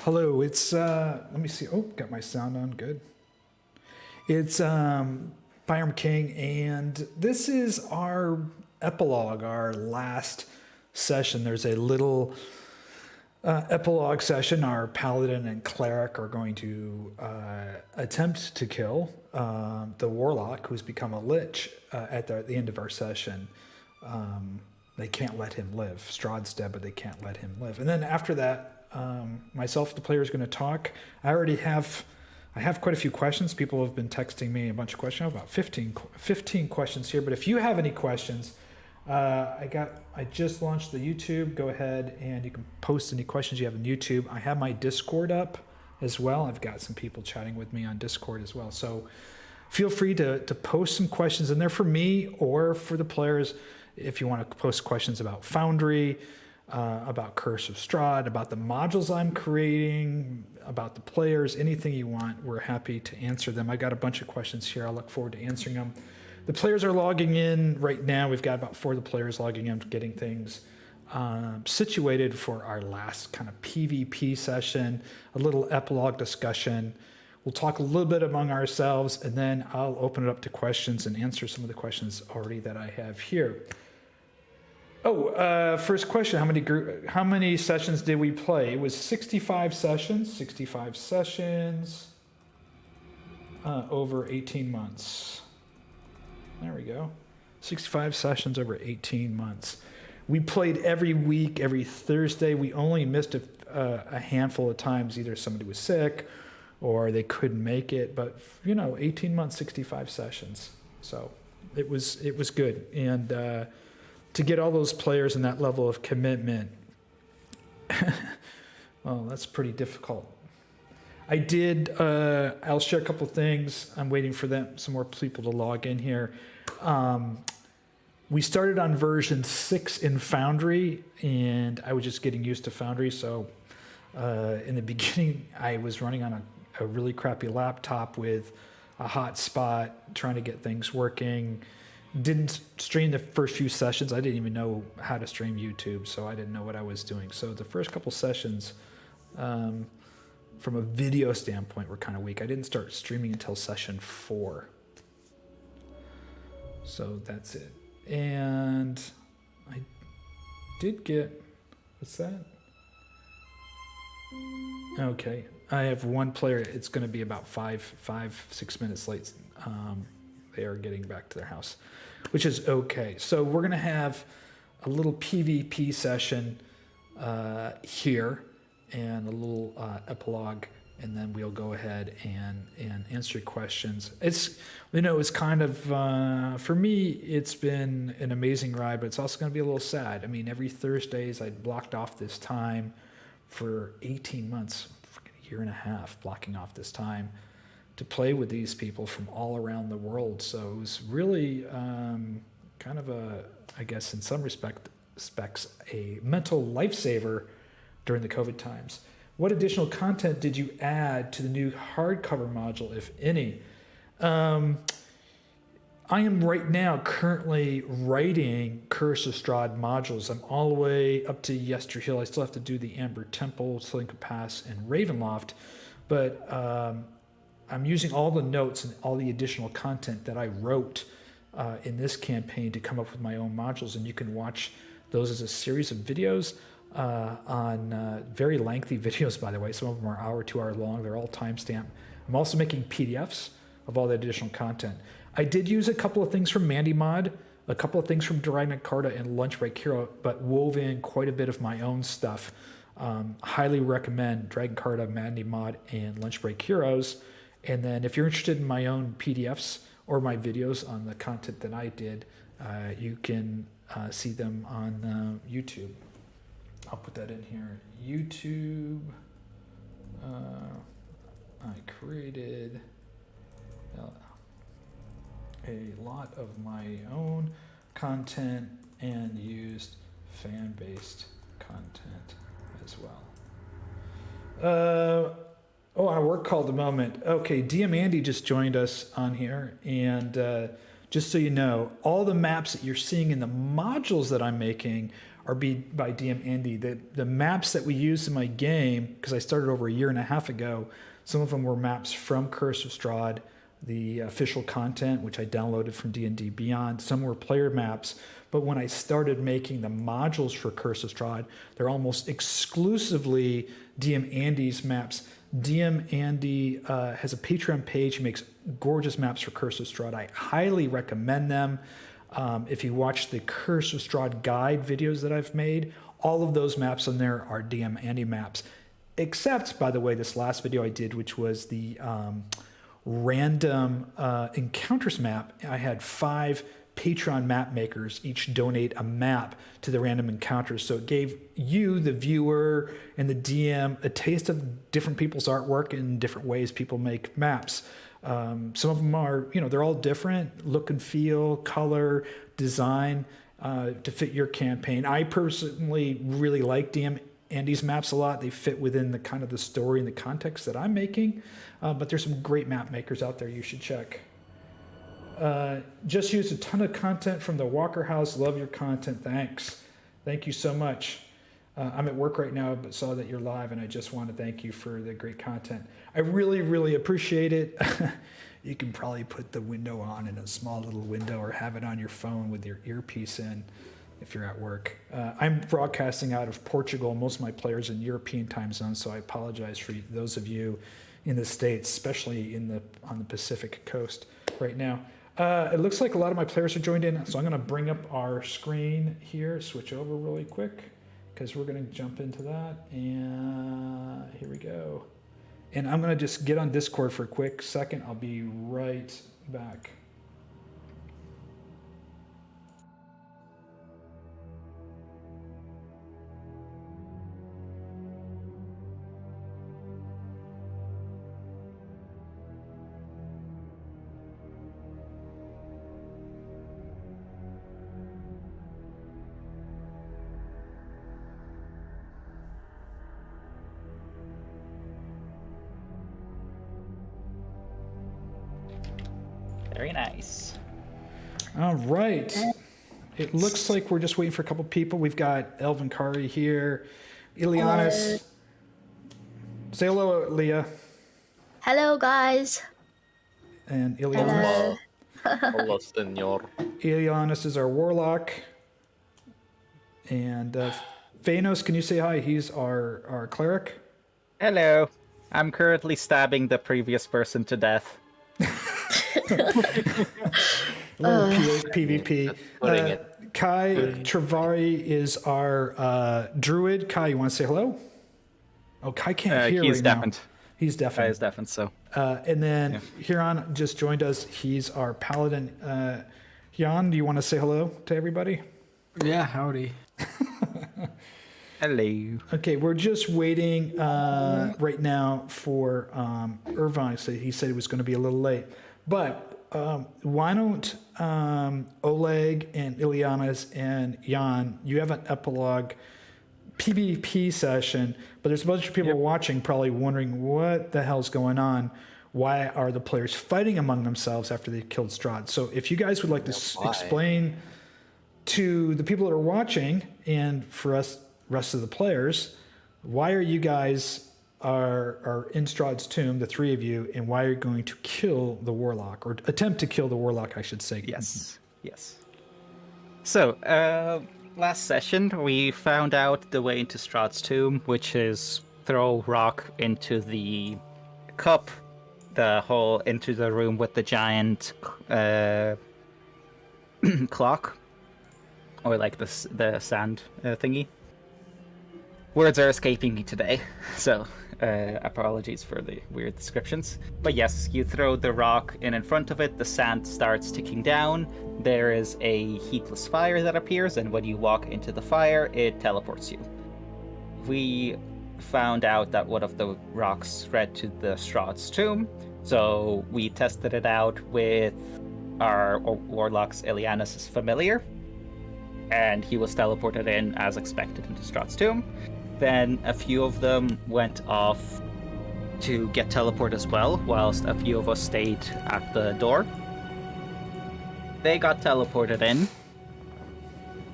Hello, it's, let me see. Oh, got my sound on. Good. It's Pyram King, and this is our epilogue, our last session. There's a little epilogue session. Our Paladin and Cleric are going to attempt to kill the Warlock, who's become a Lich at the end of our session. They can't let him live. Strahd's dead, but they can't let him live. And then after that, myself, the player, is going to talk. I have quite a few questions. People have been texting me a bunch of questions. I have about 15 questions here. But if you have any questions, I just launched the YouTube. Go ahead and you can post any questions you have on YouTube. I have my Discord up as well. I've got some people chatting with me on Discord as well. So feel free to post some questions in there for me or for the players. If you want to post questions about Foundry, about Curse of Strahd, about the modules I'm creating, about the players, anything you want, we're happy to answer them. I got a bunch of questions here. I look forward to answering them. The players are logging in right now. We've got about 4 of the players logging in, getting things situated for our last kind of PvP session, a little epilogue discussion. We'll talk a little bit among ourselves, and then I'll open it up to questions and answer some of the questions already that I have here. Oh, first question, how many sessions did we play? It was 65 sessions, over 18 months. There we go. 65 sessions over 18 months. We played every week, every Thursday. We only missed a handful of times. Either somebody was sick or they couldn't make it. But, 18 months, 65 sessions. So it was good. And to get all those players and that level of commitment, well, that's pretty difficult. I'll share a couple things. I'm waiting for some more people to log in here. We started on version 6 in Foundry, and I was just getting used to Foundry. So in the beginning, I was running on a really crappy laptop with a hotspot, trying to get things working. Didn't stream the first few sessions. I didn't even know how to stream YouTube, so I didn't know what I was doing. So the first couple sessions, from a video standpoint, were kind of weak. I didn't start streaming until session 4. So that's it. And I did get, what's that? Okay, I have one player. It's going to be about 6 minutes late. They are getting back to their house, which is okay. So we're going to have a little PvP session here and a little epilogue, and then we'll go ahead and answer questions. It's kind of, for me, it's been an amazing ride, but it's also going to be a little sad. I mean, every Thursdays I blocked off this time for 18 months, a year and a half, blocking off this time to play with these people from all around the world. So it was really kind of I guess in some respects, a mental lifesaver during the COVID times. What additional content did you add to the new hardcover module, if any? I am right now currently writing Curse of Strahd modules. I'm all the way up to Yesterhill. I still have to do the Amber Temple, Slinker Pass, and Ravenloft, but I'm using all the notes and all the additional content that I wrote in this campaign to come up with my own modules, and you can watch those as a series of videos on very lengthy videos, by the way. Some of them are hour, 2 hour long. They're all timestamped. I'm also making PDFs of all the additional content. I did use a couple of things from Mandy Mod, a couple of things from Dragon Carta and Lunchbreak Hero, but wove in quite a bit of my own stuff. Highly recommend Dragon Carta, Mandy Mod, and Lunchbreak Heroes. And then if you're interested in my own PDFs or my videos on the content that I did, you can see them on YouTube. I'll put that in here. YouTube. I created a lot of my own content and used fan-based content as well. On a work call at the moment. Okay, DM Andy just joined us on here, and just so you know, all the maps that you're seeing in the modules that I'm making are by DM Andy. The maps that we use in my game, because I started over a year and a half ago, some of them were maps from Curse of Strahd, the official content, which I downloaded from D&D Beyond. Some were player maps, but when I started making the modules for Curse of Strahd, they're almost exclusively DM Andy's maps. DM Andy has a Patreon page. He makes gorgeous maps for Curse of Strahd. I highly recommend them. If you watch the Curse of Strahd guide videos that I've made, all of those maps on there are DM Andy maps. Except, by the way, this last video I did, which was the random encounters map. I had 5 Patreon map makers each donate a map to the random encounters. So it gave you, the viewer, and the DM a taste of different people's artwork and different ways people make maps. Some of them are, they're all different, look and feel, color, design, to fit your campaign. I personally really like DM Andy's maps a lot. They fit within the kind of the story and the context that I'm making. But there's some great map makers out there you should check. Just used a ton of content from the Walker House. Love your content. Thanks. Thank you so much. I'm at work right now, but saw that you're live, and I just want to thank you for the great content. I really, really appreciate it. You can probably put the window on in a small little window or have it on your phone with your earpiece in if you're at work. I'm broadcasting out of Portugal. Most of my players in European time zones, so I apologize for those of you in the States, especially on the Pacific coast right now. It looks like a lot of my players are joined in, so I'm going to bring up our screen here, switch over really quick, because we're going to jump into that, and here we go. And I'm going to just get on Discord for a quick second. I'll be right back. Very nice. All right. It looks like we're just waiting for a couple people. We've got ElvinCari here, Ileanys. Say hello, Liea. Hello, guys. And Ileanys. Hello, senor. Ileanys is our Warlock. And Fiannos, can you say hi? He's our Cleric. Hello. I'm currently stabbing the previous person to death. PvP. Kai Travari is our Druid. Kai, you want to say hello? Oh, Kai can't hear he's right deafened. now. He's deafened. Kai is deafened, so. And then Herjann just joined us. He's our Paladin. Herjann, do you want to say hello to everybody? Yeah, howdy. Hello. Okay, we're just waiting right now for Ervan. So he said it was going to be a little late. But why don't Oleg and Ileanys and Jan, you have an epilogue PvP session, but there's a bunch of people watching probably wondering what the hell's going on. Why are the players fighting among themselves after they killed Strahd? So if you guys would like to explain to the people that are watching and for us, rest of the players, why are you guys are in Strahd's tomb, the 3 of you, and why are you going to kill the Warlock, or attempt to kill the Warlock, I should say? Yes. So, last session, we found out the way into Strahd's tomb, which is throw rock into the cup, the hole into the room with the giant clock, or like the sand thingy. Words are escaping me today, so apologies for the weird descriptions. But yes, you throw the rock in front of it, the sand starts ticking down, there is a heatless fire that appears, and when you walk into the fire, it teleports you. We found out that one of the rocks led to the Strahd's tomb, so we tested it out with our Warlock's Ileanys' familiar, and he was teleported in as expected into Strahd's tomb. Then a few of them went off to get teleport as well, whilst a few of us stayed at the door. They got teleported in,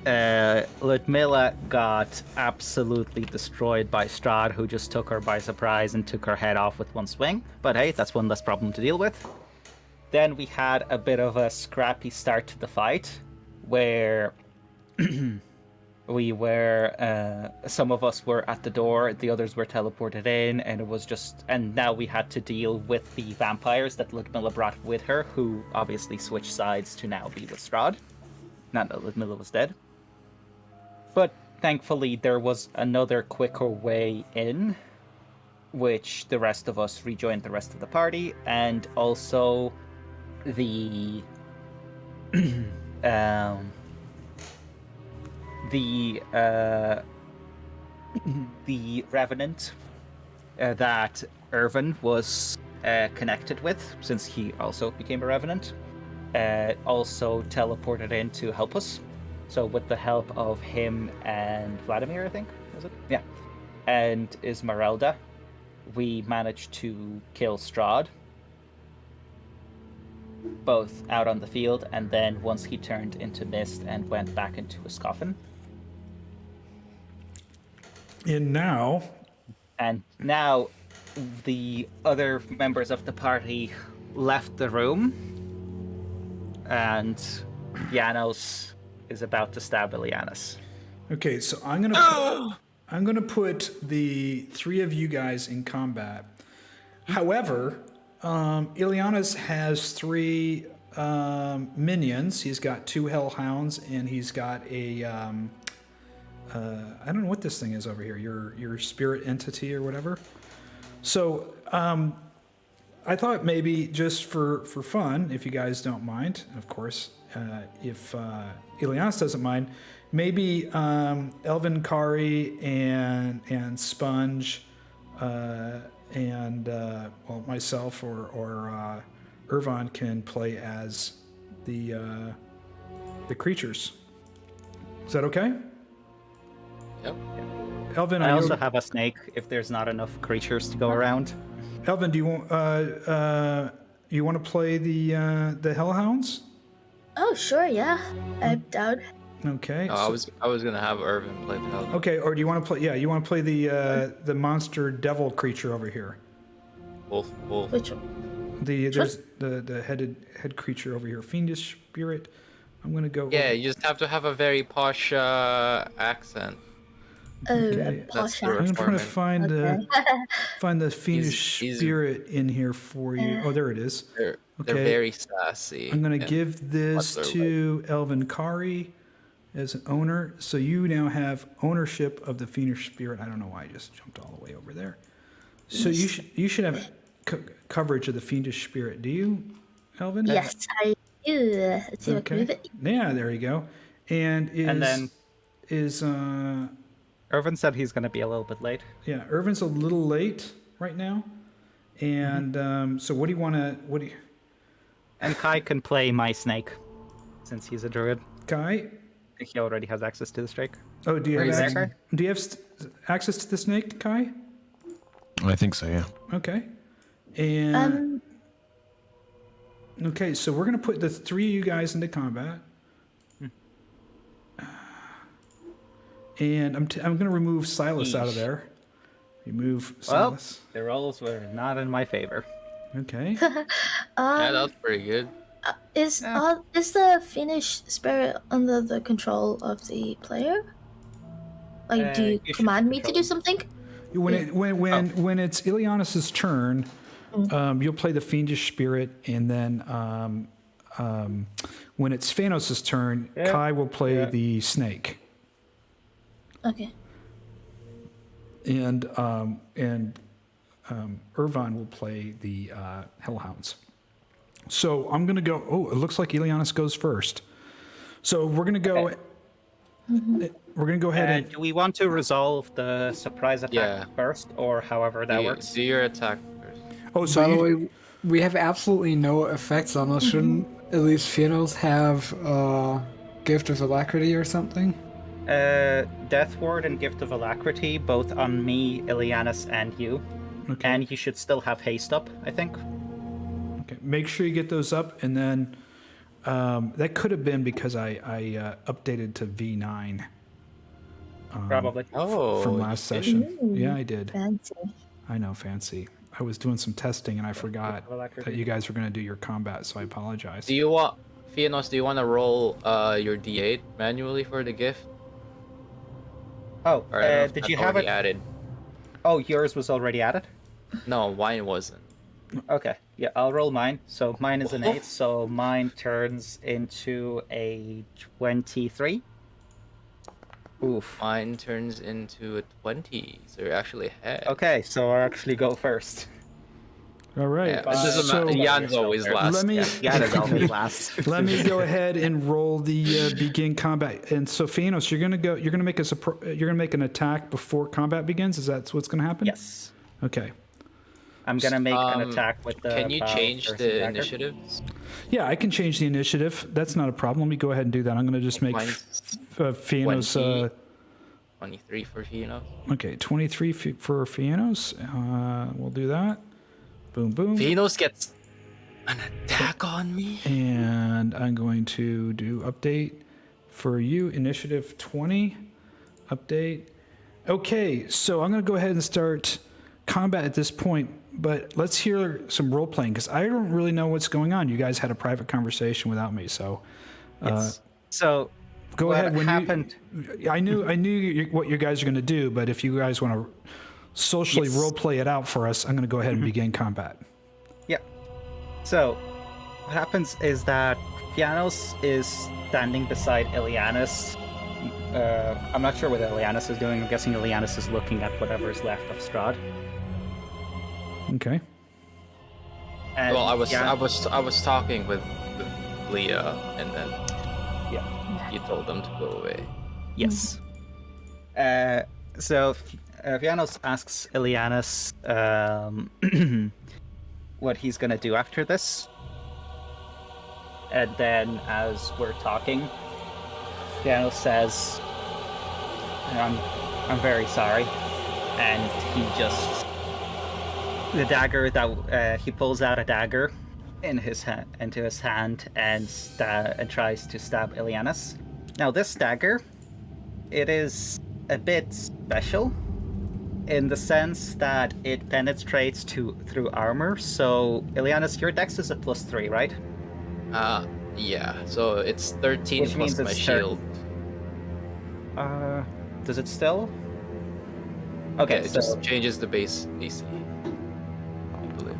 Ludmilla got absolutely destroyed by Strahd, who just took her by surprise and took her head off with one swing. But hey, that's one less problem to deal with. Then we had a bit of a scrappy start to the fight, where we were, some of us were at the door, the others were teleported in, and it was just, and now we had to deal with the vampires that Ludmilla brought with her, who obviously switched sides to now be with Strahd. Not that Ludmilla was dead. But thankfully there was another quicker way in, which the rest of us rejoined the rest of the party, and also the the Revenant that Ervan was connected with, since he also became a Revenant, also teleported in to help us. So with the help of him and Vladimir, I think, was it? Yeah. And Esmeralda, we managed to kill Strahd, both out on the field, and then once he turned into mist and went back into his coffin. And now the other members of the party left the room, and Fiannos is about to stab Ileanys. Okay, so I'm gonna put the three of you guys in combat. However, Ileanys has three minions. He's got two hellhounds, and he's got a I don't know what this thing is over here. Your spirit entity or whatever. So I thought maybe just for fun, if you guys don't mind, of course, if Ileanys doesn't mind, maybe ElvinCari and Sponge and myself or Ervan can play as the creatures. Is that okay? Yep. Elvin, I also have a snake if there's not enough creatures to go around. Elvin, do you want to play the Hellhounds? Oh, sure, yeah. I'm down. Okay. No, I was gonna have Ervan play the hell. Okay, or do you want to play? Yeah, you want to play the monster devil creature over here. Wolf. Which one? There's the head creature over here, fiendish spirit. I'm gonna go. Yeah, you just have to have a very posh accent. Oh, Okay. a posh That's the I'm accent. trying to find Okay. find the fiendish He's- spirit in here for you. Oh, there it is. They're Okay. very sassy. I'm gonna and give this what's their to ElvinCari as an owner. So you now have ownership of the fiendish spirit. I don't know why I just jumped all the way over there. So you should have coverage of the fiendish spirit. Do you, Elvin? Yes, I do. Let's see if I can move it. Yeah, there you go. And then- Ervan said he's going to be a little bit late. yeah, Ervin's a little late right now. And so what do you want to And Kai can play my snake, since he's a druid. Kai? He already has access to the snake. Oh, do you Where have is access, that, do you have access to the snake, Kai? I think so, yeah. Okay. And okay, so we're gonna put the three of you guys into combat. And I'm gonna remove Silas out of there. Remove Well, Silas. the rolls were not in my favor. Okay. Yeah, that's pretty good. Is the Finnish spirit under the control of the player? Like, do you you should command me to control do him. something? When it's Ileanys' turn, you'll play the fiendish spirit, and then when it's Fiannos' turn, Yeah. Kai will play the snake. Okay. And Ervan will play the Hellhounds. So I'm going to go. Oh, it looks like Ileanys goes first. So we're going to go. Okay. We're going to go ahead and. Do we want to resolve the surprise attack Yeah. first, or however that works? Do your attack first. Oh, so By the you, way, we have absolutely no effects on us. Shouldn't at least Fiannos have Gift of Alacrity or something? Death Ward and Gift of Alacrity, both on me, Ileanys, and you. okay. And you should still have haste up, I think. Okay. Make sure you get those up, and then That could have been because I updated to V9 Probably. from last session. Yeah, I did. Fancy. I know, fancy. I was doing some testing and I forgot that you guys were going to do your combat, so I apologize. Do you want, Fiannos, do you want to roll your D8 manually for the gift? Oh, Or I don't know if did that's you have already it? added? Oh, yours was already added? No, mine wasn't. Okay, yeah, I'll roll mine. So mine is an 8, so mine turns into a 23. Oof. Mine turns into a 20, so you're actually ahead. Okay, so I'll actually go first. All right. Yeah, it doesn't so matter. Jan's always last. let me Yeah, that's always last. let me go ahead and roll the begin combat. And so, Fiannos, you're gonna make you're gonna make an attack before combat begins. Is that what's gonna happen? Yes. Okay. I'm gonna make an attack with the. Can you bow change versus the dagger. initiatives? Yeah, I can change the initiative. That's not a problem. Let me go ahead and do that. I'm gonna just make Mine's Fiannos. 23 for Fiannos. Okay, 23 for Fiannos. We'll do that. Boom, boom. Fiannos gets an attack on me? And I'm going to do update for you, initiative 20. Update. Okay, so I'm going to go ahead and start combat at this point, but let's hear some role playing because I don't really know what's going on. You guys had a private conversation without me, so So. go what ahead. happened? I knew what you guys are going to do, but if you guys want to socially Yes. role play it out for us, I'm going to go ahead and begin combat. Yeah. So, what happens is that Fiannos is standing beside Ileanys. I'm not sure what Ileanys is doing. I'm guessing Ileanys is looking at whatever is left of Strahd. Okay. And Well, I was Jan- I was talking with Liea, and then Yeah. you told them to go away. Yes. So Fiannos asks Ileanys what he's gonna do after this, and then as we're talking, Fiannos says, "I'm very sorry," and he just the dagger that he pulls out a dagger into his hand and tries to stab Ileanys. Now this dagger, it is a bit special in the sense that it penetrates through armor. So Ileanys, your dex is a +3, right? Yeah. So it's 13 Which plus means my it's shield. Does it still? Okay, It so just changes the base AC. I believe.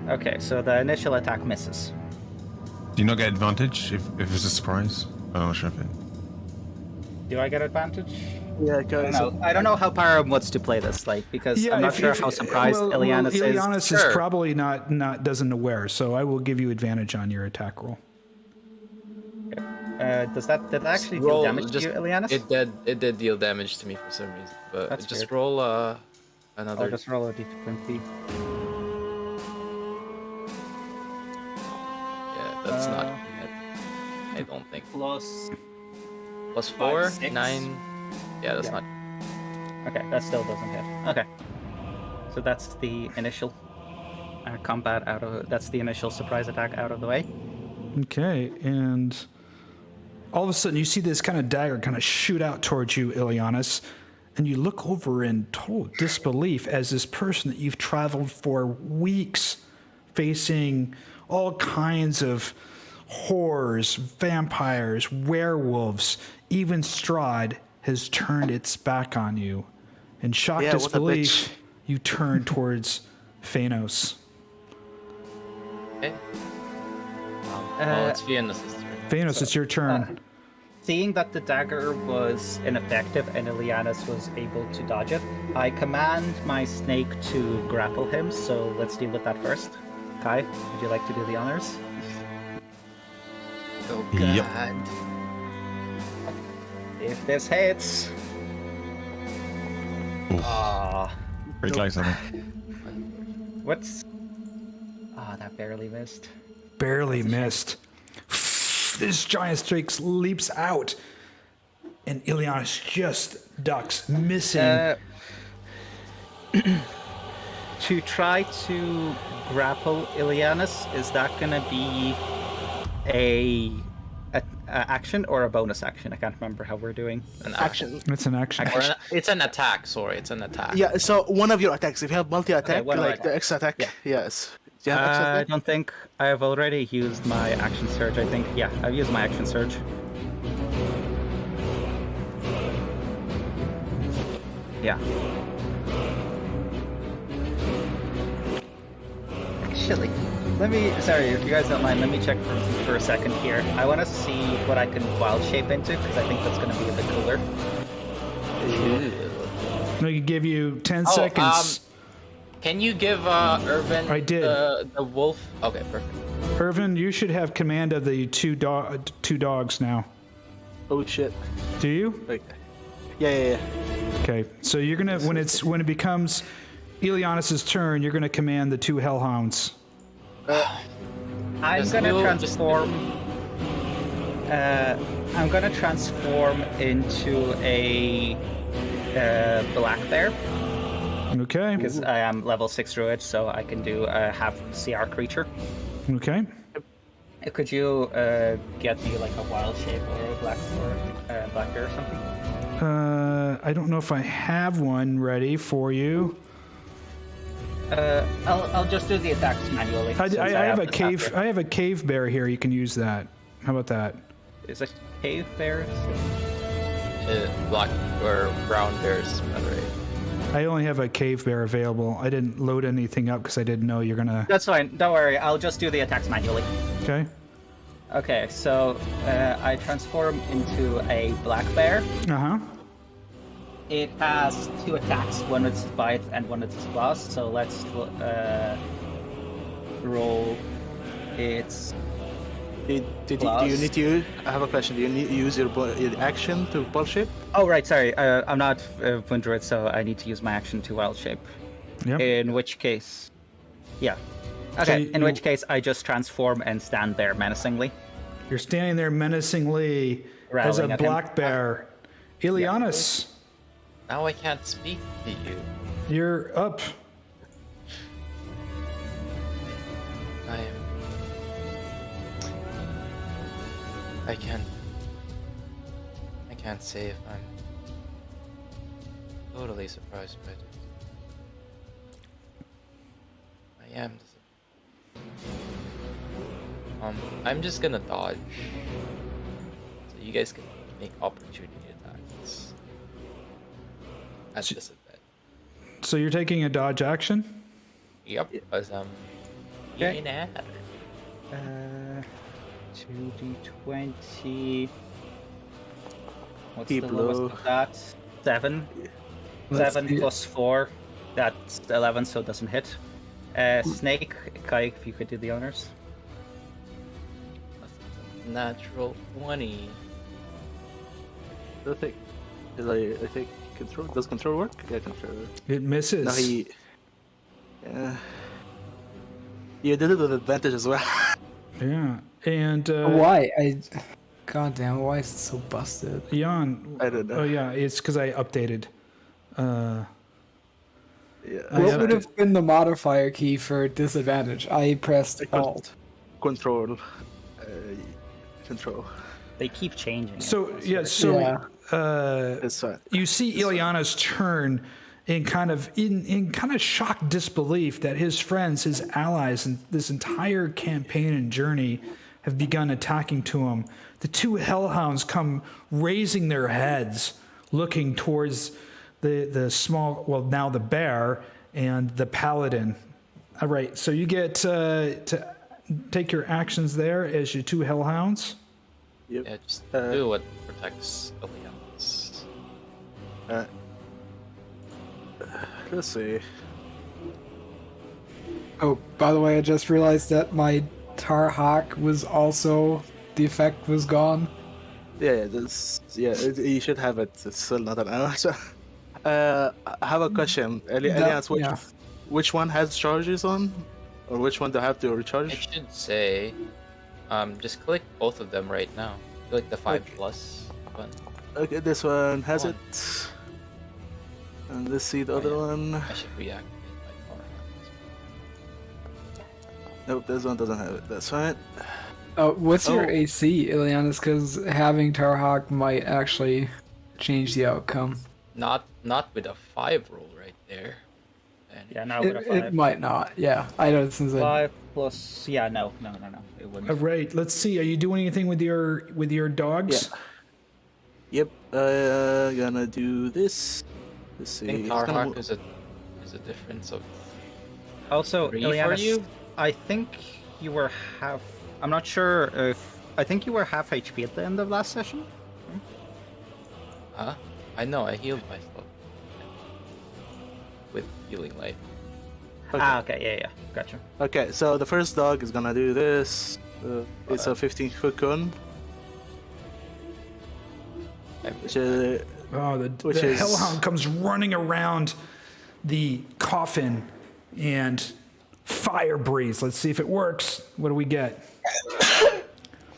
okay, so the initial attack misses. Do you not get advantage if it's a surprise? I'm not sure if it. Do I get advantage? Yeah, go. I don't know how Pyram wants to play this, like, because I'm not sure how surprised Ileanys is. Ileanys is Sure. probably not doesn't aware, so I will give you advantage on your attack roll. Did that actually deal Roll damage to you, Ileanys? It did deal damage to me for some reason, but That's just weird. roll I'll another. just roll a d20. Yeah, that's not. I don't think. Plus. Plus 4, 6. 9. Yeah, that's Yeah. not. Okay, that still doesn't hit. Okay. So that's the initial combat that's the initial surprise attack out of the way. Okay, and all of a sudden you see this kind of dagger kind of shoot out towards you, Ileanys, and you look over in total disbelief as this person that you've traveled for weeks facing all kinds of horrors, vampires, werewolves, even Strahd has turned its back on you. In shocked Yeah, what a disbelief, you turn towards Fiannos. Okay. Well, it's Fiannos' turn. Fiannos, it's your turn. Seeing that the dagger was ineffective and Ileanys was able to dodge it, I command my snake to grapple him, so let's deal with that first. Kai, would you like to do the honors? Oh Yep. God. If this hits... Oof. Ah, Pretty close, I think. what's... Ah, that barely missed. Barely missed. This giant strike leaps out, and Ileanys just ducks, missing. To try to grapple Ileanys, is that gonna be a action or a bonus action? I can't remember how we're doing. An Action. It's an action. It's an attack. Sorry, it's an attack. Yeah, so one of your attacks. If you have multi-attack, one of my like the extra attack, Yeah. yes. Do you have extra I attack? don't think I have already used my action surge. I think, yeah, I've used my action surge. Yeah. Actually, sorry, if you guys don't mind, let me check for a second here. I want to see what I can wild shape into, because I think that's going to be a bit cooler. I could give you 10 seconds. Can you give Ervan I did. the wolf? Okay, perfect. Ervan, you should have command of the two dogs now. Oh shit. Do you? Like, yeah. Okay, so you're gonna when it becomes Ileanys' turn, you're gonna command the 2 hellhounds. I'm going to transform... I'm going to transform into a black bear. Okay. Because I am level 6 druid, so I can do a half CR creature. Okay. Could you get me like a wild shape or a black bear or something? I don't know if I have one ready for you. I'll just do the attacks manually. I have a the cave. chapter. I have a cave bear here. You can use that. How about that? Is a cave bear? Black or brown bears, right? I only have a cave bear available. I didn't load anything up because I didn't know you're gonna. That's fine. Don't worry. I'll just do the attacks manually. Okay. Okay, so I transform into a black bear. Uh-huh. It has 2 attacks, one with its bite and one with its claws. So let's roll its. Do you need to? I have a question. Do you need to use your action to bullshit? Oh right, sorry. I'm not Wind Druid, so I need to use my action to wild shape. Yep. In which case, yeah. Okay. So in which case, I just transform and stand there menacingly. You're standing there menacingly as a Growling at him. black bear. Ileanys, Now I can't speak to you. you're up. I can't say if I'm totally surprised by it. I am. I'm just gonna dodge, so you guys can make opportunity attacks at disadvantage. So you're taking a dodge action? Yep, because Okay. yeah. 2d20. What's Keep the lowest low. of that? 7. Let's 7 see. plus 4. That's 11, so it doesn't hit. Snake, Kai, if you could do the honors. Natural 20. I think control. Does control work? Yeah, control. It misses. No, he. You did it with advantage as well. Yeah. And Why? God damn, why is it so busted? Jan. I don't know. Oh yeah, it's because I updated. Yeah. I What have would to- have been the modifier key for disadvantage? I pressed Alt. Control. Control. They keep changing. it. So yeah. So Yeah. It's fine. you see Ileana's turn in kind of shocked disbelief that his friends, his allies, and this entire campaign and journey have begun attacking to him. The 2 hellhounds come raising their heads, looking towards the small, well now the bear and the paladin. All right, so you get to take your actions there as your 2 hellhounds. Yep. Yeah, just do what protects Ileanys. Let's see. Oh, by the way, I just realized that my Tarhawk was also... The effect was gone. Yeah, you should have it. It's still not an hour. So, I have a question. Elias, yeah. which one has charges on? Or which one do I have to It recharge? should say, just click both of them right now. Click the 5 plus button. Okay, this one has One. it. And let's see the other one. I should reactivate my power. Nope, this one doesn't have it. That's fine. What's your Oh. AC, Ileanys? Because having Tarhawk might actually change the outcome. Not with a 5 roll right there. And Yeah, now with a It 5. might not. Yeah, I know since I 5 plus. Yeah, no. It wouldn't. All right, let's see. Are you doing anything with your dogs? Yep. Gonna do this. Let's see. I think It's gonna Tarhawk move- is a difference of Also, 3 for Ileanys, you. I think you were half. I'm not sure if. I think you were half HP at the end of last session. Huh? I know, I healed myself. With healing light. Okay, yeah. Gotcha. Okay, so the first dog is gonna do this. It's a 15-foot cone, which is Oh, the Which is- hellhound comes running around the coffin and fire breathes. Let's see if it works. What do we get?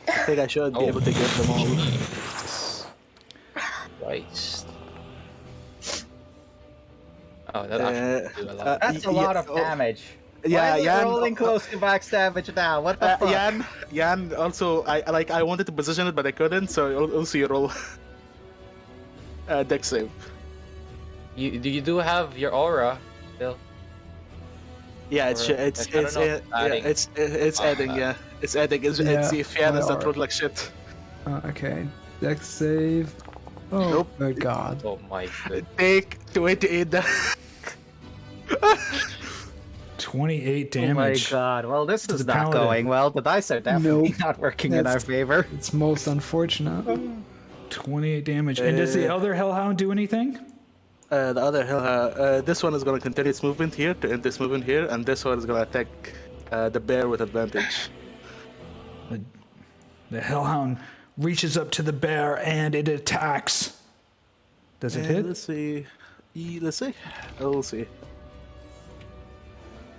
I think I should be able to get them all. Christ. Oh, that actually do a lot. That's a lot of damage. Yeah, Why is it Jan. rolling close to max damage now? What the fuck? Jan. Also, I wanted to position it, but I couldn't. So also you roll. Dex save. You do have your aura still. Yeah, it's Or- it's I don't it's know, yeah, it's adding. Yeah, it's adding. It's Yeah, the Fiannos that my rolled like shit. Okay. Dex save. Oh Nope. my god. Oh my god. Take 28 damage. 28 Oh my damage. god. Well, this is the not paladin. going well. The dice are definitely Nope. not working in our That's- favor. It's most unfortunate. 28 damage. And does the other hellhound do anything? The other hell, this one is gonna continue its movement here to end this movement here, and this one is gonna attack the bear with advantage. The hellhound reaches up to the bear and it attacks. Does it hit? Let's see. Let's see. We'll see.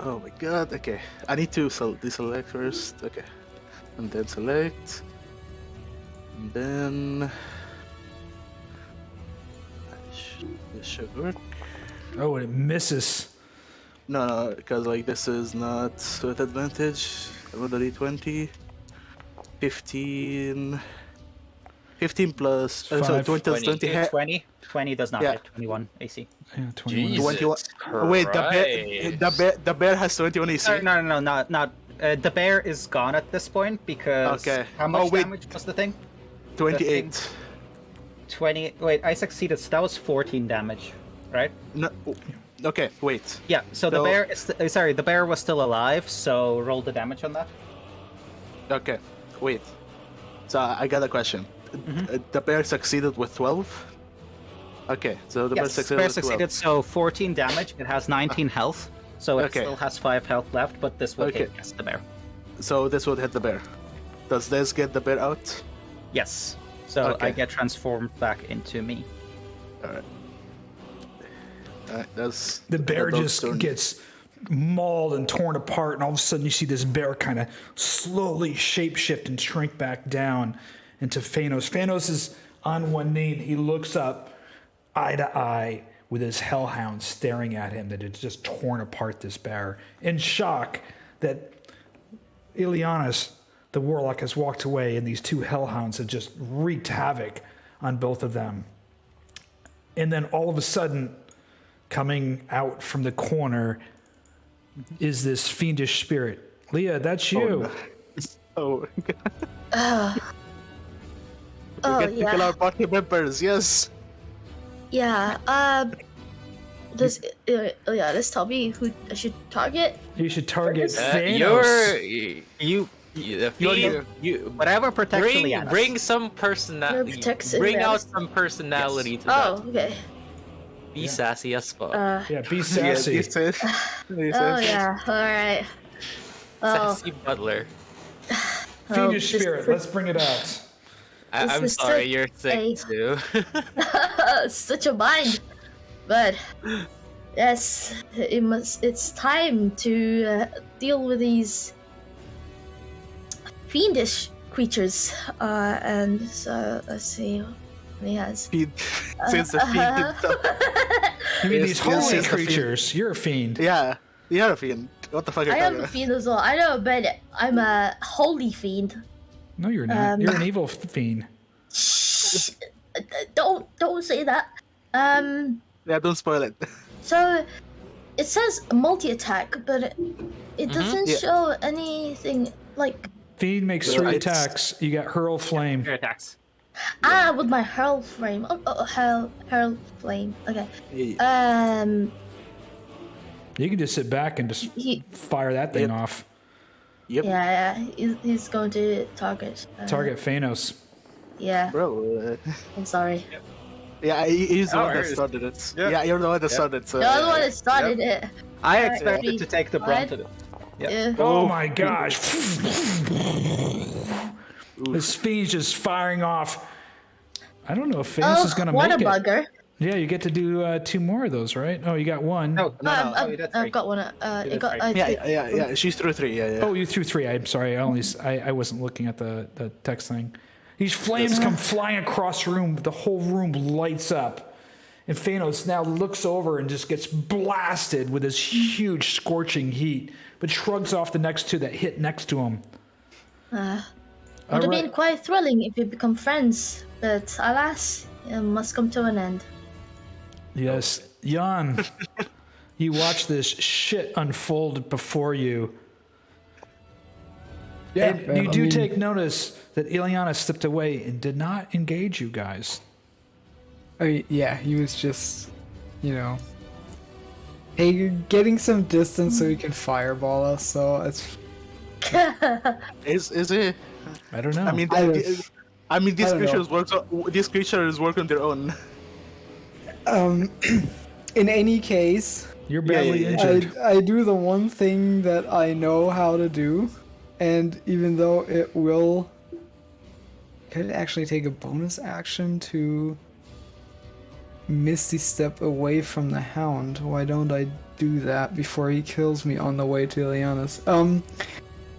Oh my god. Okay, I need to deselect first. Okay, and then select, and then this should work. Oh, and it misses. No, because like this is not with advantage. Roll the d20. 15 plus. So Five. 20 plus 20. 20 does not Yeah. hit. 21 AC. Yeah, 21. Jesus 21. Oh, wait, the bear has 21 AC. Sorry, no, not. The bear is gone at this point because. Okay. How much Oh, wait. damage was the thing? 28. 20. Wait, I succeeded. So that was 14 damage, right? No. Okay, wait. Yeah. So the So- bear is. Sorry, the bear was still alive. So roll the damage on that. Okay, wait. So I got a question. The bear succeeded with 12? Okay, so the bear Yes, succeeded bear with 12. succeeded. So 14 damage. It has 19 health. So it Okay. still has 5 health left, but this will Okay. hit yes, the bear. So this would hit the bear. Does this get the bear out? Yes. So Okay. I get transformed back into me. Alright. Alright, that's... The bear dog's just turn. gets mauled and torn apart, and all of a sudden you see this bear kind of slowly shapeshift and shrink back down into Fiannos. Fiannos is on one knee, and he looks up eye to eye with his hellhound staring at him that had just torn apart this bear, in shock that Ileanys, the warlock, has walked away, and these two hellhounds have just wreaked havoc on both of them. And then all of a sudden, coming out from the corner is this fiendish spirit. Leah, that's you. Oh, Oh, we get to kill yeah. our party members, yes! Yeah. Does let's tell me who I should target? You should target You, You the fiend, whatever protects bring Ileanys. bring some personality. protects Bring out Ileanys. some personality to Oh, that. okay. Be sassy as fuck. Yeah, be Yeah, sassy. you said- you Oh said- yeah. All right. Oh, Sassy butler. Fiendish this- spirit, let's bring it out. I'm is sorry, such you're sick a- too. such a bind. But yes, it's time to deal with these fiendish creatures. And so let's see. What he has. Fiend. Since the fiend did You mean Yes, these yes, holy yes, the fiend. creatures? You're a fiend. Yeah, you're a fiend. What the fuck are you I am talking a about? fiend as well. I know, but I'm a holy fiend. No, you're not. You're an evil fiend. Shh. Don't say that. Yeah, don't spoil it. So it says multi-attack, but it doesn't Yeah. show anything like Fiend makes So 3 it's- attacks. You got hurl flame. Your attacks. with my hurl flame. Hurl flame. Okay. Yeah. You can just sit back and just He, fire that thing Yep. off. Yep. yeah, he's going to target. Target Fiannos. Yeah, Bro. I'm sorry. Yeah, he's the No one that worries. started it. Yeah. Yeah, you're the one that started. So, You're the one that started it. I Alright, expected three, to take the brunt of it. Yeah. Oh my gosh. This fiend's just firing off. I don't know if Fiannos is going to what make a it. bugger. Yeah, you get to do 2 more of those, right? Oh, you got 1. No, I've got one. did It got. three. Yeah. She's through 3. Yeah. Oh, you threw 3. I'm sorry. I wasn't looking at the text thing. These flames come flying across the room. The whole room lights up. And Fiannos now looks over and just gets blasted with this huge scorching heat, but shrugs off the next 2 that hit next to him. Would have Alright. been quite thrilling if we become friends, but alas, it must come to an end. Yes, Jan, you watch this shit unfold before you. Yeah, And you I do mean, take notice that Ileanys slipped away and did not engage you guys. I mean, yeah, he was just, hey, getting some distance so he can fireball us. So it's. Is it? I don't know. I mean, I these don't know. creatures work on their own. In any case, you're badly yeah. injured. I do the one thing that I know how to do, and even though it will. Could it actually take a bonus action to Misty Step away from the Hound? Why don't I do that before he kills me on the way to Ileanys?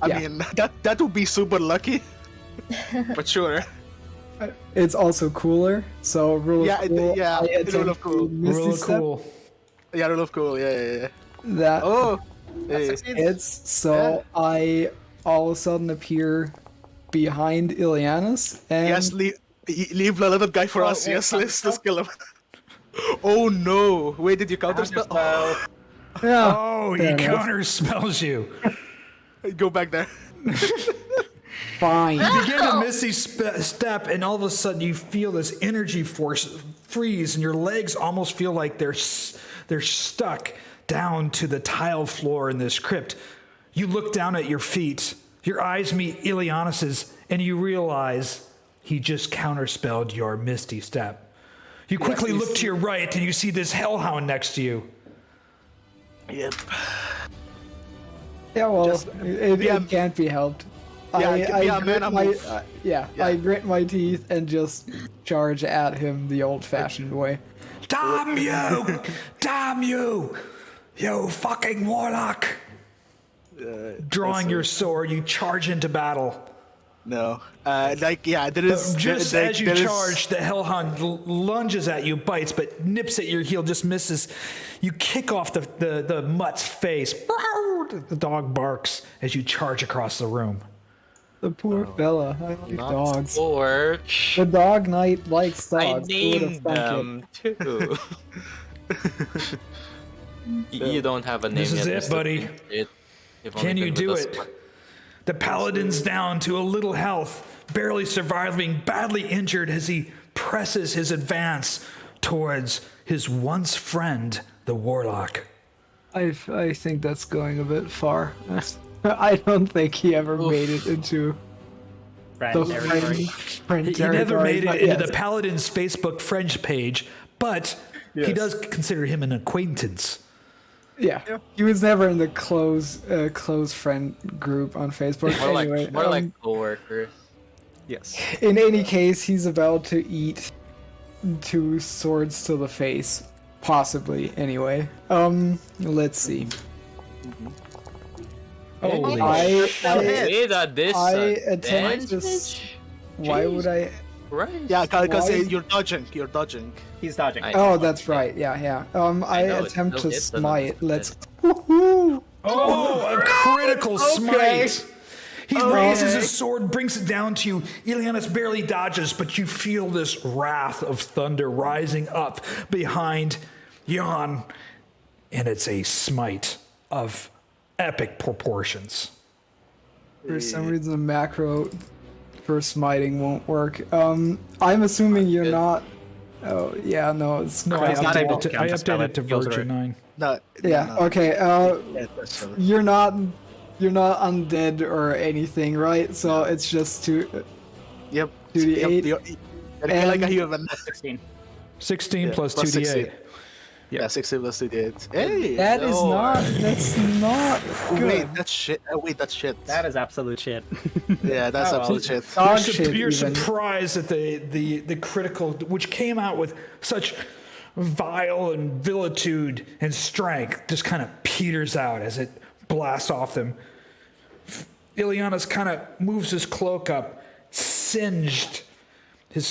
I Yeah. mean, that would be super lucky. But sure. It's also cooler, so rule Yeah, of cool. yeah, I rule attempt of cool. to Misty Real Step. cool. Yeah, rule of cool. Yeah. That Oh. Hey. hits, so I all of a sudden appear behind Ileanys, and Yes, leave the little guy for us. wait, Yes, let's kill him. Oh no! Wait, did you counter spell? Oh, yeah, Oh, he fair enough. counter spells you. go back there. Fine. You begin to misty step, and all of a sudden you feel this energy force freeze, and your legs almost feel like they're stuck down to the tile floor in this crypt. You look down at your feet. Your eyes meet Ileanys's, and you realize he just counterspelled your misty step. You quickly look to your right, and you see this hellhound next to you. Yep. Yeah, well, it can't be helped. I grit my teeth and just charge at him the old-fashioned way. Damn you! Damn you! You fucking warlock! Drawing your sword, you charge into battle. No. There is. Just there- as you there is- charge, the hellhound lunges at you, bites, but nips at your heel, just misses. You kick off the mutt's face. The dog barks as you charge across the room. The poor fella. I like dogs. Or The dog knight likes dogs. I Who would've named thunk it? them too. You don't have a name This is yet, it, Mr. buddy. You've only Can you been do with us it? for- The paladin's down to a little health, barely surviving, badly injured as he presses his advance towards his once friend, the warlock. I think that's going a bit far. I don't think he ever made it into Friend the territory. friend He territory. never made it but into yes. the paladin's Facebook friends page, but he Yes. does consider him an acquaintance. Yeah. He was never in the close friend group on Facebook. More Anyway, like like coworkers. Yes. in any case, he's about to eat 2 swords to the face, possibly. Anyway, let's see. Holy I Say that this attempt to. Why would I? Right. Yeah, because Why- you're dodging. You're dodging. He's dodging. I- Oh, that's right. Yeah. I know, it attempt still to hits, doesn't smite. it? Let's. Woohoo! Oh, a critical smite. He raises his sword, brings it down to you. Ileanys barely dodges, but you feel this wrath of thunder rising up behind Herjann, and it's a smite of epic proportions. For some reason, the macro for smiting won't work. I'm assuming you're not. Oh yeah, no, it's No, I not able to updated it to Goes version right. 9. No. yeah. no. Okay. Yeah, that's true. You're not undead or anything, right? So it's just Yep. 2d8. Yep. And- Like you have a 16. 16 Yeah, plus plus 2d8. 16. Yeah, 16 plus 2d8. Hey, That's not good. Wait, that's shit. Wait, that's shit. That is absolute shit. Yeah, that's Oh, absolute shit. Dog shit, You're even. surprised that the critical, which came out with such vile and vilitude and strength, just kind of peters out as it blasts off them. Ileanys kind of moves his cloak up, singed.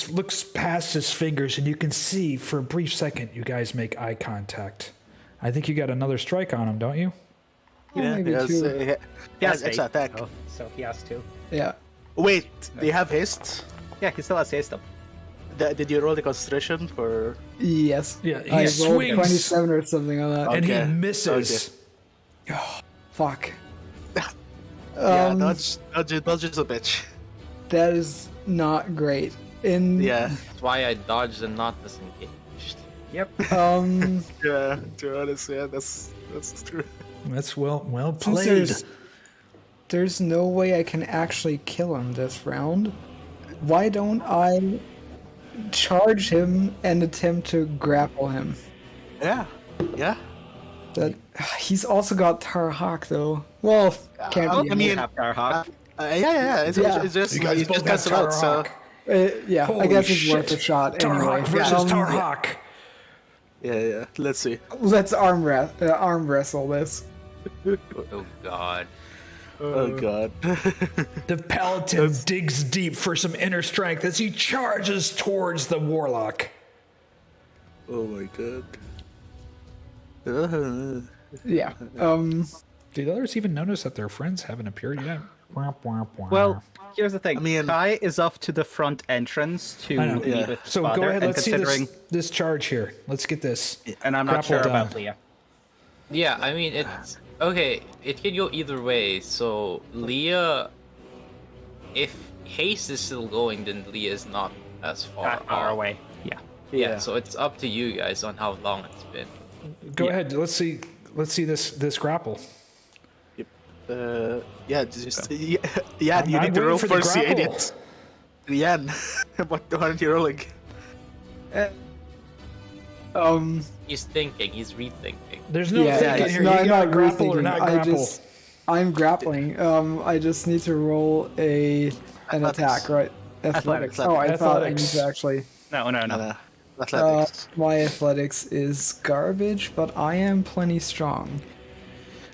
Looks past his fingers, and you can see for a brief second you guys make eye contact. I think you got another strike on him, don't you? Yeah, maybe Yes, two. He has extra haste, attack. so he has 2. Yeah. Wait, do you have haste? Yeah, he still has haste up. Did you roll the concentration for? Yes. Yeah, he I rolled swings. 27 or something on that. And he Okay. misses. Fuck. Yeah, dodge is a bitch. That is not great. Yeah, That's why I dodged and not disengaged. Yep. Um, yeah. To be honest, yeah, that's true. That's well since played. there's no way I can actually kill him this round. Why don't I charge him and attempt to grapple him? Yeah. That he's also got Tarhawk though. Well, can't be. I mean, Have Darhawk. yeah. It's just You guys you both just have cancel out. So Tarhawk. Yeah, I Holy guess it's shit. worth a shot anyway. Tarhawk versus Tarhawk. yeah. Let's see. Let's arm wrestle this. Oh god. Oh god. The paladin digs deep for some inner strength as he charges towards the warlock. Oh my god. Yeah. Did others even notice that their friends haven't appeared yet? Well, here's the thing. I mean- Kai is off to the front entrance to I know. meet Yeah. with his So father, go ahead, and let's see considering, this charge here. Let's get this. and I'm not grapple sure about down. Liea. Yeah, I mean it's okay. It can go either way. So Liea, if haste is still going, then Liea is not as far Far off. away. Yeah. Yeah, so it's up to you guys on how long it's been. Go ahead. Let's see this grapple. Yeah, just yeah. You I'm need to waiting roll for the first. You grapple. idiot. Yan, what aren't you rolling? He's thinking. He's rethinking. There's no Yeah, thinking here. no, You I'm gotta not grapple or rethinking. not I grapple. just, I'm grappling. I just need to roll an Athletics. attack, right? Athletics. Oh, I thought I need Athletics. to actually. No. Athletics. My athletics is garbage, but I am plenty strong.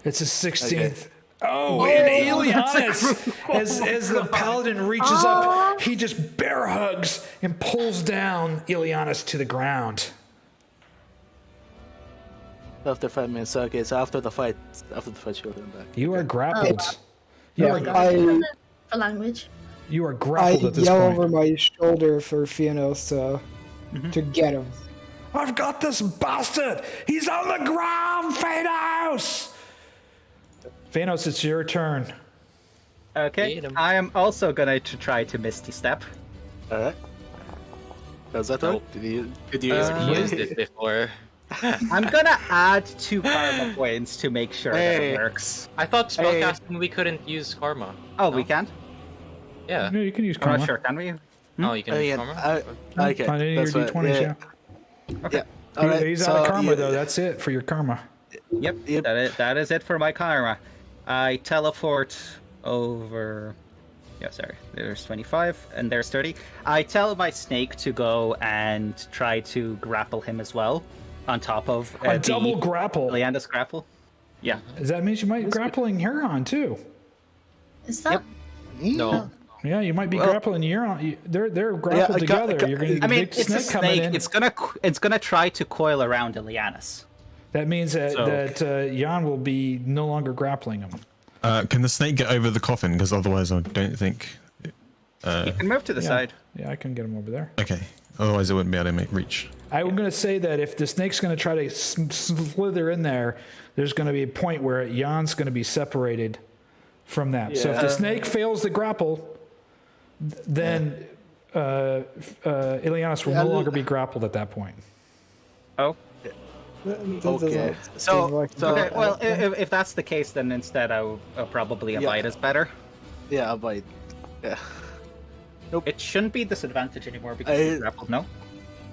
It's a 16th. Oh, and Ileanys, as the paladin reaches up, he just bear hugs and pulls down Ileanys to the ground. After 5 minutes. Okay, so after the fight, you'll come back. You are grappled. Yeah, For language. You are I grappled at this yell point. over my shoulder for Fiannos to get him. I've got this bastard! He's on the ground, Fiannos! Fiannos, it's your turn. Okay. Get him. I am also going to try to Misty Step. All right. Does that work? Nope. Did you He used it before. I'm gonna add 2 karma points to make sure that Hey. it works. I thought spellcasting we couldn't use karma. Oh, No? we can't? Yeah. No, you can use I'm karma. not sure. Can we? Oh, you can use karma. Okay. On any of your that's fine. D20s, yeah. Yeah. All right. He's out of so karma, you- though. That's it for your karma. Yep. Yep. That is it for my karma. I teleport over. Yeah, sorry. There's 25 and there's 30. I tell my snake to go and try to grapple him as well, on top of A double grapple. Leanda's grapple. Yeah. Does that mean you might be grappling Herjann, too? Is that? No. Yeah, you might be grappling Herjann. They're grappled I got- together. You're gonna I mean, big it's a snake coming snake. in. It's gonna try to coil around Ileanys. That means that, So- Jan will be no longer grappling him. Can the snake get over the coffin? Because otherwise, I don't think. You can move to the side. Yeah, I can get him over there. Okay. Otherwise, it wouldn't be able to make reach. I'm going to say that if the snake's going to try to slither in there, there's going to be a point where Jan's going to be separated from that. So if the snake fails the grapple, then Ileanys will no longer be grappled at that point. Oh. Okay. So Okay, well, if that's the case, then instead I'll probably abide is better. yeah, avoid. Yeah. It shouldn't be disadvantage anymore because he's grappled, no?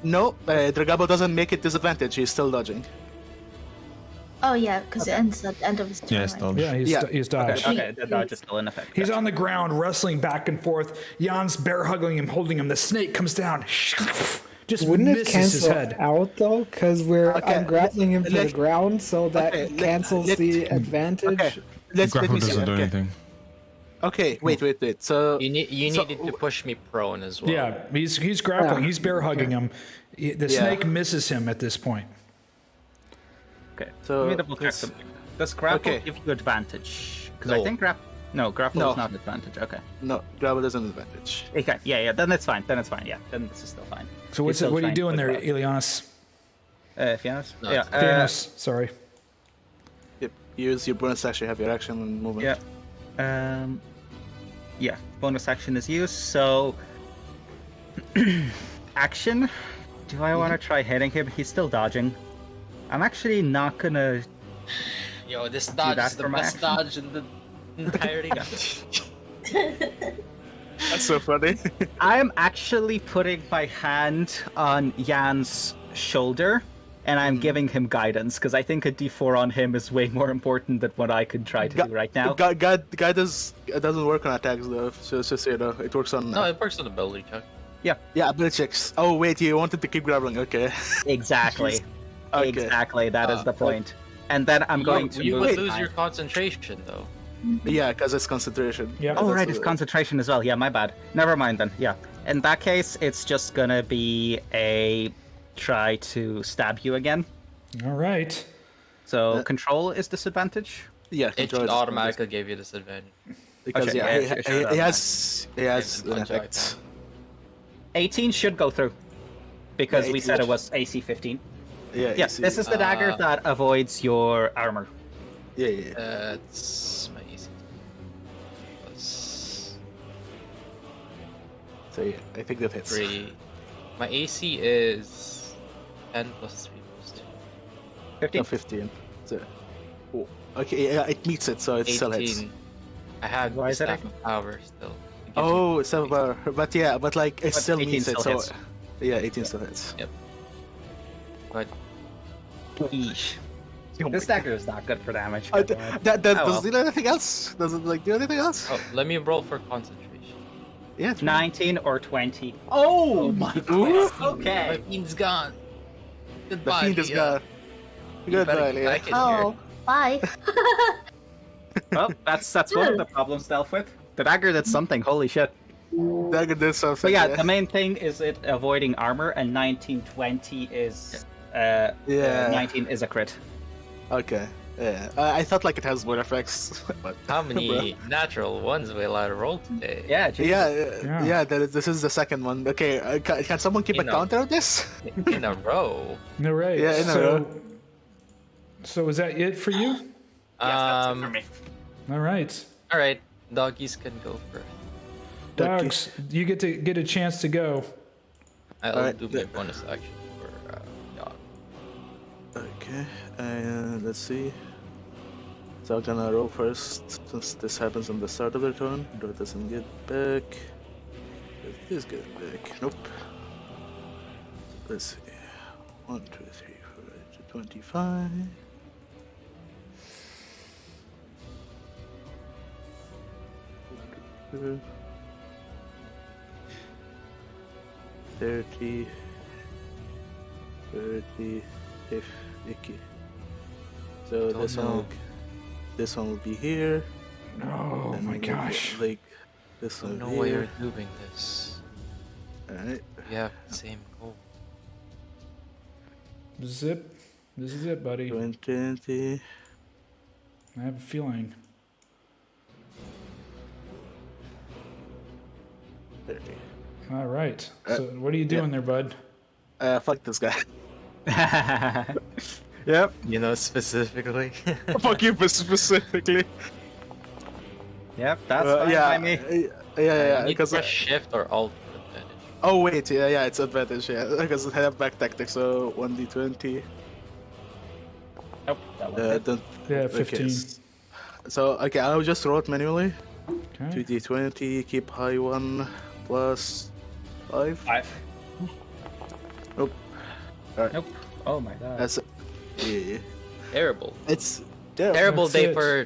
No, the grapple doesn't make it disadvantage. He's still dodging. Oh yeah, because it ends at the end of his turn. Yes, right? dodge. Yeah, he's dodged. Okay, the dodge is still in effect. He's on the ground, wrestling back and forth. Jan's bear hugging him, holding him. The snake comes down, just Wouldn't it misses his cancel head. out though? Because I'm grappling him to the let's- ground, so that okay, cancels let's- the advantage. Okay. Let Grapple me see. doesn't do Okay. anything. Okay, wait. So You so- needed to push me prone as well. Yeah, he's grappling. He's bear hugging him. The snake misses him at this point. Okay, So, let me double check let's- something. Does grapple okay. give you advantage? Because I No. think grapple No. is not advantage. Okay. no, grapple doesn't advantage. Okay, yeah, then it's fine. Then it's this is still fine. So He's still what are you trying to doing there, push Ileanys? back. Fiannos? No, Yeah. it's Fiannos, sorry. Yep. Use your bonus action, have your action and movement. Yeah. Yeah. Bonus action is used. So, action. Do I want to try hitting him? He's still dodging. I'm actually not gonna. Yo, this dodge that is the for my best action. dodge in the entirety. That's so funny. I'm actually putting my hand on Jan's shoulder, and I'm giving him guidance because I think a D4 on him is way more important than what I could try to do right now. Guidance doesn't work on attacks though, so you know, it works on. No, it works on ability check. Yeah, ability checks. Oh wait, you wanted to keep grappling. Okay. Exactly. Okay. Exactly. That is the point. And then I'm going to You move. would lose your concentration though. Yeah, because it's concentration. Yeah. Oh, That's right, it's what- concentration as well. Yeah, my bad. Never mind then. Yeah. In that case, it's just gonna be a try to stab you again. All right. So control is disadvantage. Yeah, It control should is- automatically give you disadvantage. because Okay, yeah, yeah, it should he automatically. has It's an conjunct. effect. 18 should go through because Yeah, we 18 said it should. was AC 15. Yeah, Yeah, AC. this is the dagger that avoids your armor. Yeah. It's my AC. Plus So yeah, I think that hits. 3. My AC is 10 plus 3 plus 2. 15. No, 15. So, oh, okay, yeah, it meets it, so it still hits. 18. I have Why the is it staff 18? of power still. It gives Oh, me it's over. But yeah, but like it But still 18 meets it. still So hits. yeah, 18 still hits. But Yeesh. This dagger is not good for damage. Uh, good lord. does Oh, it do anything else? Does it like do anything else? oh, let me roll for concentration. Yeah. it's 19 or 20. Oh my Ooh. god. Okay. My fiend's gone. The Goodbye. fiend is Leah. gone. You Goodbye, better get Leah. back in Oh, here. bye. Well, that's one of the problems dealt with. The dagger did something. Holy shit. Dagger did something. So yeah, the main thing is it avoiding armor, and 1920 is 19 is a crit. Okay. Yeah. I thought like it has more effects, but How many natural ones will I roll today? Yeah, Jesus. yeah. This is the second one. Okay, can someone keep a You know. counter of this? In a row. All right. Yeah, in a row. So is that it for you? Yes, that's it for me. All right. All right, doggies can go first. Dogs, you get a chance to go. I'll Alright, do my bonus action for dog. Okay, let's see. So I'm gonna roll first, since this happens on the start of their turn. Druid doesn't get back. This get back. Nope. Let's see. 1, 2, 3, 4, 25. Uh, 30, 50. So Don't this one, know. this one will be here. Oh and my we'll gosh. get, like this I one don't know why you're here. doing this. Alright. We have the same goal. Zip. This is it, buddy. 20. I have a feeling. 30. All right. So what are you doing there, bud? Fuck this guy. Yep. You know specifically. Fuck you specifically. Yep, that's fine by me. Yeah, You need to because press shift or alt for advantage. oh wait, yeah, it's advantage, yeah, because I have back tactics, so 1d20. Nope, that was Don't, Yeah, 15. So okay, I'll just roll it manually. Okay. 2d20, keep high 1 plus 5. 5. Nope. Alright. Nope. Oh my god. That's yeah. Terrible. It's Terrible That's day it. for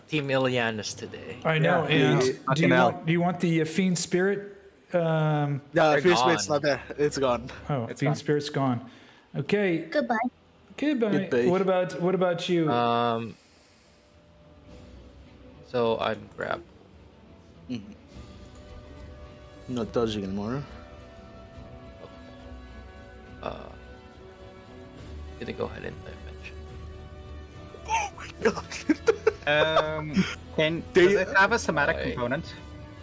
Team Ileanys today. I know. Yeah. And Fucking hell. do you want the Fiend Spirit? Yeah, They're Fear Spirit's gone. not there. It's gone. Oh, It's Fiend gone. Spirit's gone. Okay. Goodbye. Goodbye. Goodbye. What about you? So I'd grab. Not dodging anymore. Gonna go ahead and dimension. Does They- it have a somatic Right. component?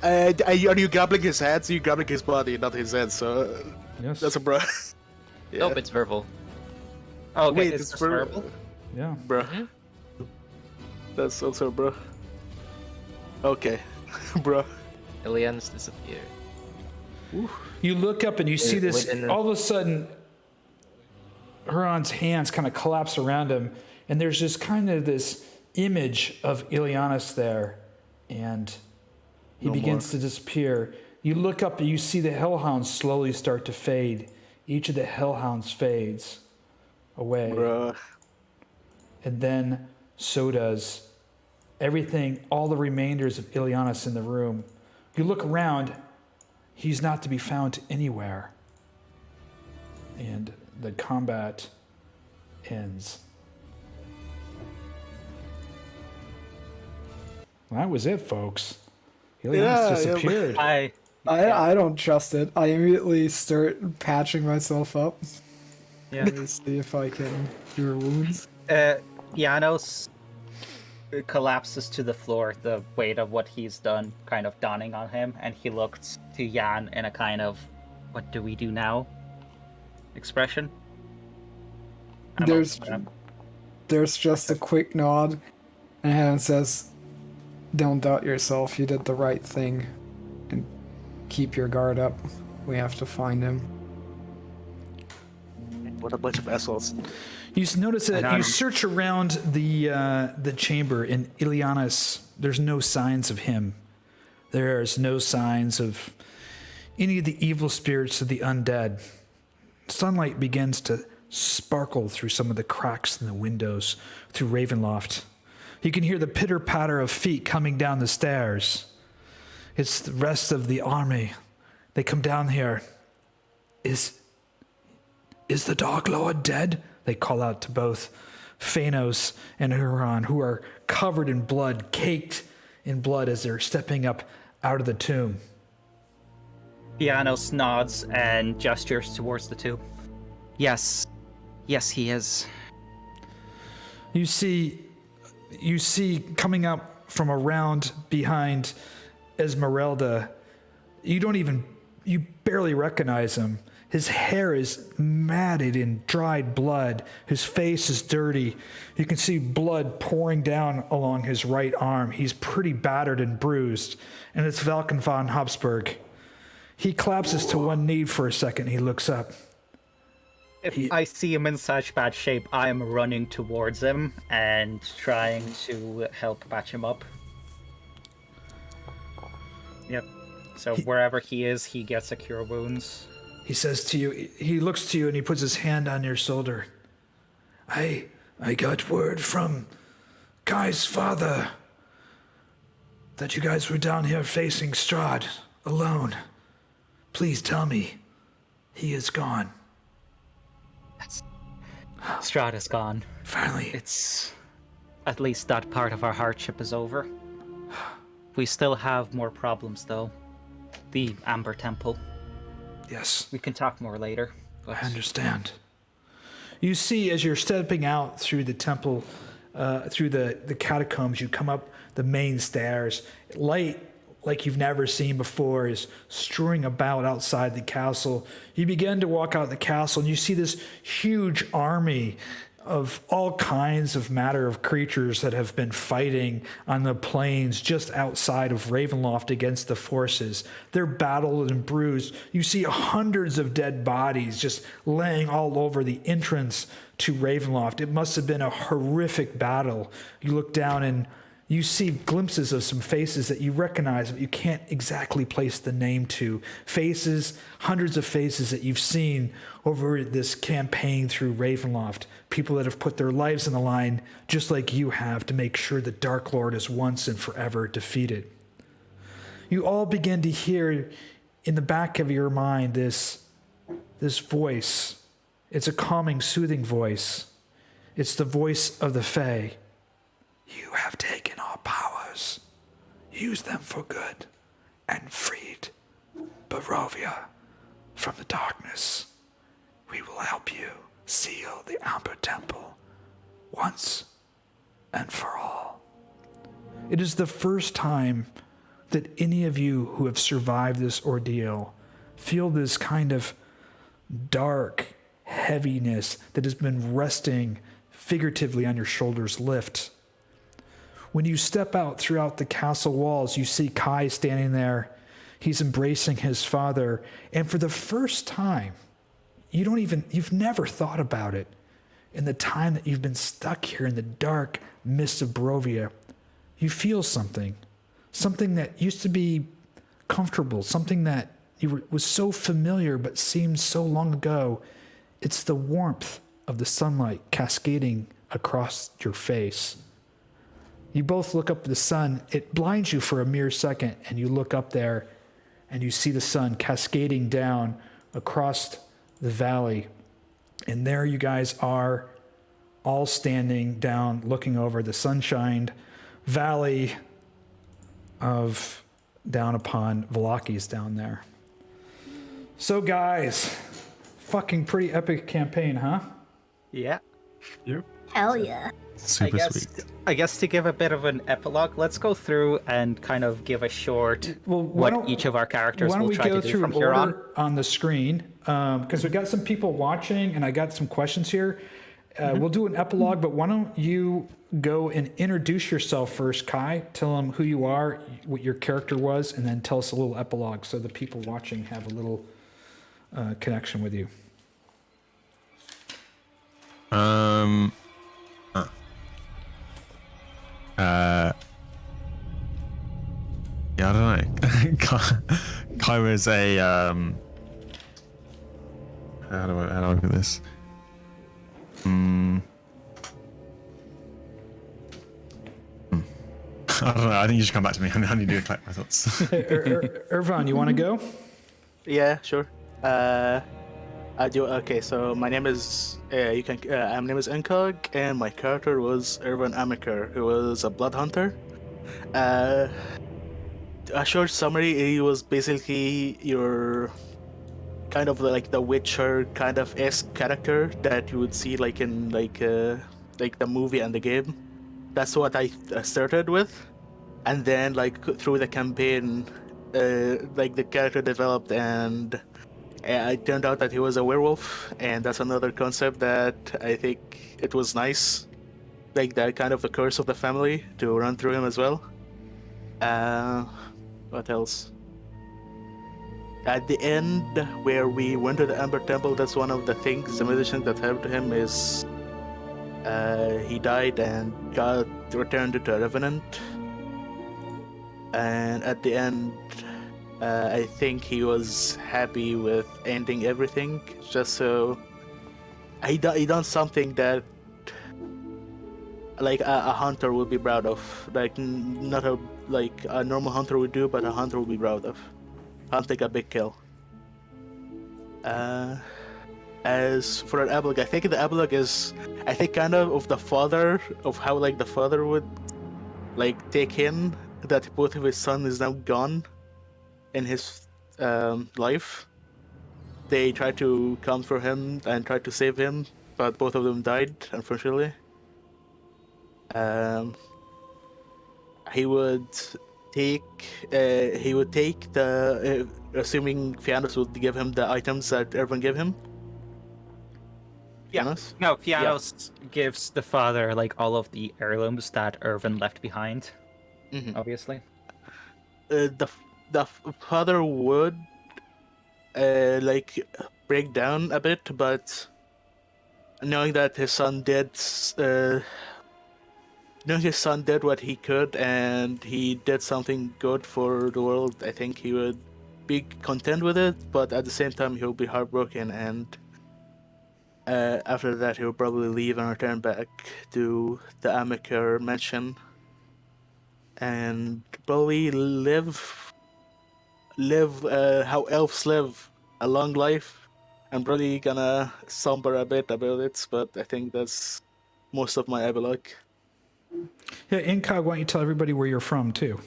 Are you grabbling his head? So you're grabbling his body, not his head. So yes. that's a bro. Yeah. Nope, it's verbal. Oh, okay, Wait, it's it's just for- verbal? Yeah. Bro. That's also bro. Okay, bro. Ileanys disappeared. You look up and you see this. within- All of a sudden, Huron's hands kind of collapse around him, and there's just kind of this image of Ileanys there, and he No begins to disappear. You look up and you see the hellhounds slowly start to fade. Each of the hellhounds fades away, Bro. and then so does everything, all the remainders of Ileanys in the room. You look around, he's not to be found anywhere. And the combat ends. Well, that was it, folks. Ileanys Yeah, disappeared. I don't trust it. I immediately start patching myself up. Yeah. To see if I can cure wounds. Fiannos collapses to the floor, the weight of what he's done kind of dawning on him, and he looks to Jan in a kind of, what do we do now? Expression. I'm There's open up. there's just a quick nod, and Herjann says, "Don't doubt yourself. You did the right thing, and keep your guard up. We have to find him." What a bunch of assholes. You notice that And you search around the chamber in Ileanys. There's no signs of him. There's no signs of any of the evil spirits of the undead. Sunlight begins to sparkle through some of the cracks in the windows through Ravenloft. You can hear the pitter-patter of feet coming down the stairs. It's the rest of the army. They come down here. Is the Dark Lord dead? They call out to both Fiannos and Herjann, who are covered in blood, caked in blood as they're stepping up out of the tomb. Fiannos nods and gestures towards the two. Yes. Yes, he is. You see coming up from around behind Esmeralda, you barely recognize him. His hair is matted in dried blood. His face is dirty. You can see blood pouring down along his right arm. He's pretty battered and bruised, and it's Valken von Hapsburg. He collapses to one knee for a second. He looks up. If I see him in such bad shape, I am running towards him and trying to help patch him up. Yep. So wherever he is, he gets a cure wounds. He says to you, he looks to you and he puts his hand on your shoulder. I got word from Kai's father that you guys were down here facing Strahd alone. Please tell me he is gone. Strahd is gone. Finally. It's... At least that part of our hardship is over. We still have more problems, though. The Amber Temple. Yes, We can talk more later. But I understand. You see, as you're stepping out through the temple, through the catacombs, you come up the main stairs. Light, like you've never seen before, is strewing about outside the castle. You begin to walk out the castle, and you see this huge army of all kinds of matter of creatures that have been fighting on the plains just outside of Ravenloft against the forces. They're battled and bruised. You see hundreds of dead bodies just laying all over the entrance to Ravenloft. It must have been a horrific battle. You look down and you see glimpses of some faces that you recognize, but you can't exactly place the name to. Faces, hundreds of faces that you've seen over this campaign through Ravenloft. People that have put their lives on the line, just like you have, to make sure the Dark Lord is once and forever defeated. You all begin to hear in the back of your mind this voice. It's a calming, soothing voice. It's the voice of the Fae. You have taken our powers, used them for good, and freed Barovia from the darkness. We will help you seal the Amber Temple once and for all. It is the first time that any of you who have survived this ordeal feel this kind of dark heaviness that has been resting figuratively on your shoulders lift. When you step out throughout the castle walls, you see Kai standing there. He's embracing his father. And for the first time, you've never thought about it. In the time that you've been stuck here in the dark mists of Barovia, you feel something that used to be comfortable, something that was so familiar but seemed so long ago. It's the warmth of the sunlight cascading across your face. You both look up at the sun. It blinds you for a mere second, and you look up there, and you see the sun cascading down across the valley. And there you guys are, all standing down, looking over the sun-shined valley of down upon Velakis down there. So guys, fucking pretty epic campaign, huh? Yeah. Yep. Hell yeah. Super sweet. I guess to give a bit of an epilogue, let's go through and kind of give a short what each of our characters will try to do from here on. On the screen, because we got some people watching, and I got some questions here. We'll do an epilogue, but why don't you go and introduce yourself first, Kai? Tell them who you are, what your character was, and then tell us a little epilogue so the people watching have a little connection with you. Yeah, I don't know. Kai was a how do I put this? I don't know. I think you should come back to me. I need to collect my thoughts. Ervan, you want to go? Yeah, sure. I do. Okay, so my name is my name is Incog, and my character was Ervan Amikar, who was a Bloodhunter. A short summary: he was basically your kind of like the Witcher kind of esque character that you would see like in like the movie and the game. That's what I started with, and then like through the campaign, like the character developed, and it turned out that he was a werewolf, and that's another concept that I think it was nice, like that kind of the curse of the family to run through him as well. What else? At the end, where we went to the Amber Temple, that's one of the things, the magician that helped him is he died and got returned to a revenant. And at the end, I think he was happy with ending everything, just so he done something that like a hunter would be proud of, like not a normal hunter would do, but a hunter would be proud of. Hunting a big kill. As for an epilogue, I think the epilogue is, I think, kind of the father, of how like the father would like take in that both of his son is now gone in his life. They try to come for him and try to save him, but both of them died, unfortunately. He would take the assuming Fiannos would give him the items that Ervan gave him. Yeah. Fiannos? No, Fiannos gives the father like all of the heirlooms that Ervan left behind. Mhm. Obviously. The father would like break down a bit, but knowing that his son did what he could and he did something good for the world, I think he would be content with it, but at the same time he'll be heartbroken, and after that he'll probably leave and return back to the Amicare mansion and probably live how elves live, a long life. I'm probably gonna somber a bit about it, but I think that's most of my epilogue. Yeah, Incog, why don't you tell everybody where you're from too?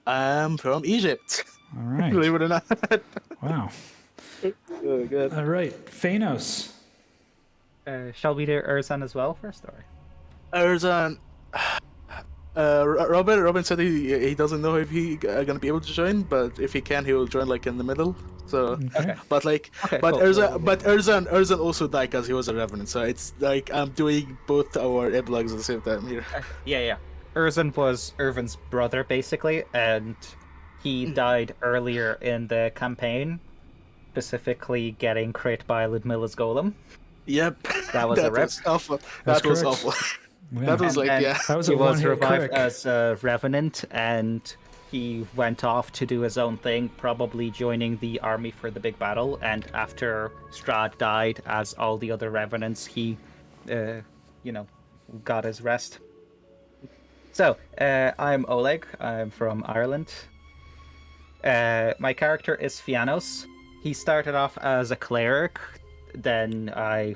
I'm from Egypt. All right. Believe it or not. Wow. Oh, good. All right, Fiannos. Shall we do Erzan as well first, or? Erzan. Robin said he doesn't know if he gonna be able to join, but if he can, he will join like in the middle. So, Okay. but like, Okay, but cool. Erzan also died because he was a revenant. So it's like I'm doing both our epilogues at the same time here. Yeah. Erzan was Ervan's brother, basically, and he died earlier in the campaign, specifically getting crit by Ludmilla's golem. Yep. That was a rip. awful. That's That was correct. awful. Yeah. That was like, And yeah. That was he a was one-hit revived crit. as a revenant, and he went off to do his own thing, probably joining the army for the big battle. And after Strahd died, as all the other revenants, he, got his rest. So, I'm Oleg. I'm from Ireland. My character is Fiannos. He started off as a cleric, then I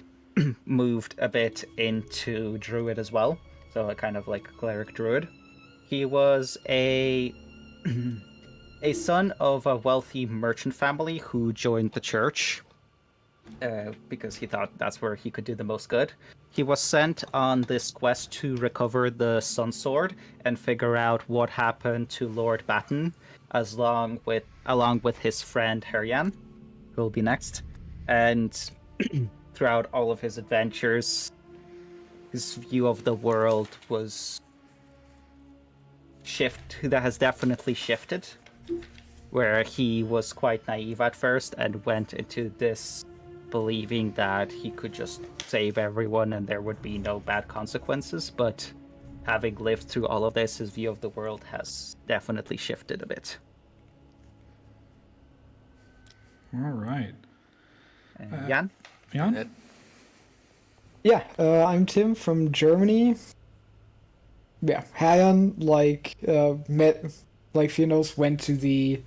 moved a bit into Druid as well, so a kind of like cleric Druid. He was a son of a wealthy merchant family who joined the church because he thought that's where he could do the most good. He was sent on this quest to recover the Sun Sword and figure out what happened to Lord Batten, along with his friend Herjann, who will be next. And throughout all of his adventures, his view of the world has definitely shifted, where he was quite naive at first and went into this believing that he could just save everyone and there would be no bad consequences, but having lived through all of this, his view of the world has definitely shifted a bit. All right. Jan? Jan? Yeah, I'm Tim from Germany. Yeah, Herjann, Fiannos went to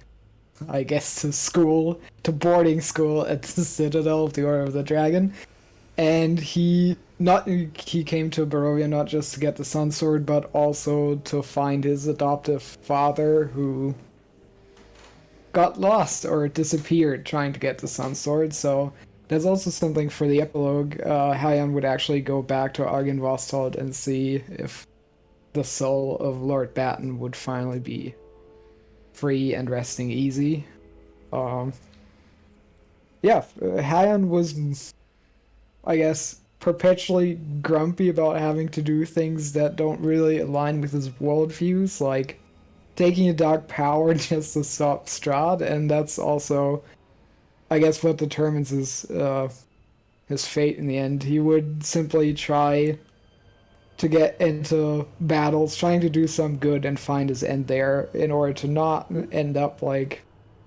to boarding school at the Citadel of the Order of the Dragon, and he came to Barovia not just to get the Sun Sword, but also to find his adoptive father, who got lost or disappeared trying to get the Sun Sword. So there's also something for the epilogue. Herjann would actually go back to Argynvostholt and see if the soul of Lord Batten would finally be free and resting easy. Herjann was, I guess, perpetually grumpy about having to do things that don't really align with his worldviews, like taking a dark power just to stop Strahd, and that's also, I guess, what determines his fate in the end. He would simply try to get into battles, trying to do some good and find his end there, in order to not end up like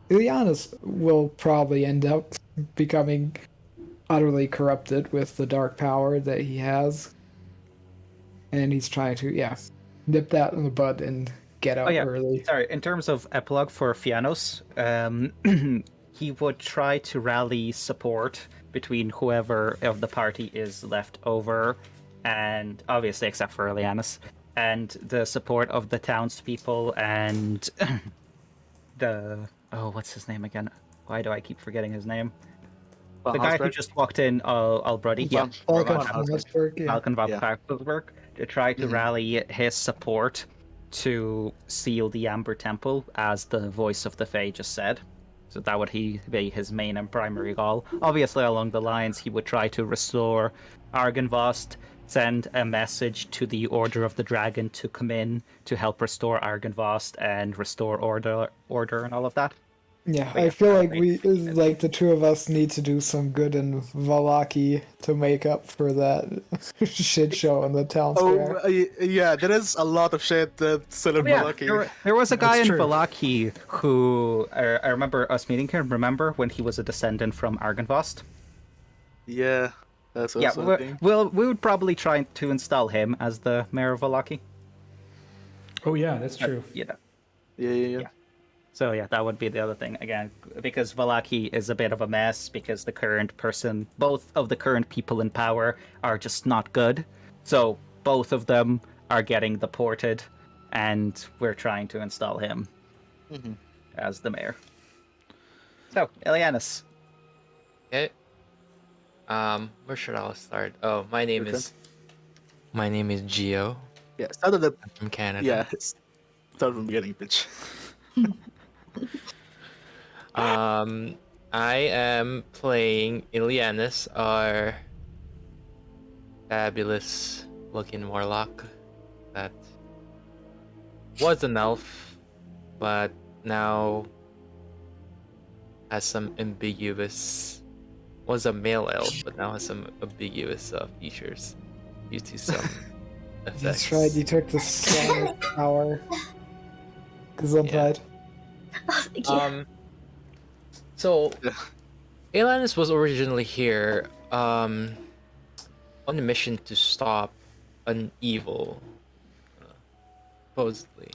Ileanys will probably end up becoming utterly corrupted with the dark power that he has. And he's trying to, nip that in the bud and get out early. Sorry, in terms of epilogue for Fiannos, he would try to rally support between whoever of the party is left over, and obviously except for Ileanys, and the support of the townspeople and what's his name again? Why do I keep forgetting his name? the guy who Hapsburg? just walked in, Albruddy, yeah, Falcon Ervan from Hapsburg. Hapsburg, yeah. Falcon von Yeah. Hapsburg, to try to rally his support to seal the Amber Temple, as the voice of the Fae just said. So that would be his main and primary goal. Obviously, along the lines, he would try to restore Argynvost, send a message to the Order of the Dragon to come in to help restore Argynvost and restore order and all of that. Yeah, But I yeah, feel like great. like the two of us need to do some good in Valaki to make up for that shit show in the town square. Yeah, there is a lot of shit that's still in Yeah, Malaki. there was a guy That's in true. Valaki who I remember us meeting him. Remember when he was a descendant from Argynvost? Yeah, that's Yeah, also a thing. we would probably try to install him as the mayor of Valaki. Oh yeah, that's true. Yeah. Yeah. So yeah, that would be the other thing again, because Valaki is a bit of a mess because both of the current people in power are just not good. So both of them are getting deported, and we're trying to install him as the mayor. So Ileanys. Okay. Where should I start? Oh, my name is Gio. Yeah, start at the I'm from Canada. yeah. Start from the beginning, bitch. I am playing Ileanys, our fabulous looking warlock that was an elf, but now has some ambiguous. Was a male elf, but now has some ambiguous features due to some effects. That's right, you took the sonic power. Gesundheit. Yeah. So Ileanys was originally here on a mission to stop an evil, supposedly,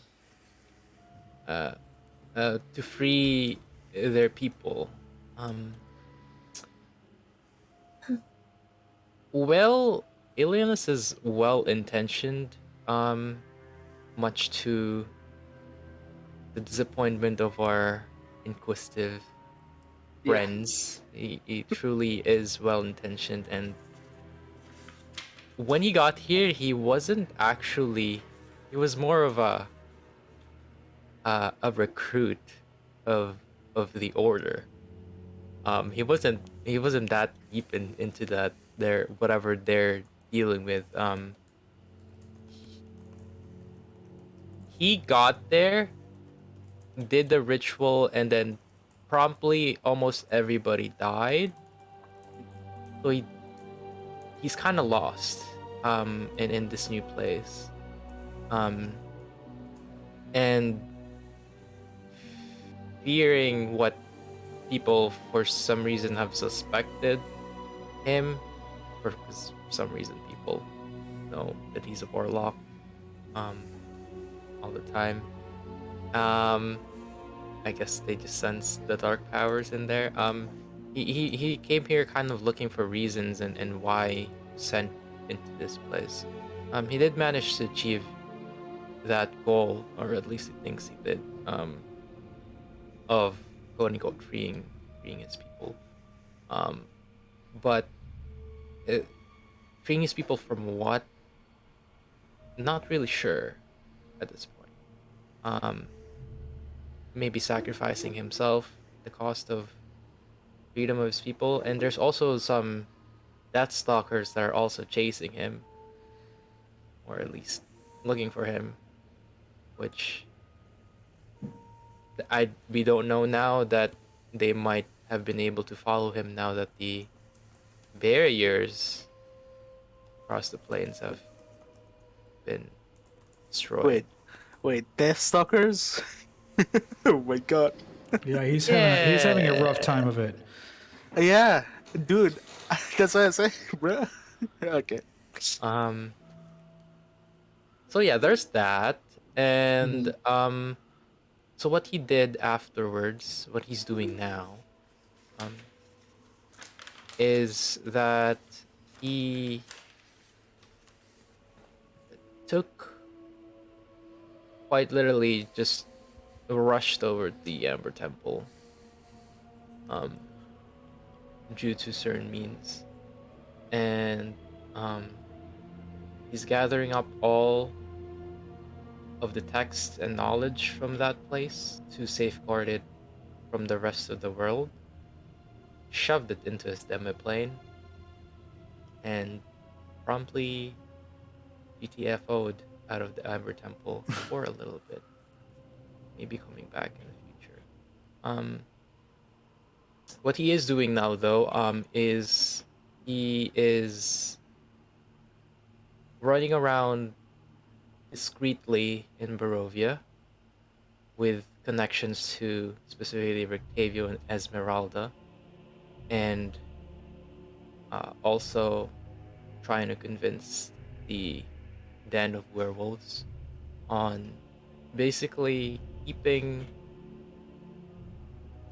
to free their people. Well, Ileanys is well-intentioned, much to the disappointment of our inquisitive friends. He truly is well-intentioned, and when he got here, he wasn't actually. He was more of a recruit of the order. He wasn't that deep into that whatever they're dealing with. He got there, did the ritual, and then promptly almost everybody died. So he's kind of lost in this new place. And fearing what people for some reason have suspected him, for some reason people know that he's a warlock all the time. I guess they just sense the dark powers in there. He came here kind of looking for reasons and why sent into this place. He did manage to achieve that goal, or at least he thinks he did, of quote unquote freeing his people. But freeing his people from what? Not really sure at this point. Maybe sacrificing himself at the cost of freedom of his people, and there's also some Deathstalkers that are also chasing him, or at least looking for him, which we don't know now that they might have been able to follow him now that the barriers across the plains have been destroyed. Wait, Deathstalkers? Oh my god. Yeah, he's having a rough time of it. Yeah, dude. That's what I say, bro. Okay. So yeah, there's that, and so what he did afterwards, what he's doing now, is that he took, quite literally, just rushed over the Amber Temple, due to certain means, and he's gathering up all of the text and knowledge from that place to safeguard it from the rest of the world, shoved it into his demiplane, and promptly GTFO'd out of the Amber Temple for a little bit, maybe coming back in the future. What he is doing now, though, is he is running around discreetly in Barovia with connections to specifically Rictavio and Esmeralda, and also trying to convince the Den of Werewolves on basically keeping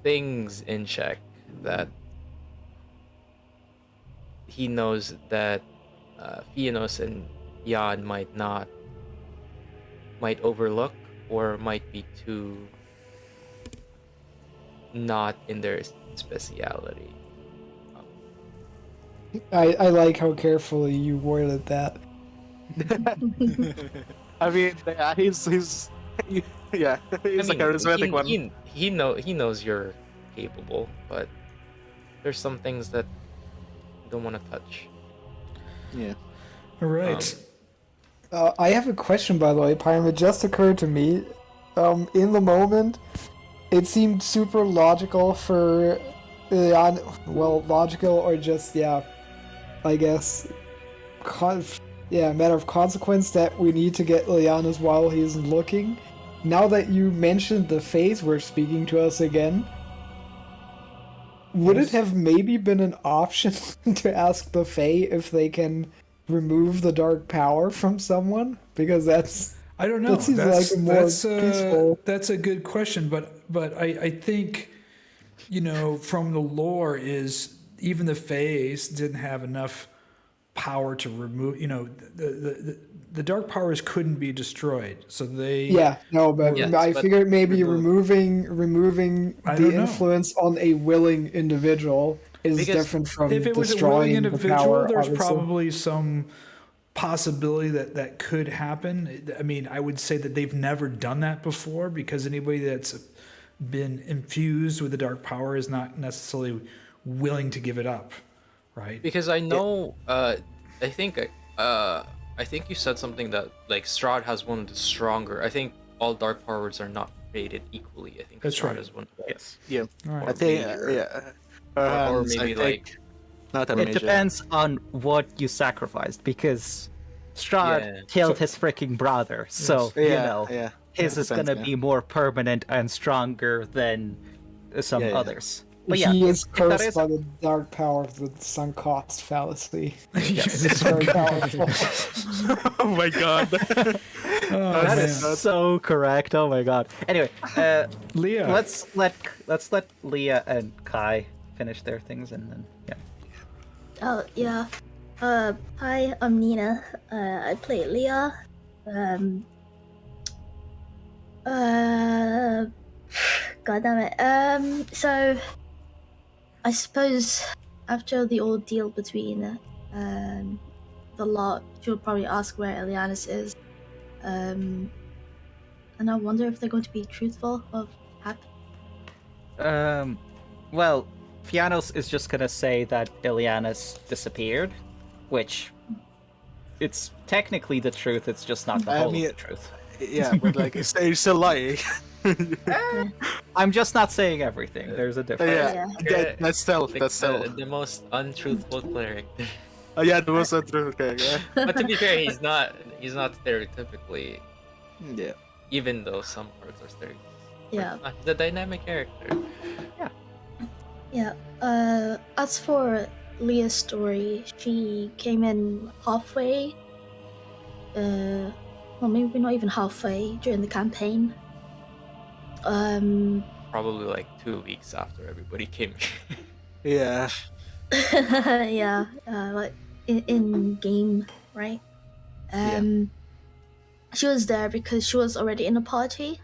things in check that he knows that Fiannos and Herjann might overlook, or might be too not in their speciality. I like how carefully you worded that. I mean, yeah, he's yeah, he's a charismatic one. He knows you're capable, but there's some things that you don't want to touch. Yeah. All right. I have a question, by the way, Pyram. It just occurred to me. In the moment, it seemed super logical for logical or just, I guess, matter of consequence that we need to get Ileanys while he isn't looking. Now that you mentioned the Fays were speaking to us again, would it have maybe been an option to ask the Fae if they can remove the dark power from someone? Because I don't know. That seems like a more peaceful. That's a good question, but I think, from the lore is even the Fays didn't have enough power to remove. The dark powers couldn't be destroyed, so they. Yeah, no, but Yes, I but figured maybe remove- removing I the don't know. influence on a willing individual is Because different from If it was a destroying willing the individual, power. there's obviously. probably some possibility that could happen. I mean, I would say that they've never done that before, because anybody that's been infused with the dark power is not necessarily willing to give it up, right? Because I know, I think you said something that like Strahd has one of the stronger. I think all dark powers are not rated equally. I think That's Strahd right. is one of the Yes. Yeah. All right. I think, Or yeah. or Perhaps, maybe I like think not a It major. depends on what you sacrificed, because Strahd Yeah. killed his freaking brother, so Yeah. his is depends, gonna yeah. be more permanent and stronger than some Yeah. others. But yeah, He is if that cursed is- by the dark power of the sunk cost fallacy. Yes. It's very powerful. Oh my god. Oh, that man. is so correct. Oh my god. Anyway, Liea. let's let Liea and Kai finish their things, and then Oh yeah. Hi, I'm Nina. I play Liea. God damn it. So I suppose after the ordeal between the lot, she'll probably ask where Ileanys is. And I wonder if they're going to be truthful of what happened. Well, Fiannos is just gonna say that Ileanys disappeared, which it's technically the truth. It's just not the I whole mean- of the truth. Yeah, but like, you're still lying. I'm just not saying everything. There's a difference. Yeah, Yeah. that's still, like that's still. the most untruthful cleric. Yeah, the most true. Okay, yeah. But to be fair, he's not stereotypically, Yeah. even though some parts are stereotypical. Yeah. He's a dynamic character. Yeah. As for Leah's story, she came in halfway. Well, maybe not even halfway during the campaign. Probably like 2 weeks after everybody came. Yeah. Yeah. Like in game, right? She was there because she was already in a party,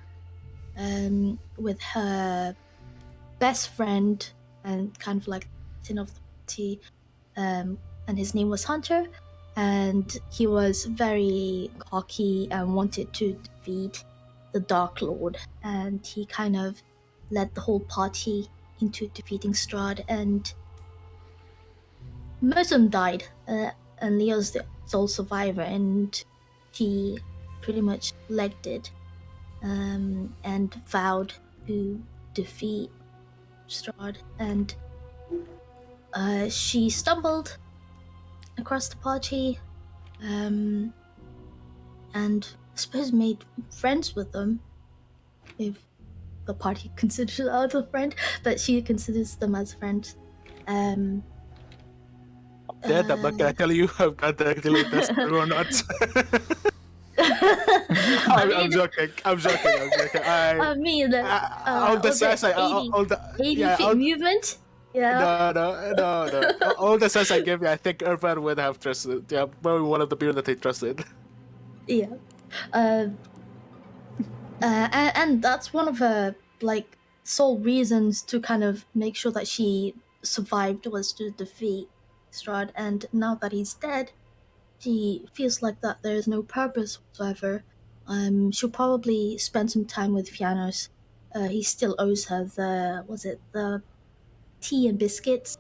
with her best friend and kind of like captain of the party, and his name was Hunter, and he was very cocky and wanted to defeat the Dark Lord, and he kind of led the whole party into defeating Strahd, and most of them died, and Lea's the sole survivor, and she pretty much legged it, and vowed to defeat Strahd, and she stumbled across the party, and I suppose made friends with them, if the party considers her as a friend, but she considers them as friends. Dead, I'm not gonna tell you if that's true or not. I'm joking. I'm joking. I mean, all the sense I, all the 80 feet movement. Yeah. No. All the sense I give you, I think Ervan would have trusted. Yeah, probably one of the people that they trusted. Yeah. And that's one of her like sole reasons to kind of make sure that she survived was to defeat Strahd. And now that he's dead, she feels like that there is no purpose whatsoever. She'll probably spend some time with Fiannos. He still owes her the tea and biscuits.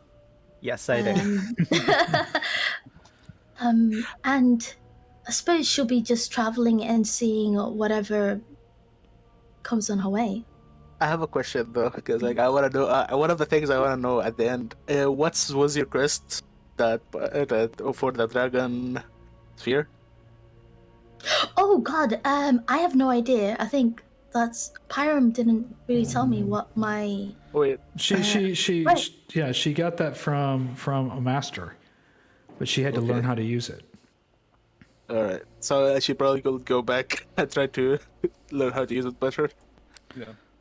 Yes, I do. And I suppose she'll be just traveling and seeing whatever comes on her way. I have a question though, because like I want to know. One of the things I want to know at the end, was your quest that for the dragon sphere? Oh God, I have no idea. I think that's Pyram didn't really tell me what my. Wait, She got that from a master, but she had to learn how to use it. all right. So she probably could go back and try to learn how to use it better.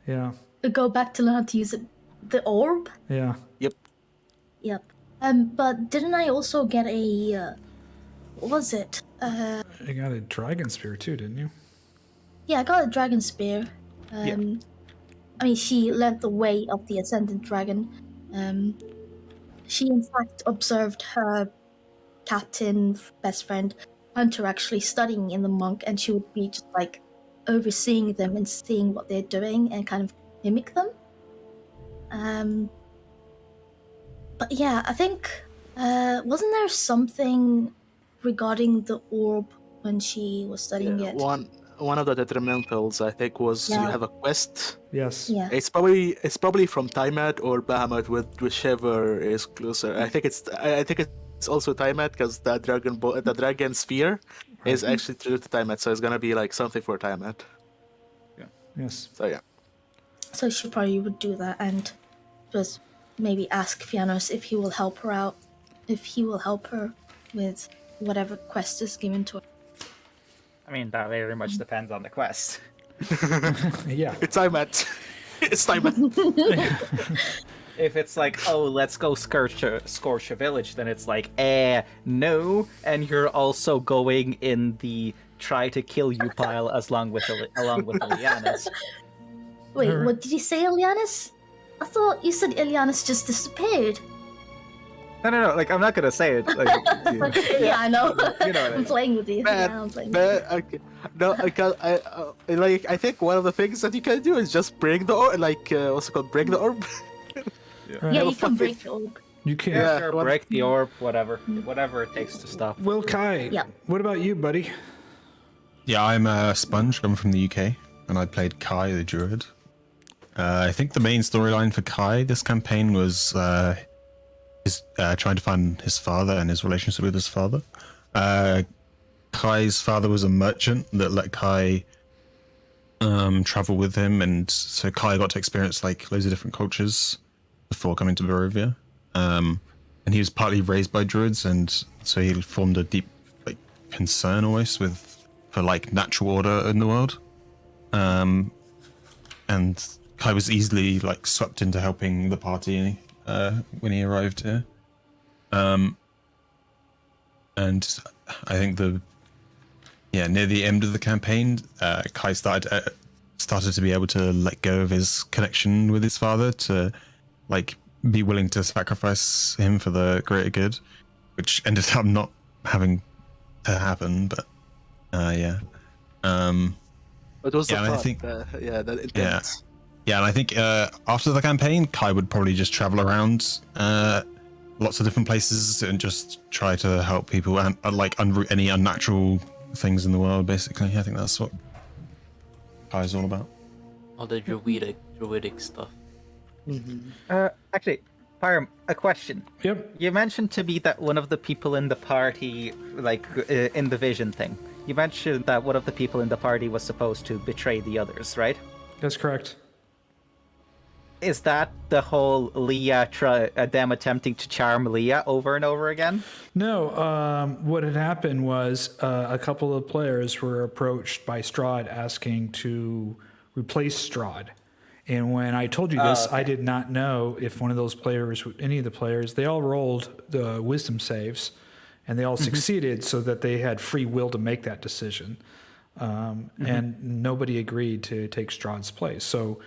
Yeah. Go back to learn how to use it. The orb? Yeah. Yep. But didn't I also get a what was it? You got a dragon spear too, didn't you? Yeah, I got a dragon spear. I mean, she led the way of the ascendant dragon. She in fact observed her captain, best friend, Hunter, actually studying in the monk, and she would be just like overseeing them and seeing what they're doing and kind of mimic them. But yeah, I think wasn't there something regarding the orb when she was studying it? One of the detrimentals I think was you have a quest. Yes. Yeah. It's probably from Tiamat or Bahamut, whichever is closer. I think it's also Tiamat because the dragon sphere is actually true to Tiamat, so it's gonna be like something for Tiamat. Yes. So yeah. So she probably would do that and just maybe ask Fiannos if he will help her out, if he will help her with whatever quest is given to her. I mean, that very much depends on the quest. Yeah. It's Tiamat. It's Tiamat. If it's like, oh, let's go scorch a village, then it's like, no, and you're also going in the try to kill you pile along with Ileanys. Wait, what did you say, Ileanys? I thought you said Ileanys just disappeared. No, like, I'm not gonna say it. Like, Yeah, I know. You know what I I'm mean. playing with you. Yeah, I'm playing with you. Okay. No, I think one of the things that you can do is just break the orb, what's it called? Break the orb. Yeah, you can break the orb. You can. Yeah, sure, break the orb, whatever it takes to stop. Well, Kai. Yeah. What about you, buddy? Yeah, I'm a Sponge. I'm from the UK, and I played Kai the Druid. I think the main storyline for Kai this campaign was his trying to find his father and his relationship with his father. Kai's father was a merchant that let Kai travel with him, and so Kai got to experience like loads of different cultures before coming to Barovia. And he was partly raised by druids, and so he formed a deep like concern almost for like natural order in the world. And Kai was easily like swept into helping the party when he arrived here. And I think near the end of the campaign, Kai started to be able to let go of his connection with his father to like be willing to sacrifice him for the greater good, which ended up not having to happen. But yeah. It was Yeah, and I the think- thought. That intent. Yeah. Yeah, and I think after the campaign, Kai would probably just travel around lots of different places and just try to help people and unroot any unnatural things in the world. Basically, I think that's what Kai's all about. All the druidic stuff. Actually, Pyram, a question. Yep. You mentioned to me that one of the people in the party, in the vision thing, you mentioned that one of the people in the party was supposed to betray the others, right? That's correct. Is that the whole Liea, them attempting to charm Liea over and over again? No, what had happened was a couple of players were approached by Strahd asking to replace Strahd. And when I told you this, I did not know if one of those players, any of the players, they all rolled the wisdom saves and they all succeeded so that they had free will to make that decision. And nobody agreed to take Strahd's place. So,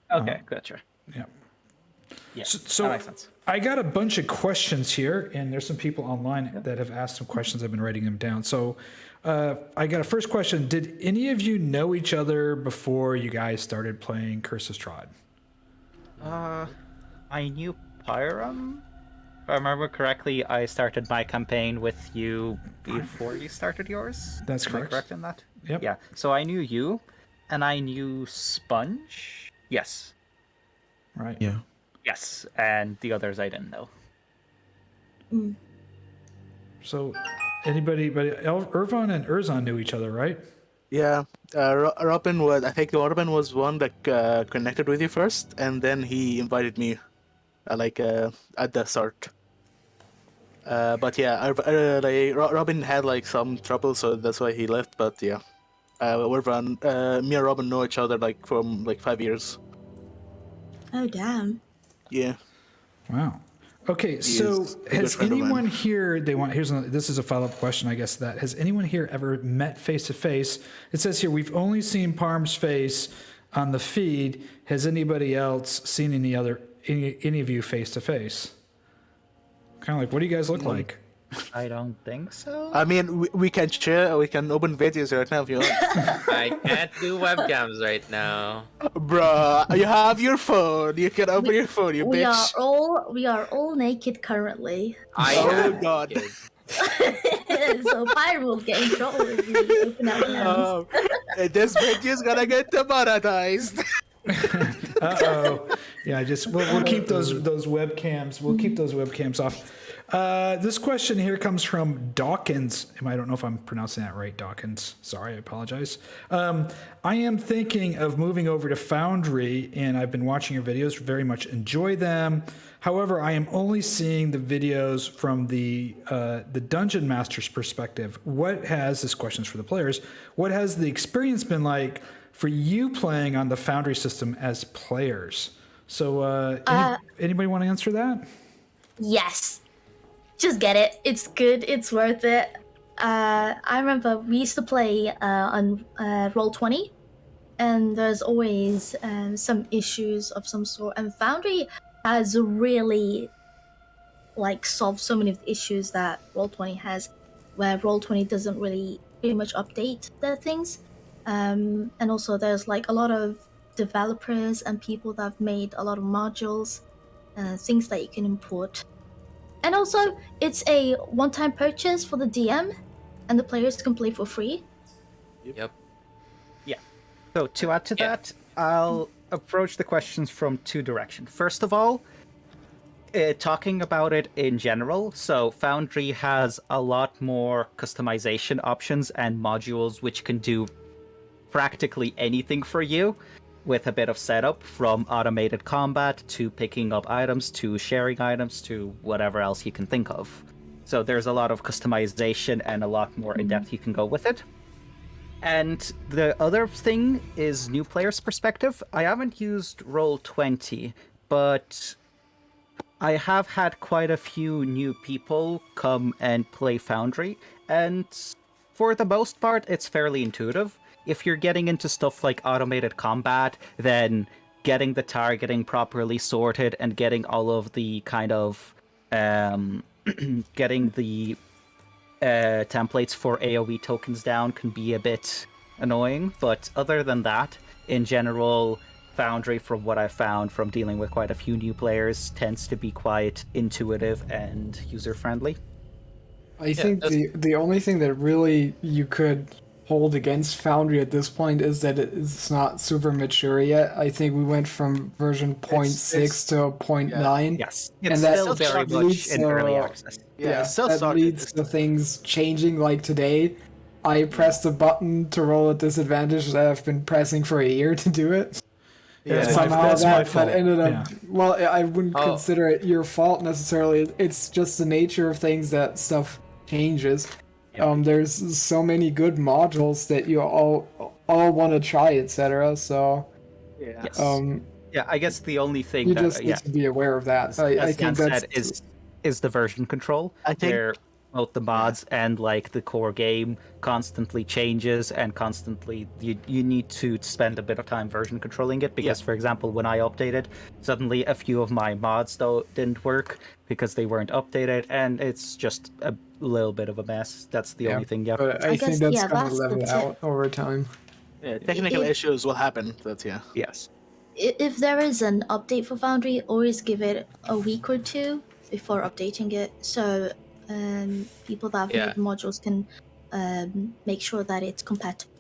Okay, gotcha. yeah. Yeah, So that makes sense. I got a bunch of questions here, and there's some people online that have asked some questions. I've been writing them down. So I got a first question. Did any of you know each other before you guys started playing Curse of Strahd? I knew Pyram. If I remember correctly, I started my campaign with you before you started yours. That's Am I correct. correct in that? Yep. Yeah. So I knew you, and I knew Sponge. Yes. Right. Yeah. Yes, and the others I didn't know. So anybody, but Ervan and Erzan knew each other, right? Yeah, Robin was. I think Robin was one that connected with you first, and then he invited me, at the start. But yeah, Robin had some trouble, so that's why he left. But yeah, Ervan, me and Robin know each other from 5 years. Oh damn. Yeah. Wow. Okay, so is a good has friend of mine. anyone here? This is a follow-up question, I guess. That has anyone here ever met face to face? It says here we've only seen Parm's face on the feed. Has anybody else seen any of you face to face? Kind of like, what do you guys look like? I don't think so. I mean, we can share. We can open videos right now if you want. I can't do webcams right now. Bruh, you have your phone. You can open your phone, you We bitch. are all naked currently. I Oh, am God. naked. So Pyram will get in trouble if we open our hands. This video's gonna get demonetized. Uh-oh. Yeah, we'll keep those webcams. We'll keep those webcams off. This question here comes from Dawkins. I don't know if I'm pronouncing that right, Dawkins. Sorry, I apologize. I am thinking of moving over to Foundry, and I've been watching your videos, very much enjoy them. However, I am only seeing the videos from the Dungeon Master's perspective. This question's for the players, what has the experience been like for you playing on the Foundry system as players? So, anybody want to answer that? Yes. Just get it. It's good. It's worth it. I remember we used to play on Roll20, and there's always some issues of some sort. And Foundry has really solved so many of the issues that Roll20 has, where Roll20 doesn't really pretty much update their things. And also there's a lot of developers and people that have made a lot of modules, things that you can import. And also, it's a one-time purchase for the DM, and the players can play for free. Yep. So to add to that, I'll approach the questions from two directions. First of all, talking about it in general, so Foundry has a lot more customization options and modules which can do practically anything for you, with a bit of setup, from automated combat to picking up items to sharing items to whatever else you can think of. So there's a lot of customization and a lot more in depth you can go with it. And the other thing is new players' perspective. I haven't used Roll20, but I have had quite a few new people come and play Foundry, and for the most part, it's fairly intuitive. If you're getting into stuff like automated combat, then getting the targeting properly sorted and getting all of the kind of getting the templates for AoE tokens down can be a bit annoying. But other than that, in general, Foundry, from what I've found from dealing with quite a few new players, tends to be quite intuitive and user-friendly. I think the only thing that really you could hold against Foundry at this point is that it's not super mature yet. I think we went from version 0.6 to 0.9. Yes, And it's that still very much leads in to- early access. Yeah, it's still that started. leads to things changing. Like today, I pressed a button to roll at disadvantage that I've been pressing for a year to do it. Yeah, And somehow that's my that fault. ended up. Yeah. Well, I wouldn't Oh. consider it your fault necessarily. It's just the nature of things that stuff changes. There's so many good modules that you all want to try, etc. So Yes. Yeah, I guess the only thing you that just need to be aware of that. I as Dan think that's said, is the version control. I think- where both the mods and like the core game constantly changes, and constantly you need to spend a bit of time version controlling it, because for example, when I updated, suddenly a few of my mods didn't work because they weren't updated, and it's just a little bit of a mess. That's the only thing. Yeah. But I I guess, think that's yeah, gonna that's the level tip. out over time. Yeah, technical If- issues will happen, but yeah. Yes. If there is an update for Foundry, always give it a week or two before updating it, so people that have Yeah. made modules can make sure that it's compatible.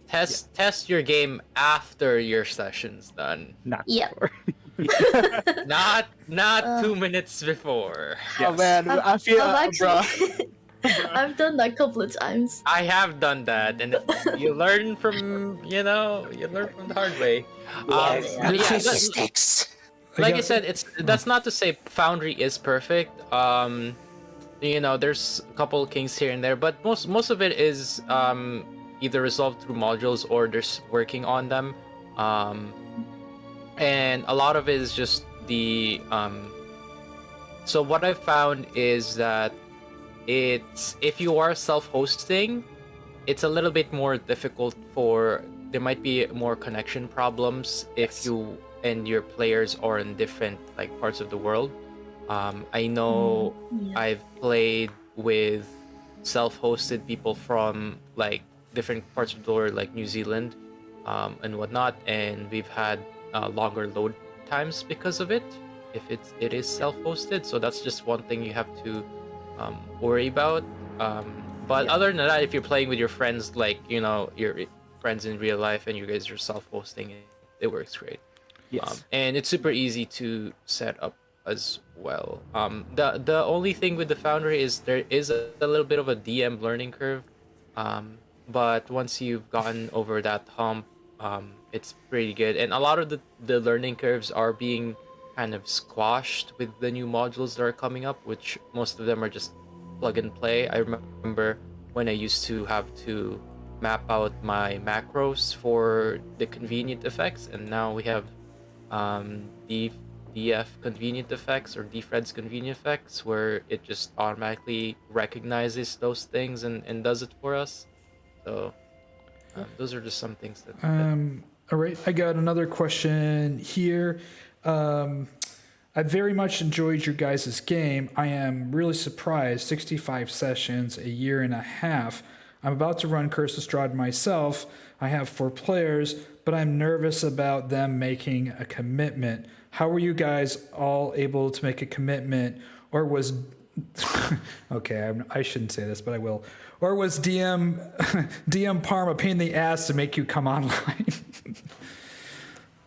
Test your game after your session's done. Not Yeah. before. Not 2 minutes before. Oh man, I feel, I've bro. actually, I've done that a couple of times. I have done that, and you learn from the hard way. Like I said, that's not to say Foundry is perfect. There's a couple kinks here and there, but most of it is either resolved through modules or there's working on them. And a lot of it is just the so what I've found is that if you are self-hosting, it's a little bit more difficult. There might be more connection problems if you and your players are in different parts of the world. I know Yeah. I've played with self-hosted people from different parts of the world, like New Zealand and whatnot, and we've had longer load times because of it if it is self-hosted. So that's just one thing you have to worry about. But other than that, if you're playing with your friends, your friends in real life, and you guys are self-hosting, it works great. Yes. And it's super easy to set up as well. The only thing with the Foundry is there is a little bit of a DM learning curve, but once you've gotten over that hump, it's pretty good. And a lot of the learning curves are being kind of squashed with the new modules that are coming up, which most of them are just plug and play. I remember when I used to have to map out my macros for the convenient effects, and now we have DF convenient effects or DFred's convenient effects, where it just automatically recognizes those things and does it for us. So those are just some things that All right, I got another question here. I very much enjoyed your guys' game. I am really surprised. 65 sessions, a year and a half. I'm about to run Curse of Strahd myself. I have 4 players, but I'm nervous about them making a commitment. How were you guys all able to make a commitment? Or was... okay, I shouldn't say this, but I will. Or was DM Parm a pain in the ass to make you come online?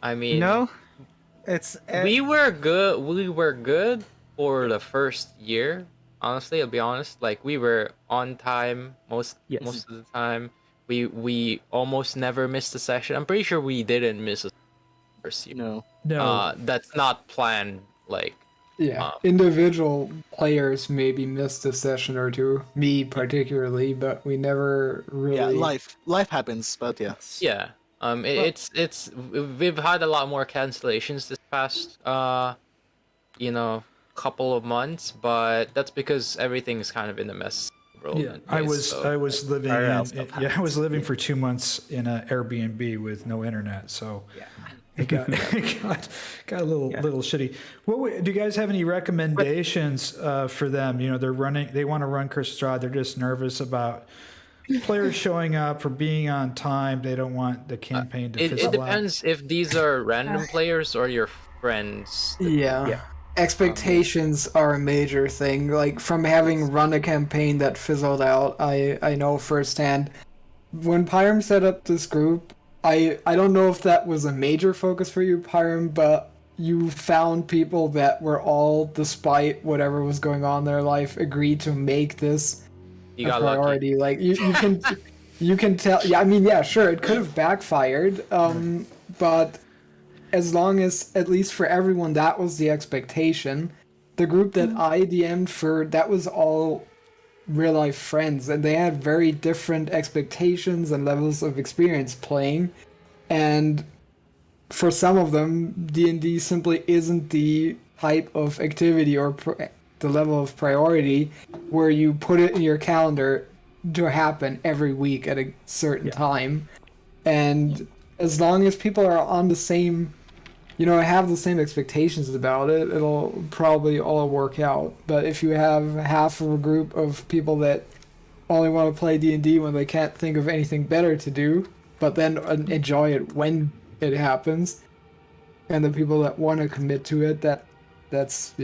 I mean, No, it's we were good. We were good for the first year. Honestly, I'll be honest. We were on time most of the time. We almost never missed a session. I'm pretty sure we didn't miss a first year. No. No. That's not planned. Yeah, individual players maybe missed a session or two, me particularly, but we never really. Yeah, life happens, but yeah. Yeah. We've had a lot more cancellations this past couple of months, but that's because everything is kind of in a mess. Yeah, I was living I was living for 2 months in an Airbnb with no internet, so It got got a little shitty. Do you guys have any recommendations for them? You know, they want to run Curse of Strahd. They're just nervous about players showing up or being on time. They don't want the campaign to fizzle It depends if these are random players or your friends. Yeah. Expectations are a major thing. Like, from having run a campaign that fizzled out, I know firsthand. When Pyram set up this group, I don't know if that was a major focus for you, Pyram, but you found people that were all, despite whatever was going on in their life, agreed to make this You a got priority. lucky. Like, you can tell. Yeah, I mean, yeah, sure, it could have backfired, but as long as, at least for everyone, that was the expectation. The group that I DM'd for, that was all real life friends, and they had very different expectations and levels of experience playing, and for some of them, D&D simply isn't the type of activity or the level of priority where you put it in your calendar to happen every week at a certain time. And as long as people are on the same, have the same expectations about it, it'll probably all work out. But if you have half of a group of people that only want to play D&D when they can't think of anything better to do, but then enjoy it when it happens, and the people that want to commit to it, that's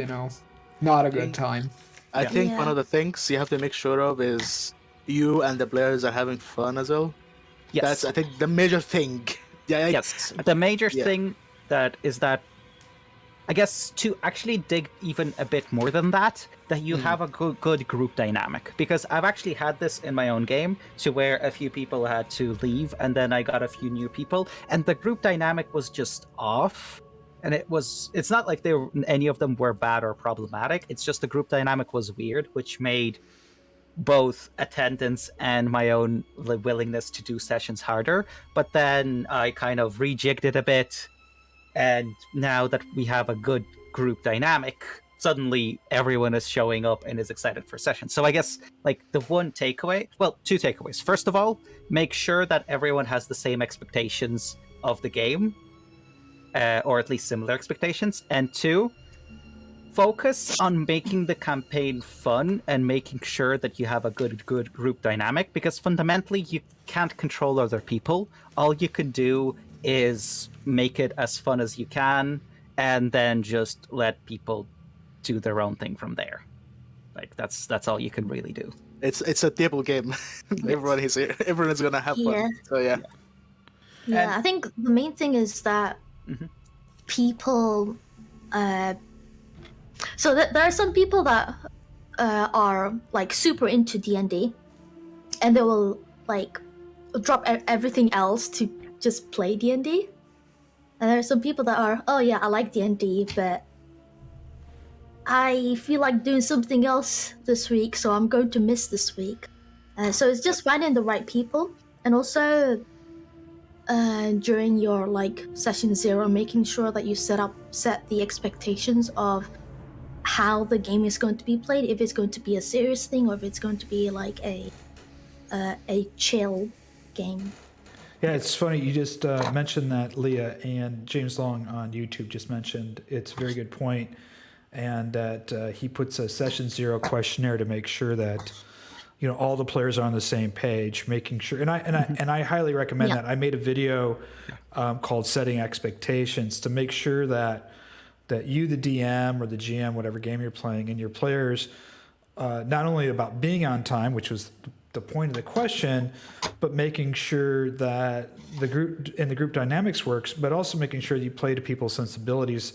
not a good time. I think one of the things you have to make sure of is you and the players are having fun as well. Yes. That's, I think, the major thing. Yes. The major thing is that, I guess, to actually dig even a bit more than that you have a good group dynamic. Because I've actually had this in my own game, to where a few people had to leave, and then I got a few new people, and the group dynamic was just off. And it's not like any of them were bad or problematic. It's just the group dynamic was weird, which made both attendance and my own willingness to do sessions harder. But then I kind of rejigged it a bit, and now that we have a good group dynamic, suddenly everyone is showing up and is excited for sessions. So I guess, the one takeaway, well, two takeaways. First of all, make sure that everyone has the same expectations of the game, or at least similar expectations. And two, focus on making the campaign fun and making sure that you have a good group dynamic, because fundamentally you can't control other people. All you can do is make it as fun as you can, and then just let people do their own thing from there. That's all you can really do. It's a table game. Everyone is here. Everyone's gonna have fun. So yeah, I think the main thing is that people so there are some people that are super into D&D, and they will drop everything else to just play D&D. And there are some people that are, oh yeah, I like D&D, but I feel like doing something else this week, so I'm going to miss this week. So it's just finding the right people, and also during your session 0, making sure that you set the expectations of how the game is going to be played, if it's going to be a serious thing or if it's going to be a chill game. Yeah, it's funny you just mentioned that, Leah, and James Long on YouTube just mentioned it's a very good point, and that he puts a session 0 questionnaire to make sure that all the players are on the same page, making sure. And I highly recommend that. I made a video called "Setting Expectations" to make sure that you, the DM or the GM, whatever game you're playing, and your players, not only about being on time, which was the point of the question, but making sure that the group dynamics works, but also making sure you play to people's sensibilities.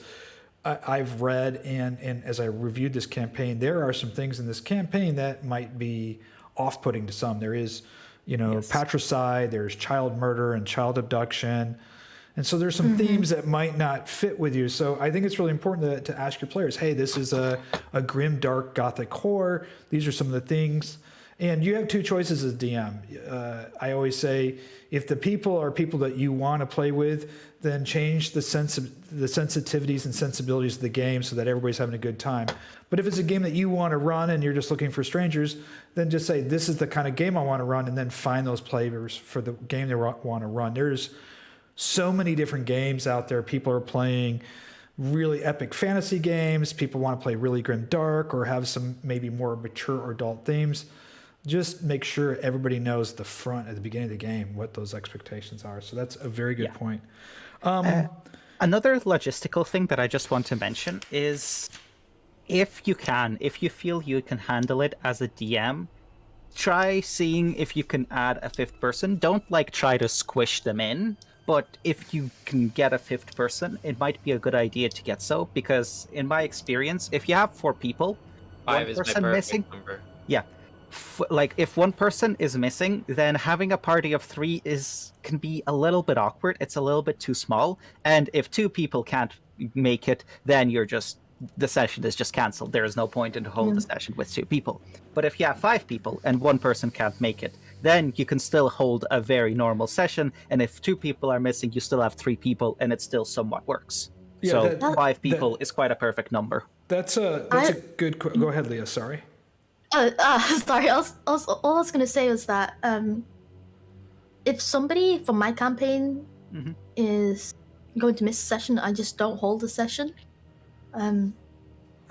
I've read and as I reviewed this campaign, there are some things in this campaign that might be off-putting to some. There is, patricide, there's child murder and child abduction. And so there's some themes that might not fit with you. So I think it's really important to ask your players, hey, this is a grim, dark, gothic horror. These are some of the things. And you have two choices as DM. I always say, if the people are people that you want to play with, then change the sensitivities and sensibilities of the game so that everybody's having a good time. But if it's a game that you want to run and you're just looking for strangers, then just say, this is the kind of game I want to run, and then find those players for the game they want to run. There's so many different games out there. People are playing really epic fantasy games. People want to play really grim dark or have some maybe more mature or adult themes. Just make sure everybody knows at the beginning of the game what those expectations are. So that's a very good point. Another logistical thing that I just want to mention is if you feel you can handle it as a DM, try seeing if you can add a fifth person. Don't try to squish them in, but if you can get a fifth person, it might be a good idea to get so, because in my experience, if you have 4 people, 5 is my perfect missing, number. yeah, if one person is missing, then having a party of 3 can be a little bit awkward. It's a little bit too small, and if 2 people can't make it, then the session is just cancelled. There is no point in to hold the session with 2 people. But if you have 5 people and 1 person can't make it, then you can still hold a very normal session. And if 2 people are missing, you still have 3 people, and it still somewhat works. Yeah, so 5 people is quite a perfect number. That's a good. Go ahead, Leah. Sorry. Sorry. All I was gonna say was that if somebody from my campaign is going to miss a session, I just don't hold the session. I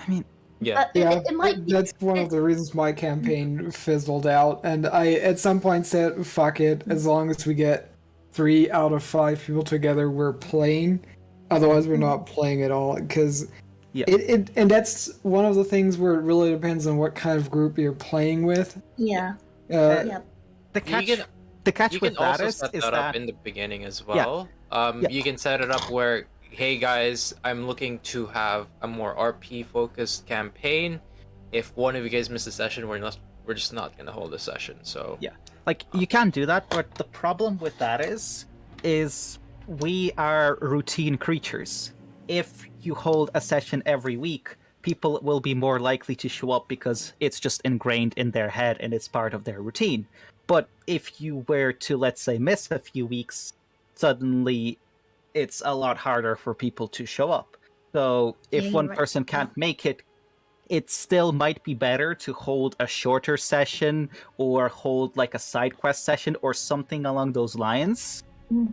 mean, Yeah. It might be, That's one of the reasons my campaign fizzled out, and I at some point said, "Fuck it! As long as we get 3 out of 5 people together, we're playing. Otherwise, we're not playing at all." Because and that's one of the things where it really depends on what kind of group you're playing with. yeah. the catch You with can that also is set that that up in the beginning as well. You can set it up where, hey guys, I'm looking to have a more RP focused campaign. If one of you guys miss a session, we're just not gonna hold a session. So you can do that, but the problem with that is we are routine creatures. If you hold a session every week, people will be more likely to show up because it's just ingrained in their head and it's part of their routine. But if you were to, let's say, miss a few weeks, suddenly it's a lot harder for people to show up. So if one person can't make it, it still might be better to hold a shorter session or hold a side quest session or something along those lines,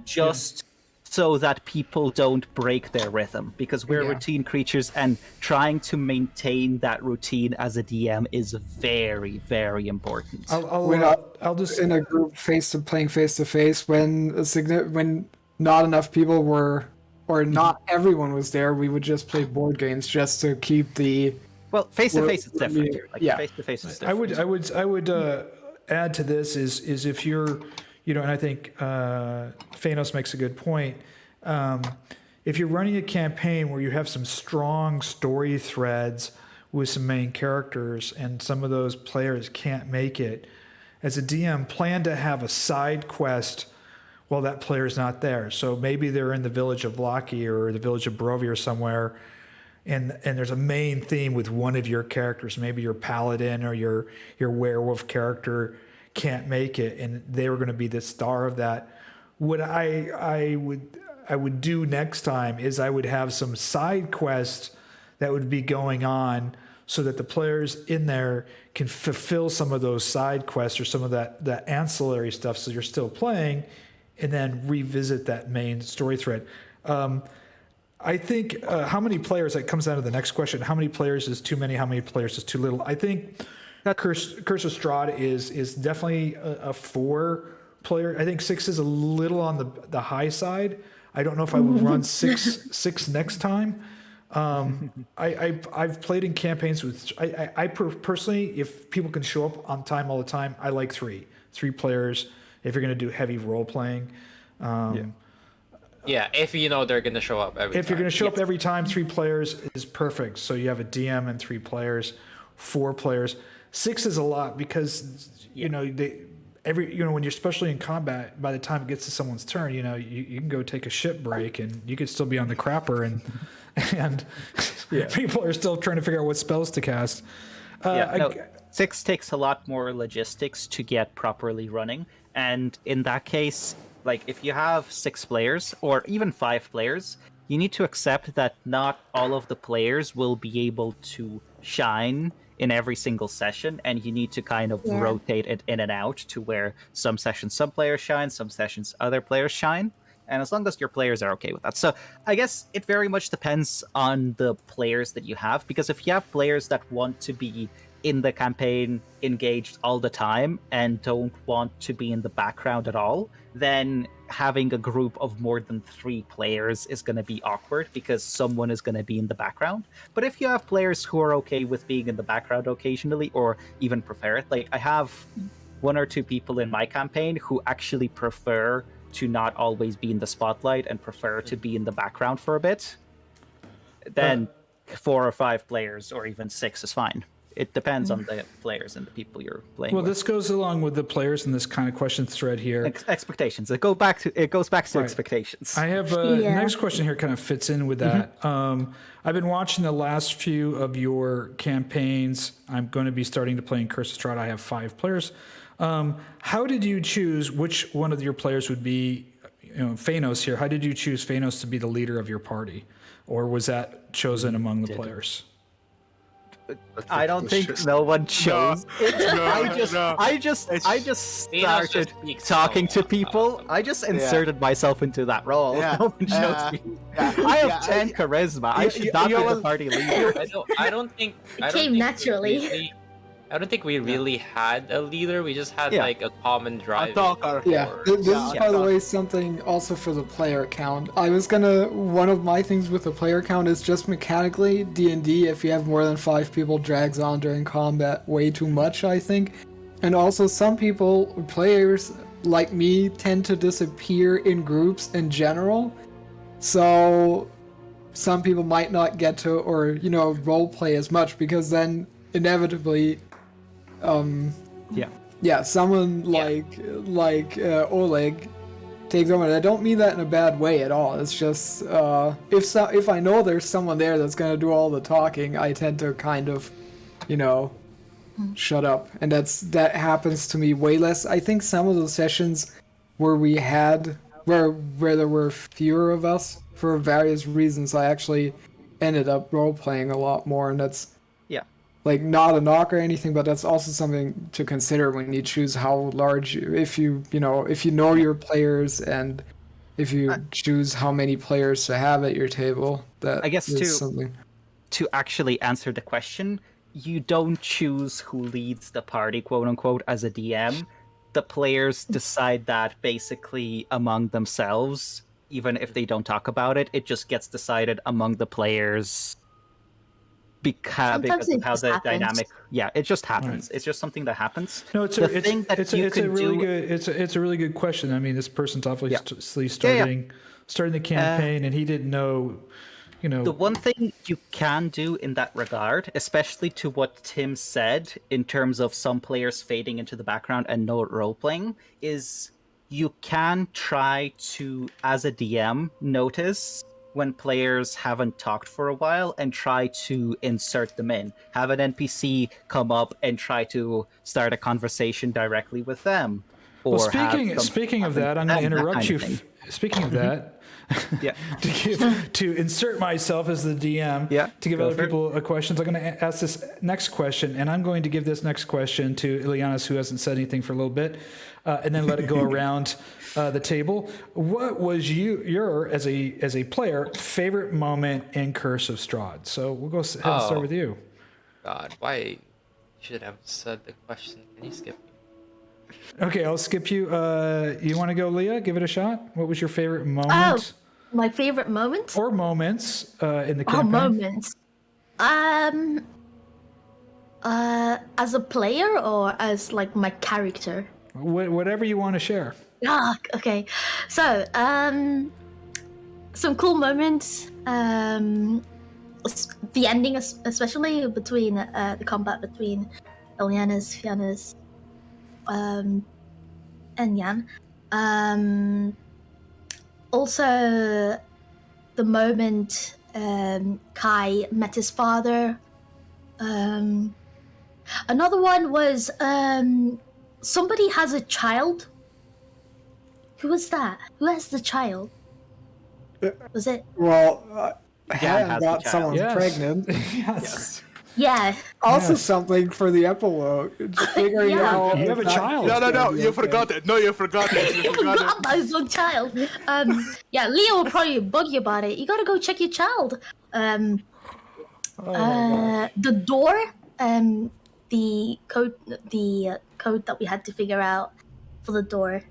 just so that people don't break their rhythm, because we're routine creatures, and trying to maintain that routine as a DM is very, very important. I'll just in a group playing face to face when not enough people were, or not everyone was there, we would just play board games just to keep the. Well, face to face is different. Face to face is different. I would add to this is if you're, and I think Fiannos makes a good point. If you're running a campaign where you have some strong story threads with some main characters and some of those players can't make it, as a DM, plan to have a side quest while that player's not there. So maybe they're in the village of Loki or the village of Barovia or somewhere, and there's a main theme with one of your characters. Maybe your paladin or your werewolf character can't make it, and they were going to be the star of that. What I would do next time is I would have some side quests that would be going on so that the players in there can fulfill some of those side quests or some of that ancillary stuff, so you're still playing, and then revisit that main story thread. I think how many players, that comes down to the next question. How many players is too many? How many players is too little? I think Curse of Strahd is definitely a 4 player. I think 6 is a little on the high side. I don't know if I would run six next time. I've played in campaigns with. I personally, if people can show up on time all the time, I like 3 players. If you're going to do heavy role playing. Yeah, if you know they're going to show up every time. If you're going to show up every time, 3 players is perfect. So you have a DM and 3 players, 4 players. 6 is a lot because when you're especially in combat, by the time it gets to someone's turn, you can go take a ship break and you could still be on the crapper and people are still trying to figure out what spells to cast. 6 takes a lot more logistics to get properly running, and in that case, if you have 6 players or even 5 players, you need to accept that not all of the players will be able to shine in every single session, and you need to kind of rotate it in and out to where some sessions some players shine, some sessions other players shine. and as long as your players are okay with that. So I guess it very much depends on the players that you have, because if you have players that want to be in the campaign engaged all the time and don't want to be in the background at all, then having a group of more than 3 players is going to be awkward because someone is going to be in the background. But if you have players who are okay with being in the background occasionally, or even prefer it, like I have 1 or 2 people in my campaign who actually prefer to not always be in the spotlight and prefer to be in the background for a bit, then 4 or 5 players or even 6 is fine. It depends on the players and the people you're playing with. This goes along with the players in this kind of question thread here. Expectations. It goes back to Right. expectations. I have the next question here kind of fits in with that. I've been watching the last few of your campaigns. I'm going to be starting to play in Curse of Strahd. I have 5 players. How did you choose which one of your players would be, Fiannos here? How did you choose Fiannos to be the leader of your party? Or was that chosen among the players? I don't think no one chose it. I just started talking to people. I just inserted myself into that role. Yeah. No one chose me. I have 10 charisma. I should not be the party leader. I don't think came naturally. I don't think we really had a leader. We just had like a common drive. A talker. This is, by the way, something also for the player count. One of my things with the player count is just mechanically, D&D, if you have more than 5 people, drags on during combat way too much, I think. And also some players like me, tend to disappear in groups in general. So some people might not get to, or, role play as much, because then inevitably someone like Oleg takes over. And I don't mean that in a bad way at all. It's just if I know there's someone there that's gonna do all the talking, I tend to kind of, shut up. And that happens to me way less. I think some of the sessions where there were fewer of us for various reasons, I actually ended up role playing a lot more, and that's not a knock or anything, but that's also something to consider when you choose how large, if you know your players, and if you choose how many players to have at your table. That I guess is something. To actually answer the question, you don't choose who leads the party, quote unquote, as a DM. The players decide that basically among themselves, even if they don't talk about it. It just gets decided among the players. Because of how the dynamic, it just happens. Right. It's just something that happens. No, it's a really good question. I mean, this person's obviously starting the campaign, and he didn't know. The one thing you can do in that regard, especially to what Tim said in terms of some players fading into the background and no role playing, is you can try to, as a DM, notice when players haven't talked for a while and try to insert them in. Have an NPC come up and try to start a conversation directly with them. Or speaking of that, I'm going to interrupt you. Speaking of that, to insert myself as the DM, to give other people a question, I'm going to ask this next question, and I'm going to give this next question to Ileanys, who hasn't said anything for a little bit, and then let it go around the table. What was your as a player favorite moment in Curse of Strahd? So we'll go ahead and start with you. God, why should I have said the question? Can you skip me? Okay, I'll skip you. You want to go, Liea? Give it a shot. What was your favorite moment? Oh, my favorite moment? Or moments in the campaign? Moments. As a player or as my character? Whatever you want to share. Okay. So, some cool moments. The ending, especially between the combat between Ileanys, Fiannos, and Jan. Also, the moment Kai met his father. Another one was somebody has a child. Who was that? Who has the child? Was it? Well, Herjann got someone pregnant. Yes. Yeah. Also Yes. something for the epilogue. Just figuring Yeah. out. You have a if that- child. No, Yeah, you okay. forgot it. No, you forgot it. You forgot it. About his own child. Yeah, Leah will probably bug you about it. You gotta go check your child. The door, the code that we had to figure out for the door.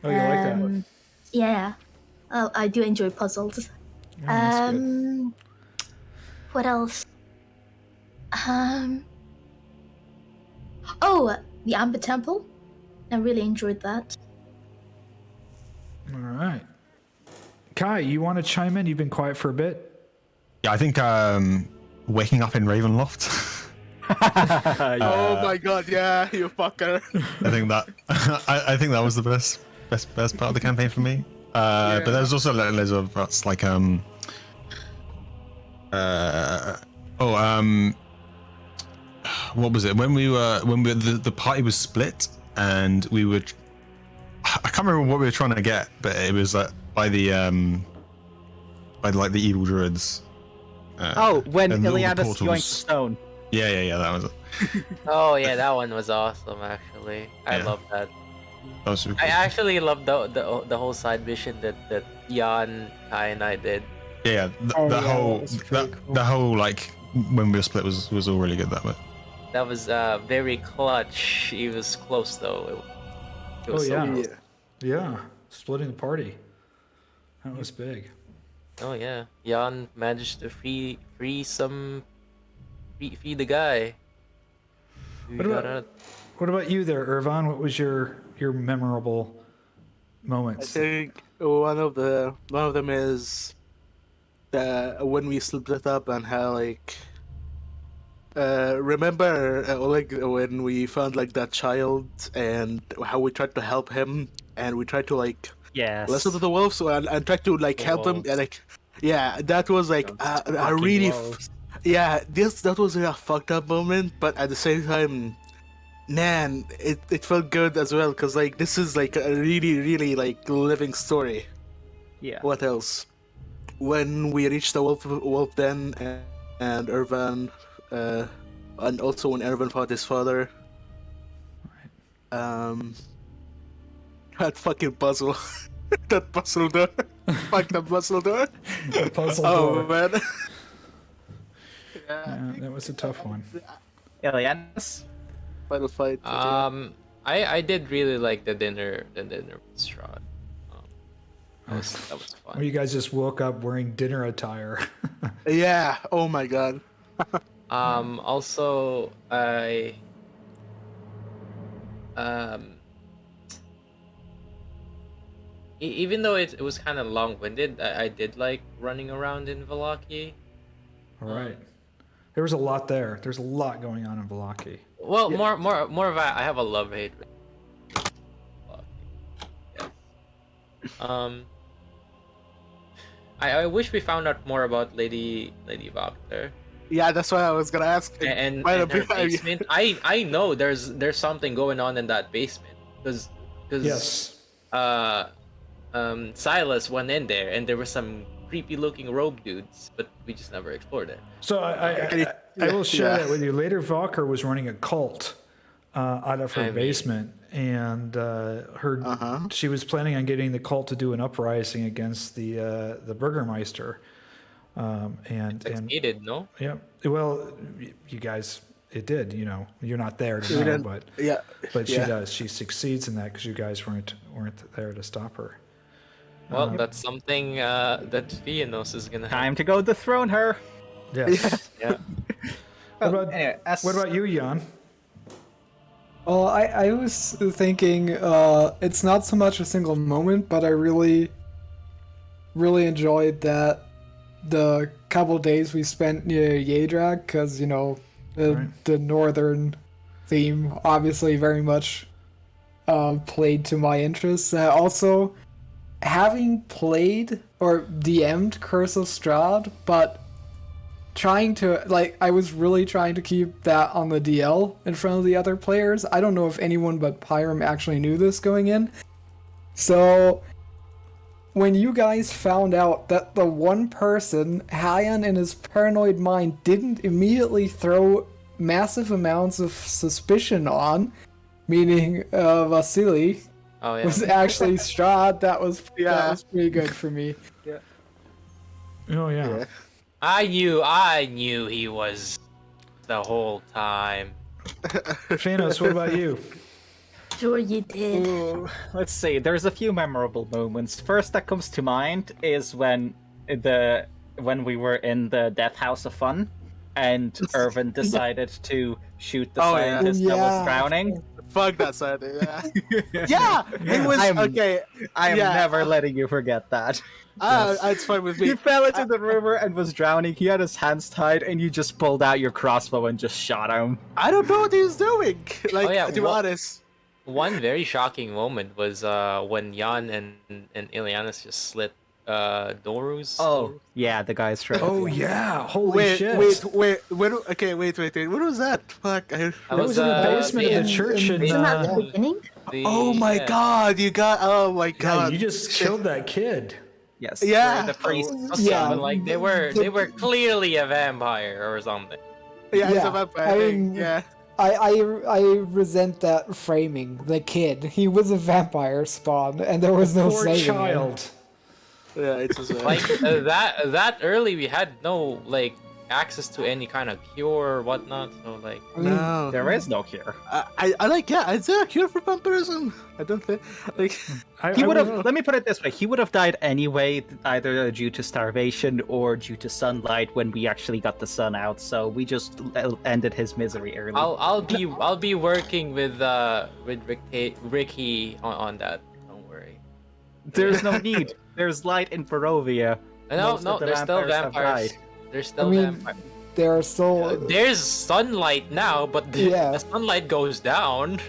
Oh, you like that? Yeah. Oh, I do enjoy puzzles. Oh, that's good. What else? Oh, the Amber Temple. I really enjoyed that. All right. Kai, you want to chime in? You've been quiet for a bit. Yeah, I think waking up in Ravenloft. Oh my god, yeah, you fucker. I think that I think that was the best part of the campaign for me. But there's also loads of parts like what was it when we were the party was split and we were I can't remember what we were trying to get, but it was by the like the evil druids. When and all the Ileanys portals. joined Stone. Yeah, that was it. Oh yeah, that one was awesome. Actually, I Yeah. love that. That was super I cool. actually love the whole side mission that Jan, Kai, and I did. Yeah, Oh, the yeah, whole that was pretty cool. the whole like when we were split was all really good that bit. That was very clutch. He was close though. It Oh was so yeah. close. Yeah. Splitting the party. That was big. Oh yeah, Jan managed to free the guy. What about you there, Ervan? What was your memorable I moments? think one of them is when we split up and how like remember Oleg when we found like that child and how we tried to help him and we tried to like Yes. listen to the wolves and try to like help them and, like that was like a Fucking really wolves. that was a fucked up moment, but at the same time, man, it felt good as well because like this is like a really like living story. Yeah. What else? When we reached the wolf den and Ervan, and also when Ervan fought his father. That fucking puzzle. That puzzle door. Fuck that puzzle door. The puzzle Oh door. man. Yeah, that was a tough one. Ileanys? Final fight. I did really like the dinner with Strahd. That was fun. Where you guys just woke up wearing dinner attire. Yeah. Oh my god. Also, even though it was kind of long-winded, I did like running around in Vallaki. All right. There was a lot there. There's a lot going on in Vallaki. Well, more of I have a love-hate. Yeah. I wish we found out more about Lady Vokter Yeah, that's what I was gonna ask. and Why her don't we- basement. I know there's something going on in that basement because Yes. Silas went in there and there were some creepy looking rogue dudes, but we just never explored it. So I will share Yeah. that with you. Later, Valker was running a cult out of her basement, and she was planning on getting the cult to do an uprising against the Burgermeister. And Succeeded, no? yeah, well, you guys, it did. You know, you're not there to know, didn't- but Yeah. she yeah. does. She succeeds in that because you guys weren't there to stop her. Well, that's something that Fiannos is gonna have. Time to go dethrone her. Yes. Yeah. What about Anyway, what about you, Jan? Well, I was thinking it's not so much a single moment, but I really enjoyed that the couple days we spent near Yedrag, because the northern theme obviously very much played to my interests. Also, having played or DM'd Curse of Strahd, but I was really trying to keep that on the DL in front of the other players. I don't know if anyone but Pyram actually knew this going in. So when you guys found out that the one person Herjann in his paranoid mind didn't immediately throw massive amounts of suspicion on, meaning Vasili, Oh yeah. was actually Strahd, that was pretty good for me. Oh yeah. I knew he was the whole time. Fiannos, what about you? Sure you did. Ooh, let's see. There's a few memorable moments. First that comes to mind is when we were in the Death House of Fun, and Ervan decided to shoot the Oh, yeah. scientist that was Yeah. drowning. Fuck that side. Yeah, it was okay. I am Yeah. never letting you forget that. It's fine with me. He fell into the river and was drowning. He had his hands tied, and you just pulled out your crossbow and just shot him. I don't know what he's doing. Like, yeah, to be what- honest. One very shocking moment was when Jan and Ileanys just slit Doru's. Oh, yeah, the guy's throat. Oh yeah. Holy shit. Wait. Wait. What was that? Fuck. That That was in the basement of the church in Isn't that the beginning? Oh my god, you got. Oh my Yeah, god. you just killed that kid. Yes. Yeah. where the priest. Yeah. But like they were clearly a vampire or something. Yeah, it's Yeah, a vampire I thing. mean- Yeah. I resent that framing. The kid, he was a vampire spawn, and there was no Poor saving him. child. Yeah, it's just Like that early, we had no like access to any kind of cure or whatnot. So like, I mean, no. There is no cure. I like, yeah, is there a cure for vampirism? I don't think, like, He would have. Let me put it this way: he would have died anyway, either due to starvation or due to sunlight when we actually got the sun out. So we just ended his misery early. I'll be working with Ricky on that. Don't worry. There's no need. There's light in Barovia. No, Most of the there's still vampires have vampires. died. There's still I mean, vampires. there are still. There's sunlight now, but Yeah. the sunlight goes down.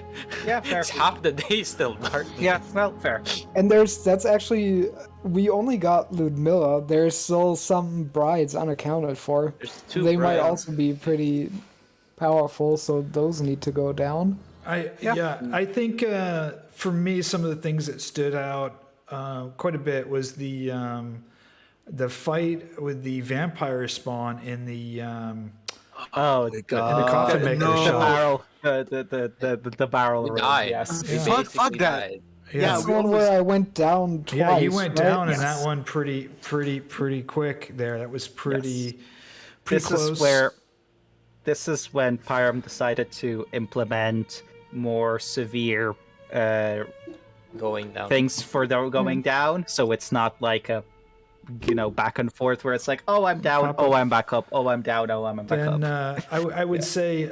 Yeah, fair. It's half the day still dark. Yeah, well, fair. And that's actually, we only got Ludmilla. There's still some brides unaccounted for. There's two. They might brides. also be pretty powerful, so those need to go down. I think for me some of the things that stood out quite a bit was the fight with the vampire spawn in the Oh, in the coffin maker no. shop. the barrel. We room, died. Yes. We Fuck basically that. died. Yeah, That's the one where I went down twice. yeah, you went right? down in Yes. that one pretty quick there. That was pretty This close. this is when Pyram decided to implement more severe Going down. things for the going down, so it's not like a back and forth where it's like, oh, I'm down, Pop oh, up. I'm back up, oh, I'm down, oh, I'm back Then up. I would say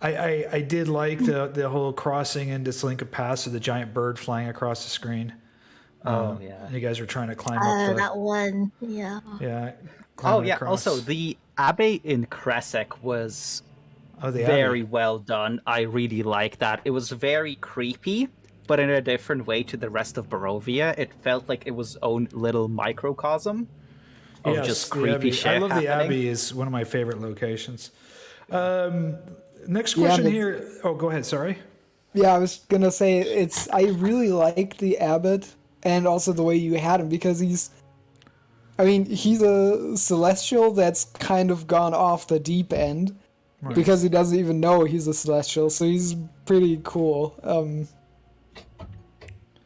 I did like the whole crossing into Slinka Pass with the giant bird flying across the screen. Oh, yeah. You guys were trying to climb up the That one. Yeah. yeah. Oh climbing yeah. across. Also, the Abbey in Kresek was Oh, the very Abbey. well done. I really like that. It was very creepy, but in a different way to the rest of Barovia. It felt like it was own little microcosm of Yes, just the creepy Abbey. shit. I love the happening. Abbey. Is one of my favorite locations. Next Yeah, question but- here. Oh, go ahead. Sorry. Yeah, I was gonna say I really like the abbot and also the way you had him because he's a celestial that's kind of gone off the deep end because he doesn't even know he's a celestial, so he's pretty cool.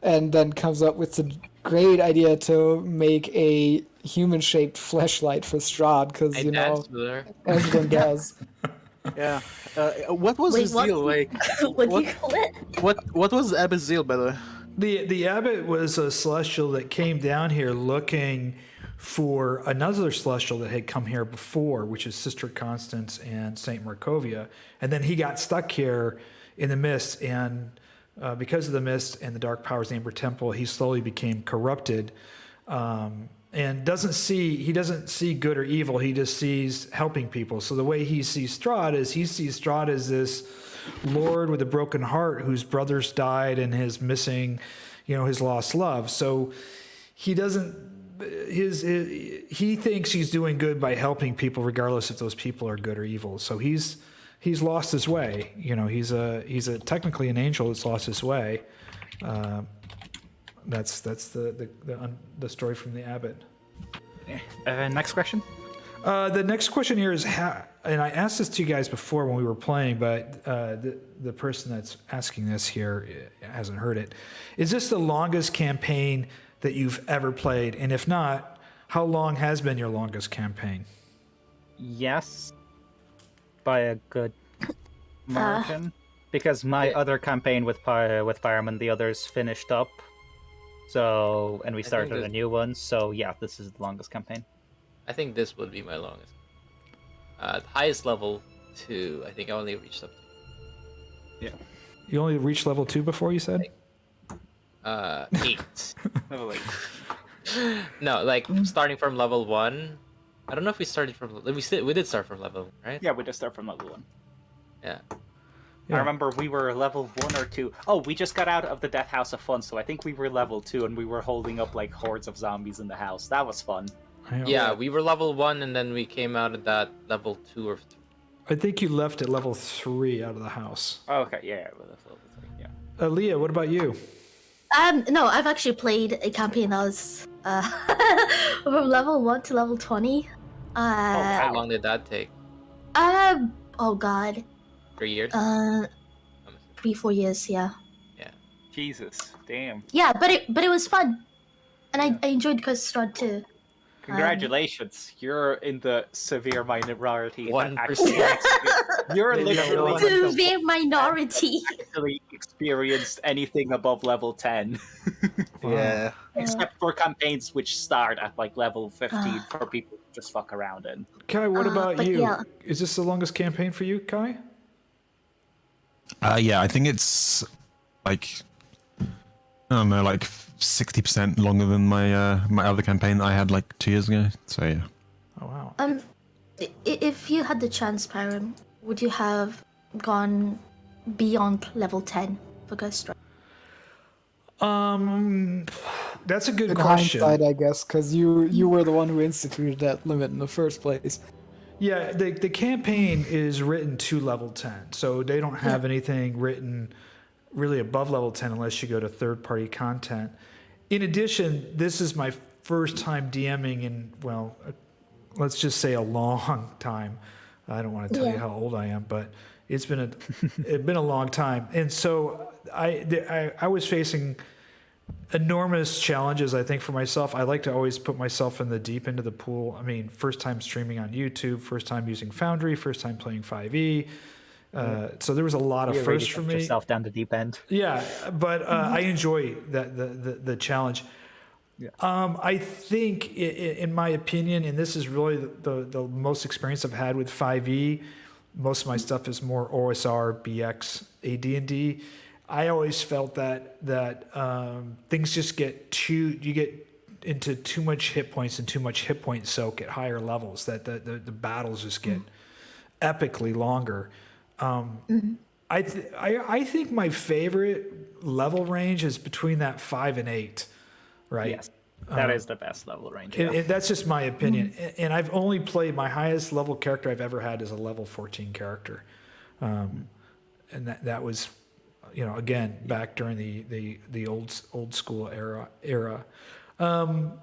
And then comes up with the great idea to make a human-shaped fleshlight for Strahd because I you know danced with her. everyone does. yeah. What was Wait, his what? deal? Like, What do you call it? what was Abbot's deal, by the way? The abbot was a celestial that came down here looking for another celestial that had come here before, which is Sister Constance and Saint Markovia, and then he got stuck here in the mist, and because of the mist and the dark powers in the Amber Temple, he slowly became corrupted, and doesn't see good or evil. He just sees helping people. So the way he sees Strahd is he sees Strahd as this lord with a broken heart whose brothers died and is missing, his lost love. So he doesn't. He thinks he's doing good by helping people, regardless if those people are good or evil. So he's lost his way. He's technically an angel that's lost his way. That's the story from the abbot. Next question. The next question here is how, and I asked this to you guys before when we were playing, but the person that's asking this here hasn't heard it. Is this the longest campaign that you've ever played? And if not, how long has been your longest campaign? Yes, by a good margin, because my other campaign with Pyram and the others finished up. So, and we started a new one. So yeah, this is the longest campaign. I think this would be my longest. The highest level 2, I think I only reached up to. Yeah. You only reached level 2 before, you said? 8. No, like starting from level 1. I don't know if we started from. We did start from level 1, right? Yeah, we just start from level 1. Yeah. I remember we were level 1 or 2. Oh, we just got out of the Death House of Fun, so I think we were level 2, and we were holding up like hordes of zombies in the house. That was fun. Yeah, we were level 1, and then we came out at that level 2 or 3. I think you left at level 3 out of the house. Oh, okay, yeah, level 3, yeah. Leah, what about you? No, I've actually played a campaign that was from level 1 to level 20. How long did that take? Oh god. 3 years? 3-4 years, yeah. Yeah. Jesus, damn. Yeah, but it was fun. And I enjoyed CoS Strahd too. Congratulations, you're in the severe minority. 1%. You're literally Severe minority. actually experienced anything above level 10. Yeah. Except for campaigns which start at like level 15 for people to just fuck around in. Kai, what about but you? yeah. Is this the longest campaign for you, Kai? Yeah, I think it's like, I don't know, like 60% longer than my my other campaign that I had like 2 years ago. So yeah. Oh wow. If you had the chance, Pyram, would you have gone beyond level 10 for CoS Strahd? That's a good In question. hindsight, I guess, because you were the one who instituted that limit in the first place. Yeah, the campaign is written to level 10, so they don't have anything written really above level 10 unless you go to third-party content. In addition, this is my first time DMing in, well, let's just say a long time. I don't want to tell you how old I am, but it's been a long time. And so I was facing enormous challenges, I think, for myself. I like to always put myself in the deep end of the pool. I mean, first time streaming on YouTube, first time using Foundry, first time playing 5e. So there was a lot of firsts for me. Yourself down the deep end. Yeah, but I enjoy the challenge. Yeah. I think, in my opinion, and this is really the most experience I've had with 5e. Most of my stuff is more OSR, BX, AD&D. I always felt that things just you get into too much hit points and too much hit point soak at higher levels. That the battles just get epically longer. I think my favorite level range is between that 5 and 8, right? Yes, that is the best level range. And that's just my opinion. And I've only played, my highest level character I've ever had is a level 14 character, and that was, again, back during the old school era.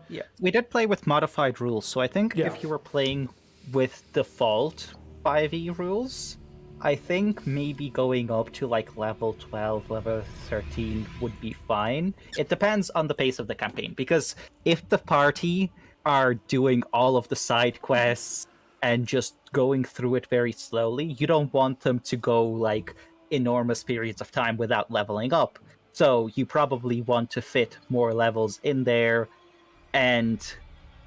Yeah, we did play with modified rules, so I think if you were playing with default 5e rules, I think maybe going up to like level 12, level 13 would be fine. It depends on the pace of the campaign, because if the party are doing all of the side quests and just going through it very slowly, you don't want them to go like enormous periods of time without leveling up. So you probably want to fit more levels in there and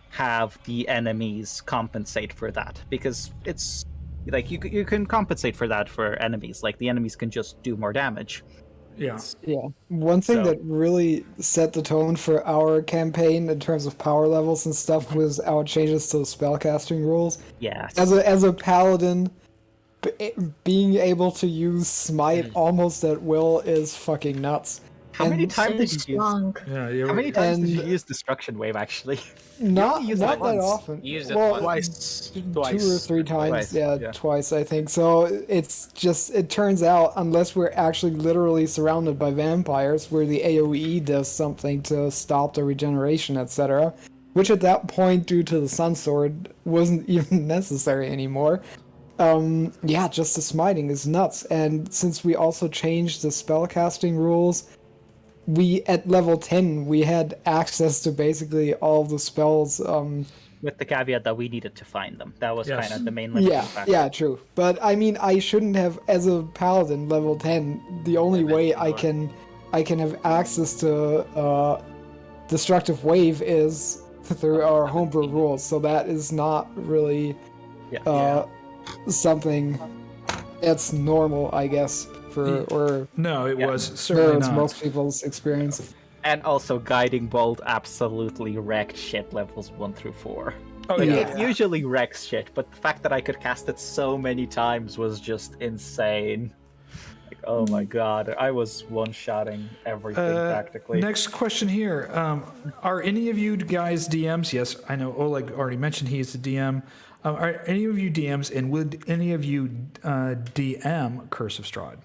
have the enemies compensate for that, because it's like you can compensate for that for enemies. Like the enemies can just do more damage. Yeah. One thing that really set the tone for our campaign in terms of power levels and stuff was our changes to the spellcasting rules. Yeah. As a paladin, being able to use smite almost at will is fucking nuts. How many And- times So did you use? strong. Yeah, you How many times did you And- use Destruction Wave actually? Not use it that once. often. You used it well, once. Twice. 2 or 3 times. Twice, Yeah, yeah. twice I think. So it's just it turns out unless we're actually literally surrounded by vampires, where the AOE does something to stop the regeneration, etc., which at that point, due to the Sun Sword, wasn't even necessary anymore. Yeah, just the smiting is nuts. And since we also changed the spellcasting rules, we at level 10 we had access to basically all the spells. With the caveat that we needed to find them. That was Yes. kind of the main limiting Yeah, factor. yeah, true. But I mean, I shouldn't have, as a paladin level 10. The only way I can have access to destructive wave is through our homebrew rules. So that is not really something that's normal, I guess, for or No, it Yeah. was certainly for not. most people's experience. And also, Guiding Bolt absolutely wrecked shit levels 1 through 4. Oh Like, yeah. it usually wrecks shit, but the fact that I could cast it so many times was just insane. Like, oh my god, I was one-shotting everything practically. Next question here. Are any of you guys DMs? Yes, I know Oleg already mentioned he's a DM. Are any of you DMs, and would any of you DM Curse of Strahd?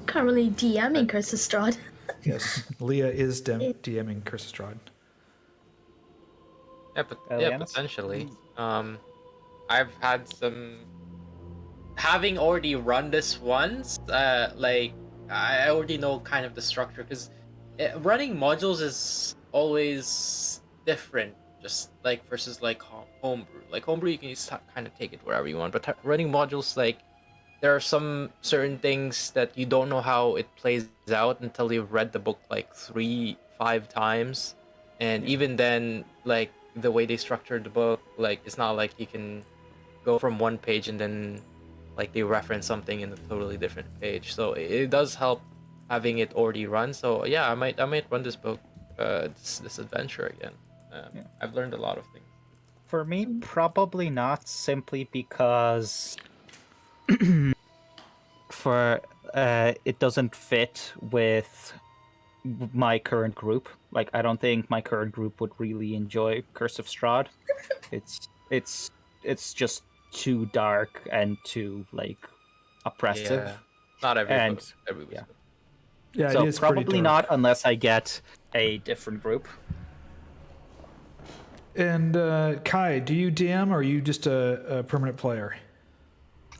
Currently DMing CoS Strahd. Yes, Liea is DMing Curse of Strahd. Yeah, Ileanys? potentially. I've had some. Having already run this once, like I already know kind of the structure because running modules is always different. Just like versus like homebrew. Like homebrew, you can just kind of take it wherever you want. But running modules, like there are some certain things that you don't know how it plays out until you've read the book like 3-5 times, and even then, like the way they structured the book, like it's not like you can go from one page and then like they reference something in a totally different page. So it does help having it already run. So yeah, I might run this book, this adventure again. I've learned a lot of things. For me, probably not, simply because it doesn't fit with my current group. Like, I don't think my current group would really enjoy Curse of Strahd. It's just too dark and too like oppressive. Yeah. Not every And- book. Every book. yeah. Yeah, So it is pretty probably dark. not unless I get a different group. And Kai, do you DM or are you just a permanent player?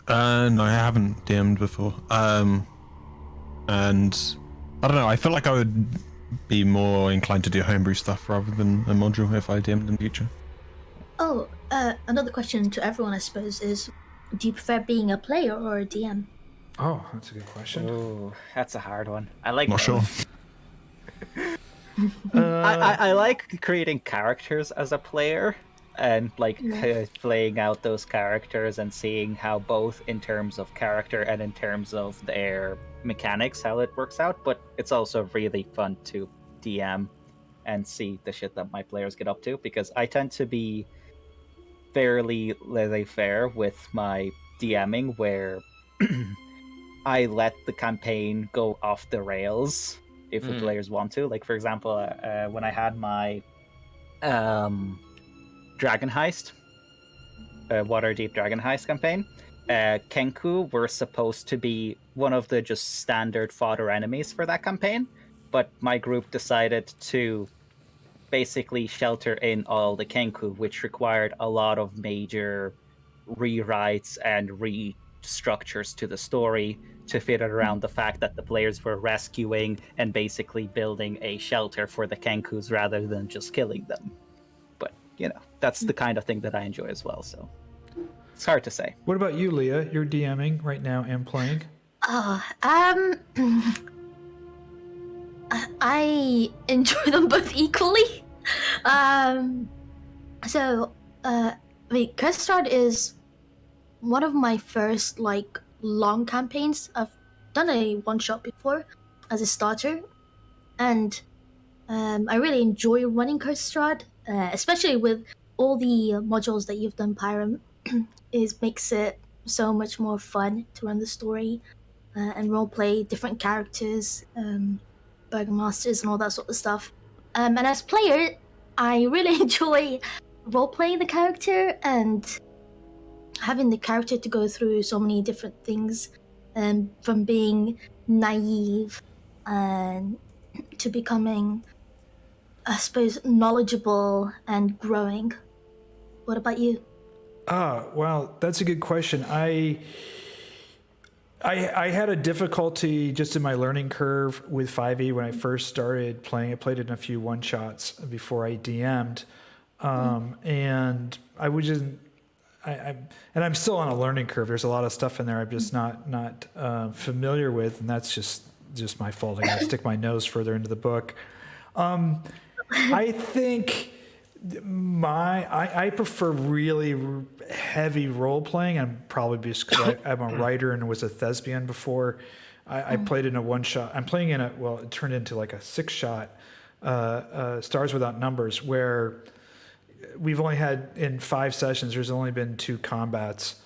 No, I haven't DM'd before. And I don't know. I feel like I would be more inclined to do homebrew stuff rather than a module if I DM'd in the future. Oh, another question to everyone, I suppose, is do you prefer being a player or a DM? Oh, that's a good question. Oh, that's a hard one. I like Not sure. both. I like creating characters as a player and like playing out those characters and seeing how both in terms of character and in terms of their mechanics how it works out, but it's also really fun to DM and see the shit that my players get up to, because I tend to be fairly laissez-faire with my DMing, where I let the campaign go off the rails if the players want to. Like, for example, when I had my Dragon Heist, Waterdeep Dragon Heist campaign, Kenku were supposed to be one of the just standard fodder enemies for that campaign, but my group decided to basically shelter in all the Kenku, which required a lot of major rewrites and restructures to the story to fit it around the fact that the players were rescuing and basically building a shelter for the Kenkus rather than just killing them. But, you know, that's the kind of thing that I enjoy as well, so it's hard to say. What about you, Liea? You're DMing right now and playing. I enjoy them both equally. So, I mean, CoS Strahd is one of my first, like, long campaigns. I've done a one-shot before as a starter, and I really enjoy running CoS Strahd, especially with all the modules that you've done, Pyram. It makes it so much more fun to run the story and roleplay different characters. burgomasters and all that sort of stuff. And as player, I really enjoy role-playing the character and having the character to go through so many different things, from being naive and to becoming, I suppose, knowledgeable and growing. What about you? Well, that's a good question. I had a difficulty just in my learning curve with 5e when I first started playing. I played in a few one-shots before I DM'd. And I would just... and I'm still on a learning curve. There's a lot of stuff in there I'm just not familiar with, and that's just my fault. I gotta stick my nose further into the book. I think I prefer really heavy role playing, and probably because I'm a writer and was a thespian before. I played in a one shot. I'm playing in it turned into like a 6-shot, Stars Without Numbers, where we've only had in 5 sessions, there's only been 2 combats,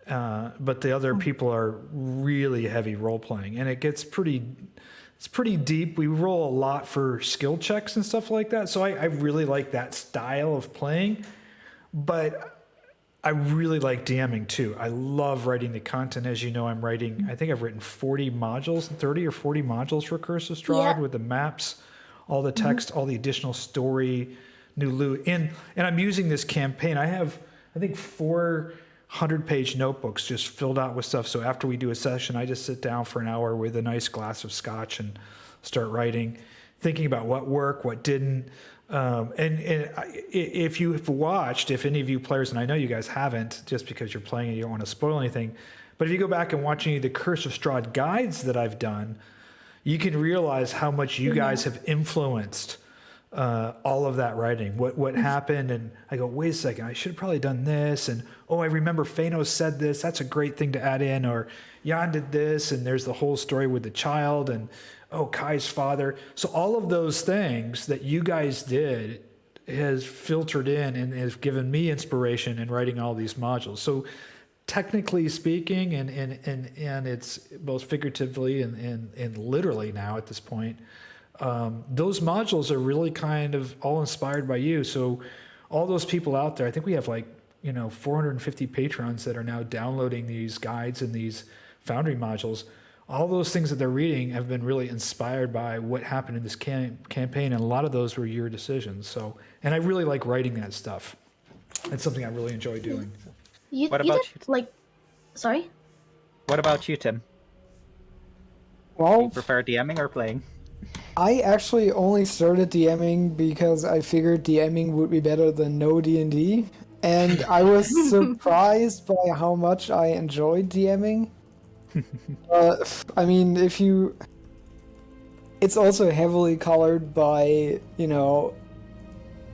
but the other people are really heavy role playing, and it gets it's pretty deep. We roll a lot for skill checks and stuff like that. So I really like that style of playing, but I really like DMing too. I love writing the content. As you know, I think I've written 40 modules, 30 or 40 modules for Curse of Strahd with the maps, all the text, all the additional story, new loot. And I'm using this campaign. I have, I think, 400-page notebooks just filled out with stuff. So after we do a session, I just sit down for an hour with a nice glass of scotch and start writing, thinking about what worked, what didn't. If you've watched, if any of you players, and I know you guys haven't, just because you're playing and you don't want to spoil anything, but if you go back and watch any of the Curse of Strahd guides that I've done, you can realize how much you guys have influenced all of that writing, what happened. And I go, wait a second, I should have probably done this. And, oh, I remember Fiannos said this. That's a great thing to add in. Or Jan did this. And there's the whole story with the child and, oh, Kai's father. So all of those things that you guys did has filtered in and has given me inspiration in writing all these modules. So technically speaking, and it's both figuratively and literally now at this point, those modules are really kind of all inspired by you. So all those people out there, I think we have 450 patrons that are now downloading these guides and these Foundry modules. All those things that they're reading have been really inspired by what happened in this campaign, and a lot of those were your decisions. So, and I really like writing that stuff. It's something I really enjoy doing. What about you? Sorry? What about you, Tim? Do Well, you prefer DMing or playing? I actually only started DMing because I figured DMing would be better than no D&D, and I was surprised by how much I enjoyed DMing. I mean, it's also heavily colored by,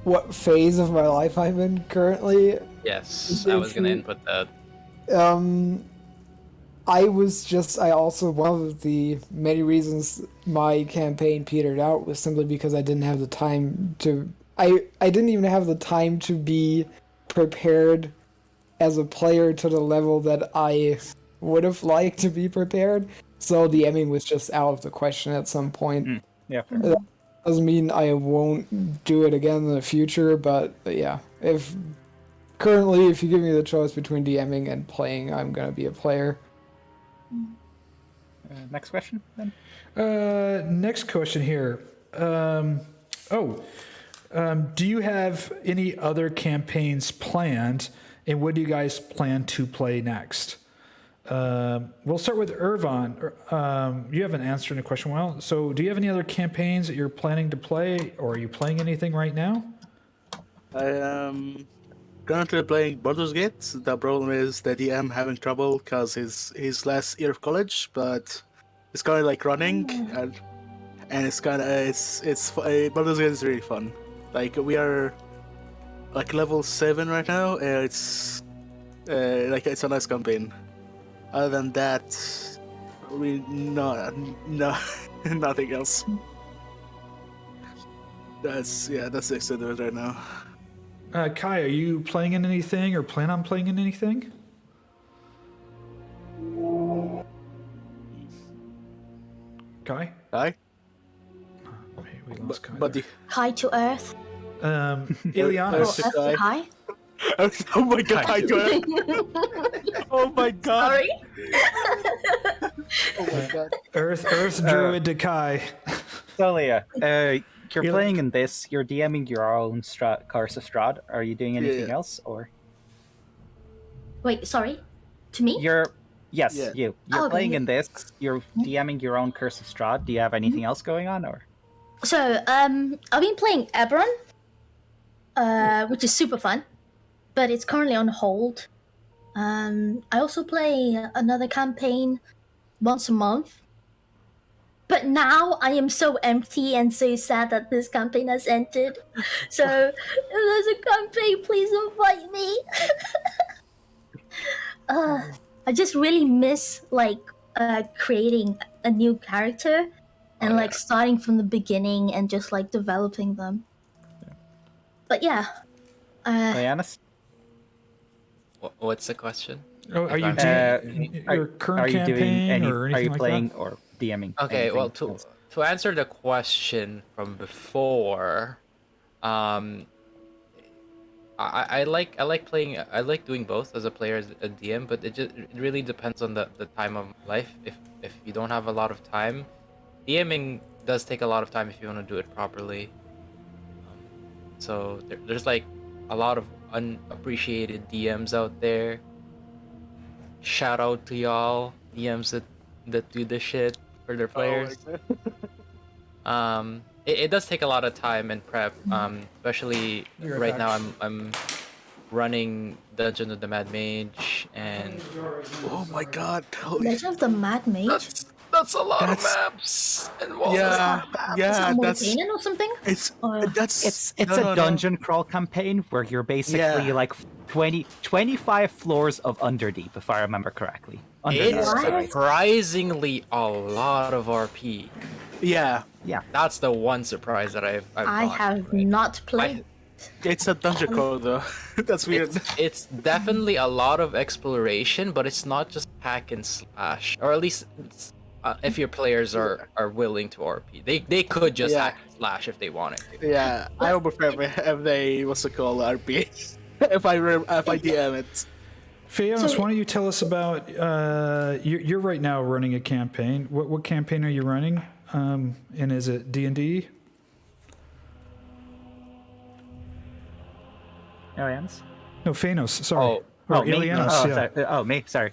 what phase of my life I'm in currently. Yes, I was gonna input that. One of the many reasons my campaign petered out was simply because I didn't have the time to, I didn't even have the time to be prepared as a player to the level that I would have liked to be prepared. So DMing was just out of the question at some point. Yeah. That doesn't mean I won't do it again in the future, but yeah, if you give me the choice between DMing and playing, I'm gonna be a player. Next question, then. Next question here. Do you have any other campaigns planned, and what do you guys plan to play next? We'll start with Ervan. You haven't answered the question well. So do you have any other campaigns that you're planning to play, or are you playing anything right now? I am currently playing Baldur's Gate. The problem is that I'm having trouble because his last year of college, but it's kind of like running, and it's kind of Baldur's Gate is really fun. Like we are like level 7 right now, and it's a nice campaign. Other than that, nothing else. That's the extent of it right now. Kai, are you playing in anything or plan on playing in anything? Kai? Hi? We lost Kai. But the Kai to Earth. Ileanys. Or Earth to Kai. oh my god, I got oh my god. Sorry. Oh my god. Earth Druid to Kai. So Liea, you're You're playing in this. You're DMing your own Curse of Strahd. Are you doing anything Yeah. else, or Wait, sorry. To me? you're? Yes, Yeah. You're Oh, playing yeah. in this. You're DMing your own Curse of Strahd. Do you have anything else going on, or? So, I've been playing Ervan, which is super fun, but it's currently on hold. I also play another campaign once a month. But now I am so empty and so sad that this campaign has ended. So, if there's a campaign, please invite me. I just really miss creating a new character and starting from the beginning and just developing them. But yeah, Ileanys? What's the question? Oh, are you your current Are you doing campaign any? or anything Are you like playing that? or DMing? Okay, anything well, else? to answer the question from before, I like playing. I like doing both as a player, as a DM, but it really depends on the time of life. If you don't have a lot of time, DMing does take a lot of time if you want to do it properly. So there's like a lot of unappreciated DMs out there. Shout out to y'all DMs that do this shit for their players. It does take a lot of time and prep, especially You're right back. now I'm running Dungeon of the Mad Mage, and Oh my god. Holy Legend of the Mad Mage. that's a lot That's- of maps and walls. yeah, Is yeah, that that's Mortanian or something? it's Or- that's It's no, a dungeon crawl campaign where you're basically Yeah. like 25 floors of Underdeep, if I remember correctly. It's What? surprisingly a lot of RP. Yeah, That's the one surprise that I've I gotten, have right? not played. it's a dungeon crawl though. That's weird. It's definitely a lot of exploration, but it's not just hack and slash, or at least if your players are willing to RP, they could just Yeah. hack and slash if they wanted to. Yeah, I would prefer if they what's it called RP. if I DM it. Fiannos, So- why don't you tell us about you're right now running a campaign. What campaign are you running? And is it D&D? Ileanys? No, Fiannos. Sorry. Oh, Or me? Ileanys, Oh, yeah. sorry. Me. Sorry.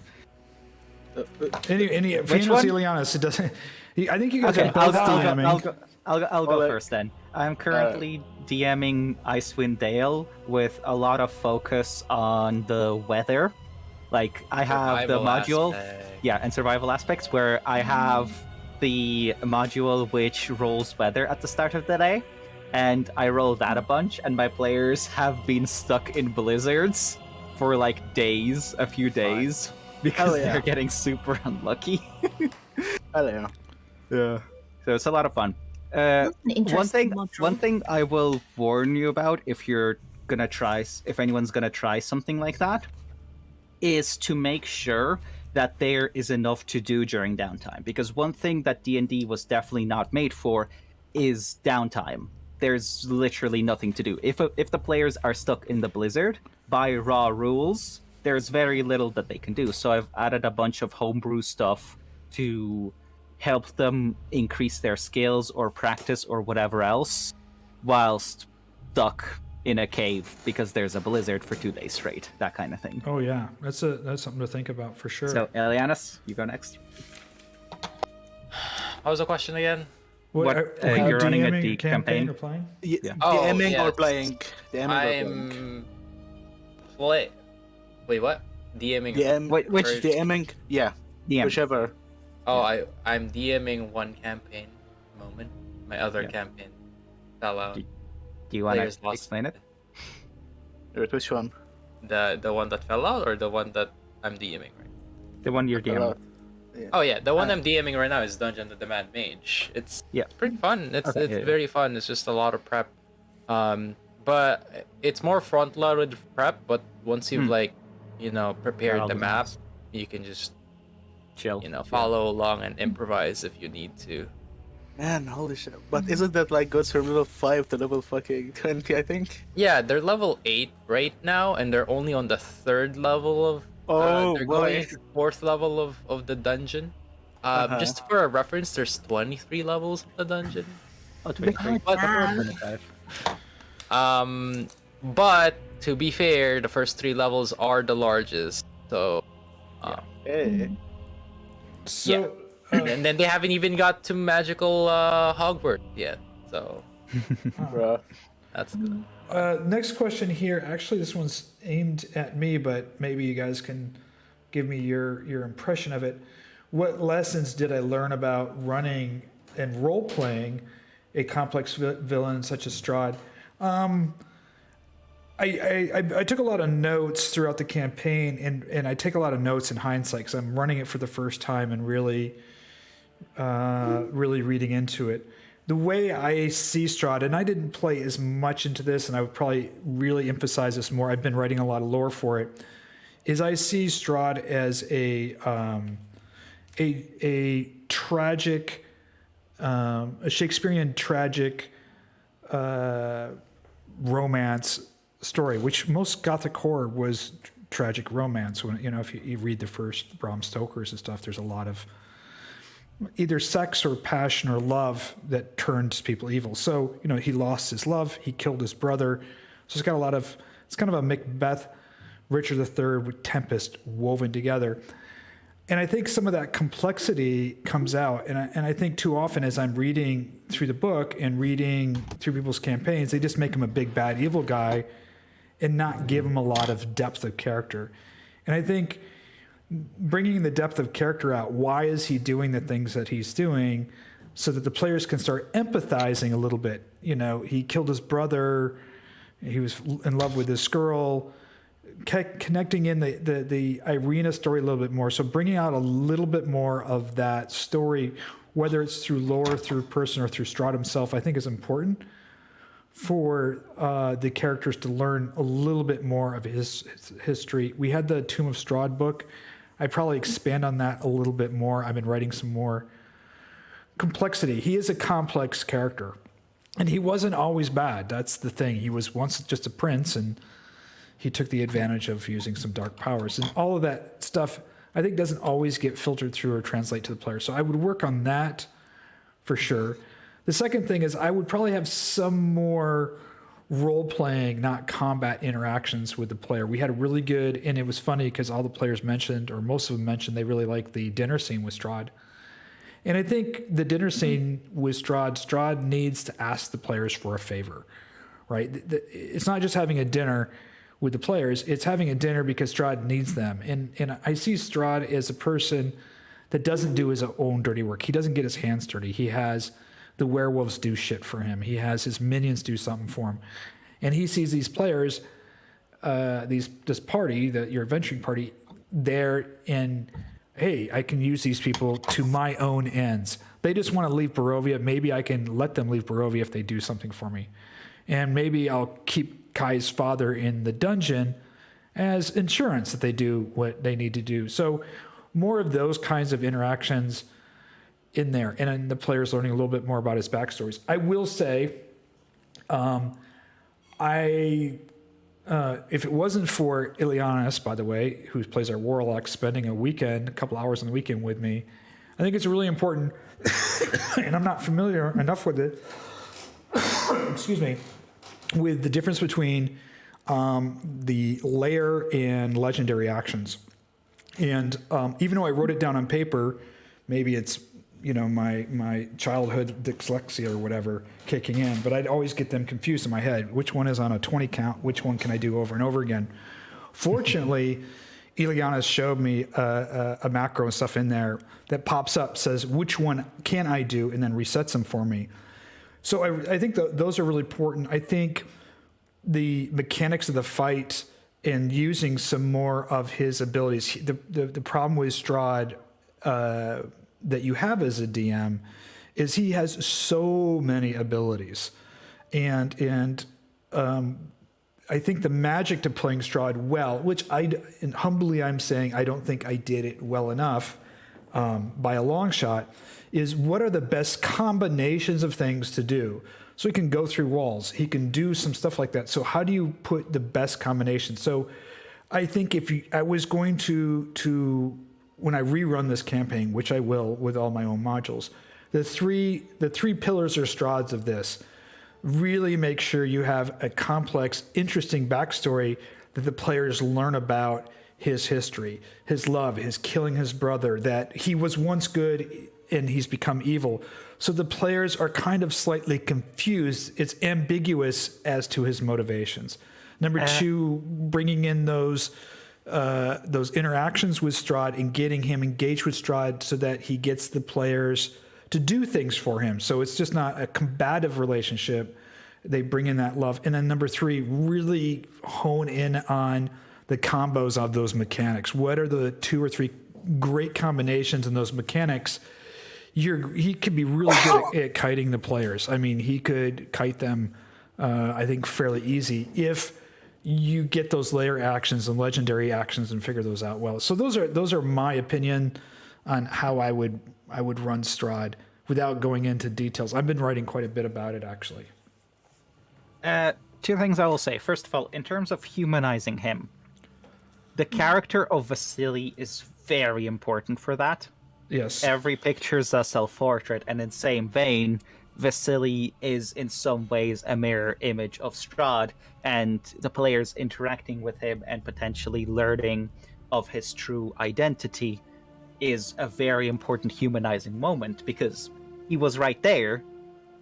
Any Fiannos, one? Ileanys. It doesn't. I think you guys Okay, are both I'll DMing. go Oleg. first then. I'm currently DMing Icewind Dale with a lot of focus on the weather. Like I have the Survival module, aspect. and survival aspects where I have the module which rolls weather at the start of the day, and I roll that a bunch, and my players have been stuck in blizzards for like days, a few days, because Hell yeah. they're getting super unlucky. Hello. Yeah. So it's a lot of fun. An interesting module. One thing I will warn you about if anyone's gonna try something like that, is to make sure that there is enough to do during downtime. Because one thing that D&D was definitely not made for is downtime. There's literally nothing to do. If the players are stuck in the blizzard, by raw rules, there's very little that they can do. So I've added a bunch of homebrew stuff to help them increase their skills or practice or whatever else whilst stuck in a cave because there's a blizzard for 2 days straight, that kind of thing. Oh yeah, that's something to think about for sure. So, Ileanys, you go next. What was the question again? what- are you you're running a DMing D campaign? or playing? Yeah. Oh, DMing or yes. playing? DMing or playing? I'm Wait, what? DMing. Which Or- DMing? Yeah, DM? whichever. I'm DMing one campaign at the moment. My other Yeah. campaign fell out. Do you want Players to lost explain it? Wait, which one? The one that fell out, or the one that I'm DMing right now? The one you're DMing. Oh yeah, the one I'm DMing right now is Dungeon of the Mad Mage. It's pretty fun. It's very fun. It's just a lot of prep. But it's more front loaded prep, but once you've prepared all the the map, maps. you can just Chill. follow along and improvise if you need to. Man, holy shit. But isn't that like goes from level 5 to level fucking 20, I think? Yeah, they're level 8 right now, and they're only on the 3rd level of. Oh, they're boy. going into 4th level of the dungeon. Just for a reference, there's 23 levels of the dungeon. Oh, 23. But, but to be fair, the first 3 levels are the largest. So, Hey. So, and then they haven't even got to magical Hogwarts yet. So, Bruh. that's good. next question here. Actually, this one's aimed at me, but maybe you guys can give me your impression of it. What lessons did I learn about running and role playing a complex villain such as Strahd? I took a lot of notes throughout the campaign, and I take a lot of notes in hindsight because I'm running it for the first time and really reading into it. The way I see Strahd, and I didn't play as much into this, and I would probably really emphasize this more. I've been writing a lot of lore for it. Is I see Strahd as a tragic, a Shakespearean tragic romance story, which most Gothic horror was tragic romance. When if you read the first Bram Stoker's and stuff, there's a lot of either sex or passion or love that turns people evil. So he lost his love, he killed his brother. So it's got a lot of, it's kind of a Macbeth, Richard III with Tempest woven together. And I think some of that complexity comes out. And I think too often as I'm reading through the book and reading through people's campaigns, they just make him a big bad evil guy and not give him a lot of depth of character. And I think bringing the depth of character out, why is he doing the things that he's doing, so that the players can start empathizing a little bit. He killed his brother, he was in love with this girl, connecting in the Ireena story a little bit more. So bringing out a little bit more of that story, whether it's through lore, through person, or through Strahd himself, I think is important for the characters to learn a little bit more of his history. We had the Tomb of Strahd book. I'd probably expand on that a little bit more. I've been writing some more complexity. He is a complex character, and he wasn't always bad. That's the thing. He was once just a prince, and he took the advantage of using some dark powers. And all of that stuff, I think, doesn't always get filtered through or translate to the player. So I would work on that for sure. The second thing is I would probably have some more role-playing, not combat interactions with the player. We had a really good, and it was funny because all the players mentioned, or most of them mentioned, they really liked the dinner scene with Strahd. And I think the dinner scene with Strahd needs to ask the players for a favor, right? It's not just having a dinner with the players, it's having a dinner because Strahd needs them. And I see Strahd as a person that doesn't do his own dirty work. He doesn't get his hands dirty. He has the werewolves do shit for him. He has his minions do something for him. And he sees these players, this party, your adventuring party, there in, hey, I can use these people to my own ends. They just want to leave Barovia. Maybe I can let them leave Barovia if they do something for me. And maybe I'll keep Kai's father in the dungeon as insurance that they do what they need to do. So more of those kinds of interactions in there, and then the players learning a little bit more about his backstories. I will say, if it wasn't for Ileanys, by the way, who plays our Warlock, spending a couple hours on the weekend with me, I think it's really important, and I'm not familiar enough with it, excuse me, with the difference between the layer and legendary actions. And even though I wrote it down on paper, maybe it's my childhood dyslexia or whatever kicking in, but I'd always get them confused in my head. Which one is on a 20 count? Which one can I do over and over again? Fortunately, Ileanys showed me a macro and stuff in there that pops up, says which one can I do, and then resets them for me. So I think those are really important. I think the mechanics of the fight and using some more of his abilities. The problem with Strahd that you have as a DM is he has so many abilities, and I think the magic to playing Strahd well, which humbly I'm saying I don't think I did it well enough, by a long shot, is what are the best combinations of things to do? So he can go through walls. He can do some stuff like that. So how do you put the best combination? So I think I was going to when I rerun this campaign, which I will with all my own modules, the three pillars or Strahds of this, really make sure you have a complex, interesting backstory that the players learn about his history, his love, his killing his brother, that he was once good and he's become evil. So the players are kind of slightly confused. It's ambiguous as to his motivations. Number two, bringing in those interactions with Strahd and getting him engaged with Strahd so that he gets the players to do things for him. So it's just not a combative relationship. They bring in that love. And then number three, really hone in on the combos of those mechanics. What are the 2 or 3 great combinations in those mechanics? He could be really good at kiting the players. I mean, he could kite them, I think, fairly easy if you get those layer actions and legendary actions and figure those out well. So those are my opinion on how I would run Strahd without going into details. I've been writing quite a bit about it, actually. 2 things I will say. First of all, in terms of humanizing him, the character of Vasili is very important for that. Yes. Every picture is a self-portrait, and in the same vein, Vasili is in some ways a mirror image of Strahd, and the players interacting with him and potentially learning of his true identity is a very important humanizing moment, because he was right there.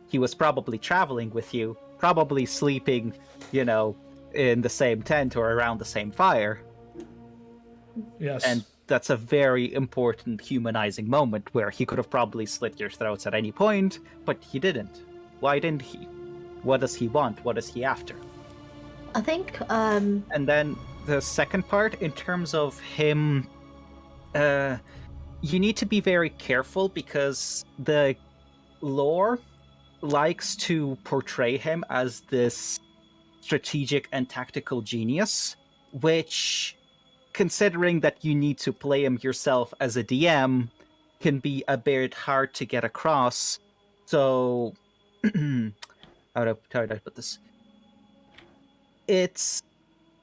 He was probably traveling with you, probably sleeping, in the same tent or around the same fire. Yes. And that's a very important humanizing moment where he could have probably slit your throats at any point, but he didn't. Why didn't he? What does he want? What is he after? I think. And then the second part, in terms of him, you need to be very careful because the lore likes to portray him as this strategic and tactical genius, which, considering that you need to play him yourself as a DM, can be a bit hard to get across. So, how do I put this? It's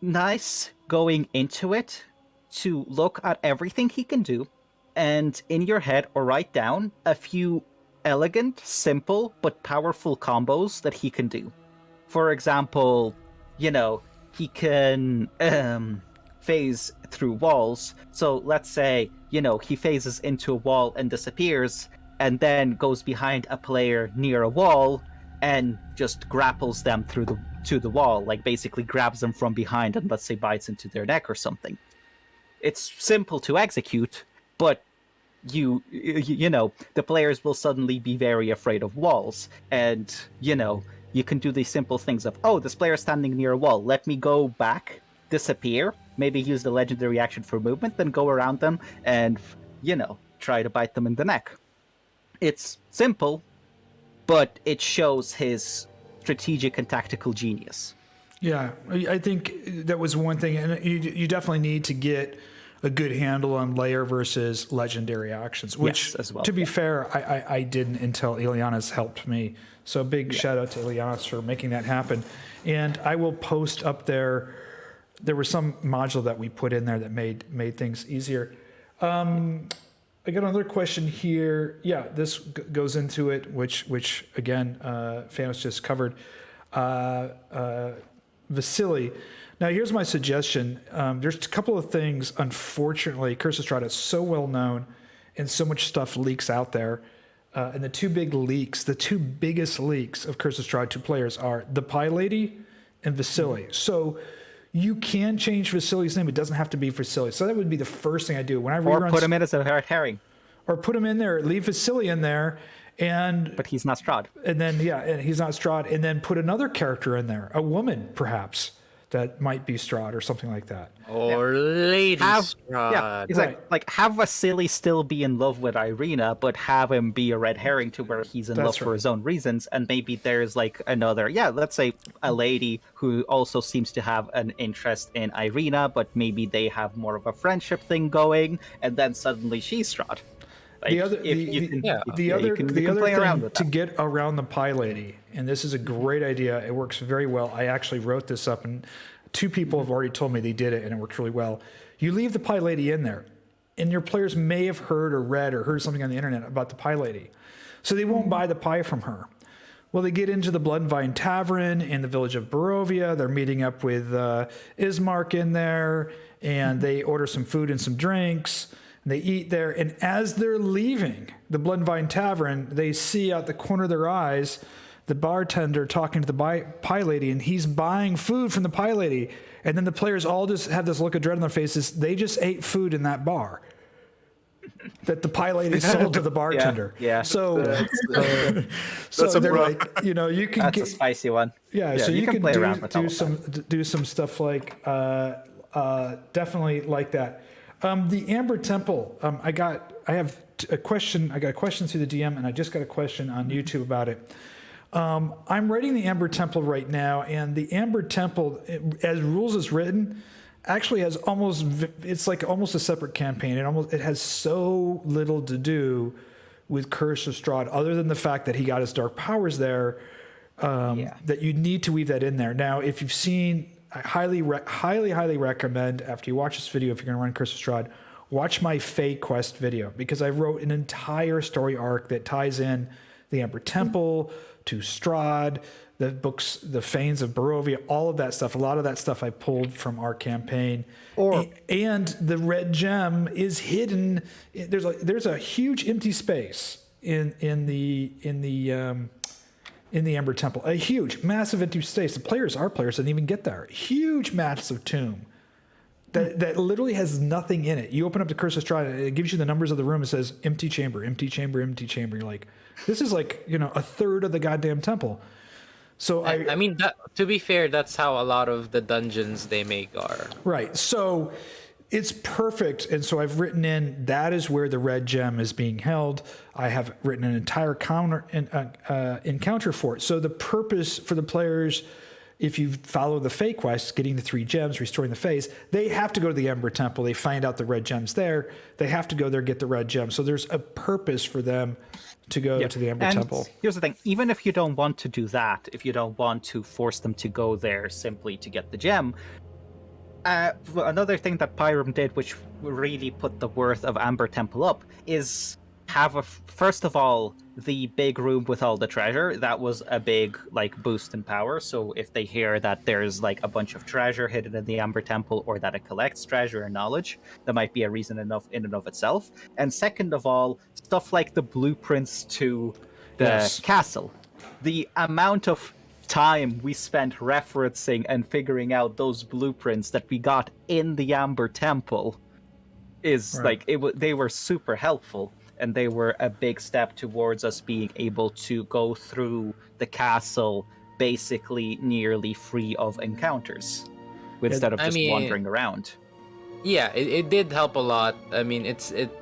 nice going into it to look at everything he can do, and in your head or write down a few elegant, simple, but powerful combos that he can do. For example, he can phase through walls. So let's say, he phases into a wall and disappears, and then goes behind a player near a wall and just grapples them to the wall, like basically grabs them from behind and, let's say, bites into their neck or something. It's simple to execute, but the players will suddenly be very afraid of walls, and you can do these simple things of, this player is standing near a wall, let me go back, disappear, maybe use the legendary action for movement, then go around them and, try to bite them in the neck. It's simple, but it shows his strategic and tactical genius. Yeah, I think that was one thing, and you definitely need to get a good handle on layer versus legendary actions, which, yes, as well. To be fair, I didn't until Ileanys helped me. So big shout out to Ileanys for making that happen. And I will post up there. There was some module that we put in there that made things easier. I got another question here. Yeah, this goes into it, which again, Fiannos just covered. Vasili. Now, here's my suggestion. There's a couple of things. Unfortunately, Curse of Strahd is so well known, and so much stuff leaks out there. And the two biggest leaks of Curse of Strahd to players are the Pie Lady and Vasili. So you can change Vasili's name. It doesn't have to be Vasili. So that would be the first thing I do when I rerun. Or put him in as a red herring. Or put him in there. Leave Vasili in there. But he's not Strahd. And then, and he's not Strahd. And then put another character in there, a woman, perhaps, that might be Strahd or something like that. Or Lady Strahd. Yeah, exactly. Right. Like, have Vasili still be in love with Ireena, but have him be a red herring to where he's in love for his own reasons, and maybe there's like another, let's say a lady who also seems to have an interest in Ireena, but maybe they have more of a friendship thing going, and then suddenly she's Strahd. Like, The other, if the, you the, can, yeah. the yeah, other, you can, the you can other play around thing with to that. get around the Pie Lady, and this is a great idea. It works very well. I actually wrote this up, and 2 people have already told me they did it, and it worked really well. You leave the Pie Lady in there, and your players may have heard or read or heard something on the internet about the Pie Lady, so they won't buy the pie from her. Well, they get into the Blood and Vine Tavern in the village of Barovia. They're meeting up with Ismark in there, and they order some food and some drinks. And they eat there, and as they're leaving the Blood and Vine Tavern, they see out the corner of their eyes the bartender talking to the Pie Lady, and he's buying food from the Pie Lady. And then the players all just have this look of dread on their faces. They just ate food in that bar that the Pie Lady sold to the bartender. yeah. So, That's a they're pro- like, you know, you can That's a get, spicy one. yeah, so you can play do, around with all do of that. some stuff like definitely like that. The Amber Temple. I have a question. I got a question through the DM, and I just got a question on YouTube about it. I'm writing the Amber Temple right now, and the Amber Temple, as rules is written, actually has it's like almost a separate campaign. It has so little to do with Curse of Strahd, other than the fact that he got his dark powers there. That you need to weave that in there. Now, if you've seen, I highly recommend, after you watch this video, if you're going to run Curse of Strahd, watch my Fae Quest video, because I wrote an entire story arc that ties in the Amber Temple to Strahd, the books, the Fanes of Barovia, all of that stuff. A lot of that stuff I pulled from our campaign. And the red gem is hidden. There's a huge empty space in the Amber Temple, a huge, massive empty space. Our players didn't even get there. Huge, massive tomb that literally has nothing in it. You open up the Curse of Strahd, it gives you the numbers of the room. It says empty chamber, empty chamber, empty chamber. You're like, this is like, a third of the goddamn temple. So I mean, to be fair, that's how a lot of the dungeons they make are. Right. So it's perfect. And so I've written in, that is where the red gem is being held. I have written an entire encounter for it. So the purpose for the players, if you follow the Fae quest, getting the 3 gems, restoring the Faes, they have to go to the Ember Temple. They find out the red gem's there. They have to go there, get the red gem. So there's a purpose for them to go to the Ember Temple. Here's the thing, even if you don't want to do that, if you don't want to force them to go there simply to get the gem, another thing that Pyram did, which really put the worth of Amber Temple up, is have first of all, the big room with all the treasure. That was a big boost in power. So if they hear that there's a bunch of treasure hidden in the Amber Temple, or that it collects treasure and knowledge, that might be a reason enough in and of itself. And second of all, stuff like the blueprints to the castle. The amount of time we spent referencing and figuring out those blueprints that we got in the Amber Temple is they were super helpful. And they were a big step towards us being able to go through the castle basically nearly free of encounters, instead of just wandering around. Yeah, it did help a lot. I mean,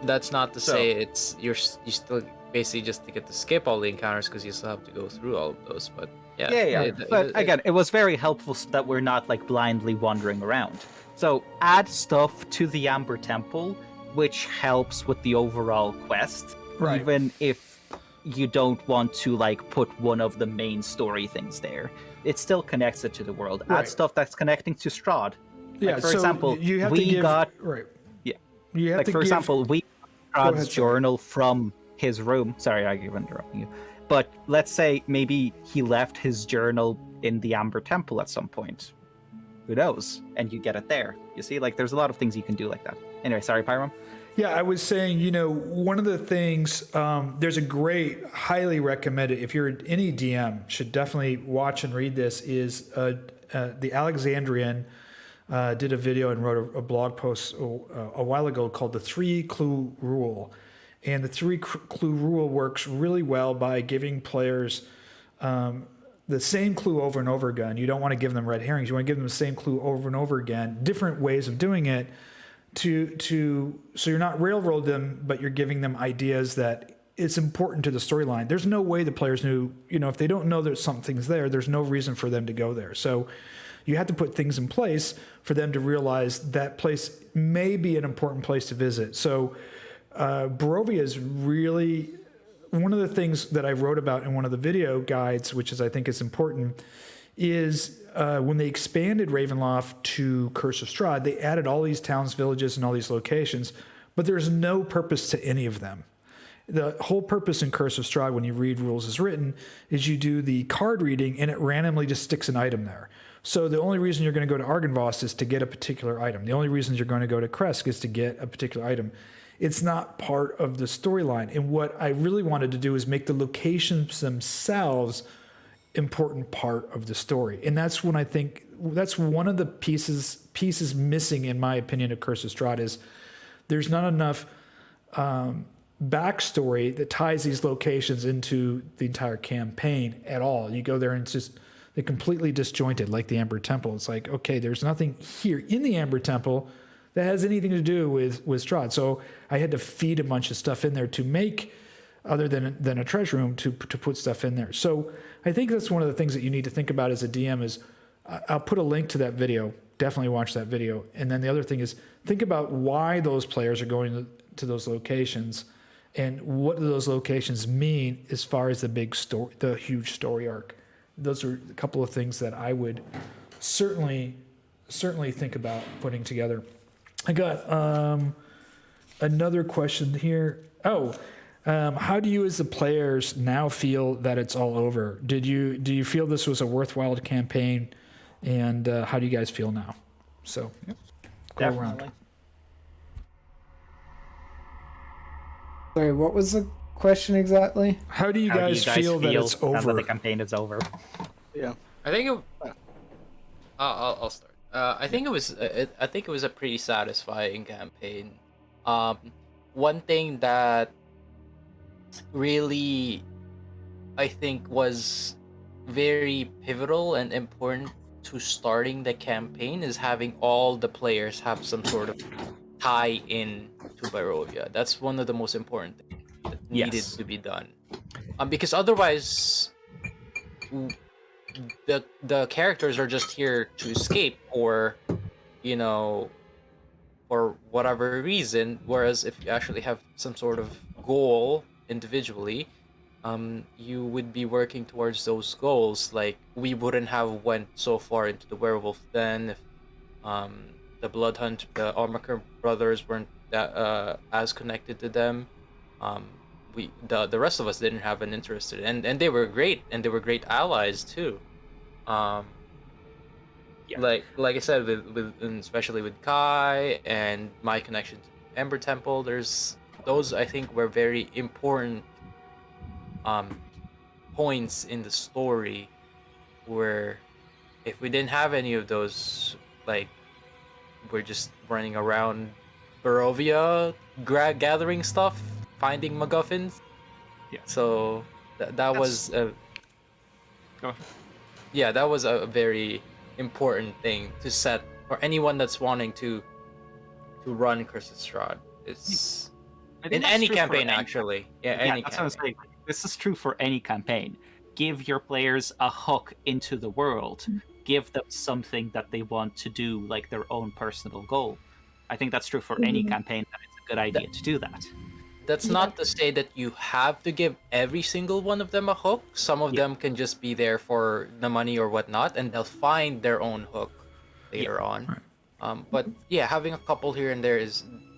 that's not to say you still basically just get to skip all the encounters, because you still have to go through all of those. But yeah. But again, it was very helpful so that we're not blindly wandering around. So add stuff to the Amber Temple, which helps with the overall quest, even if you don't want to put one of the main story things there. It still connects it to the world. Add stuff that's connecting to Strahd. Yeah, for example, you have we to give, got You have to for give, example, we got Strahd's journal from his room. Sorry, I keep interrupting you. But let's say maybe he left his journal in the Amber Temple at some point. Who knows? And you get it there. You see, there's a lot of things you can do like that. Anyway, sorry, Pyram. Yeah, I was saying, one of the things, there's a great, highly recommended, if you're any DM, should definitely watch and read this, is the Alexandrian did a video and wrote a blog post a while ago called the 3-Clue Rule. And the 3-Clue Rule works really well by giving players the same clue over and over again. You don't want to give them red herrings. You want to give them the same clue over and over again, different ways of doing it, so you're not railroad them, but you're giving them ideas that it's important to the storyline. There's no way the players knew, if they don't know that something's there, there's no reason for them to go there. So you have to put things in place for them to realize that place may be an important place to visit. So Barovia is really one of the things that I wrote about in one of the video guides, which is I think is important, is when they expanded Ravenloft to Curse of Strahd, they added all these towns, villages, and all these locations, but there's no purpose to any of them. The whole purpose in Curse of Strahd, when you read rules as written, is you do the card reading and it randomly just sticks an item there. So the only reason you're going to go to Argynvost is to get a particular item. The only reason you're going to go to Kresk is to get a particular item. It's not part of the storyline. And what I really wanted to do is make the locations themselves important part of the story. And that's when I think that's one of the pieces missing, in my opinion, of Curse of Strahd is there's not enough backstory that ties these locations into the entire campaign at all. You go there and it's just they're completely disjointed, like the Amber Temple. It's like, okay, there's nothing here in the Amber Temple that has anything to do with Strahd. So I had to feed a bunch of stuff in there to make, other than a treasure room, to put stuff in there. So I think that's one of the things that you need to think about as a DM is, I'll put a link to that video. Definitely watch that video. And then the other thing is think about why those players are going to those locations and what do those locations mean as far as the big story, the huge story arc. Those are a couple of things that I would certainly think about putting together. I got another question here. How do you as the players now feel that it's all over? Do you feel this was a worthwhile campaign? And how do you guys feel now? So go around. Sorry, what was the question exactly? How do you guys feel that it's now over? that the campaign is over. Yeah. I think I'll start. I think it was a pretty satisfying campaign. One thing that really I think was very pivotal and important to starting the campaign is having all the players have some sort of tie in to Barovia. That's one of the most important things that needed to be done. Because otherwise the characters are just here to escape or for whatever reason, whereas if you actually have some sort of goal individually, you would be working towards those goals. Like we wouldn't have went so far into the werewolf den if the Bloodhunter, the Armaker brothers weren't that as connected to them. The rest of us didn't have an interest in it, and they were great, and they were great allies too. Like I said, with especially with Kai and my connection to Ember Temple, those I think were very important points in the story where if we didn't have any of those, like we're just running around Barovia gathering stuff, finding MacGuffins. Yeah. So that was Go ahead. Yeah, that was a very important thing to set for anyone that's wanting to run Curse of Strahd. It's in any campaign, actually. Any that's campaign. what I'm saying. This is true for any campaign. Give your players a hook into the world. Give them something that they want to do, like their own personal goal. I think that's true for any campaign, that it's a good idea to do that. That's not to say that you have to give every single one of them a hook. Some of them can just be there for the money or whatnot, and they'll find their own hook later on. But yeah, having a couple here and there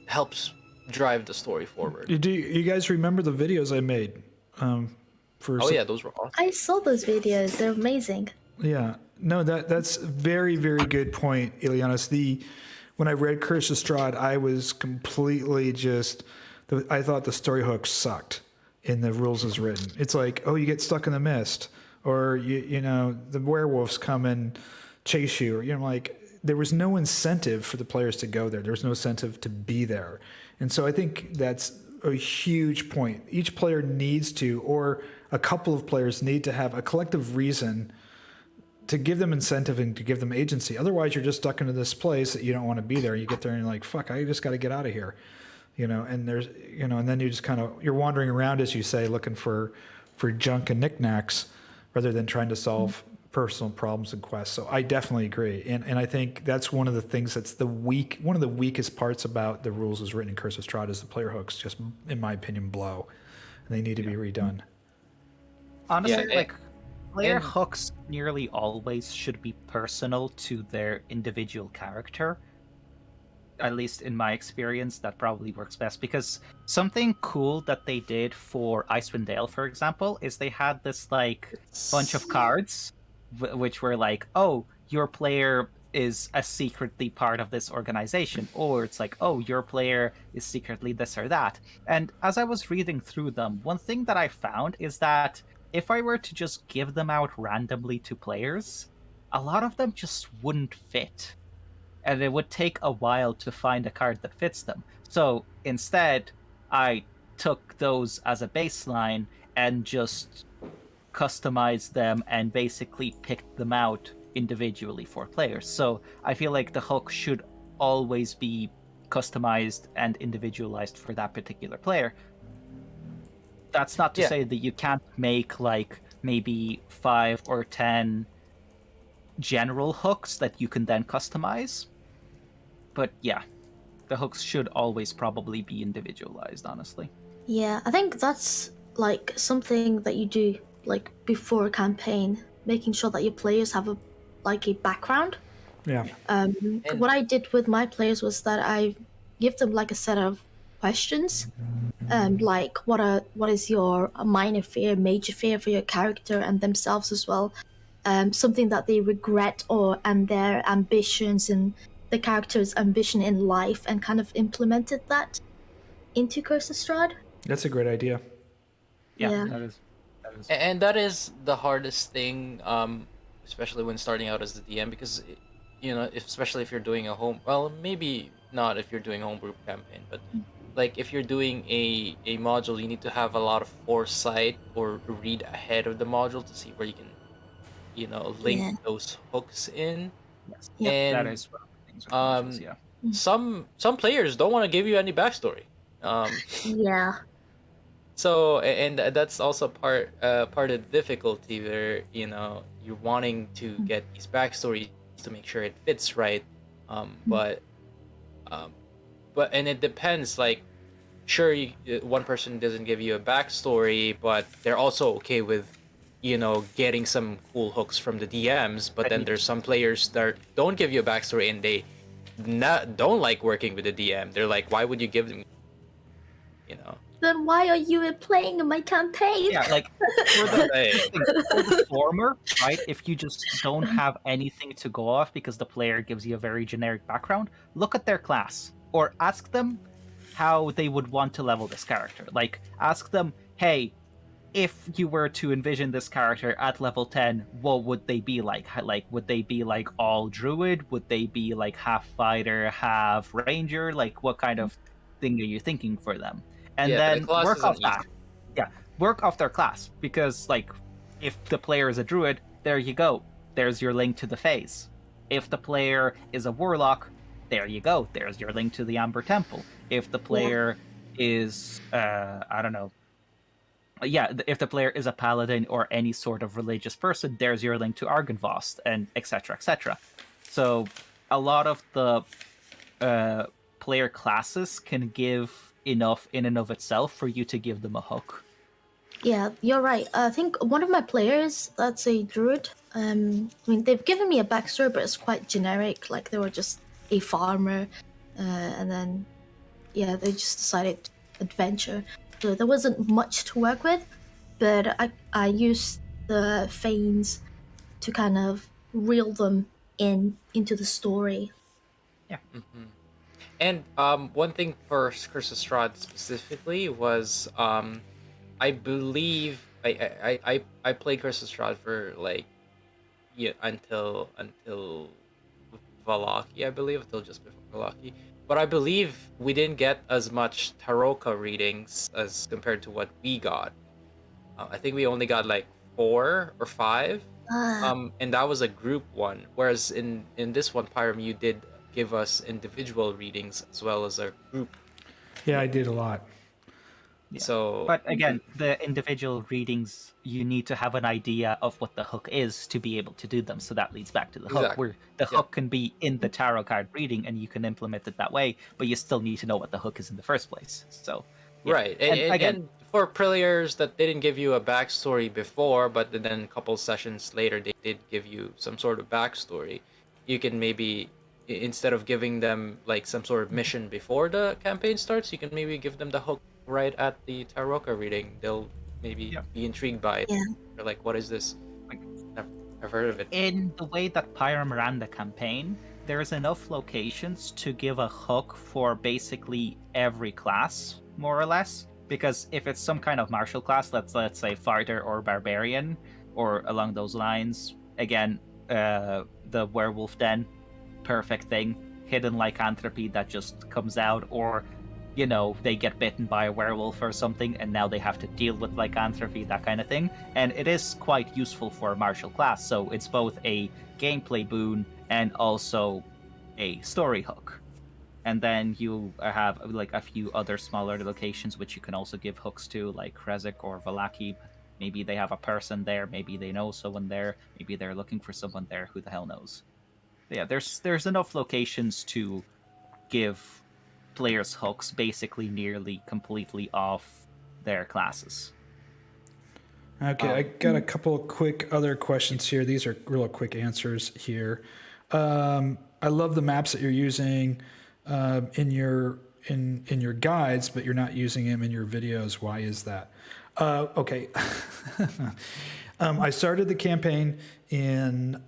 helps drive the story forward. Do you guys remember the videos I made? Yeah, those were awesome. I saw those videos. They're amazing. Yeah, no, that's a very, very good point, Ileanys. When I read Curse of Strahd, I was completely I thought the story hook sucked in the rules as written. It's like, you get stuck in the mist, or you know the werewolves come and chase you, or like there was no incentive for the players to go there. There was no incentive to be there, and so I think that's a huge point. Each player needs to, or a couple of players need to have a collective reason to give them incentive and to give them agency. Otherwise, you're just stuck into this place that you don't want to be there. You get there and you're like, fuck, I just got to get out of here. And there's, and then you just you're wandering around, as you say, looking for junk and knickknacks rather than trying to solve personal problems and quests. So I definitely agree. And I think that's one of the things that's one of the weakest parts about the rules as written in Curse of Strahd is the player hooks just, in my opinion, blow. And they need to be redone. Honestly, Yeah, like player and- hooks nearly always should be personal to their individual character. At least in my experience, that probably works best, because something cool that they did for Icewind Dale, for example, is they had this like bunch of cards which were like, oh, your player is a secretly part of this organization, or it's like, oh, your player is secretly this or that. And as I was reading through them, one thing that I found is that if I were to just give them out randomly to players, a lot of them just wouldn't fit. And it would take a while to find a card that fits them. So instead, I took those as a baseline and just customized them and basically picked them out individually for players. So I feel like the hook should always be customized and individualized for that particular player. That's not to say that you can't make like maybe 5 or 10 general hooks that you can then customize. But yeah, the hooks should always probably be individualized, honestly. Yeah, I think that's like something that you do like before a campaign, making sure that your players have a background. Yeah. What I did with my players was that I give them like a set of questions, like what is your minor fear, major fear for your character and themselves as well, something that they regret and their ambitions and the character's ambition in life, and kind of implemented that into Curse of Strahd. That's a great idea. Yeah. That is. And that is the hardest thing, especially when starting out as the DM, because especially if you're doing maybe not if you're doing a homebrew campaign, but like if you're doing a module, you need to have a lot of foresight or read ahead of the module to see where you can link those hooks in. Yes. Yeah. And That is one of the things with modules, yeah. some players don't want to give you any backstory. Yeah. So, and that's also part of the difficulty where you're wanting to get these backstories to make sure it fits right, but and it depends. Like, sure, one person doesn't give you a backstory, but they're also okay with getting some cool hooks from the DMs. But then there's some players that don't give you a backstory and they don't like working with the DM. They're like, why would you give them? Then why are you playing in my campaign? Yeah, like for the former, right? If you just don't have anything to go off because the player gives you a very generic background, look at their class or ask them how they would want to level this character. Like, ask them, hey, if you were to envision this character at level 10, what would they be like? Like, would they be like all druid? Would they be like half fighter, half ranger? Like, what kind of thing are you thinking for them? And then work off that. Yeah, work off their class. Because, like, if the player is a druid, there you go. There's your link to the phase. If the player is a warlock, there you go. There's your link to the Amber Temple. If the player is, I don't know. Yeah, if the player is a paladin or any sort of religious person, there's your link to Argynvost, and etc., etc. So, a lot of the player classes can give enough in and of itself for you to give them a hook. Yeah, you're right. I think one of my players, that's a druid. I mean, they've given me a backstory, but it's quite generic. Like, they were just a farmer, and then, yeah, they just decided to adventure. So there wasn't much to work with, but I used the feigns to kind of reel them into the story. Yeah. Mm-hmm. And one thing for Curse of Strahd specifically was I believe I played Curse of Strahd for until Valaki, I believe, until just before Valaki. But I believe we didn't get as much Taroka readings as compared to what we got. I think we only got like 4 or 5, and that was a group one. Whereas in this one, Pyram, you did give us individual readings as well as a group. Yeah, I did a lot. Yeah. So, But again, the individual readings, you need to have an idea of what the hook is to be able to do them. So that leads back to the hook, Exactly. where the Yeah. hook can be in the tarot card reading and you can implement it that way, but you still need to know what the hook is in the first place. So, yeah. right. And again, And for players that didn't give you a backstory before, but then a couple sessions later they did give you some sort of backstory, you can maybe, instead of giving them like some sort of mission before the campaign starts, you can maybe give them the hook right at the Tarot reading. They'll maybe be intrigued by it. Yeah. They're like, what is this? Like, I've heard of it. in the way that Pyram ran the campaign, there's enough locations to give a hook for basically every class, more or less. Because if it's some kind of martial class, let's say fighter or barbarian, or along those lines, again, the werewolf den, perfect thing. Hidden lycanthropy that just comes out, or they get bitten by a werewolf or something, and now they have to deal with lycanthropy, that kind of thing. And it is quite useful for a martial class, so it's both a gameplay boon and also a story hook. And then you have like a few other smaller locations which you can also give hooks to, like Khyraezul or Valaki. Maybe they have a person there, maybe they know someone there, maybe they're looking for someone there, who the hell knows. But yeah, there's enough locations to give players hooks basically nearly completely off their classes. Okay, I got a couple of quick other questions here. These are real quick answers here. I love the maps that you're using in your guides, but you're not using them in your videos. Why is that? Okay. I started the campaign in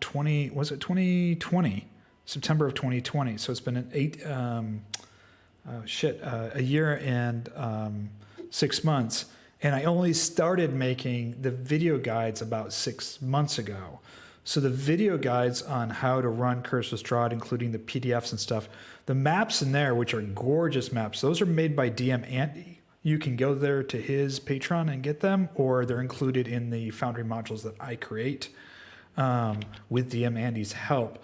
2020? September of 2020. So it's been a year and 6 months. And I only started making the video guides about 6 months ago. So the video guides on how to run Curse of Strahd, including the PDFs and stuff, the maps in there, which are gorgeous maps, those are made by DM Andy. You can go there to his Patreon and get them, or they're included in the Foundry Modules that I create with DM Andy's help.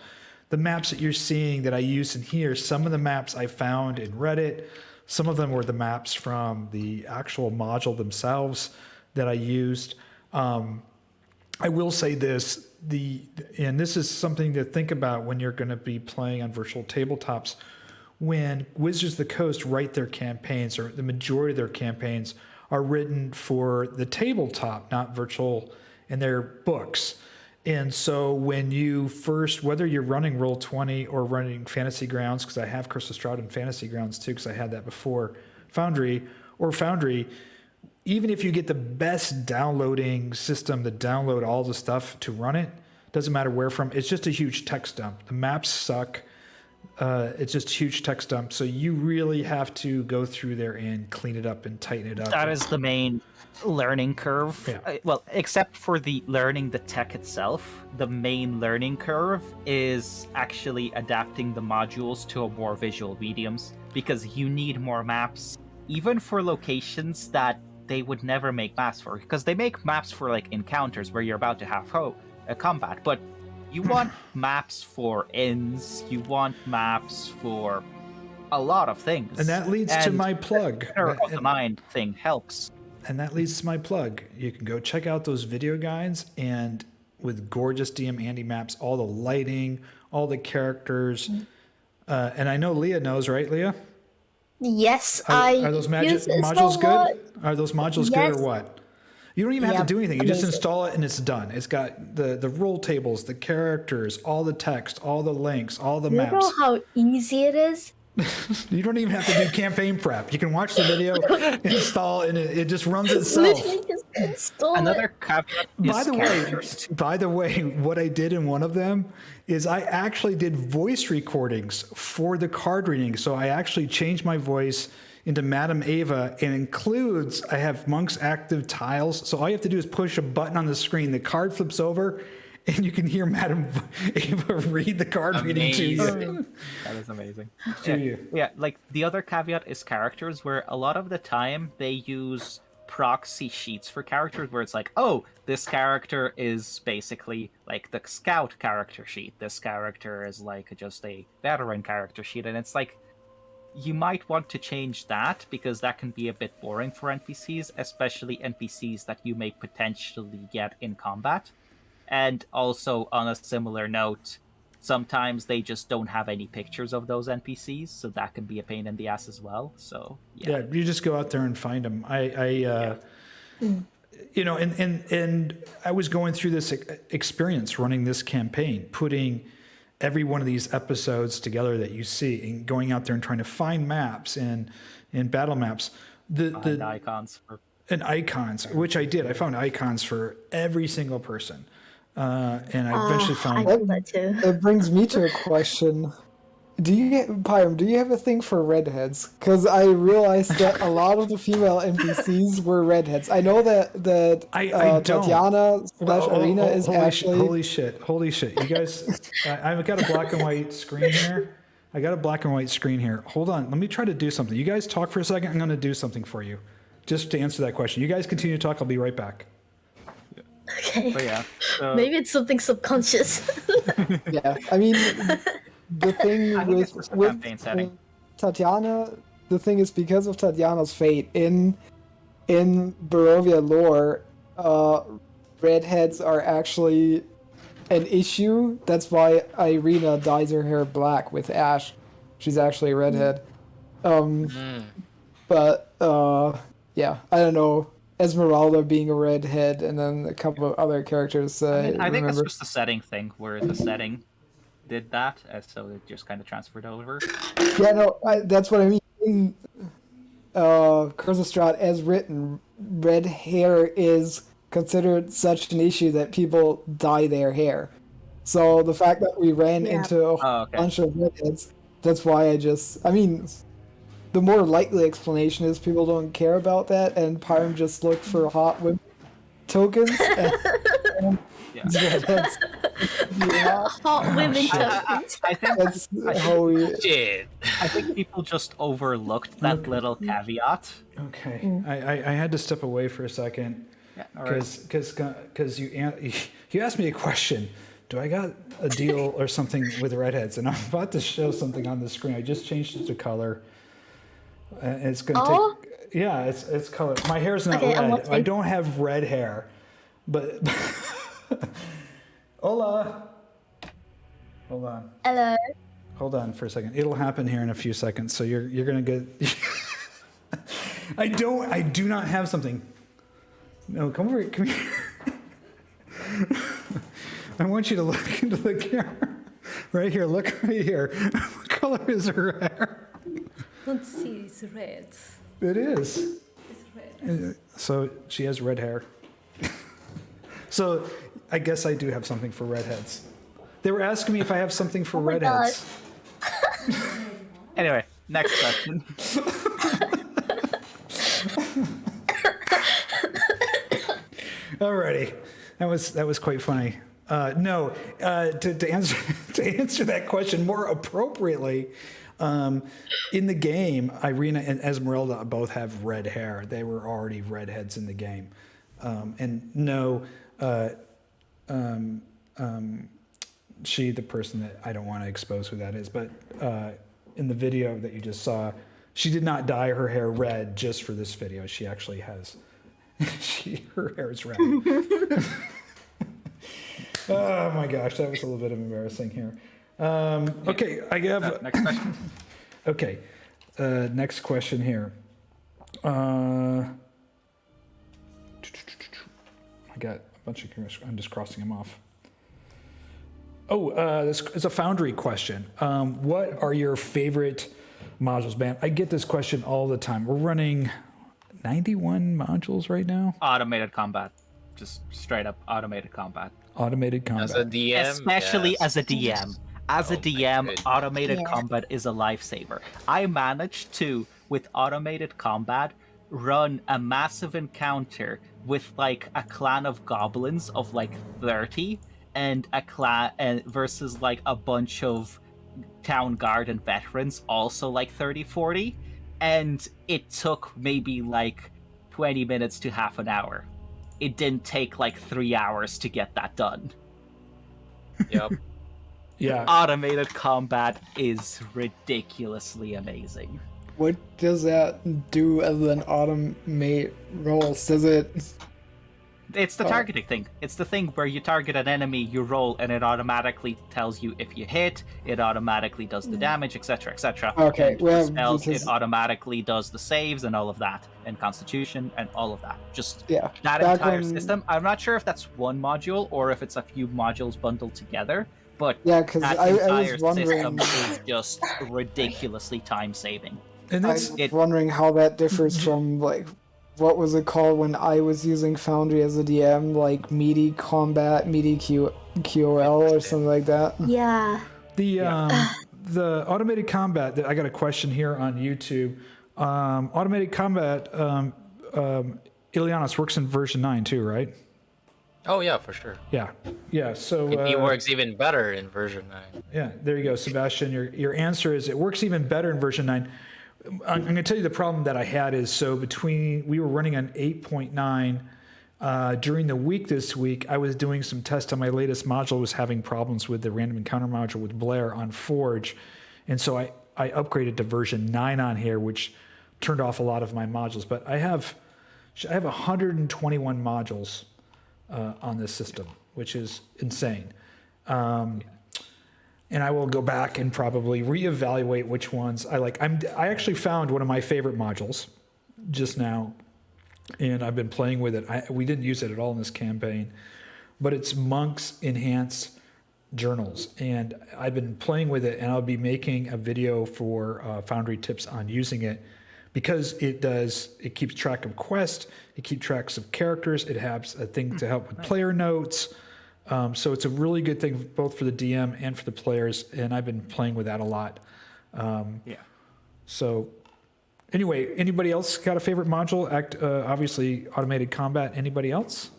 The maps that you're seeing that I use in here, some of the maps I found in Reddit, some of them were the maps from the actual module themselves that I used. I will say this, and this is something to think about when you're going to be playing on virtual tabletops. When Wizards of the Coast write their campaigns, or the majority of their campaigns are written for the tabletop, not virtual, in their books. And so when you first, whether you're running Roll20 or running Fantasy Grounds, because I have Curse of Strahd and Fantasy Grounds too, because I had that before Foundry, even if you get the best downloading system to download all the stuff to run it, doesn't matter where from, it's just a huge text dump. The maps suck. It's just a huge text dump. So you really have to go through there and clean it up and tighten it up. That is the main learning curve. Yeah. Well, except for the learning the tech itself, the main learning curve is actually adapting the modules to a more visual mediums, because you need more maps, even for locations that they would never make maps for, because they make maps for like encounters where you're about to have a combat, but you want maps for inns, you want maps for a lot of things. And that leads to my plug. The center of the mind thing helps. And that leads to my plug. You can go check out those video guides, and with gorgeous DM Andy maps, all the lighting, all the characters. And I know Leea knows, right, Leea? Yes, Are those modules good? Are those modules good or what? You don't even have to do anything. You just install it and it's done. It's got the roll tables, the characters, all the text, all the links, all the maps. You know how easy it is? You don't even have to do campaign prep. You can watch the video, install, and it just runs itself. Literally just install Another caveat is By the way, what I did in one of them is I actually did voice recordings for the card reading. So I actually changed my voice into Madame Ava, and includes, I have Monk's active tiles. So all you have to do is push a button on the screen. The card flips over, and you can hear Madame Ava read the card reading to you. That is amazing. Yeah, like the other caveat is characters, where a lot of the time they use proxy sheets for characters, where it's like, oh, this character is basically like the scout character sheet. This character is like just a veteran character sheet. And it's like, you might want to change that, because that can be a bit boring for NPCs, especially NPCs that you may potentially get in combat. And also, on a similar note, sometimes they just don't have any pictures of those NPCs, so that can be a pain in the ass as well. So Yeah, you just go out there and find them. You know, and I was going through this experience running this campaign, putting every one of these episodes together that you see, and going out there and trying to find maps and battle maps. The icons for... and icons, which I did. I found icons for every single person, and I eventually found. I did that too. It brings me to a question. Pyram, do you have a thing for redheads? Because I realized that a lot of the female NPCs were redheads. I know that I don't. Tatiana / Ireena is actually... Holy shit. You guys, I've got a black and white screen here. Hold on. Let me try to do something. You guys talk for a second. I'm going to do something for you. Just to answer that question. You guys continue to talk. I'll be right back. Okay. But yeah. So... Maybe it's something subconscious. Yeah, I mean... The thing with setting. Tatiana, the thing is, because of Tatiana's fate in Barovia lore, redheads are actually an issue. That's why Ireena dyes her hair black with ash. She's actually a redhead. But yeah, I don't know. Esmeralda being a redhead, and then a couple of other characters. I think it's just the setting thing, where the setting did that, so it just kind of transferred over. Yeah, no, that's what I mean. In Curse of Strahd, as written, red hair is considered such an issue that people dye their hair. So the fact that we ran into a bunch of redheads, that's why I mean, the more likely explanation is people don't care about that, and Pyram just looked for hot women tokens. And redheads. Yeah. Hot women tokens. I think That's how we... Shit. I think people just overlooked that little caveat. Okay, I had to step away for a second because you asked me a question. Do I got a deal or something with redheads? And I'm about to show something on the screen. I just changed it to color. It's gonna take. Yeah, it's color. My hair's not red. I don't have red hair, but. Hola. Hold on. Hello. Hold on for a second. It'll happen here in a few seconds. So you're gonna get. I do not have something. No, come over. Come here. I want you to look into the camera. Right here. Look right here. What color is her hair? Don't see, it's red. It is. It's red. So she has red hair. So I guess I do have something for redheads. They were asking me if I have something for redheads. Anyway, next question. Alrighty, that was quite funny. No, to answer that question more appropriately, in the game, Ireena and Esmeralda both have red hair. They were already redheads in the game, and no. She, the person that I don't want to expose who that is, but in the video that you just saw, she did not dye her hair red just for this video. She actually has, her hair is red. Oh my gosh, that was a little bit embarrassing here. Okay, I have next question. Okay, next question here. I got a bunch of. I'm just crossing them off. Oh, this is a Foundry question. What are your favorite modules, man? I get this question all the time. We're running 91 modules right now. Automated combat, just straight up automated combat. Automated combat. As a DM, Especially yes. as a DM. As a DM, goodness. automated combat is a lifesaver. I managed to, with automated combat, run a massive encounter with like a clan of goblins of like 30 and a clan versus like a bunch of town guard and veterans also like 30-40, and it took maybe like 20 minutes to half an hour. It didn't take like 3 hours to get that done. Yep. Yeah. Automated combat is ridiculously amazing. What does that do as an automate rolls? Does it? It's the targeting thing. It's the thing where you target an enemy, you roll, and it automatically tells you if you hit, it automatically does the damage, etc., etc. Okay, And for well, spells, because- it automatically does the saves and all of that, and Constitution and all of that. Just Yeah. that back entire when- system. I'm not sure if that's one module or if it's a few modules bundled together, but Yeah, because that I entire was wondering. system is just ridiculously time-saving. And I that's was wondering how that differs from like what was it called when I was using Foundry as a DM, like meaty combat, meaty QOL or something like that. Yeah. the automated combat. I got a question here on YouTube. Automated combat. Ileanys works in version 9 too, right? Oh yeah, for sure. Yeah. So It works even better in version 9. yeah, there you go, Sebastian. Your answer is it works even better in version 9. I'm going to tell you the problem that I had is we were running on 8.9 during the week this week. I was doing some tests on my latest module, was having problems with the random encounter module with Blair on Forge, and so I upgraded to version 9 on here, which turned off a lot of my modules. But I have 121 modules on this system, which is insane. And I will go back and probably reevaluate which ones I like. I actually found one of my favorite modules just now, and I've been playing with it. We didn't use it at all in this campaign, but it's Monk's Enhance Journals, and I've been playing with it, and I'll be making a video for Foundry tips on using it, because it keeps track of quests, it keeps tracks of characters, it has a thing to help with player notes. So it's a really good thing both for the DM and for the players, and I've been playing with that a lot. So anyway, anybody else got a favorite module? Obviously, automated combat. Anybody else?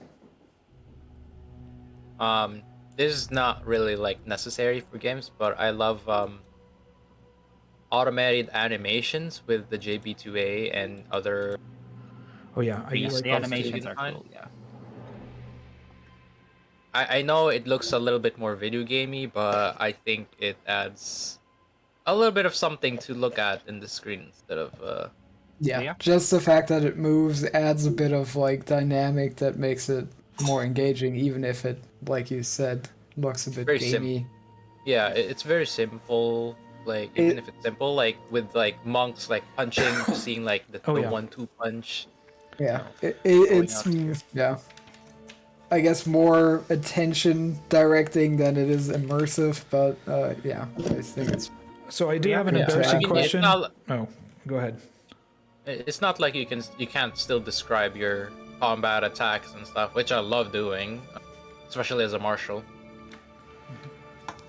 This is not really like necessary for games, but I love automated animations with the JB2A and other. Oh yeah, I Yes, like the those animations too. are cool, yeah. I know it looks a little bit more video gamey, but I think it adds a little bit of something to look at in the screen instead of Yeah, just the fact that it moves adds a bit of like dynamic that makes it more engaging, even if it, like you said, looks a bit Very gamey. yeah, it's very simple. Like even if it's simple, like with like monks like punching, seeing like the 1-2 punch. Yeah, it's yeah. I guess more attention directing than it is immersive, but yeah, I think it's. So I do have an Yeah. embarrassing I mean, it's question. not- Oh, go ahead. It's not like you can't still describe your combat attacks and stuff, which I love doing, especially as a martial.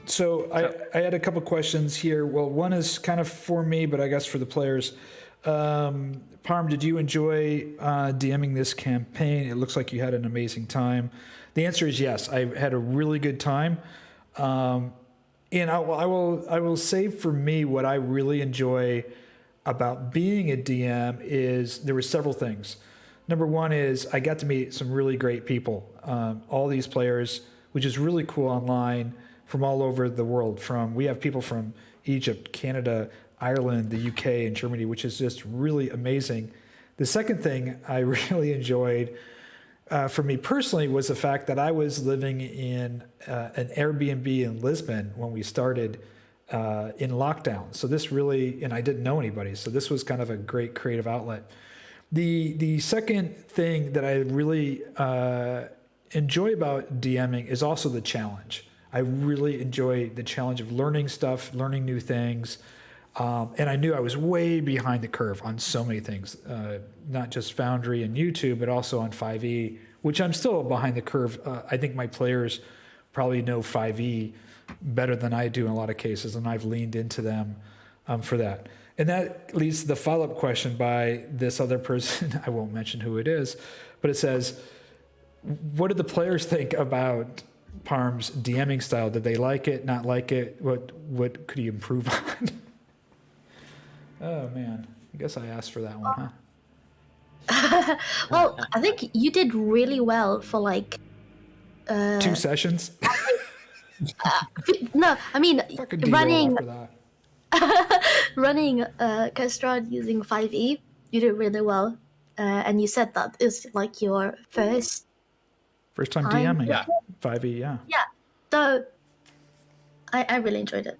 So I had a couple questions here. Well, one is kind of for me, but I guess for the players. Parm, did you enjoy DMing this campaign? It looks like you had an amazing time. The answer is yes. I had a really good time. And I will say for me, what I really enjoy about being a DM is there were several things. Number one is I got to meet some really great people. All these players, which is really cool online from all over the world. We have people from Egypt, Canada, Ireland, the UK, and Germany, which is just really amazing. The second thing I really enjoyed for me personally was the fact that I was living in an Airbnb in Lisbon when we started in lockdown. So this really, and I didn't know anybody, so this was kind of a great creative outlet. The second thing that I really enjoy about DMing is also the challenge. I really enjoy the challenge of learning stuff, learning new things. And I knew I was way behind the curve on so many things, not just Foundry and YouTube, but also on 5e, which I'm still behind the curve. I think my players probably know 5e better than I do in a lot of cases, and I've leaned into them for that. And that leads to the follow-up question by this other person. I won't mention who it is, but it says, what do the players think about Parm's DMing style? Did they like it, not like it? What could he improve on? Oh man, I guess I asked for that one, huh? Well, I think you did really well for like 2 sessions. No, I mean Fucking derail after that. running Strahd using 5e, you did really well. And you said that is like your first. First time Time. DMing. Yeah. 5e, yeah. Yeah. So I really enjoyed it.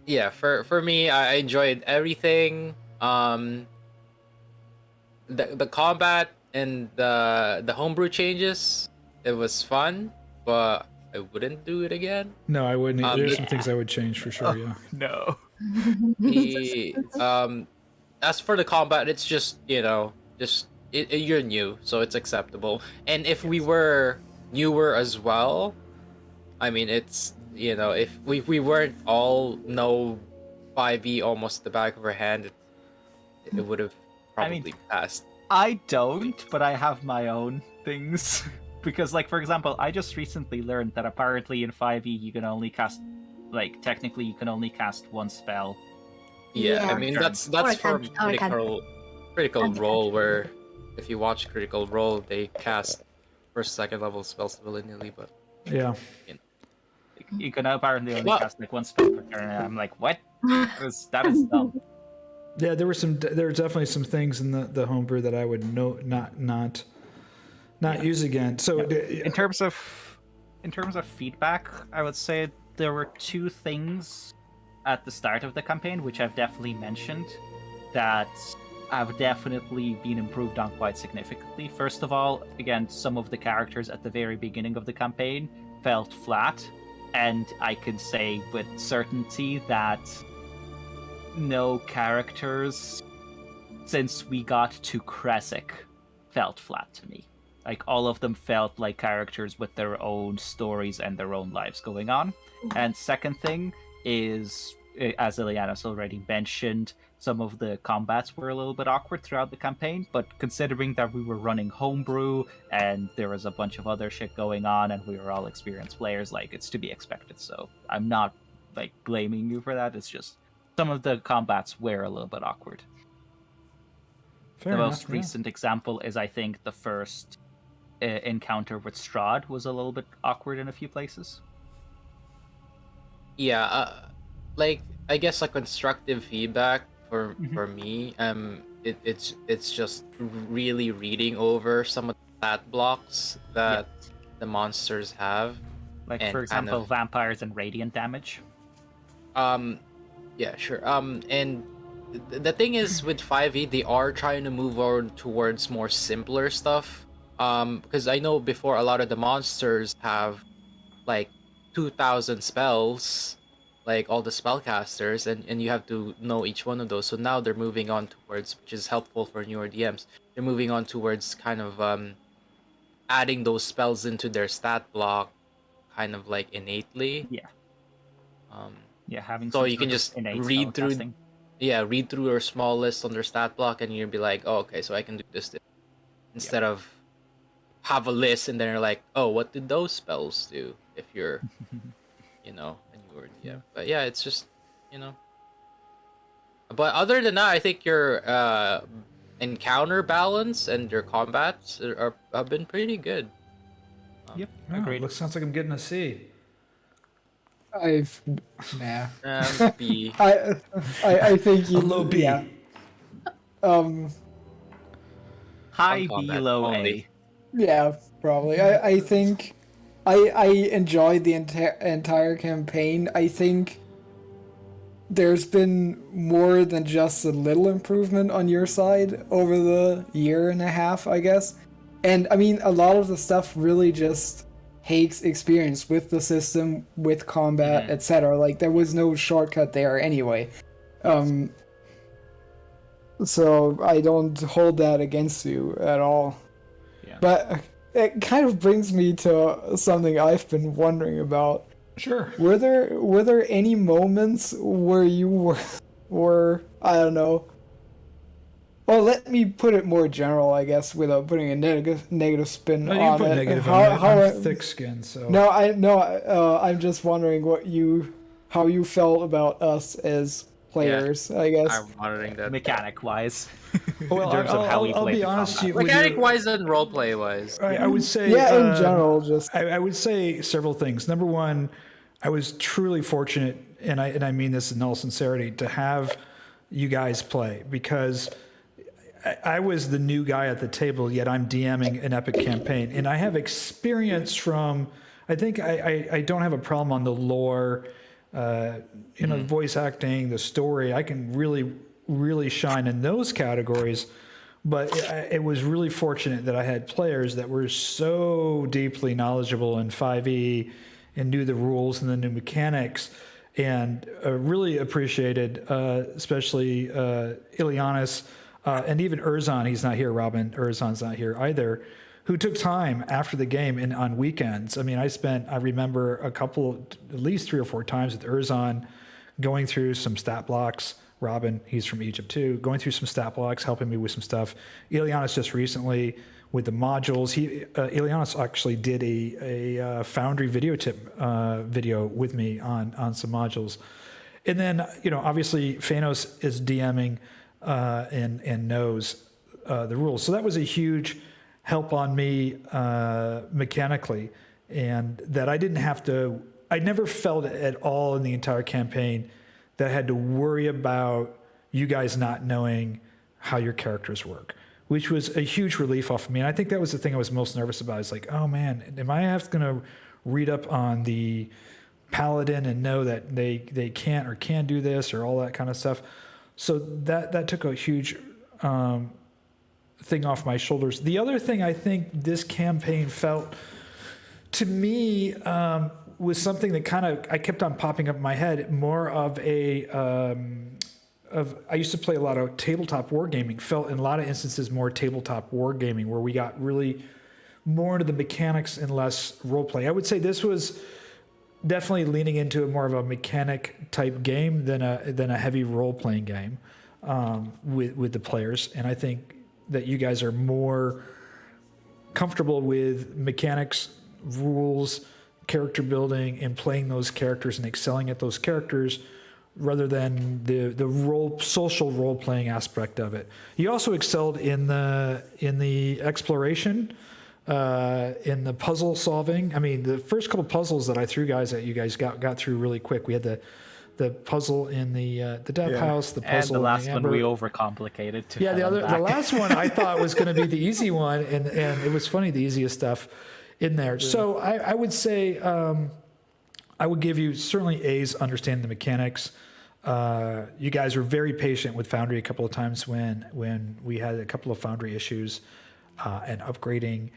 Yeah, for me, I enjoyed everything. The combat and the homebrew changes, it was fun, but I wouldn't do it again. No, I wouldn't. There's some yeah. things I would change for sure, yeah. No. The as for the combat, it's just you're new, so it's acceptable. And if we were newer as well, I mean, it's if we weren't all know 5e almost the back of our hand, it would have probably passed. I don't, but I have my own things. Because, like, for example, I just recently learned that apparently in 5e you can only cast, like, technically you can only cast one spell. Yeah, Yeah. I mean that's Or for can- critical can- role, where if you watch Critical Role, they cast first, second level spells willy-nilly, but Yeah. You can apparently only Well- cast, like, one spell per turn, and I'm like, what? That is dumb. Yeah, there were definitely some things in the homebrew that I would not use again. So In terms of feedback, I would say there were two things at the start of the campaign which I've definitely mentioned that have definitely been improved on quite significantly. First of all, again, some of the characters at the very beginning of the campaign felt flat, and I can say with certainty that no characters since we got to Khyraezul felt flat to me. Like, all of them felt like characters with their own stories and their own lives going on. And second thing is, as Ileanys already mentioned, some of the combats were a little bit awkward throughout the campaign, but considering that we were running homebrew and there was a bunch of other shit going on and we were all experienced players, like, it's to be expected. So I'm not, like, blaming you for that. It's just some of the combats were a little bit awkward. fair The enough, most yeah. recent example is, I think, the first encounter with Strahd was a little bit awkward in a few places. Yeah, like, I guess a constructive feedback for me, it's just really reading over some of the stat blocks that the monsters have. Like, And for kind example, of- vampires and radiant damage. Yeah, sure. And the thing is with 5e, they are trying to move on towards more simpler stuff. Because I know before a lot of the monsters have like 2,000 spells, like all the spellcasters, and you have to know each one of those. So now they're moving on towards, which is helpful for newer DMs. They're moving on towards kind of adding those spells into their stat block, kind of like innately. Yeah. Yeah, having So some you can sort of just innate read through spellcasting. read through your small list on their stat block, and you'll be like, oh, okay, so I can do this, instead of have a list and then you're like, oh, what did those spells do? If you're, a newer DM. But yeah, it's just, But other than that, I think your encounter balance and your combats have been pretty good. Yep, Oh, agreed. sounds like I'm getting a C. Nah. B. I think you A low B. Yeah. High B, combat low only. Yeah, probably. I think I enjoyed the entire campaign. I think there's been more than just a little improvement on your side over the year and a half, I guess. And I mean, a lot of the stuff really just takes experience with the system, with combat, etc. Like, there was no shortcut there anyway. So I don't hold that against you at all. Yeah. But it kind of brings me to something I've been wondering about. Sure. Were there any moments where you were I don't know. Well, let me put it more general, I guess, without putting a negative spin No, you on can put it. negative on it. How I'm thick-skinned, so... No, I'm just wondering how you felt about us as players, I guess. I'm monitoring that. Mechanic-wise. Well, in terms of how we I'll played be the honest combat. with you. Mechanic-wise and roleplay-wise. I would say... Yeah, in general, just... I would say several things. Number one, I was truly fortunate, and I mean this in all sincerity, to have you guys play, because I was the new guy at the table, yet I'm DMing an epic campaign, and I have experience from. I think I don't have a problem on the lore, voice acting, the story. I can really shine in those categories. But it was really fortunate that I had players that were so deeply knowledgeable in 5e and knew the rules and the new mechanics, and really appreciated, especially Ileanys and even Erzan. He's not here, Robin. Erzan's not here either, who took time after the game and on weekends. I mean, I remember at least 3 or 4 times with Erzan going through some stat blocks. Robin, he's from Egypt too, going through some stat blocks, helping me with some stuff. Ileanys just recently with the modules. Ileanys actually did a Foundry video tip video with me on some modules. And then, obviously Fiannos is DMing and knows the rules. So that was a huge help on me mechanically, and that I never felt at all in the entire campaign that I had to worry about you guys not knowing how your characters work, which was a huge relief off of me. And I think that was the thing I was most nervous about. It's like, oh man, am I going to read up on the paladin and know that they can't or can do this or all that kind of stuff? So that took a huge thing off my shoulders. The other thing I think this campaign felt to me was something that I kept on popping up in my head, more of I used to play a lot of tabletop wargaming, felt in a lot of instances more tabletop wargaming, where we got really more into the mechanics and less roleplay. I would say this was definitely leaning into more of a mechanic type game than a heavy role-playing game with the players. And I think that you guys are more comfortable with mechanics, rules, character building, and playing those characters and excelling at those characters, rather than the social role playing aspect of it. You also excelled in the exploration, in the puzzle solving. I mean, the first couple puzzles that I threw guys at, you guys got through really quick. We had the puzzle in the death house, the puzzle and the last in the one amber. we overcomplicated. The last one I thought was going to be the easy one, and it was funny, the easiest stuff in there. Yeah. So I would say I would give you certainly A's understanding the mechanics. You guys were very patient with Foundry a couple of times when we had a couple of Foundry issues, and upgrading,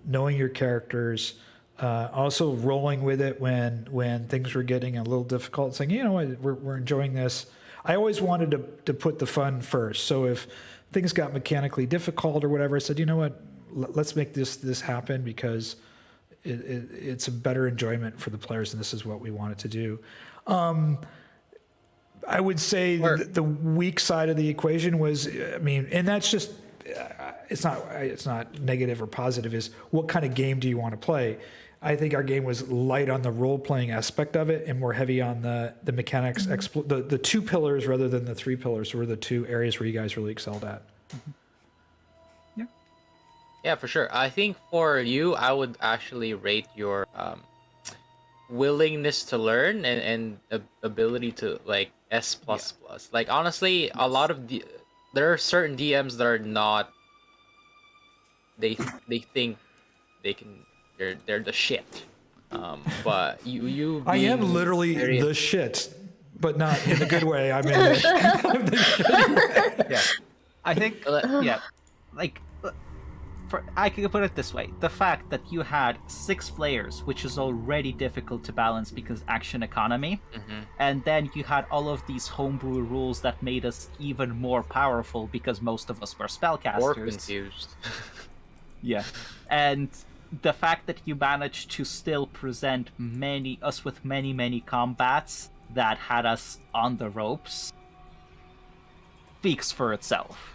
knowing your characters, also rolling with it when things were getting a little difficult, saying, you know what, we're enjoying this. I always wanted to put the fun first. So if things got mechanically difficult or whatever, I said, you know what, let's make this happen, because it's a better enjoyment for the players, and this is what we wanted to do. I would say the weak side of the equation was, I mean, and that's just, it's not negative or positive, is what kind of game do you want to play? I think our game was light on the role-playing aspect of it and more heavy on the mechanics, the 2 pillars rather than the 3 pillars were the 2 areas where you guys really excelled at. Mm-hmm. Yeah, for sure. I think for you, I would actually rate your willingness to learn and ability to like S++. Like honestly, a lot of there are certain DMs that are not. They think they can. They're the shit. But you. I am literally the shit, but not in a good way. I mean, the shit way. Yeah, I think. Yeah, like. I could put it this way: the fact that you had 6 players, which is already difficult to balance because action economy, and then you had all of these homebrew rules that made us even more powerful because most of us were spellcasters. Or confused. Yeah, and the fact that you managed to still present us with many combats that had us on the ropes speaks for itself.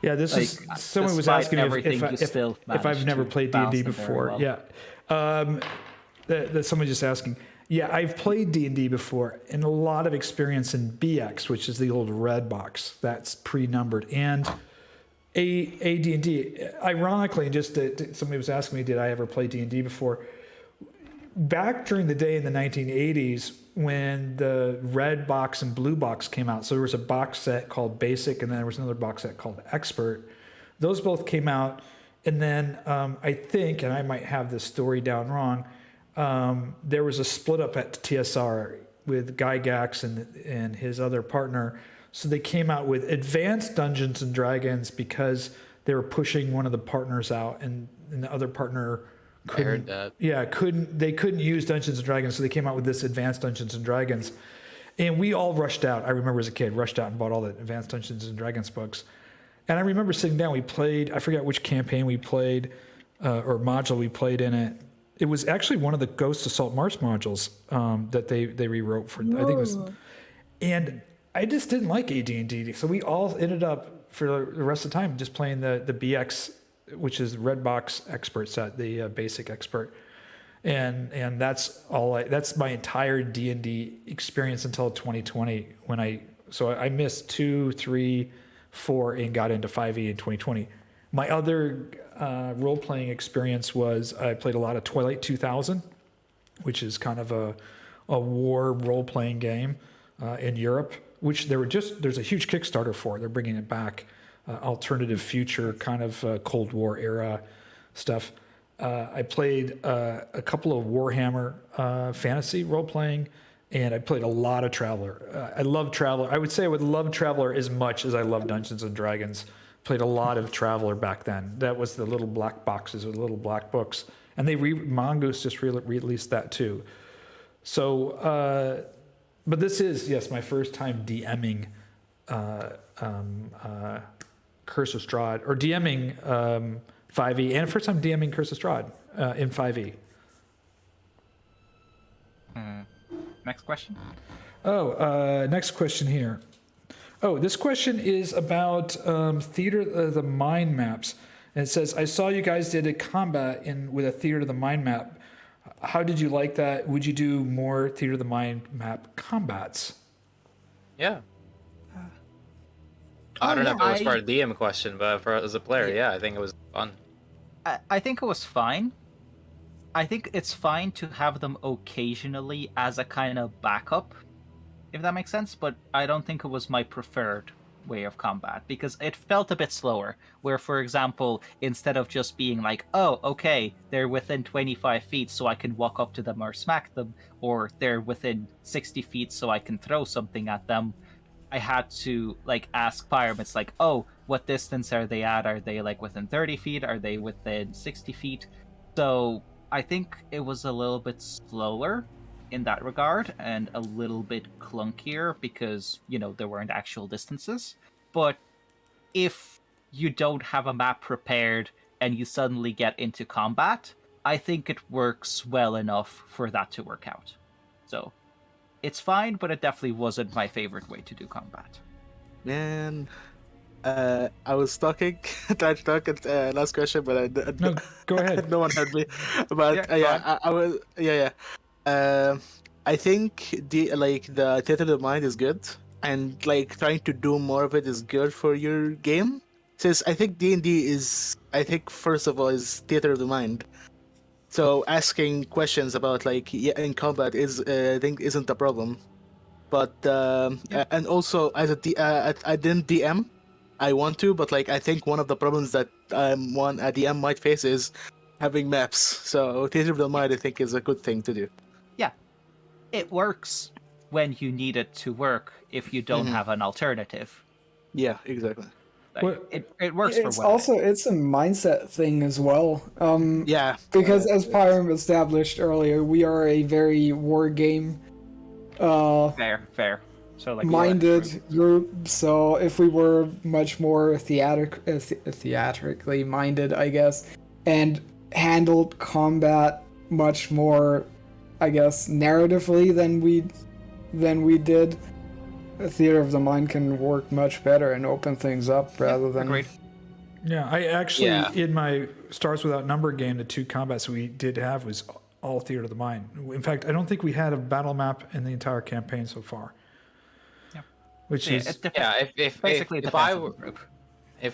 Yeah, this like, is someone was asking me if I've never played D&D before. Well. Yeah, someone just asking. Yeah, I've played D&D before, and a lot of experience in BX, which is the old red box that's pre-numbered, and a D&D. Ironically, somebody was asking me, did I ever play D&D before? back during the day in the 1980s when the red box and blue box came out, so there was a box set called Basic and then there was another box set called Expert. Those both came out, and then I think, and I might have this story down wrong, there was a split up at TSR with Gygax and his other partner. So they came out with Advanced Dungeons and Dragons because they were pushing one of the partners out, and the other partner couldn't. I heard that. Yeah, they couldn't use Dungeons and Dragons, so they came out with this Advanced Dungeons and Dragons, and we all rushed out. I remember as a kid, rushed out and bought all the Advanced Dungeons and Dragons books, and I remember sitting down. We played. I forget which campaign we played, or module we played in it. It was actually one of the Ghost Assault Mars modules that they rewrote for. I think it was, and I just didn't like AD&D, so we all ended up for the rest of the time just playing the BX, which is Red Box Expert set, the Basic Expert, and that's that's my entire D&D experience until 2020 when I missed 2, 3, 4 and got into 5e in 2020. My other role-playing experience was I played a lot of Twilight 2000, which is kind of a war role-playing game in Europe, which there's a huge Kickstarter for it. They're bringing it back, alternative future kind of Cold War era stuff. I played a couple of Warhammer fantasy role-playing, and I played a lot of Traveller. I love Traveller. I would say I would love Traveller as much as I love Dungeons and Dragons. Played a lot of Traveller back then. That was the little black boxes with little black books, and Mongoose just released that too. So, but this is my first time DMing Curse of Strahd, or DMing 5e, and first time DMing Curse of Strahd in 5e. Next question. Next question here. This question is about Theater of the Mind maps. And it says, I saw you guys did a combat with a Theater of the Mind map. How did you like that? Would you do more Theater of the Mind map combats? Yeah. I don't know if it was for a DM question, but as a player, yeah, I think it was fun. I think it was fine. I think it's fine to have them occasionally as a kind of backup, if that makes sense, but I don't think it was my preferred way of combat because it felt a bit slower. Where, for example, instead of just being like, oh, okay, they're within 25 feet so I can walk up to them or smack them, or they're within 60 feet so I can throw something at them, I had to ask Pyram. It's like, oh, what distance are they at? Are they within 30 feet? Are they within 60 feet? So I think it was a little bit slower in that regard and a little bit clunkier because there weren't actual distances. But if you don't have a map prepared and you suddenly get into combat, I think it works well enough for that to work out. So it's fine, but it definitely wasn't my favorite way to do combat. Man, I was talking, trying to talk at last question, but No, go ahead. no one heard me. But I was I think the Theater of the Mind is good, and trying to do more of it is good for your game. Since I think D&D is, first of all, is Theater of the Mind. So asking questions about in combat is I think isn't a problem. But and also as I didn't DM. I want to, but I think one of the problems that a DM might face is having maps. So Theater of the Mind I think is a good thing to do. Yeah, it works when you need it to work. If you don't have an alternative. Yeah, exactly. It works for it's one. It's a mindset thing as well. Yeah, because as Pyram established earlier, we are a very war game fair. So minded group. So if we were much more theatrically minded, I guess, and handled combat much more, I guess, narratively than we did, the Theater of the Mind can work much better and open things up rather than. Agreed. Yeah, I actually in my Stars Without Number game, the 2 combats we did have was all Theater of the Mind. In fact, I don't think we had a battle map in the entire campaign so far. Yeah, which is if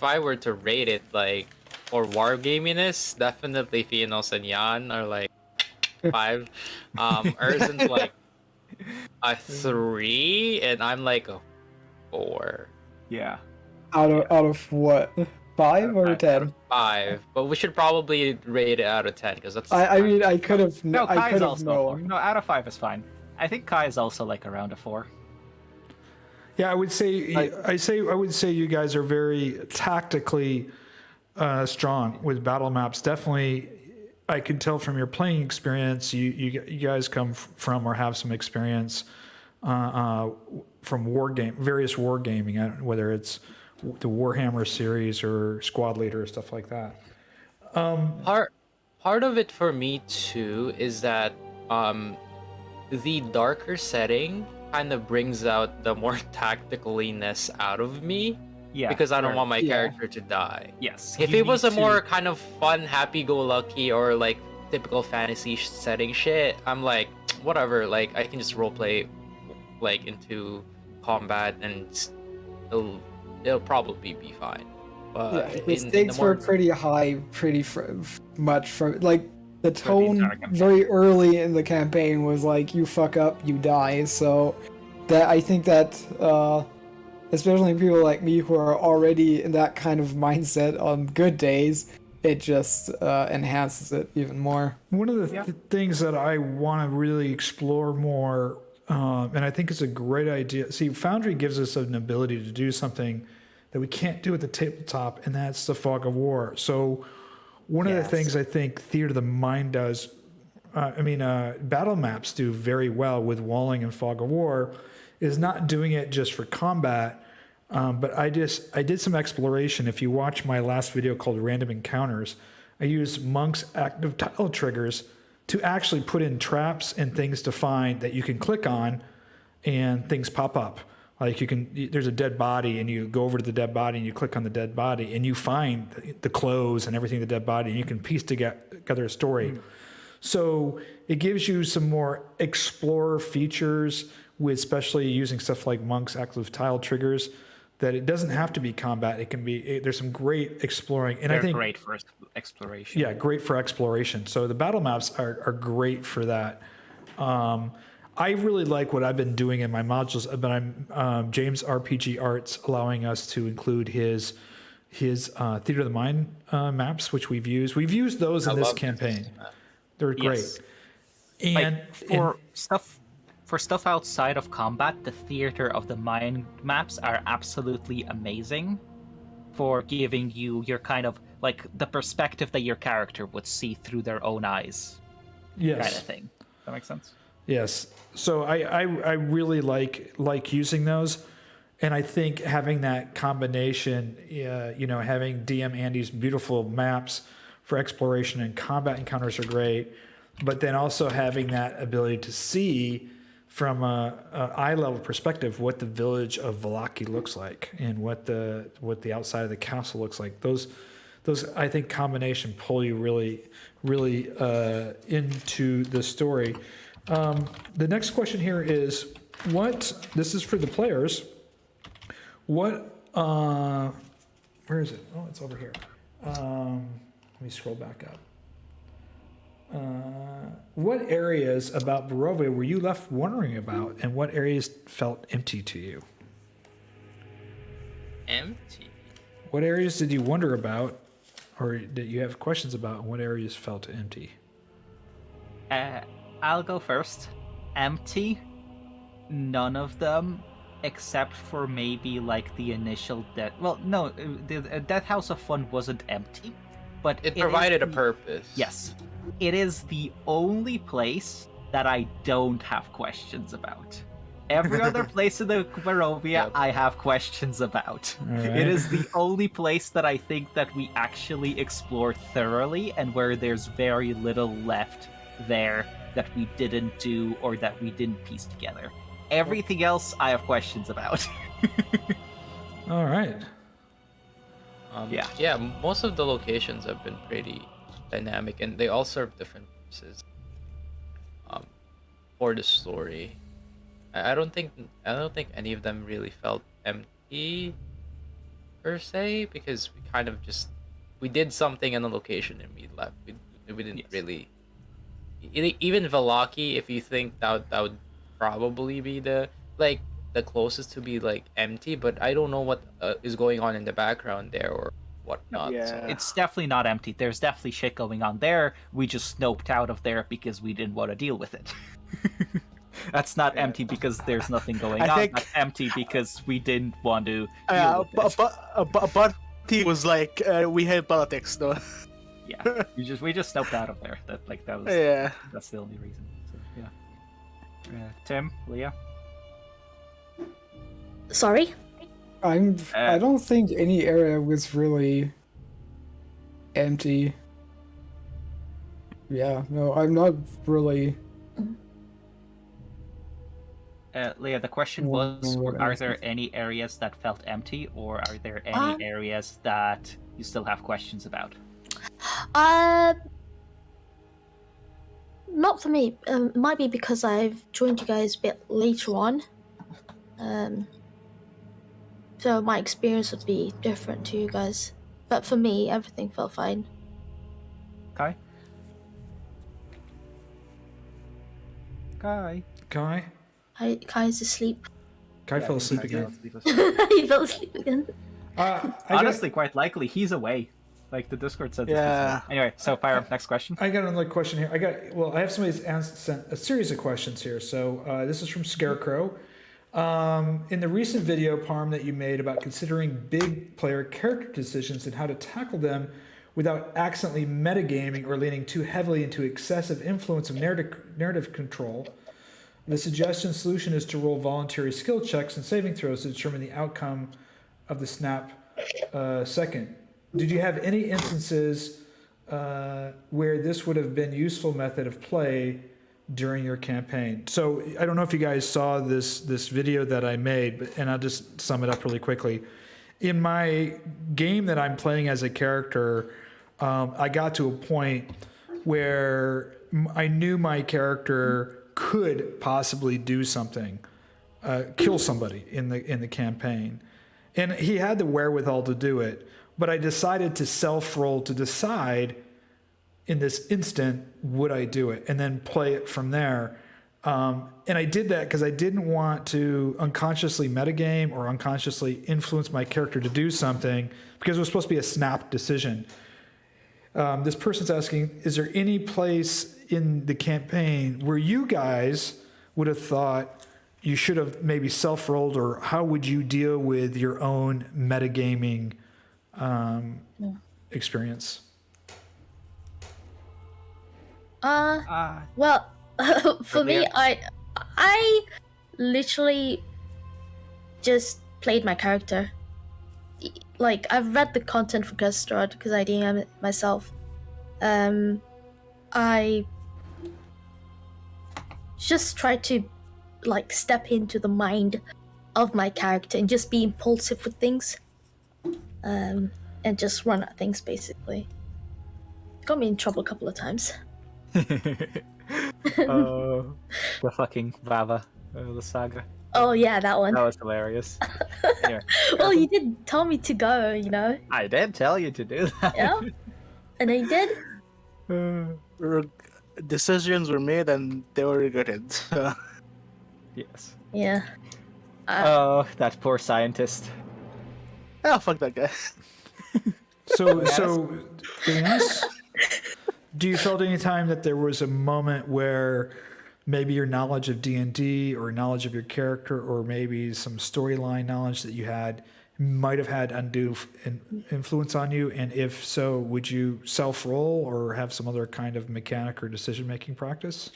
I were to rate it for wargaminess, definitely Fiannos and Jan are 5. Erzan's like a 3, and I'm like a 4. Yeah. Out of what? 5 or 10? 5, but we should probably rate it out of 10 because that's. I mean, I could have. No, I Kai could is have also a 4. known. No, out of 5 is fine. I think Kai is also like around a 4. Yeah, I would say you guys are very tactically strong with battle maps. Definitely, I can tell from your playing experience, you guys come from or have some experience from various wargaming, whether it's the Warhammer series or Squad Leader or stuff like that. Part of it for me too is that the darker setting kind of brings out the more tacticaliness out of me. Yeah. Because I don't want my Yeah. character to die. Yes. If you it was a need to- more kind of fun, happy-go-lucky, or like typical fantasy setting shit, I'm like, whatever. Like I can just roleplay, like into combat, and it'll probably be fine. Yeah, But the stakes were pretty high, much for like the tone entire campaign. very early in the campaign was like you fuck up, you die. So that I think that especially people like me who are already in that kind of mindset on good days, it just enhances it even more. One of the things that I want to really explore more, and I think it's a great idea. See, Foundry gives us an ability to do something that we can't do at the tabletop, and that's the Fog of War. So one of the things I think Theater of the Mind does, battle maps do very well with Walling and Fog of War, is not doing it just for combat, but I did some exploration. If you watch my last video called Random Encounters, I used Monk's active tile triggers to actually put in traps and things to find that you can click on and things pop up. Like there's a dead body and you go over to the dead body and you click on the dead body and you find the clothes and everything in the dead body and you can piece together a story. So it gives you some more explorer features with especially using stuff like Monk's active tile triggers, that it doesn't have to be combat. It can be, there's some great exploring. And They're I think great for exploration. yeah, great for exploration. So the battle maps are great for that. I really like what I've been doing in my modules, but I'm James RPG Arts allowing us to include his Theater of the Mind maps, which we've used. We've used those in this campaign. They're great. Yes. And Like, for stuff outside of combat, the Theater of the Mind maps are absolutely amazing for giving you your kind of like the perspective that your character would see through their own eyes, kind of thing. That makes sense. Yes. So I really like using those, and I think having that combination, having DM Andy's beautiful maps for exploration and combat encounters are great, but then also having that ability to see from a eye level perspective what the village of Vallaki looks like and what the outside of the castle looks like. Those I think combination pull you really into the story. The next question here is this is for the players. Where is it? Oh, it's over here. Let me scroll back up. What areas about Barovia were you left wondering about, and what areas felt empty to you? Empty. What areas did you wonder about, or did you have questions about, and what areas felt empty? I'll go first. Empty. None of them, except for maybe like the initial death. Well, no, the Death House of Fun wasn't empty, but It provided a purpose. Yes, it is the only place that I don't have questions about. Every other place in the Barovia, I have questions about. right. It is the only place that I think that we actually explore thoroughly, and where there's very little left there that we didn't do or that we didn't piece together. Everything else, I have questions about. All right. Yeah, most of the locations have been pretty dynamic, and they all serve different purposes for the story. I don't think any of them really felt empty per se, because we kind of we did something in the location and we left. We didn't really even Velaki, if you think that would probably be the closest to be like empty, but I don't know what is going on in the background there or whatnot. Yeah. So. It's definitely not empty. There's definitely shit going on there. We just snoped out of there because we didn't want to deal with it. That's not empty because there's nothing going on. think- That's empty because we didn't want to deal with it. But he was like, we had politics, though. Yeah, we just snoped out of there. That was Yeah. that's the only reason. So, yeah. Tim, Leah. Sorry? I don't think any area was really empty. Yeah, no, I'm not really. Leah, the question was: are there any areas that felt empty, or are there any areas that you still have questions about? Not for me. It might be because I've joined you guys a bit later on. So my experience would be different to you guys. But for me, everything felt fine. Kai? Kai? Kai's asleep. Kai fell asleep again. He fell asleep again. Honestly, quite likely he's away. Like the Discord said. Yeah. Anyway, so Pyram, next question. I got another question here. I have somebody's sent a series of questions here. So this is from Scarecrow. In the recent video, Parm, that you made about considering big player character decisions and how to tackle them without accidentally metagaming or leaning too heavily into excessive influence of narrative control, the suggestion solution is to roll voluntary skill checks and saving throws to determine the outcome of the snap second. Did you have any instances where this would have been a useful method of play during your campaign? So I don't know if you guys saw this video that I made, and I'll just sum it up really quickly. In my game that I'm playing as a character, I got to a point where I knew my character could possibly do something, kill somebody in the campaign, and he had the wherewithal to do it. But I decided to self-roll to decide in this instant, would I do it? And then play it from there. And I did that because I didn't want to unconsciously metagame or unconsciously influence my character to do something because it was supposed to be a snap decision. This person's asking, is there any place in the campaign where you guys would have thought you should have maybe self-rolled, or how would you deal with your own metagaming experience? Well, for me, I literally just played my character. Like, I've read the content for Strahd because I DM it myself. I just tried to like step into the mind of my character and just be impulsive with things. And just run at things, basically. Got me in trouble a couple of times. The fucking Vava, the saga. Oh yeah, that one. That was hilarious. Anyway. Well, you did tell me to go, you know. I did tell you to do that. Yeah. And I did. Decisions were made and they were regretted. Yes. Yeah. Oh, that poor scientist. Oh, fuck that guy. So, Ileanys, do you felt any time that there was a moment where maybe your knowledge of D&D or knowledge of your character or maybe some storyline knowledge that you had might have had undue influence on you? And if so, would you self-roll or have some other kind of mechanic or decision-making practice?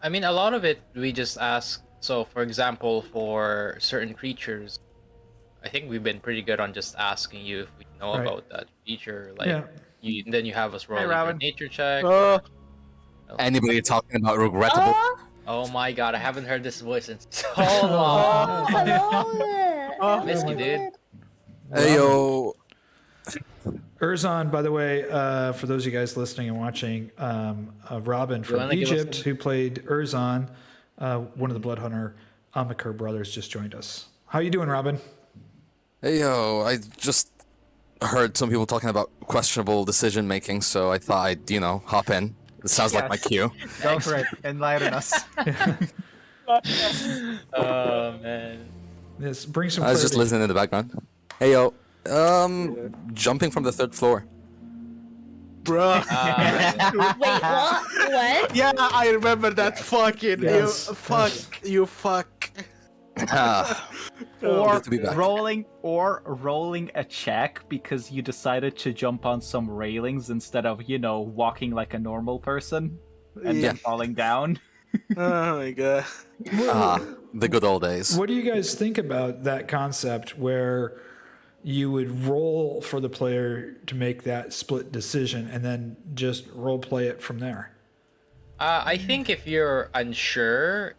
I mean, a lot of it we just ask. So, for example, for certain creatures, I think we've been pretty good on just asking you if we know about that feature. Like, then you have us roll a nature check. Anybody talking about regrettable? Oh my god, I haven't heard this voice in so long. Hello. Miss you, dude. Hey yo. Erzan, by the way, for those of you guys listening and watching, Robin from Egypt, who played Erzan, one of the Bloodhunter Amikur brothers, just joined us. How you doing, Robin? Hey yo, I just heard some people talking about questionable decision making, so I thought I'd, hop in. It sounds like my Yes. cue. Go for it. Enlighten us. Oh man. Yes, bring some. I was just clarity. listening in the background. Hey yo, jumping from the third floor. Bruh. Wait, what? What? Yeah, I remember that fucking Yes, you fuck. Ah, or Good to be back. rolling a check because you decided to jump on some railings instead of, walking like a normal person and Yeah. then falling down. Oh my god. the good old days. What do you guys think about that concept where you would roll for the player to make that split decision and then just role play it from there? I think if you're unsure,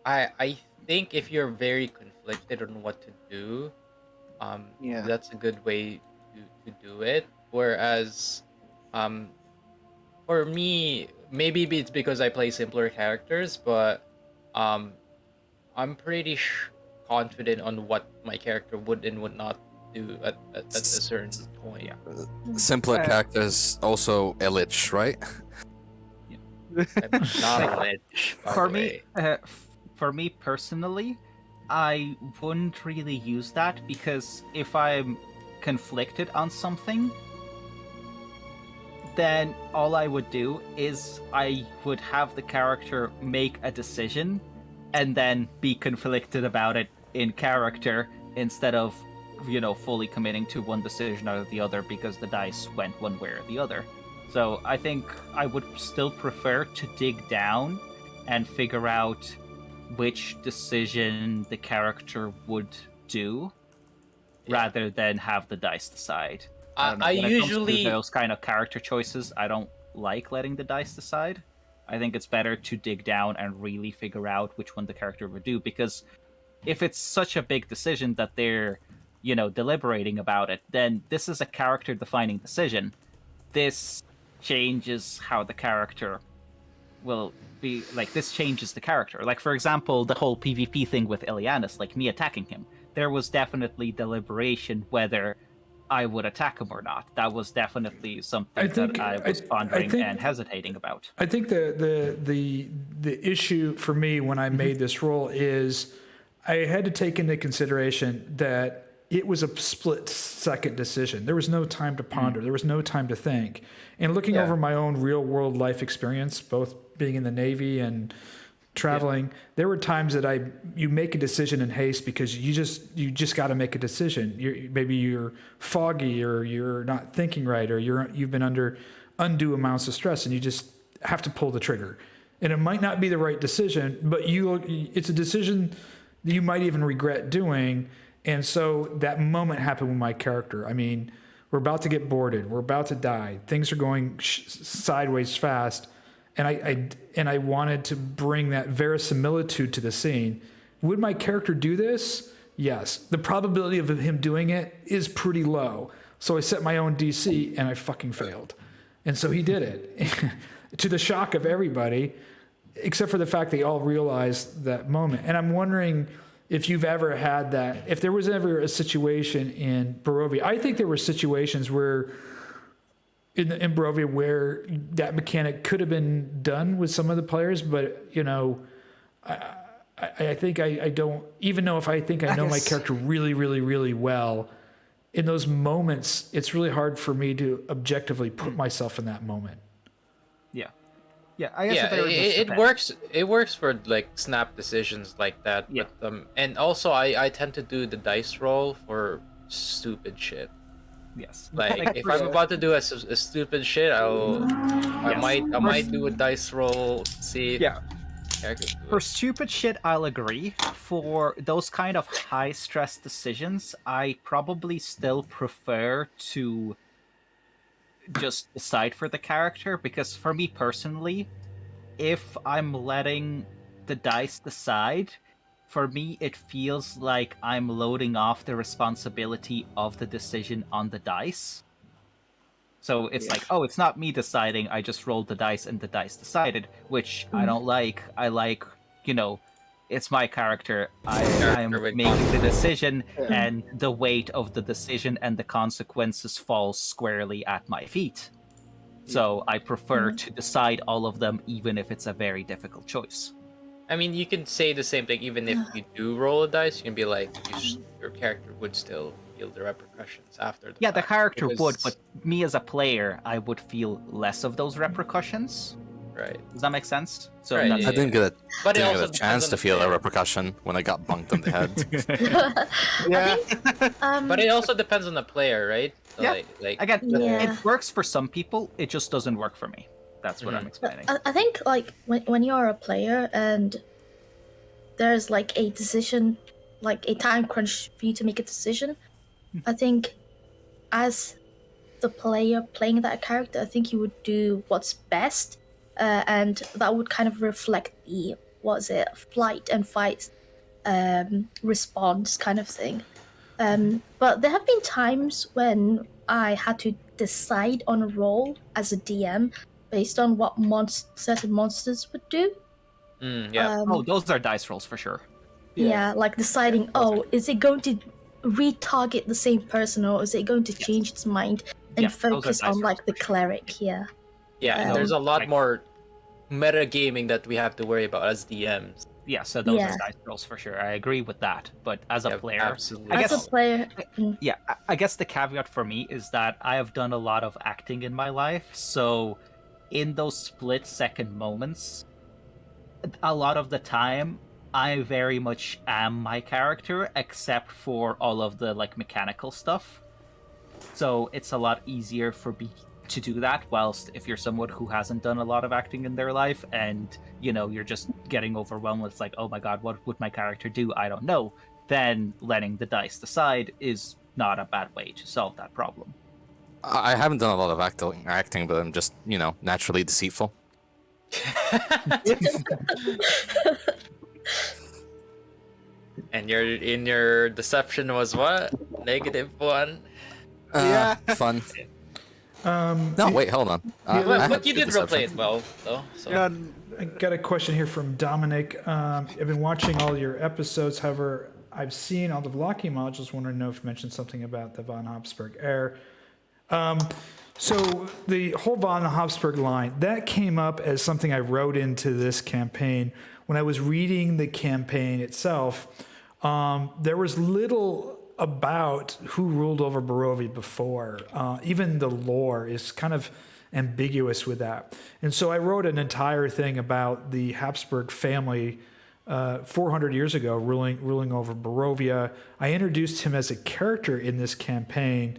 I think if you're very conflicted on what to do, that's a good way to do it. Whereas, for me, maybe it's because I play simpler characters, but I'm pretty confident on what my character would and would not do at a certain point. Simpler characters, also a lich, right? I'm not a lich, by For the me, way. for me personally, I wouldn't really use that because if I'm conflicted on something, then all I would do is I would have the character make a decision and then be conflicted about it in character instead of, fully committing to one decision or the other because the dice went one way or the other. So I think I would still prefer to dig down and figure out which decision the character would do rather than have the dice decide. When it comes to those kind of character choices, I don't like letting the dice decide. I think it's better to dig down and really figure out which one the character would do, because if it's such a big decision that they're, deliberating about it, then this is a character-defining decision. This changes how the character will be, this changes the character. Like, for example, the whole PvP thing with Ileanys, me attacking him. There was definitely deliberation whether I would attack him or not. That was definitely something that I was pondering and hesitating about. I think the issue for me when I made this roll is I had to take into consideration that it was a split second decision. There was no time to ponder. There was no time to think. And looking over my own real world life experience, both being in the Navy and traveling, there were times that you make a decision in haste because you just got to make a decision. Maybe you're foggy or you're not thinking right or you've been under undue amounts of stress and you just have to pull the trigger. And it might not be the right decision, but it's a decision that you might even regret doing. And so that moment happened with my character. I mean, we're about to get boarded. We're about to die. Things are going sideways fast. And I wanted to bring that verisimilitude to the scene. Would my character do this? Yes. The probability of him doing it is pretty low. So I set my own DC and I fucking failed. And so he did it. To the shock of everybody, except for the fact they all realized that moment. And I'm wondering if you've ever had that, if there was ever a situation in Barovia. I think there were situations where in Barovia where that mechanic could have been done with some of the players, but I think I don't, even though if I think I know my character really, really, really well, in those moments, it's really hard for me to objectively put myself in that moment. Yeah, I guess it works. It works for snap decisions like that. Yeah. But, and also I tend to do the dice roll for stupid shit. Yes. If I'm about to do a stupid shit, I might do a dice roll. See. Yeah. Characters do For it. stupid shit, I'll agree. For those kind of high stress decisions, I probably still prefer to just decide for the character, because for me personally, if I'm letting the dice decide, for me it feels like I'm loading off the responsibility of the decision on the dice. So it's it's not me deciding, I just rolled the dice and the dice decided, which I don't like. I like, it's my character. I'm making the decision, and the weight of the decision and the consequences falls squarely at my feet. So I prefer to decide all of them, even if it's a very difficult choice. I mean, you can say the same thing even if you do roll a dice. You can be like, your character would still feel the repercussions after. Yeah, the fact, character would, because- but me as a player, I would feel less of those repercussions. Right. Does that make sense? So Right, that's- I didn't get a, But it didn't also get a depends chance on to the feel a player. repercussion when I got bunked on the head. Yeah. But it also depends on the player, right? So, Yeah. Like Again, Yeah. it works for some people. It just doesn't work for me. That's what I'm explaining. I think like when you're a player and there's like a decision, like a time crunch for you to make a decision, I think as the player playing that character, I think you would do what's best, and that would kind of reflect the flight and fight response kind of thing. But there have been times when I had to decide on a role as a DM based on what certain monsters would do. yeah. Oh, those are dice rolls for sure. Yeah, like deciding, is it going to retarget the same person or is it going to change its mind and Yeah, those are focus dice on rolls like the for sure. cleric? Yeah. Yeah, and there's a lot like- more metagaming that we have to worry about as DMs. Yeah, so those Yeah. are dice rolls for sure. I agree with that. But as a Yeah, player, absolutely. I As guess a player, yeah, I guess the caveat for me is that I have done a lot of acting in my life, so in those split-second moments, a lot of the time, I very much am my character, except for all of the like mechanical stuff. So it's a lot easier for me to do that. Whilst if you're someone who hasn't done a lot of acting in their life, and you're just getting overwhelmed with like, oh my god, what would my character do? I don't know. Then letting the dice decide is not a bad way to solve that problem. I haven't done a lot of acting, but I'm just, naturally deceitful. And your deception was what? -1. Fun. Um, No, wait, hold on. I But had you good did roleplay deception. it well, though. So. Yeah, I got a question here from Dominic. I've been watching all your episodes. However, I've seen all the Vlaki modules. Want to know if you mentioned something about the von Hapsburg heir. So the whole von Hapsburg line, that came up as something I wrote into this campaign. When I was reading the campaign itself, there was little about who ruled over Barovia before. Even the lore is kind of ambiguous with that. And so I wrote an entire thing about the Hapsburg family 400 years ago ruling over Barovia. I introduced him as a character in this campaign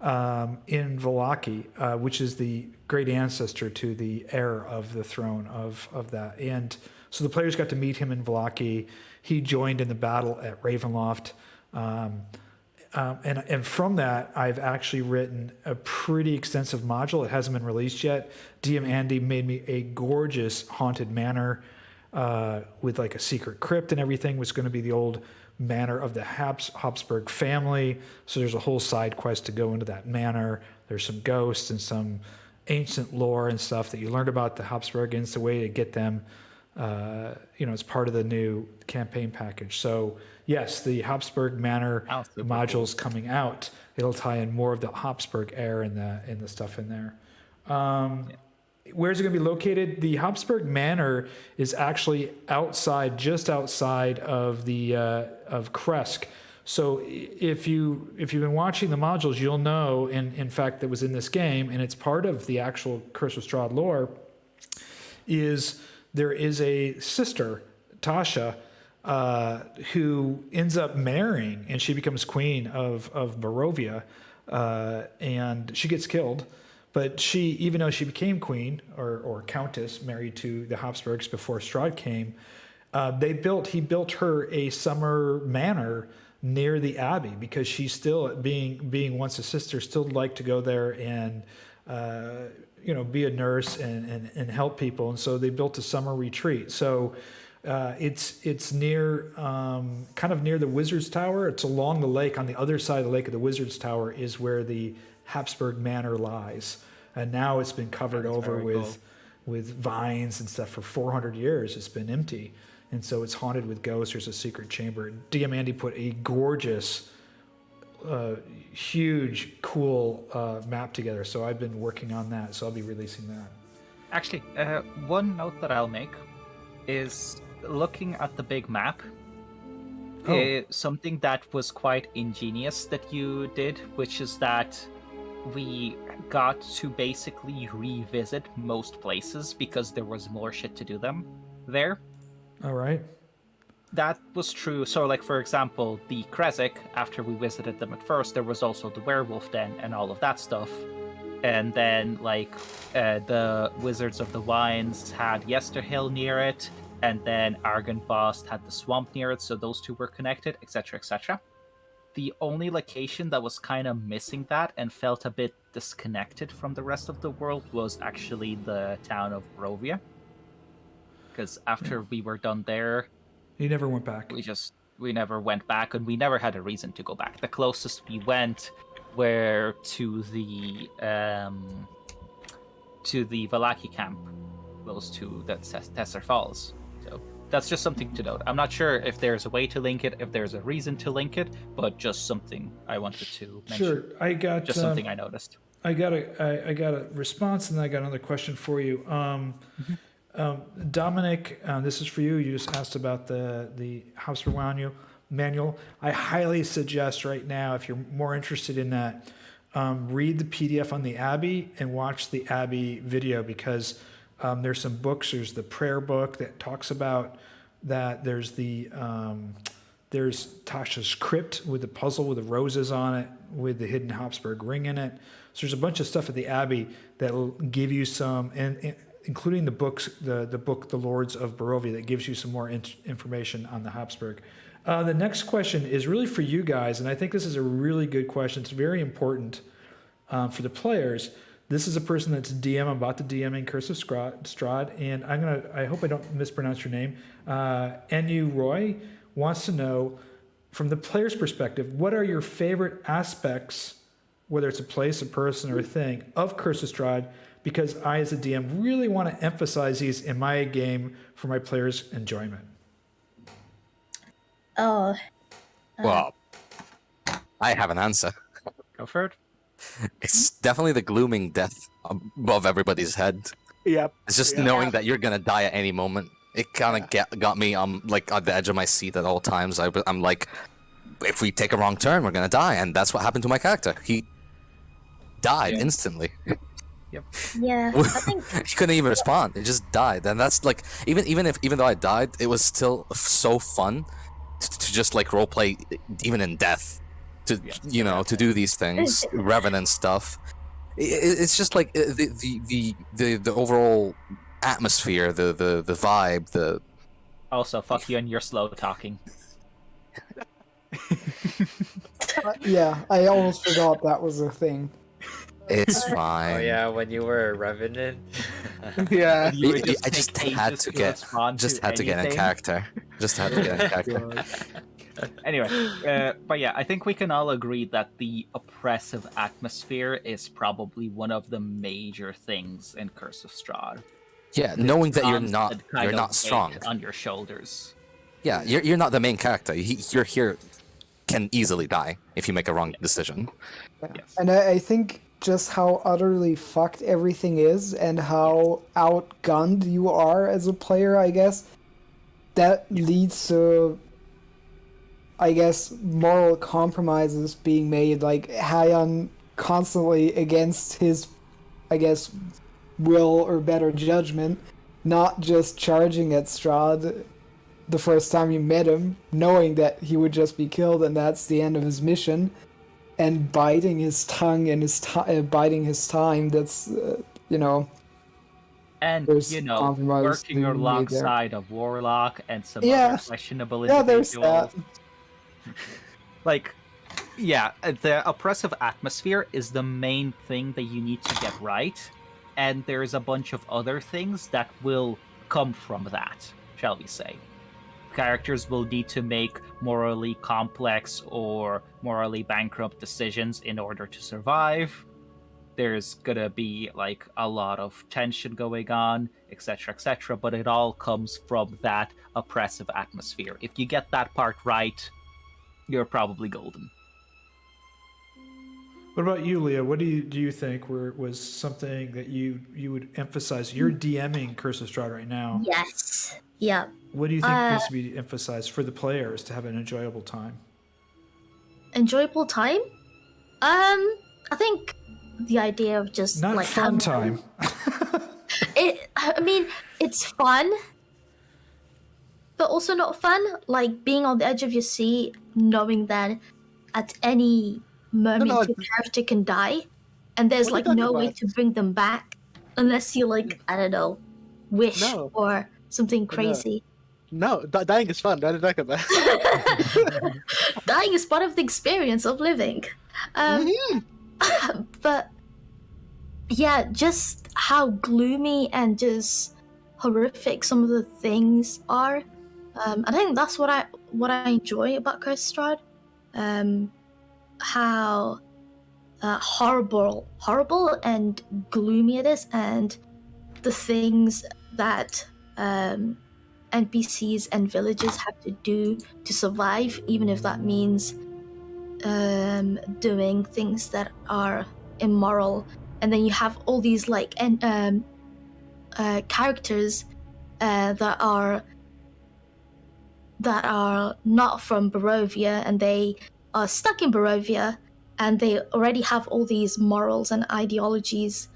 in Vlaki, which is the great ancestor to the heir of the throne of that. And so the players got to meet him in Vlaki. He joined in the battle at Ravenloft. And from that, I've actually written a pretty extensive module. It hasn't been released yet. DM Andy made me a gorgeous haunted manor with like a secret crypt and everything. Was going to be the old manor of the Hapsburg family. So there's a whole side quest to go into that manor. There's some ghosts and some ancient lore and stuff that you learned about the Hapsburgians, the way to get them, as part of the new campaign package. So yes, the Hapsburg Manor module's coming out. It'll tie in more of the Hapsburg heir and the stuff in there. Where's it going to be located? The Hapsburg Manor is actually just outside of the of Kresk. So if you've been watching the modules, you'll know. In fact, that was in this game, and it's part of the actual Curse of Strahd lore. There is a sister, Tasha, who ends up marrying, and she becomes queen of Barovia, and she gets killed. But she, even though she became queen or countess, married to the Habsburgs before Strahd came, he built her a summer manor near the abbey because she still, being once a sister, still liked to go there and be a nurse and help people. And so they built a summer retreat. So it's near, kind of near the Wizard's Tower. It's along the lake. On the other side of the lake of the Wizard's Tower is where the Hapsburg Manor lies. And now it's been covered over with vines and stuff for 400 years. It's been empty. And so it's haunted with ghosts. There's a secret chamber. DM Andy put a gorgeous huge, cool map together. So I've been working on that. So I'll be releasing that. Actually, one note that I'll make is looking at the big map. Something that was quite ingenious that you did, which is that we got to basically revisit most places because there was more shit to do them there. All right. That was true. So, like, for example, the Khyraezul, after we visited them at first, there was also the werewolf den and all of that stuff. And then, like, the Wizards of the Wines had Yesterhill near it, and then Argynvost had the swamp near it, so those two were connected, etc., etc. The only location that was kind of missing that and felt a bit disconnected from the rest of the world was actually the town of Barovia. Because after we were done there... You never went back. We never went back, and we never had a reason to go back. The closest we went were to the Vallaki camp, close to the Tesser Falls. So that's just something to note. I'm not sure if there's a way to link it, if there's a reason to link it, but just something I wanted to mention. Sure, I got just something I noticed. I got a response, and then I got another question for you. Dominic, this is for you. You just asked about the Hapsburg manual. I highly suggest right now, if you're more interested in that, read the PDF on the Abbey and watch the Abbey video, because there's some books. There's the prayer book that talks about that. There's Tasha's crypt with the puzzle with the roses on it, with the hidden Hapsburg ring in it. So there's a bunch of stuff at the Abbey that will give you some, and including the books, the book, The Lords of Barovia, that gives you some more information on the Hapsburg. The next question is really for you guys, and I think this is a really good question. It's very important for the players. This is a person that's about to DMing Curse of Strahd, and I hope I don't mispronounce your name. Enu Roy wants to know, from the player's perspective, what are your favorite aspects, whether it's a place, a person, or a thing, of Curse of Strahd? Because I, as a DM, really want to emphasize these in my game for my players' enjoyment. Oh. Well, I have an answer. Go for it. It's definitely the glooming death above everybody's head. Yep. It's just knowing that you're gonna die at any moment. It kind of got me like on the edge of my seat at all times. I'm like, if we take a wrong turn, we're gonna die, and that's what happened to my character. He died instantly. Yep. Yeah, I think He couldn't even respond. It just died, and that's like even though I died, it was still so fun to just like roleplay even in death, to to do these things, revenant stuff. It's just like the overall atmosphere, the vibe, Also, fuck you and your slow talking. Yeah, I almost forgot that was a thing. It's fine. Oh yeah, when you were a revenant. Yeah. I just had to get in a character. Just had to get in a character. Anyway, but yeah, I think we can all agree that the oppressive atmosphere is probably one of the major things in Curse of Strahd. Yeah, knowing that you're Constant not strong weight on your shoulders. Yeah, you're not the main character. You're here, can easily die if you make a wrong decision. Yes. And I think just how utterly fucked everything is, and how outgunned you are as a player, I guess, that leads to, I guess, moral compromises being made, like Herjann constantly against his, I guess, will or better judgment, not just charging at Strahd the first time you met him, knowing that he would just be killed and that's the end of his mission, and biding his tongue and biding his time. That's And there's working compromise alongside of Warlock and some Yeah. other questionable Yeah, there's individuals. that. Like, yeah, the oppressive atmosphere is the main thing that you need to get right, and there's a bunch of other things that will come from that, shall we say. Characters will need to make morally complex or morally bankrupt decisions in order to survive. There's gonna be like a lot of tension going on, etc., etc., but it all comes from that oppressive atmosphere. If you get that part right, you're probably golden. What about you, Leah? What do you think was something that you would emphasize? You're DMing Curse of Strahd right now. Yes. Yeah. What do you think needs to be emphasized for the players to have an enjoyable time? Enjoyable time? I think the idea of just Not like fun time. I mean, it's fun, but also not fun. Like being on the edge of your seat, knowing that at any moment No, your character can die, and there's What are like you no talking way about? to bring them back unless you like, I don't know, wish No. or something crazy. No, dying is fun. Don't talk about. Dying is part of the experience of living. But yeah, just how gloomy and just horrific some of the things are. I think that's what I enjoy about Curse of Strahd. How horrible and gloomy it is, and the things that NPCs and villagers have to do to survive, even if that means doing things that are immoral. And then you have all these like characters that are not from Barovia, and they are stuck in Barovia, and they already have all these morals and ideologies,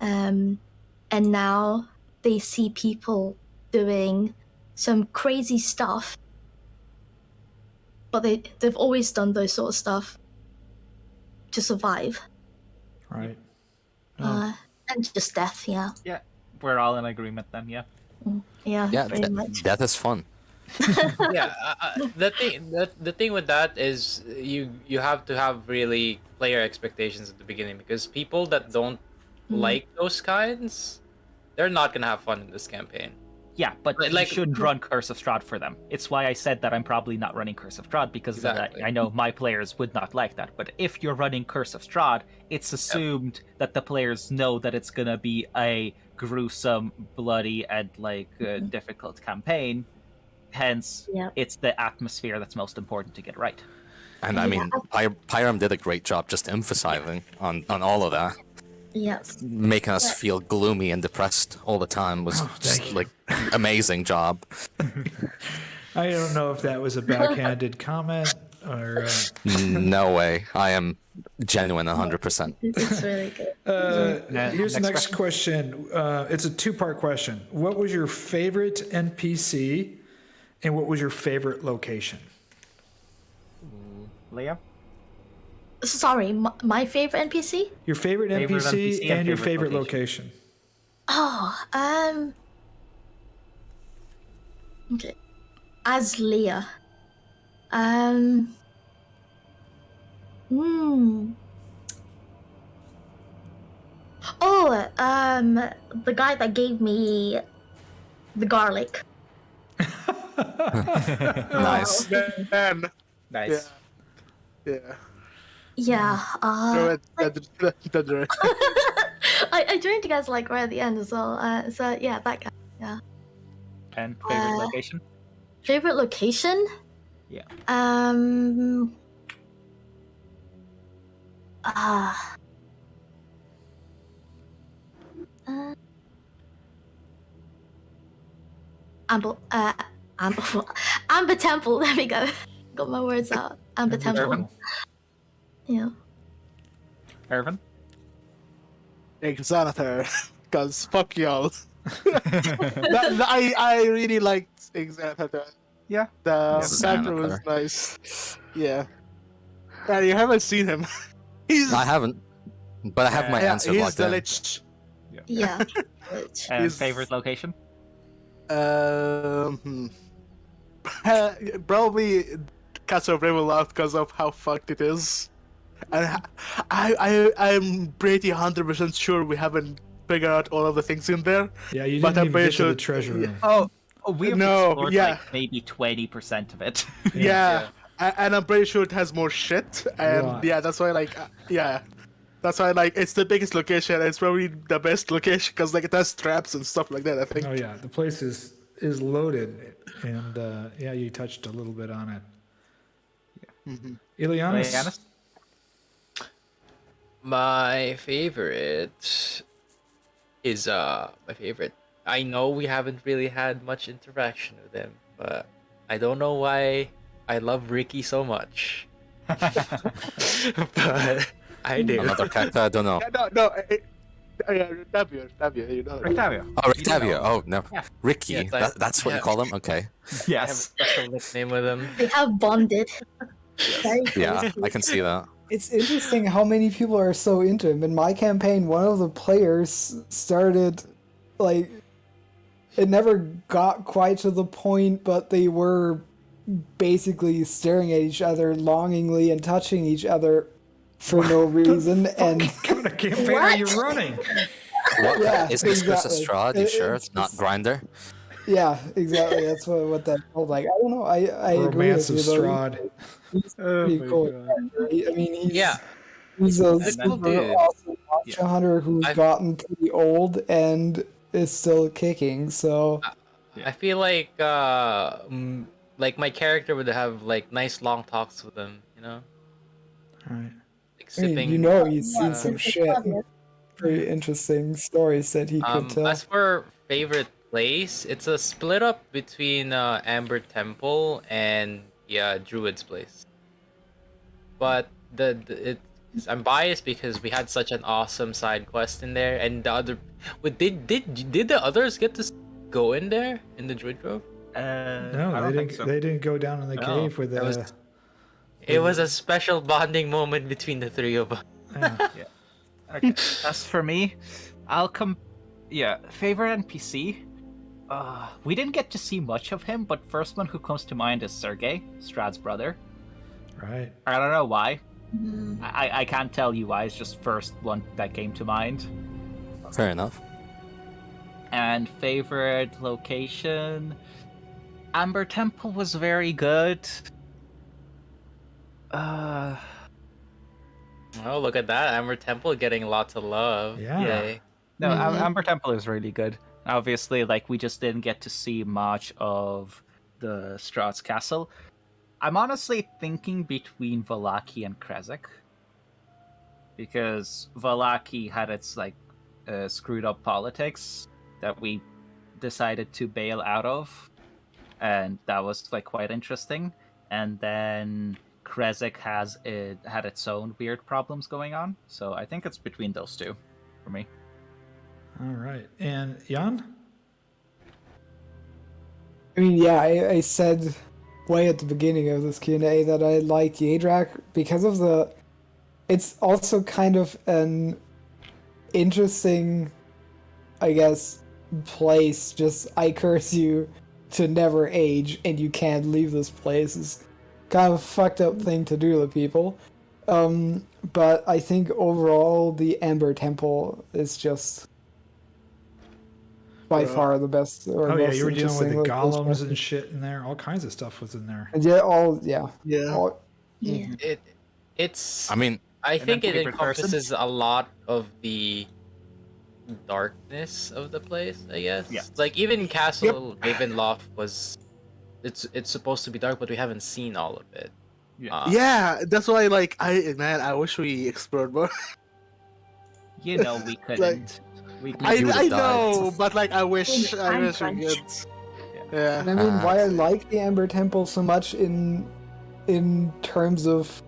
and now they see people doing some crazy stuff, but they've always done those sort of stuff to survive. Right. And just death, yeah. Yeah, we're all in agreement then. Yeah. Yeah, Yeah, pretty much. death is fun. Yeah, the thing with that is you have to have really player expectations at the beginning, because people that don't like those kinds, they're not gonna have fun in this campaign. Yeah, but Like- you shouldn't run Curse of Strahd for them. It's why I said that I'm probably not running Curse of Strahd, because Exactly. I know my players would not like that. But if you're running Curse of Strahd, it's assumed that the players know that it's gonna be a gruesome, bloody, and difficult campaign. Hence, Yep. it's the atmosphere that's most important to get right. And I mean, Pyram did a great job just emphasizing on all of that. Yeah. Making us feel gloomy and depressed all the time was just like amazing job. I don't know if that was a backhanded comment or. No way. I am genuine 100%. It's really good. Here's the next next question. It's a two-part question. What was your favorite NPC, and what was your favorite location? Leah? Sorry, my favorite NPC? Your favorite Favorite NPC, NPC and your favorite location. Oh, okay. As Leah. Oh, the guy that gave me the garlic. Nice. Man. Nice. Yeah. Yeah. Druid, the druid. I joined you guys like right at the end as well. So yeah, that guy. Yeah. And favorite location? Favorite location? Yeah. Amber Temple. There we go. Got my words out. Amber Temple. Ervan? Yeah. Ervan? Exanator, cause fuck y'all. I really liked Exanator. Yeah. The Yes, character was Exanator. nice. Yeah. Yeah, you haven't seen him. He's I haven't, but I have my answer he's locked the in. Lich. Yeah. Which- And He's- favorite location? Probably Castle of Ravenloft because of how fucked it is. And I'm pretty 100% sure we haven't figured out all of the things in there. Yeah, you But didn't I'm even pretty get to sure- the treasure room. Oh, we've No, explored yeah. like maybe 20% of it. Yeah, and I'm pretty sure it has more shit. And Right. yeah, that's why that's why it's the biggest location. It's probably the best location because it has traps and stuff like that. I think. Oh yeah, the place is loaded, and yeah, you touched a little bit on it. Ileanys? Ileanys? My favorite is my favorite. I know we haven't really had much interaction with him, but I don't know why I love Ricky so much. But I do. Another character, I don't know. No. Octavio, you know. Octavio. Oh, Octavio. Oh, no. Yeah. Ricky. Yes, That's what you call him? Okay. I have a special nickname with him. They have bonded. Very Yeah, closely. I can see that. It's interesting how many people are so into him. In my campaign, one of the players started, like, it never got quite to the point, but they were basically staring at each other longingly and touching each other for no reason. And What kind of campaign are you running? What? Yeah, Is this Chris exactly. Strahd? You sure it's not It's- Grinder? yeah, exactly. That's what that felt like. I don't know. I agree Romance with of you, though. Strahd. He's pretty cool. I mean, he's a He's a cool super dude. awesome monster hunter who's I've- gotten pretty old and is still kicking. So I feel like my character would have like nice long talks with him, you know, All right. like I mean, sipping. you know, he's seen uh, some shit. Pretty interesting stories that he could tell. As for favorite place, it's a split up between Amber Temple and Druid's place. But I'm biased because we had such an awesome side quest in there, and the other. Did the others get to go in there in the Druid Grove? No, they didn't go down in the cave with the. It was a special bonding moment between the three of us. Yeah. Okay. As for me, I'll come. Yeah, favorite NPC. We didn't get to see much of him, but first one who comes to mind is Sergey, Strahd's brother. Right. I don't know why. Mm. I can't tell you why. It's just first one that came to mind. Fair enough. And favorite location, Amber Temple was very good. Oh, look at that! Amber Temple getting lots of love. Yeah. Yay. No, Mhm. Amber Temple is really good. Obviously, like we just didn't get to see much of the Strahd's castle. I'm honestly thinking between Vallaki and Khyraezul, because Vallaki had its like screwed up politics that we decided to bail out of, and that was like quite interesting. And then Khyraezul had its own weird problems going on, so I think it's between those two for me. All right. And Jan? I mean, yeah, I said way at the beginning of this Q&A that I like Yadrak because of the... It's also kind of an interesting, I guess, place. Just, I curse you to never age and you can't leave this place. It's kind of a fucked up thing to do to people. But I think overall the Amber Temple is just by far the best. Or Oh yeah, most you were dealing with the interesting location. golems and shit in there. All kinds of stuff was in there. And yeah, all yeah. Yeah. Yeah. It's. I mean, I think then it favorite person? encompasses a lot of the darkness of the place, I guess. Yeah. Like even Castle Ravenloft was, it's supposed to be dark, but we haven't seen all of it. Yeah. Yeah, that's why I wish we explored more. You know, we couldn't. We couldn't. I You would've know, died. but like I wish Time we crunch. could. Yeah. And I mean, why I like the Amber Temple so much in terms of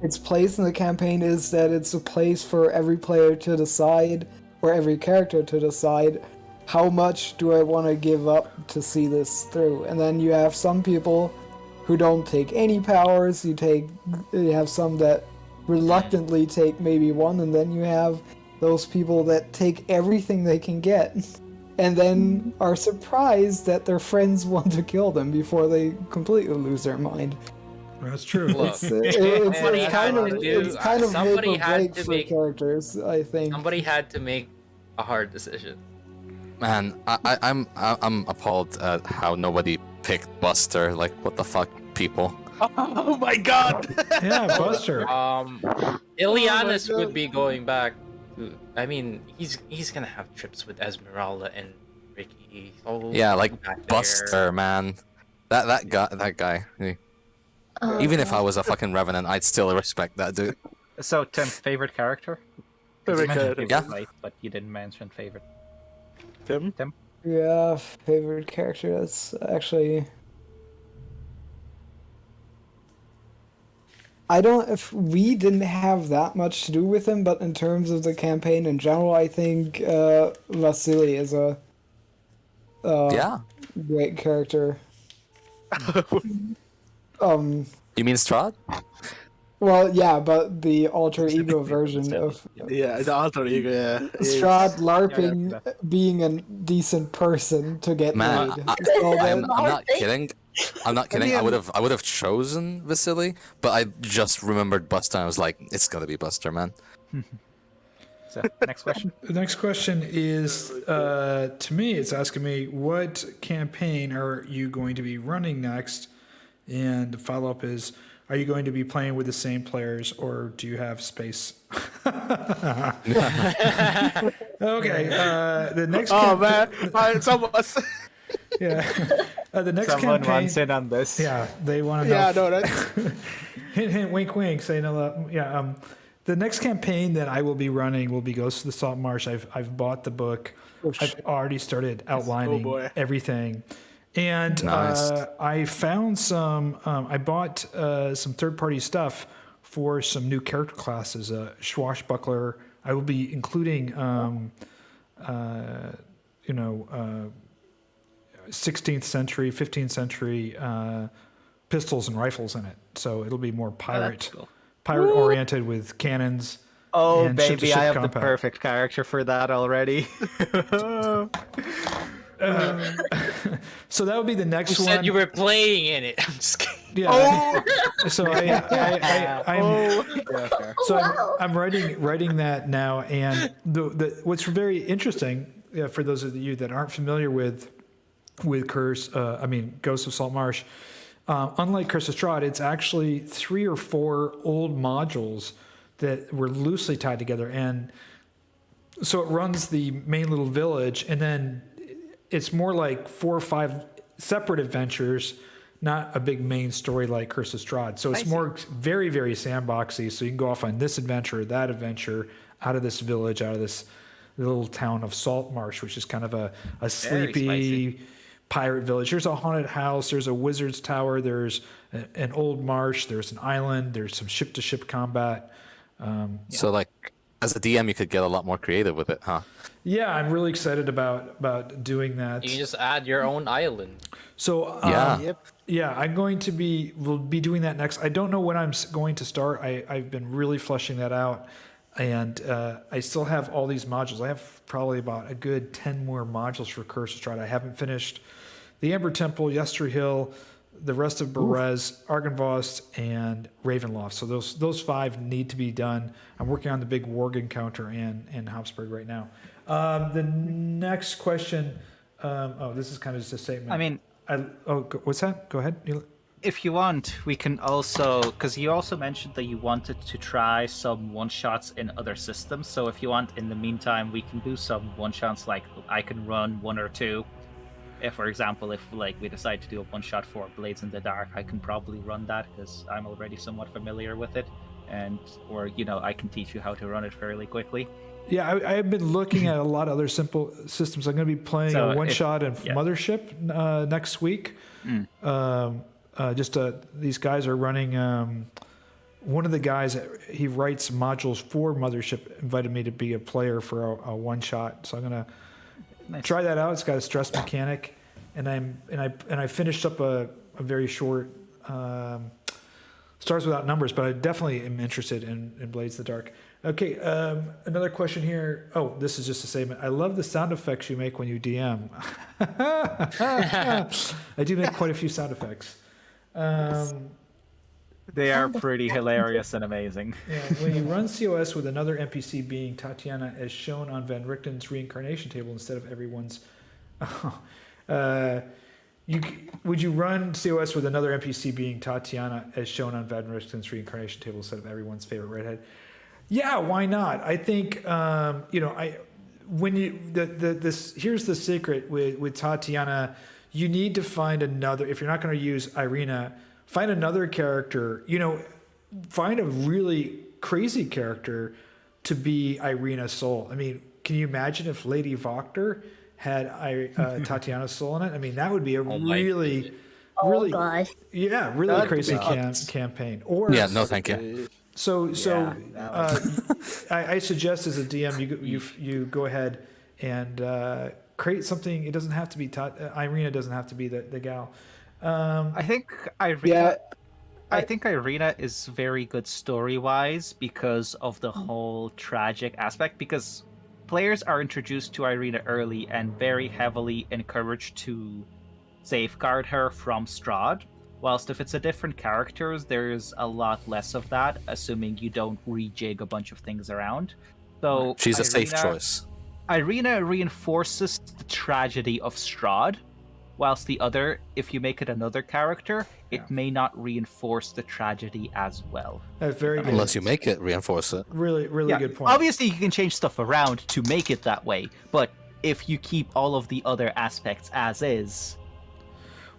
its place in the campaign is that it's a place for every player to decide, or every character to decide, how much do I want to give up to see this through. And then you have some people who don't take any powers. You have some that reluctantly take maybe one, and then you have those people that take everything they can get. And then are surprised that their friends want to kill them before they completely lose their mind. That's true. Look, Somebody It's kind of had to do- it's kind of somebody make or had break to for make- characters, I think. Somebody had to make a hard decision. man, I'm appalled at how nobody picked Buster. Like, what the fuck, people? Oh my god! Yeah, Buster. Ileanys God. would be going back. I mean, he's gonna have trips with Esmeralda and Ricky. So Yeah, like back there. Buster, man. That guy. Oh, Even if God. I was a fucking revenant, I'd still respect that dude. So, Tim, favorite character? 'Cause Favorite you mentioned character. favorite Yeah. fight, but you didn't mention favorite. Tim? Yeah, favorite character. That's actually. I don't. If we didn't have that much to do with him, but in terms of the campaign in general, I think Vasili is a Yeah. great character. You mean Strahd? Well, yeah, but the alter ego version of Yeah, the alter ego. Yeah. Strahd LARPing being a decent person to get Man, laid. I, So I'm that- not kidding. I'm not kidding. I would have chosen Vasili, but I just remembered Buster. And I was like, it's gonna be Buster, man. So, next question. The next question is to me. It's asking me, what campaign are you going to be running next? And the follow up is, are you going to be playing with the same players, or do you have space? Okay. The next. Oh man, someone. Yeah. The next Someone campaign. wants in on this. Yeah, they want to know. Yeah, no, that's Hint, hint, wink, wink. Say no. Yeah. The next campaign that I will be running will be Ghost of the Salt Marsh. I've bought the book. I've already started outlining boy. everything, and Nice. I found some. I bought some third-party stuff for some new character classes. Swashbuckler. I will be including, 16th century, 15th century pistols and rifles in it. So it'll be more pirate. cool. Pirate oriented with cannons. Oh, and baby, ship-to-ship I have combat. the perfect character for that already. So that would be the next You one. said you were playing in it. I'm just kidding. Yeah. So I'm so wow. I'm writing that now, and the what's very interesting for those of you that aren't familiar with Ghost of Saltmarsh. Unlike Curse of Strahd, it's actually 3 or 4 old modules that were loosely tied together, and so it runs the main little village, and then it's more like 4 or 5 separate adventures, not a big main story like Curse of Strahd. So it's more very, very sandboxy. So you can go off on this adventure, that adventure, out of this village, out of this little town of Saltmarsh, which is kind of a sleepy pirate village. There's a haunted house, there's a wizard's tower, there's an old marsh, there's an island, there's some ship-to-ship combat. So like, as a DM, you could get a lot more creative with it, huh? Yeah, I'm really excited about doing that. You can just add your own island. So Yeah. we'll be doing that next. I don't know when I'm going to start. I've been really fleshing that out, and I still have all these modules. I have probably about a good 10 more modules for Curse of Strahd. I haven't finished the Ember Temple, Yester Hill, the rest of Berez, Argynvost, and Ravenloft. So those 5 need to be done. I'm working on the big Warg encounter in Hapsburg right now. The next question. This is kind of just a statement. I mean, what's that? Go ahead. if you want, we can also, because you also mentioned that you wanted to try some one-shots in other systems. So if you want, in the meantime, we can do some one-shots, like I can run 1 or 2. If, for example, if like we decide to do a one-shot for Blades in the Dark, I can probably run that because I'm already somewhat familiar with it, or I can teach you how to run it fairly quickly. Yeah, I've been looking at a lot of other simple systems. I'm going to be playing a one-shot in Mothership next week. These guys are running. One of the guys, he writes modules for Mothership, invited me to be a player for a one-shot. So I'm going to try that out. It's got a stress mechanic, and I finished up a very short Stars Without Numbers, but I definitely am interested in Blades of the Dark. Okay, another question here. Oh, this is just a statement. I love the sound effects you make when you DM. I do make quite a few sound effects. They are pretty hilarious and amazing. Yeah, when you run COS with another NPC being Tatiana, as shown on Van Richten's reincarnation table instead of everyone's... would you run COS with another NPC being Tatiana, as shown on Van Richten's reincarnation table instead of everyone's favorite redhead? Yeah, why not? I think here's the secret with Tatiana. You need to find another. If you're not going to use Ireena, find another character. Find a really crazy character to be Ireena Soul. I mean, can you imagine if Lady Voctor had Tatiana's soul in it? I mean, that would be a really God. really crazy campaign. Or Yeah, no, thank you. I suggest as a DM you go ahead and create something. It doesn't have to be Ireena doesn't have to be the gal. I think Ireena. I think Ireena is very good story-wise because of the whole tragic aspect. Because players are introduced to Ireena early and very heavily encouraged to safeguard her from Strahd. Whilst if it's a different characters, there's a lot less of that, assuming you don't rejig a bunch of things around. So She's a safe choice. Ireena reinforces the tragedy of Strahd, whilst the other, if you make it another character, it may not reinforce the tragedy as well. Very good. Unless you make it reinforce it. Really good point. Obviously, you can change stuff around to make it that way, but if you keep all of the other aspects as is,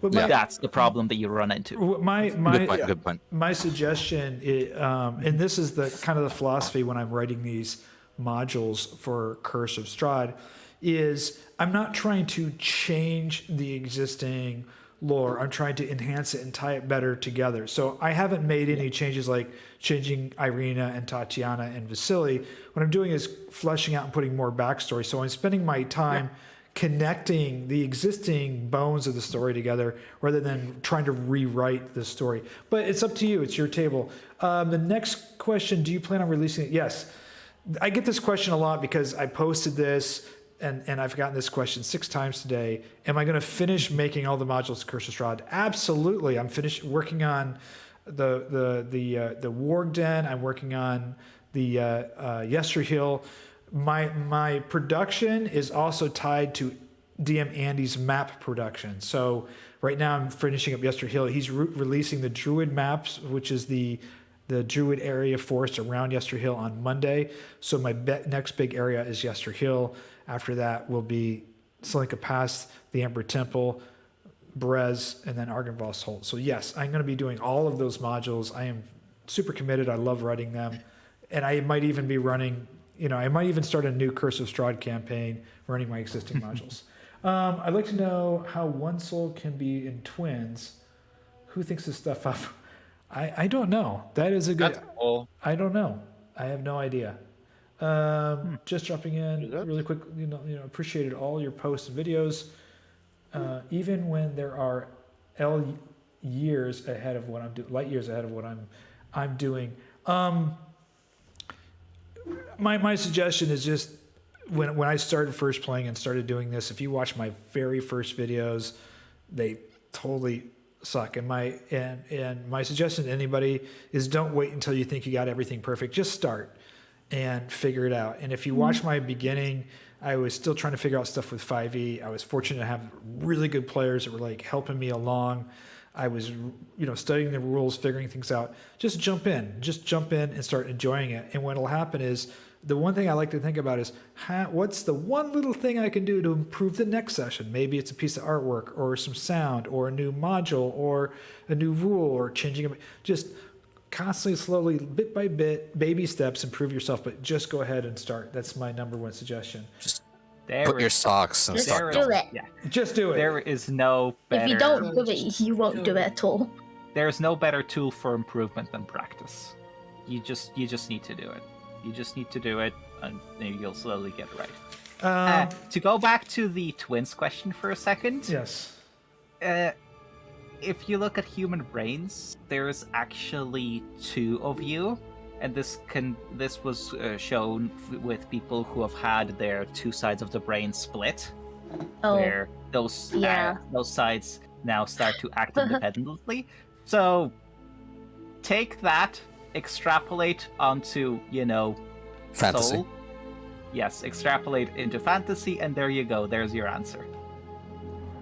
that's the problem that you run into. Good point. My suggestion, and this is the kind of the philosophy when I'm writing these modules for Curse of Strahd, is I'm not trying to change the existing lore. I'm trying to enhance it and tie it better together. So I haven't made any changes like changing Ireena and Tatiana and Vasili. What I'm doing is fleshing out and putting more backstory. So I'm spending my time connecting the existing bones of the story together rather than trying to rewrite the story. But it's up to you. It's your table. The next question, do you plan on releasing it? Yes. I get this question a lot because I posted this and I've gotten this question 6 times today. Am I going to finish making all the modules of Curse of Strahd? Absolutely. I'm working on the Warg Den. I'm working on the Yesterhill. My production is also tied to DM Andy's map production. So right now I'm finishing up Yesterhill. He's releasing the Druid maps, which is the Druid area forest around Yesterhill on Monday. So my next big area is Yesterhill. After that will be Selinka Pass, the Ember Temple, Brez, and then Argynvost Holt. So yes, I'm going to be doing all of those modules. I am super committed. I love writing them. And I might even be running, I might even start a new Curse of Strahd campaign running my existing modules. I'd like to know how one soul can be in twins. Who thinks this stuff up? I don't know. That is a good... That's cool. I don't know. I have no idea. Just dropping in really quick, appreciated all your posts and videos. Even when there are light years ahead of what I'm doing. My suggestion is just when I started first playing and started doing this, if you watch my very first videos, they totally suck. And my suggestion to anybody is don't wait until you think you got everything perfect. Just start and figure it out. And if you watch my beginning, I was still trying to figure out stuff with 5e. I was fortunate to have really good players that were like helping me along. I was, studying the rules, figuring things out. Just jump in and start enjoying it. And what will happen is the one thing I like to think about is what's the one little thing I can do to improve the next session? Maybe it's a piece of artwork or some sound or a new module or a new rule or changing it. Just constantly, slowly, bit by bit, baby steps, improve yourself, but just go ahead and start. That's my number one suggestion. Just put your socks and start. Do it. Yeah. Just do it. There is no better... If you don't do it, you won't do it at all. There's no better tool for improvement than practice. You just need to do it. You just need to do it, and you'll slowly get it right. To go back to the twins question for a second. Yes. If you look at human brains, there's actually 2 of you, and this was shown with people who have had their 2 sides of the brain split, where those sides now start to act independently. So take that, extrapolate onto fantasy. soul. Yes, extrapolate into fantasy, and there you go. There's your answer.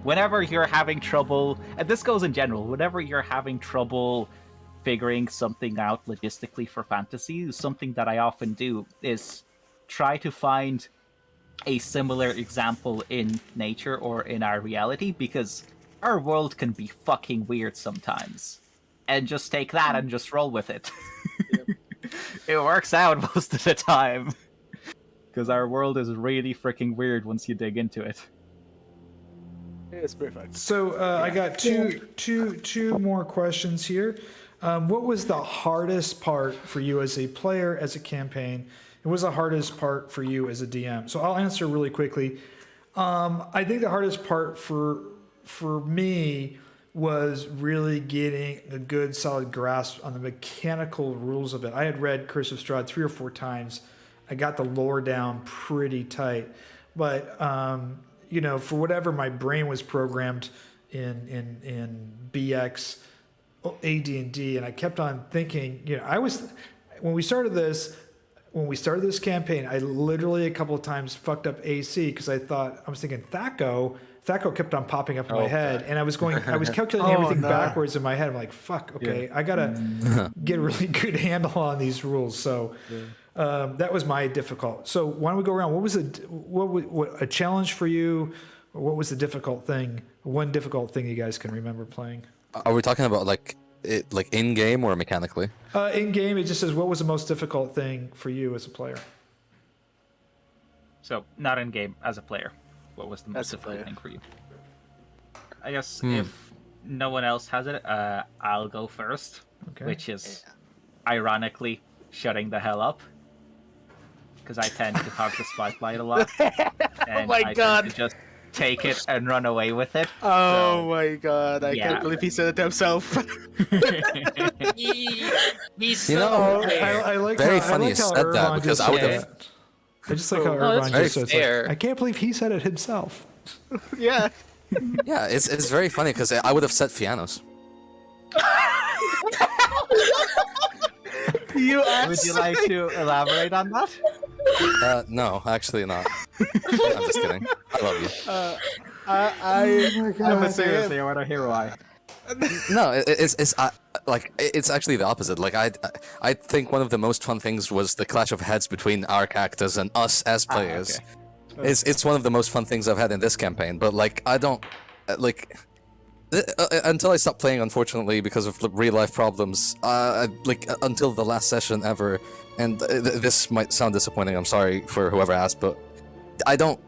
Whenever you're having trouble, and this goes in general, whenever you're having trouble figuring something out logistically for fantasy, something that I often do is try to find a similar example in nature or in our reality, because our world can be fucking weird sometimes. And just take that and just roll with it. It works out most of the time. Because our world is really freaking weird once you dig into it. It's perfect. So I got two more questions here. What was the hardest part for you as a player, as a campaign? What was the hardest part for you as a DM? So I'll answer really quickly. I think the hardest part for me was really getting a good solid grasp on the mechanical rules of it. I had read Curse of Strahd 3 or 4 times. I got the lore down pretty tight, but you know, for whatever my brain was programmed in BX, AD&D, and I kept on thinking, you know, when we started this campaign, I literally a couple of times fucked up AC because I was thinking Thaco kept on popping up in my head, and I was calculating everything backwards in my head. I'm like, fuck, okay, I gotta get a really good handle on these rules. So that was my difficult. So why don't we go around? What was a challenge for you? Or what was the difficult thing? One difficult thing you guys can remember playing? Are we talking about like in game or mechanically? In game, it just says what was the most difficult thing for you as a player. So not in game, as a player. What was the most difficult thing for you? I guess if no one else has it, I'll go first, which is ironically shutting the hell up. Because I tend to hog the spotlight a lot. And I tend to just take it and run away with it. Oh my god, I can't believe he said it to himself. He's so I like very how, funny I like you how said that Ervan because just I would said have. it. I just like how Ervan just says, fair. I can't believe he said it himself. Yeah. Yeah, it's very funny because I would have said Fiannos. Would you like to elaborate on that? No, actually not. I'm just kidding. I love you. I would say Seriously, I want to hear why. No, it's actually the opposite. Like I think one of the most fun things was the clash of heads between our characters and us as players. It's one of the most fun things I've had in this campaign. But like I don't until I stopped playing, unfortunately, because of real life problems. Until the last session ever, and this might sound disappointing. I'm sorry for whoever asked, but I don't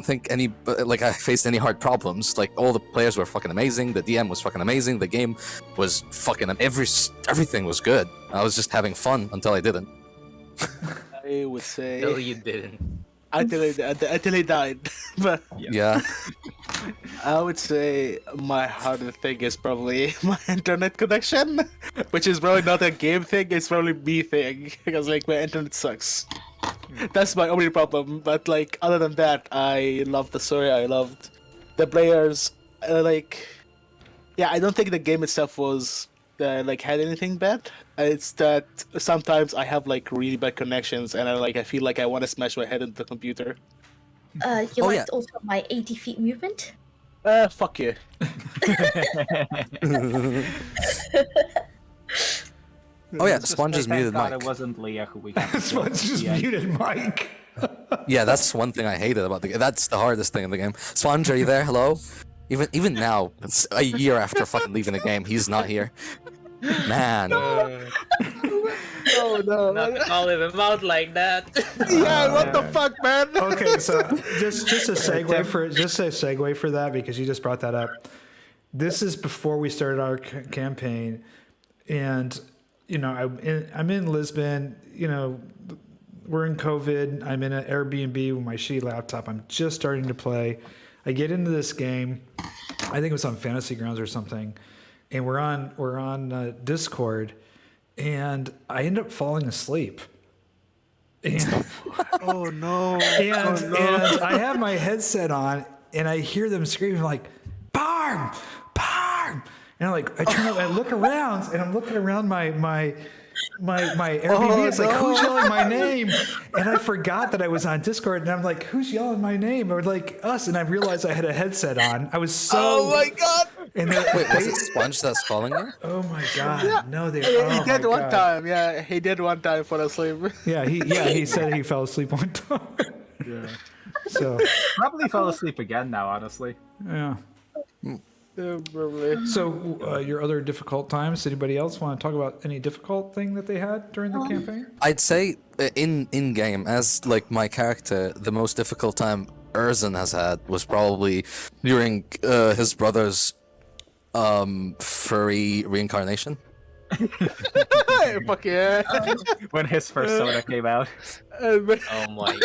think I faced any hard problems. Like all the players were fucking amazing. The DM was fucking amazing. The game was fucking everything was good. I was just having fun until I didn't. I would say No, you didn't. until he died. But Yeah. I would say my hardest thing is probably my internet connection, which is probably not a game thing. It's probably me thing because like my internet sucks. That's my only problem. But like other than that, I loved the story. I loved the players. I don't think the game itself was had anything bad. It's that sometimes I have like really bad connections, and I feel like I want to smash my head into the computer. You liked also my 80 feet movement? Fuck you. Oh yeah, Sponge is muted Thank God mic. it wasn't Liea who we got. Sponge just muted Mike. Yeah, that's one thing I hated about the game. That's the hardest thing in the game. Sponge, are you there? Hello? Even now, it's a year after fucking leaving the game, he's not here. Man. Oh no. Not call him out like that. Yeah, what the fuck, man? Okay, so just a segue for that because you just brought that up. This is before we started our campaign, and you know I'm in Lisbon. You know, we're in COVID. I'm in an Airbnb with my shitty laptop. I'm just starting to play. I get into this game. I think it was on Fantasy Grounds or something, and we're on Discord, and I end up falling asleep. And, Oh no. and I have my headset on, and I hear them screaming like, "Pyram, Pyram!" And I turn up, I look around, and I'm looking around my Airbnb. It's like, who's yelling my name? And I forgot that I was on Discord, and I'm like, who's yelling my name? Or like us, and I realized I had a headset on. I was so. Oh my god. And Wait, was it Sponge that's calling you? oh my god! No, they. He Oh did my one God. time. Yeah, he did one time fall asleep. Yeah, he said he fell asleep one time. Yeah. So Probably fell asleep again now, honestly. yeah. Probably. So, your other difficult times. Anybody else want to talk about any difficult thing that they had during the campaign? I'd say in game as like my character, the most difficult time Erzan has had was probably during his brother's furry reincarnation. Fuck yeah. When his first soda came out. Oh my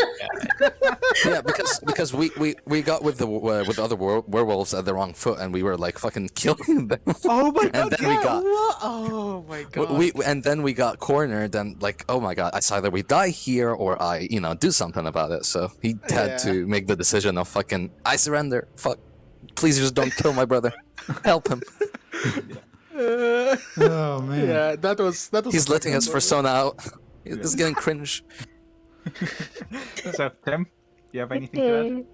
god. Yeah, because we got with the with other werewolves at the wrong foot, and we were like fucking killing them. Oh my And god. then we yeah, got- what? Oh my god. And then we got cornered, and like, oh my god, it's either we die here or I, do something about it. So he had Yeah. to make the decision of fucking, I surrender. Fuck, please just don't kill my brother. Help him. Oh man. Yeah, that was. He's letting his persona out. It's getting cringe. So, Tim, do you have anything to add?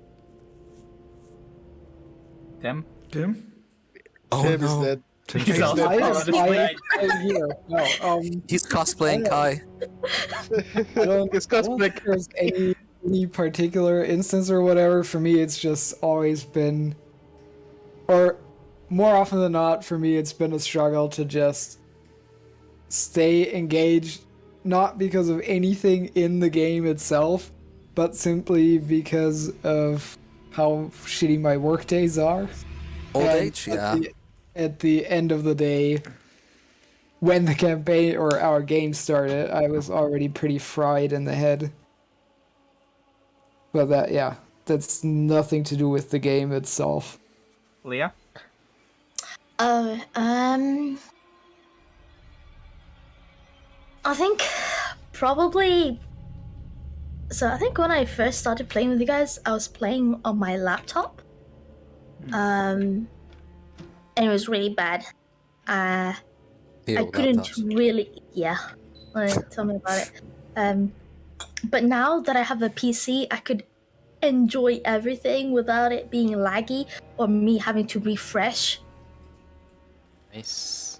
Tim? Tim? Oh Tim is no, dead. He's also I am honestly- here. No, he's cosplaying Kai. I don't, It's I don't think there's any particular instance or whatever. For me, it's just always been, or more often than not, for me, it's been a struggle to just stay engaged, not because of anything in the game itself, but simply because of how shitty my work days are. Old And age, yeah. At the end of the day, when the campaign or our game started, I was already pretty fried in the head. But that's nothing to do with the game itself. Leah? I think probably. So I think when I first started playing with you guys, I was playing on my laptop. And it was really bad. I couldn't really. Yeah, tell me about it. But now that I have a PC, I could enjoy everything without it being laggy or me having to refresh. Nice.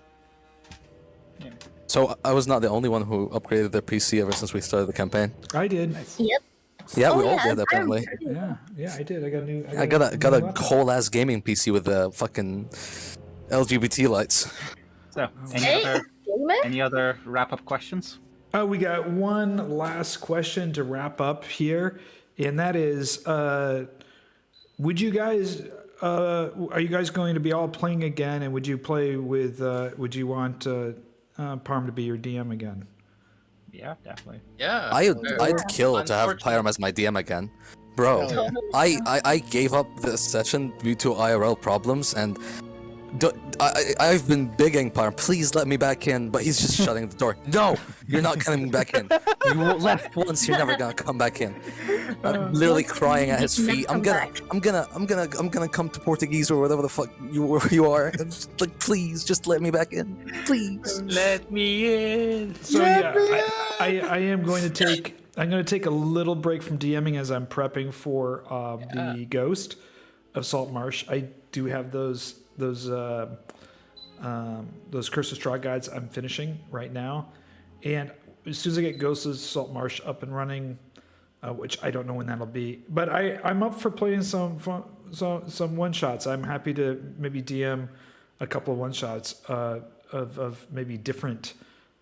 So I was not the only one who upgraded their PC ever since we started the campaign. I did. Yep. Yeah, we Oh, all yeah, did apparently. Yeah, I did. I got a new. I got a new laptop. whole ass gaming PC with the fucking LGBT lights. So, Hey, gamer? any other wrap-up questions? We got one last question to wrap up here, and that is, would you guys, are you guys going to be all playing again, and would you play with, would you want Pyram to be your DM again? Yeah, definitely. Yeah. I'd kill to have Unfortunately- Pyram as my DM again. Bro, I gave up the session due to IRL problems, and I've been begging Pyram, please let me back in, but he's just shutting the door. No, you're not coming back in. You left once, you're never gonna come back in. I'm literally crying at his feet. I'm gonna come to Portuguese or whatever the fuck you are. And just, like, please, just let me back in, please. Let me in. So yeah, I am going to take. I'm going to take a little break from DMing as I'm prepping for the Ghost of Saltmarsh. I do have those Curse of Strahd guides I'm finishing right now, and as soon as I get Ghost of Saltmarsh up and running, which I don't know when that'll be, but I'm up for playing some one shots. I'm happy to maybe DM a couple of one shots of maybe different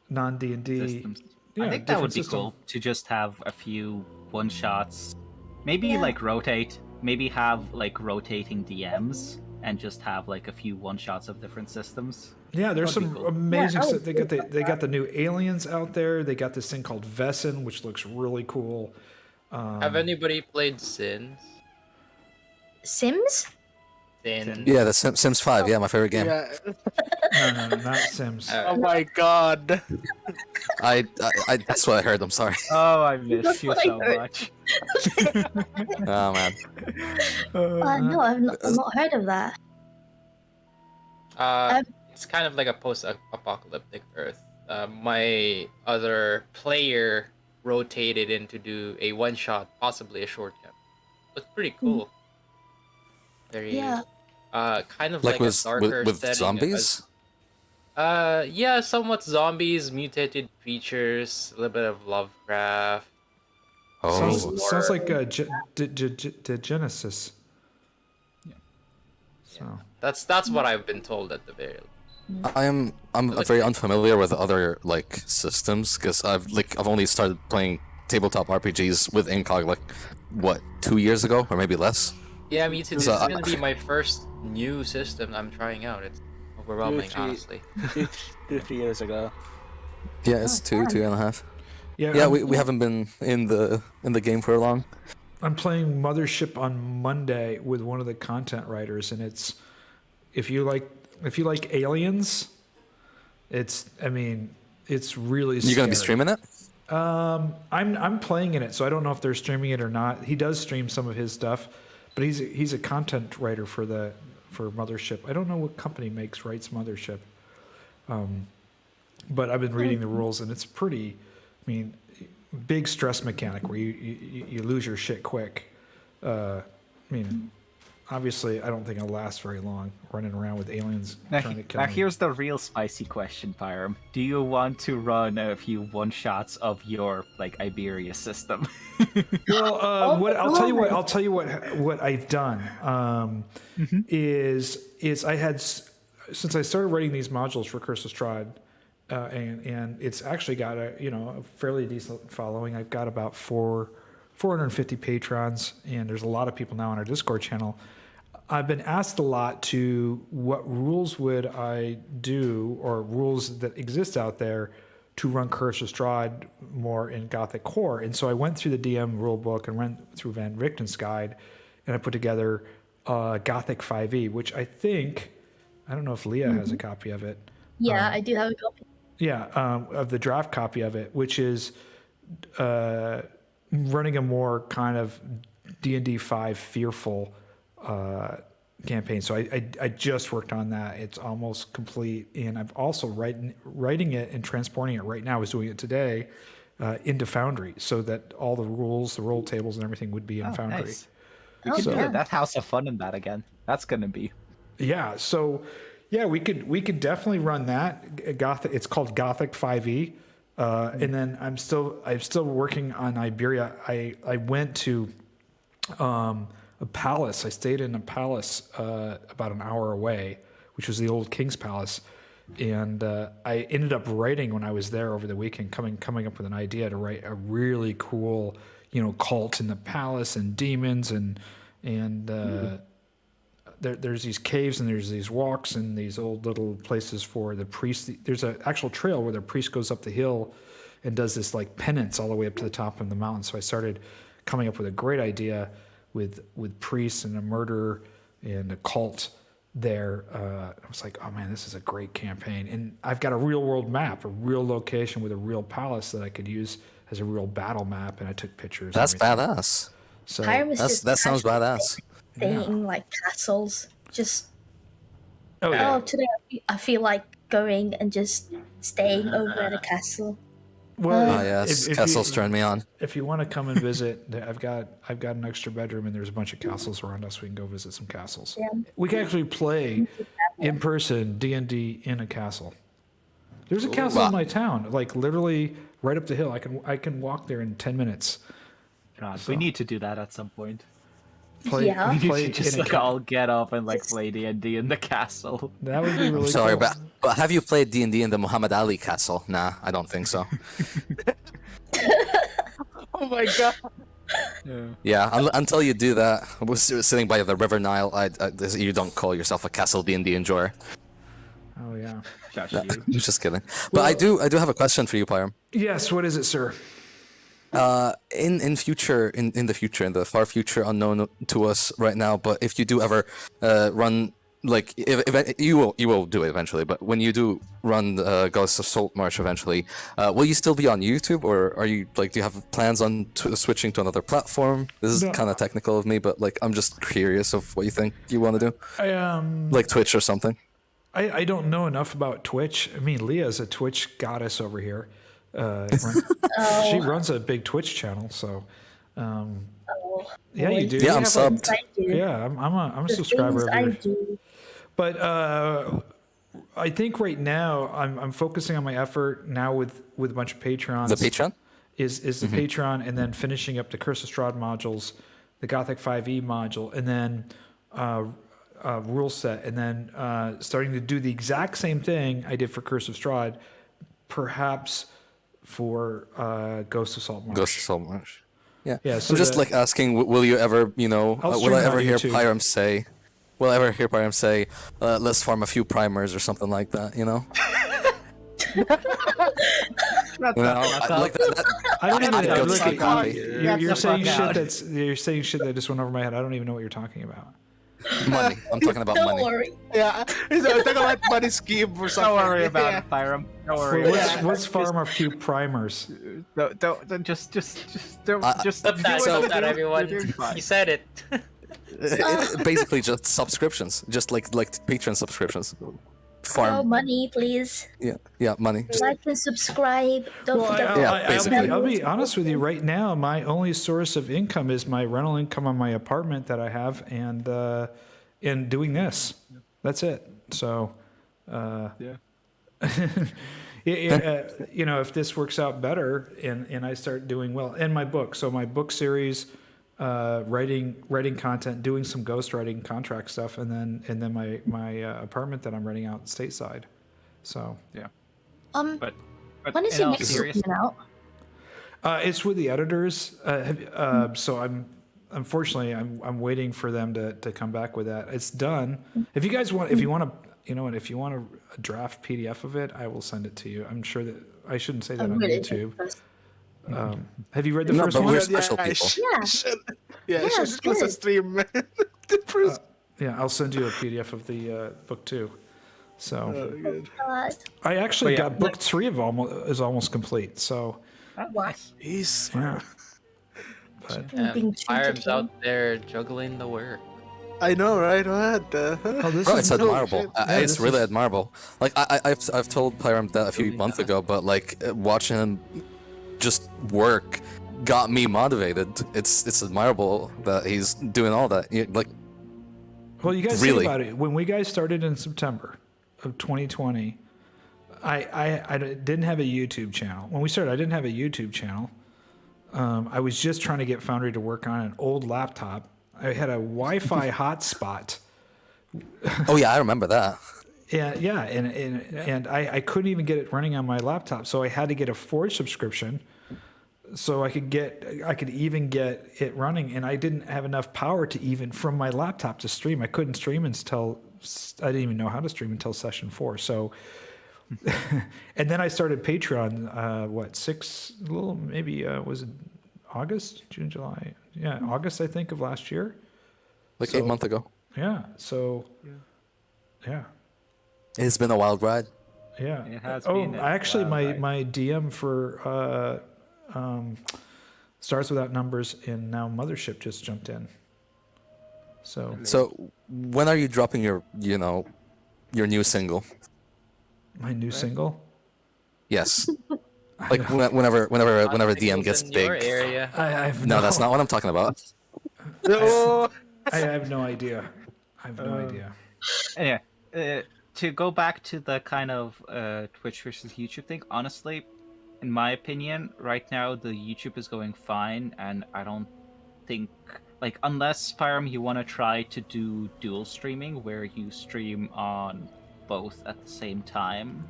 non D&D. Systems. I think that would be cool to just have a few one-shots, maybe like rotate, maybe have like rotating DMs, and just have like a few one-shots of different systems. Yeah, there's That'd be some cool. amazing. Yeah, stuff. They got the new aliens out there. They got this thing called Vessen, which looks really cool. Have anybody played Sins? Sims? Sin. Yeah, the Sims 5. Yeah, my favorite game. Yeah. No, not Sims. Oh my god. I that's what I heard. I'm sorry. Oh, I miss That's you what I so heard. much. Oh man. No, I've not heard of that. It's kind of like a post-apocalyptic Earth. My other player rotated in to do a one-shot, possibly a short cap. It's pretty cool. Very, Yeah. kind of Like like a with darker setting zombies. Yeah, somewhat zombies, mutated creatures, a little bit of Lovecraft. Oh, Sounds like Genesis. Yeah. So That's what I've been told at the very least. I'm very unfamiliar with other like systems because I've only started playing tabletop RPGs with Incog like what 2 years ago or maybe less. Yeah, me too. This So is gonna be my first new system I'm trying out. It's overwhelming, honestly. 2-3 years ago. Yeah, it's two and a half. Yeah, Yeah, we haven't been in the game for long. I'm playing Mothership on Monday with one of the content writers, and it's if you like aliens, it's really You're gonna be scary. streaming it? I'm playing in it, so I don't know if they're streaming it or not. He does stream some of his stuff, but he's a content writer for Mothership. I don't know what company writes Mothership, but I've been reading the rules, and it's pretty. I mean, big stress mechanic where you lose your shit quick. I mean, obviously, I don't think it'll last very long running around with aliens trying to kill me. Here's the real spicy question, Pyram. Do you want to run a few one-shots of your Iberia system? Well, I'll tell you what I've done is I had since I started writing these modules for Curse of Strahd, and it's actually got a fairly decent following. I've got about 450 patrons, and there's a lot of people now on our Discord channel. I've been asked a lot to what rules would I do, or rules that exist out there to run Curse of Strahd more in Gothic core. And so I went through the DM rulebook and went through Van Richten's guide, and I put together Gothic 5e, which I don't know if Leah has a copy of it. Yeah, I do have a copy. Yeah, of the draft copy of it, which is running a more kind of D&D 5 fearful campaign. So I just worked on that. It's almost complete, and I'm also writing it and transporting it right now. I was doing it today into Foundry, so that all the rules, the roll tables, and everything would be in Foundry. Nice. We could do that House of Fun in that again. That's gonna be. Yeah. So yeah, we could definitely run that. Gothic. It's called Gothic 5e. And then I'm still working on Iberia. I went to a palace. I stayed in a palace about an hour away, which was the old King's Palace, and I ended up writing when I was there over the weekend, coming up with an idea to write a really cool, cult in the palace and demons and there's these caves and there's these walks and these old little places for the priest. There's an actual trail where the priest goes up the hill and does this penance all the way up to the top of the mountain. So I started coming up with a great idea with priests and a murderer and a cult there. I was like, oh man, this is a great campaign. And I've got a real world map, a real location with a real palace that I could use as a real battle map. And I took pictures. That's badass. So that sounds badass. Staying castles, just yeah. Today I feel like going and just staying over at a castle. Well, Oh yes, if castles turn me on. If you want to come and visit, I've got an extra bedroom and there's a bunch of castles around us. We can go visit some castles. Yeah. We can actually play in person D&D in a castle. There's a castle in my town, literally right up the hill. I can walk there in 10 minutes. God, we need to do that at some point. Play Just all get up and play D&D in the castle. That would be really Sorry, cool. but have you played D&D in the Muhammad Ali castle? Nah, I don't think so. Oh my god. Yeah, until you do that, I was sitting by the River Nile. You don't call yourself a castle D&D enjoyer. Oh yeah. I'm just kidding. But I do have a question for you, Pyram. Yes. What is it, sir? In the future, in the far future unknown to us right now, but if you do ever run, if you will do it eventually, but when you do run the Ghosts of Saltmarsh eventually, will you still be on YouTube, or are you do you have plans on switching to another platform? This is kind of technical of me, but I'm just curious of what you think you want to do. Like Twitch or something. I don't know enough about Twitch. I mean, Leah is a Twitch goddess over here. She runs a big Twitch channel, so yeah, you do. Yeah, I'm subbed. Yeah, I'm a subscriber of yours. But I think right now I'm focusing on my effort now with a bunch of patrons. The Patreon is the Patreon, and then finishing up the Curse of Strahd modules, the Gothic 5e module, and then rule set, and then starting to do the exact same thing I did for Curse of Strahd, perhaps for Ghost of Saltmarsh. Ghost of Saltmarsh. Yeah. Yeah, so I'm just that- like asking, will you ever, I'll will stream I it ever on hear YouTube. Pyram say, let's farm a few primers or something like that, you know? Like that, I don't even I'd go look sleep at happy. you're saying fuck shit out. you're saying shit that just went over my head. I don't even know what you're talking about. Money. I'm talking about Don't money. worry. Yeah, so talk about money scheme or something. Don't worry about Yeah. it, Pyram. Don't worry. Let's farm a few primers. Don't just don't just Stop that, do stop it. that, You're everyone. doing fine. He said it. Basically just subscriptions, just like Patreon subscriptions. No Farm. money, please. Yeah, money. Just, Like and subscribe. Don't forget. basically. I'll be honest with you. Right now, my only source of income is my rental income on my apartment that I have, and doing this. That's it. So, if this works out better, and I start doing well, and my book. So my book series, writing content, doing some ghostwriting contract stuff, and then my apartment that I'm renting out stateside. So But When is in your all next book seriousness- coming out? it's with the editors. So I'm waiting for them to come back with that. It's done. If you want a draft PDF of it, I will send it to you. I'm sure that I shouldn't say that on really YouTube. interested. Have you read the No, first but one? we're special Yeah, people. Yeah, just close the good. stream, man. The first- Yeah, I'll send you a PDF of the book too. So good. God. I actually But yeah, got book 3 is almost complete. So What? He's yeah. But Being Pyram's treated out there juggling the work. I know, right? What? this Bro, is it's admirable. Yeah, It's this really is- admirable. Like I've told Pyram that a few months ago, but like watching him just work got me motivated. It's admirable that he's doing all that. Like Well, you guys Really? think about it. When we guys started in September of 2020, I didn't have a YouTube channel. When we started, I didn't have a YouTube channel. I was just trying to get Foundry to work on an old laptop. I had a Wi-Fi hotspot. oh yeah, I remember that. And I couldn't even get it running on my laptop, so I had to get a Forge subscription, so I could even get it running, and I didn't have enough power to even from my laptop to stream. I couldn't stream until I didn't even know how to stream until session 4. So, and then I started Patreon. Was it August, June, July? Yeah, August I think of last year. Like 8 months ago. Yeah. So, yeah. It's been a wild ride. Yeah. It has oh, been a actually, wild my ride. DM for Stars Without Numbers and now Mothership just jumped in. So So when are you dropping your new single? my new single. Yes. Like whenever DM gets In your big. area. I have No, that's not what I'm talking about. I have no idea. I have no idea. Anyway, to go back to the kind of Twitch versus YouTube thing, honestly, in my opinion, right now the YouTube is going fine, and I don't think, like, unless Pyram, you want to try to do dual streaming where you stream on both at the same time,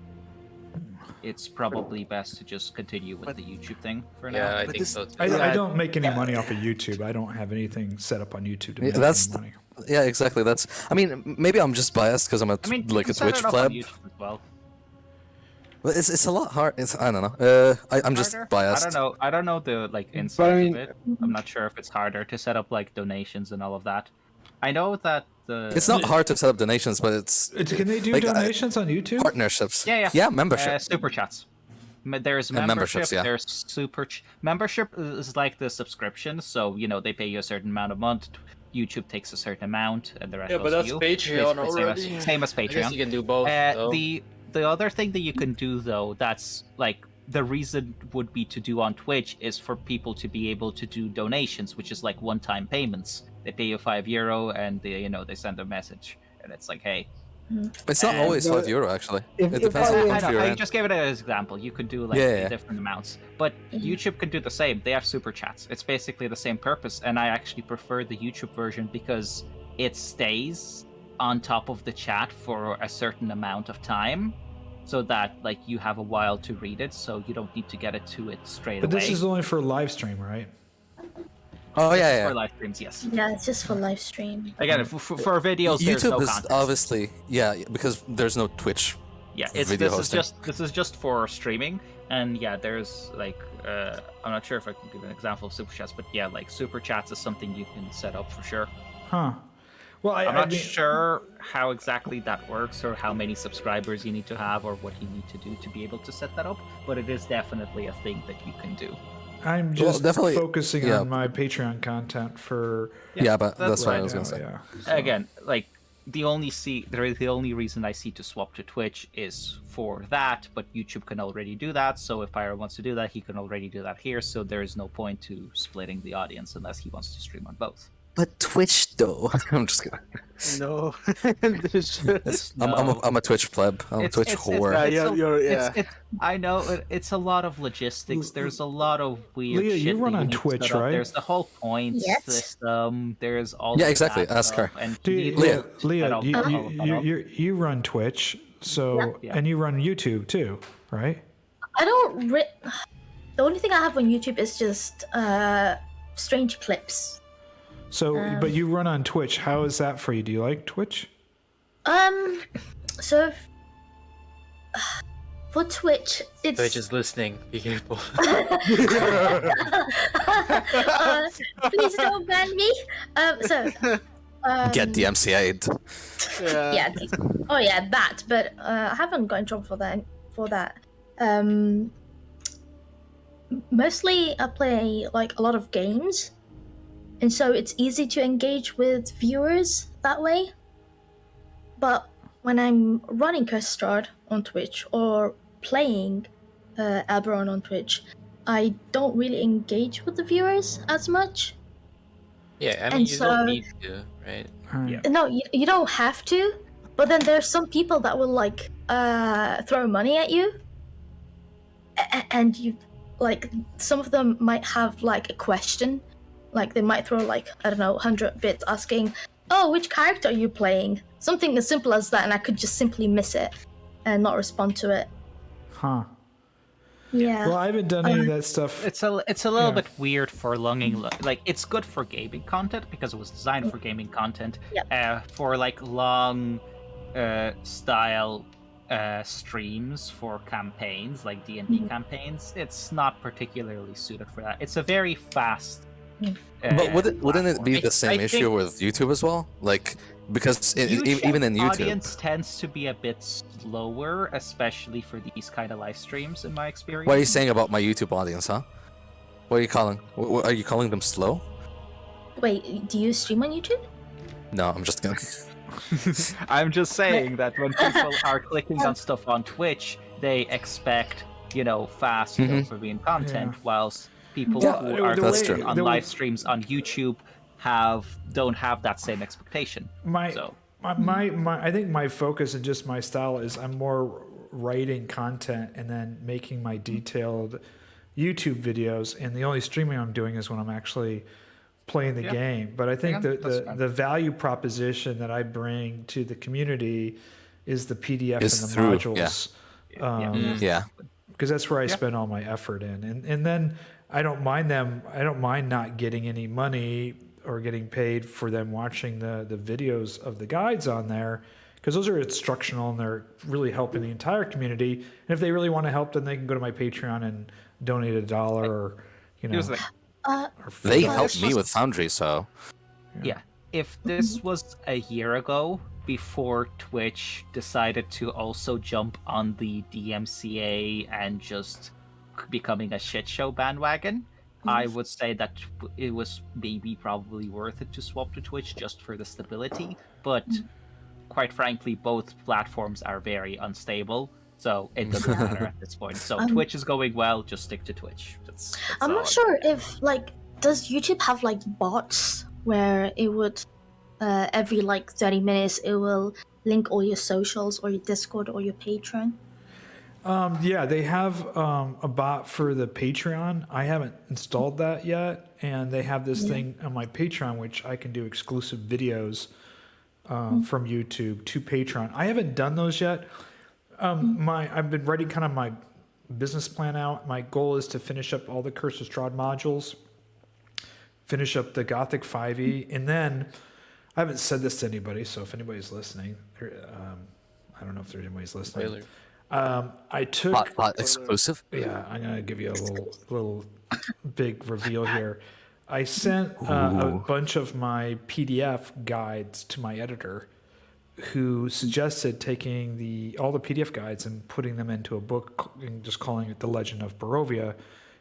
it's probably best to just continue with the YouTube thing for now. Yeah, I But think this- so too. I don't make any money off of YouTube. I don't have anything set up on YouTube to make That's- any money. Yeah, exactly. I mean, maybe I'm just biased because I'm I mean, you like can a set Twitch it up on pleb. YouTube as well. But it's a lot hard. I don't know. I'm just Harder? biased. I don't know the like inside I mean- of it. I'm not sure if it's harder to set up like donations and all of that. I know that the It's not hard to set up donations, but it's Can they do like, donations on YouTube? partnerships. Yeah. Membership. Super chats. There's And membership. memberships, yeah. There's membership is like the subscription, so they pay you a certain amount a month. YouTube takes a certain amount, and the rest Yeah, goes but to that's you. Patreon Basically already. Same as I guess Patreon. you can do both. though. The other thing that you can do though, that's like the reason would be to do on Twitch is for people to be able to do donations, which is like one-time payments. They pay you €5 and they send a message, and it's like, hey. It's not always the- €5 actually. if- It if depends I on was- the I country you're know, I in. just gave it as an example. You could do like Yeah. different amounts, but YouTube can do the same. They have super chats. It's basically the same purpose, and I actually prefer the YouTube version because it stays on top of the chat for a certain amount of time, so that like you have a while to read it, so you don't need to get it to it straight But away. this is only for live stream, right? Oh This yeah, is yeah. for live streams, yes. Yeah, it's just for live stream. Again, for videos, there's YouTube no is context. obviously because there's no Twitch. Yeah, video hosting. this is just for streaming, and yeah, there's like I'm not sure if I can give an example of super chats, but yeah, like super chats is something you can set up for sure. Huh. Well, I'm not mean, sure how exactly that works or how many subscribers you need to have or what you need to do to be able to set that up, but it is definitely a thing that you can do. I'm just definitely- focusing yeah. on my Patreon content for Yeah, but that's what I right was now. gonna say. Yeah. Again, like the only reason I see to swap to Twitch is for that, but YouTube can already do that. So if Pyram wants to do that, he can already do that here. So there is no point to splitting the audience unless he wants to stream on both. But Twitch though, I'm just kidding. No. I'm a Twitch pleb. I'm a Twitch whore. I know it's a lot of logistics. There's a lot of weird Leah, shit you run that on need to Twitch, set up. right? There's the whole points Yes. system. There's all Yeah, of exactly. that Ask stuff, her. And Do you you, need to Leah, set all you, that up. you run Twitch, so Yeah. and you run YouTube too, right? I don't. The only thing I have on YouTube is just strange clips. So, but you run on Twitch. How is that for you? Do you like Twitch? So for Twitch, it's Twitch is listening. Be careful. please don't ban me. Get DMCA'd. Yeah. Oh yeah, that. But I haven't got in trouble for that. Mostly I play like a lot of games, and so it's easy to engage with viewers that way. But when I'm running Strahd on Twitch or playing Eberron on Twitch, I don't really engage with the viewers as much. Yeah, I mean, And you so- don't need to, right? Yeah. No, you don't have to. But then there's some people that will like throw money at you, and you like some of them might have like a question, like they might throw like I don't know 100 bits asking, "Oh, which character are you playing?" Something as simple as that, and I could just simply miss it and not respond to it. Huh. Yeah. Well, I haven't done any of that stuff. It's a little Yeah. bit weird for longing. Like it's good for gaming content because it was designed for gaming content. Yep. For like long style streams for campaigns, like D&D campaigns, it's not particularly suited for that. It's a very fast. But wouldn't it be platform. the same I issue think- with YouTube as well? Like because YouTube even in YouTube, audience tends to be a bit slower, especially for these kind of live streams, in my experience. what are you saying about my YouTube audience, huh? What are you calling? What, are you calling them slow? Wait, do you stream on YouTube? No, I'm just gonna. I'm just saying that when people are clicking on stuff on Twitch, they expect, fast dopamine content, whilst people Yeah, who are the That's way- true. on the way- live streams on YouTube don't have that same expectation. My, So my I think my focus and just my style is I'm more writing content and then making my detailed YouTube videos, and the only streaming I'm doing is when I'm actually playing the game. But I think Yeah, that's fine. the value proposition that I bring to the community is the PDF Is and the through, modules. Yeah. Because that's where I spend all my effort in, and then I don't mind not getting any money or getting paid for them watching the videos of the guides on there, because those are instructional and they're really helping the entire community. And if they really want to help, then they can go to my Patreon and donate $1 or here's the thing. or They $4. helped me with Foundry, so Yeah. If this was a year ago, before Twitch decided to also jump on the DMCA and just becoming a shit show bandwagon, I would say that it was probably worth it to swap to Twitch just for the stability. But quite frankly, both platforms are very unstable, so it doesn't matter at this point. So Twitch is going well, just stick to Twitch. That's I'm all not sure if does YouTube have like bots where it would every 30 minutes it will link all your socials or your Discord or your Patreon? Yeah, they have a bot for the Patreon. I haven't installed that yet, and they have this thing on my Patreon which I can do exclusive videos from YouTube to Patreon. I haven't done those yet. I've been writing kind of my business plan out. My goal is to finish up all the CoS Strahd modules, finish up the Gothic 5e, and then I haven't said this to anybody, so if anybody's listening, I don't know if there's anybody's listening. I took Hot exclusive. Yeah, I'm gonna give you a little big reveal here. I sent a bunch of my PDF guides to my editor, who suggested taking all the PDF guides and putting them into a book and just calling it The Legend of Barovia,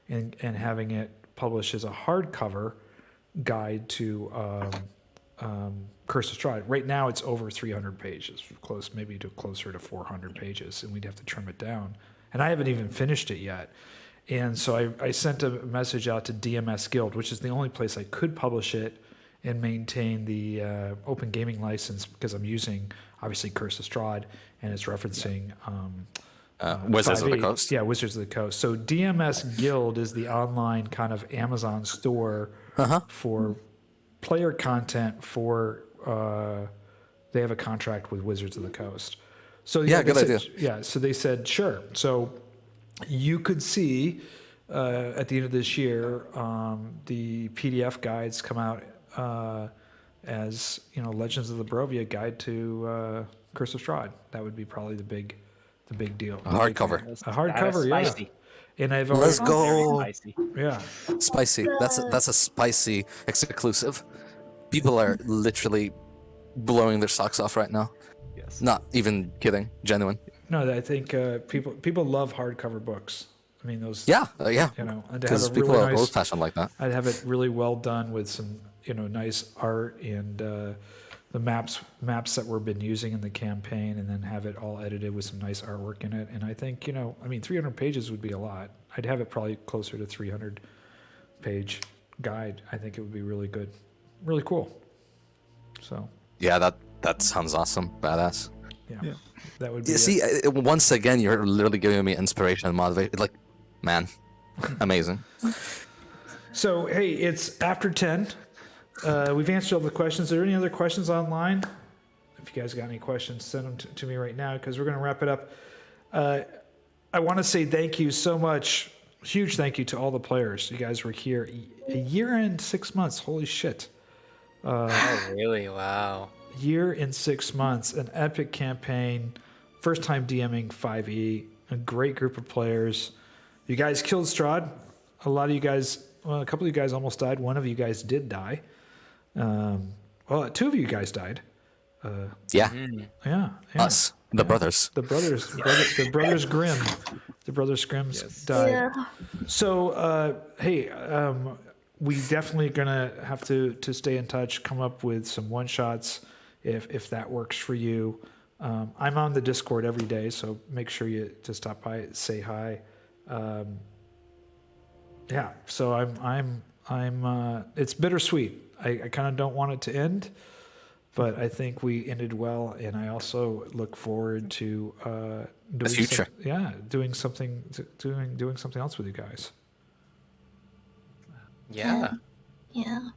and having it published as a hardcover guide to CoS Strahd. Right now it's over 300 pages, maybe closer to 400 pages, and we'd have to trim it down. And I haven't even finished it yet. And so I sent a message out to DMS Guild, which is the only place I could publish it and maintain the open gaming license, because I'm using, obviously, CoS Strahd, and it's referencing Wizards of the 5e. Coast. Yeah, Wizards of the Coast. So DMS Guild is the online kind of Amazon store for player content for... they have a contract with Wizards of the Coast. So good idea. Yeah, so they said, sure. So you could see at the end of this year, the PDF guides come out as, Legends of the Barovia guide to CoS Strahd. That would be probably the big deal. A hardcover. A hardcover, yeah. Spicy. And I've Let's already, go. yeah. Spicy. That's a spicy exclusive. People are literally blowing their socks off right now. Yes. Not even kidding. Genuine. No, I think people love hardcover books. I mean, those. Yeah. And to have Because a people really are nice, old-fashioned like that. I'd have it really well done with some, nice art and the maps that we've been using in the campaign, and then have it all edited with some nice artwork in it. And I think, 300 pages would be a lot. I'd have it probably closer to 300 page guide. I think it would be really good, really cool. So. Yeah, that sounds awesome. Badass. Yeah. That would be. See, once again, you're literally giving me inspiration and motivation. Like, man, amazing. So, hey, it's after 10. We've answered all the questions. Are there any other questions online? If you guys got any questions, send them to me right now, because we're going to wrap it up. I want to say thank you so much. Huge thank you to all the players. You guys were here a year and 6 months. Holy shit. Oh, really? Wow. Year and 6 months, an epic campaign, first time DMing 5e, a great group of players. You guys killed Strahd. A lot of you guys, a couple of you guys almost died. One of you guys did die. Two of you guys died. Yeah. Yeah. Us, the brothers. The brothers Grimm. The brothers Grimms died. Yeah. So, hey, we definitely gonna have to stay in touch, come up with some one shots if that works for you. I'm on the Discord every day, so make sure you to stop by, say hi. Yeah, so I'm it's bittersweet. I kind of don't want it to end, but I think we ended well, and I also look forward to doing the future. Doing something else with you guys. Yeah. Yeah.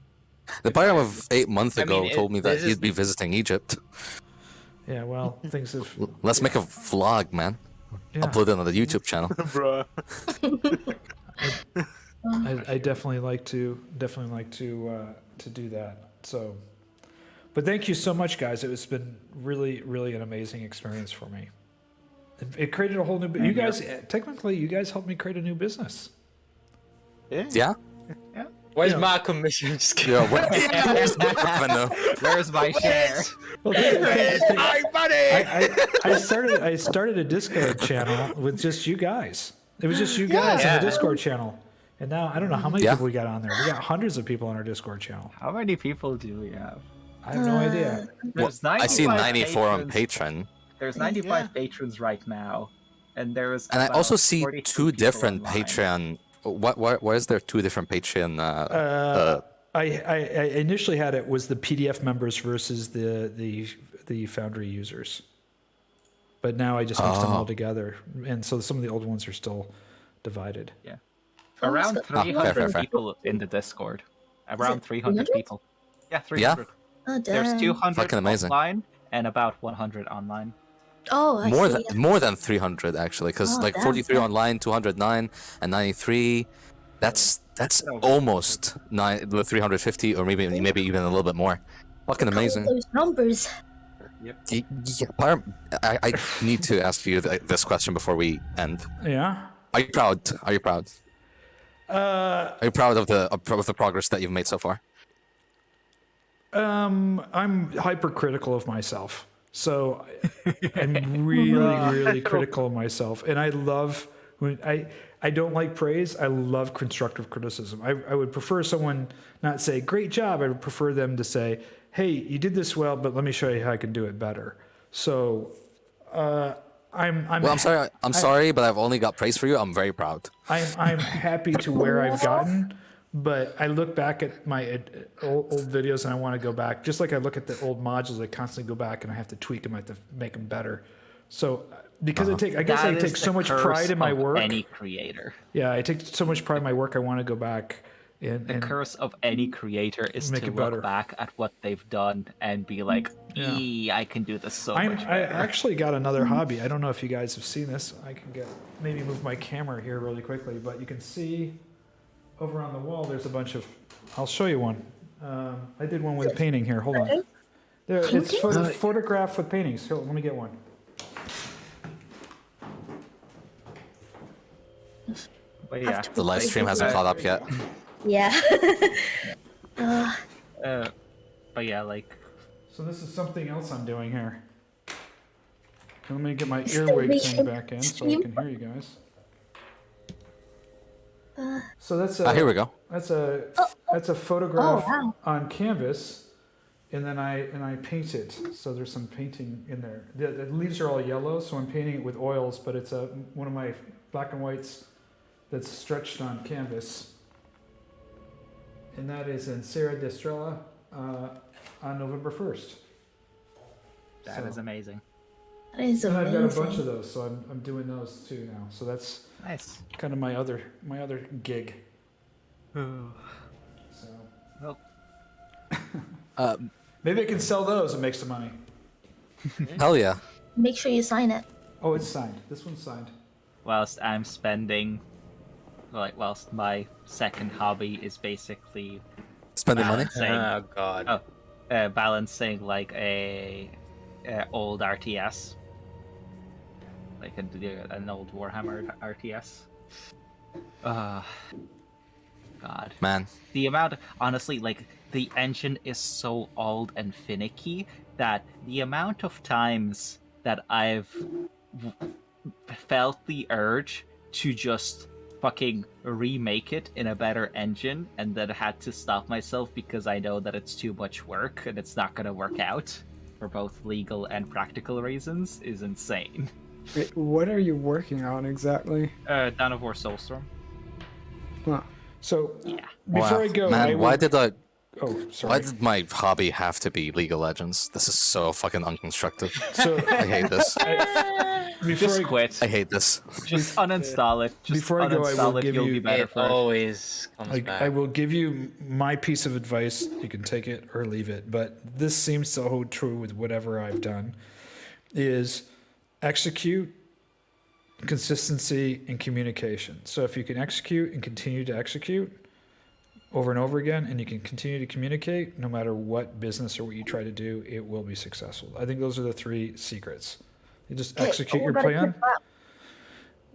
The Pyram of 8 months I ago mean, told me that this is he'd be visiting Egypt. Yeah, well, things have. Let's make a vlog, man. Yeah. Upload it on the YouTube channel. Bruh. I definitely like to do that. So, but thank you so much, guys. It's been really, really an amazing experience for me. It created a whole new. You guys, technically, you guys helped me create a new business. Yeah? Where's Yeah. my commission? Just kidding. Yeah, where's my revenue? Where's my share? Well, I started a Discord channel with just you guys. It was just you guys on the Discord channel. And now I don't know how many people we got on there. We got hundreds of people on our Discord channel. How many people do we have? I have no idea. There's I see 95 94 on patrons. Patreon. There's 95 patrons right now, and there was. And I about also see 42 two people different online. Patreon. Why is there two different Patreon? I initially had it was the PDF members versus the Foundry users, but now I just mixed them all together, and so some of the old ones are still divided. Yeah, around Oh, 300 fair. people in the Discord. Around 300 300? people. Yeah, 300. Oh, damn. There's 200 Fucking amazing. offline and about 100 online. Oh, I more see. than more than 300 actually, because Oh, like damn, 43 yeah. online, 209, and 93. That's almost 350, or maybe even a little bit more. Fucking amazing. Those numbers. Pyram, I need to ask you this question before we end. Yeah. Are you proud? Are you proud? Uh, Are you proud of the progress that you've made so far? I'm hypercritical of myself. So I'm really critical of myself. And I love when I don't like praise. I love constructive criticism. I would prefer someone not say, great job. I would prefer them to say, hey, you did this well, but let me show you how I can do it better. So I'm sorry, but I've only got praise for you. I'm very proud. I'm happy to where I've gotten, but I look back at my old videos and I want to go back. Just like I look at the old modules, I constantly go back and I have to tweak them. I have to make them better. So because I take so much pride in my work. Any creator. Yeah, I take so much pride in my work. I want to go back. The curse of any creator is make to it better. look back at what they've done and be like, I can do this so much better. I actually got another hobby. I don't know if you guys have seen this. I can maybe move my camera here really quickly, but you can see over on the wall there's a bunch of, I'll show you one. I did one with a painting here. Hold on. There, it's photographed with paintings. Here, let me get one. But yeah. The live stream hasn't caught up yet. Yeah. But yeah, like. So this is something else I'm doing here. Let me get my earwig thing back in so I can hear you guys. So that's here we go. That's a photograph on canvas, and then I paint it. So there's some painting in there. The leaves are all yellow, so I'm painting it with oils. But it's one of my black and whites that's stretched on canvas, and that is in Serra d'Estrella on November 1st. That is amazing. That is and amazing. I've got a bunch of those, so I'm doing those too now. So that's nice. Kind of my other gig. So maybe I can sell those and make some money. Hell yeah. Make sure you sign it. Oh, it's signed. This one's signed. Whilst I'm spending, whilst my second hobby is basically spending money. Oh god. Balancing like a old RTS, like an old Warhammer RTS. God. Man. The amount, honestly, like the engine is so old and finicky that the amount of times that I've felt the urge to just fucking remake it in a better engine and then had to stop myself because I know that it's too much work and it's not gonna work out for both legal and practical reasons is insane. Wait, what are you working on exactly? Dawn of War Soulstorm. Huh. So yeah. Before I go, man, why did why did my hobby have to be League of Legends? This is so fucking unconstructive. So I hate this. Just quit. I hate this. Just uninstall it. Just Before I go, I will uninstall it. give You'll you- be better It for it. always comes back. I will give you my piece of advice. You can take it or leave it, but this seems to hold true with whatever I've done. Is execute, consistency, and communication. So if you can execute and continue to execute over and over again, and you can continue to communicate, no matter what business or what you try to do, it will be successful. I think those are the three secrets. You just execute your plan,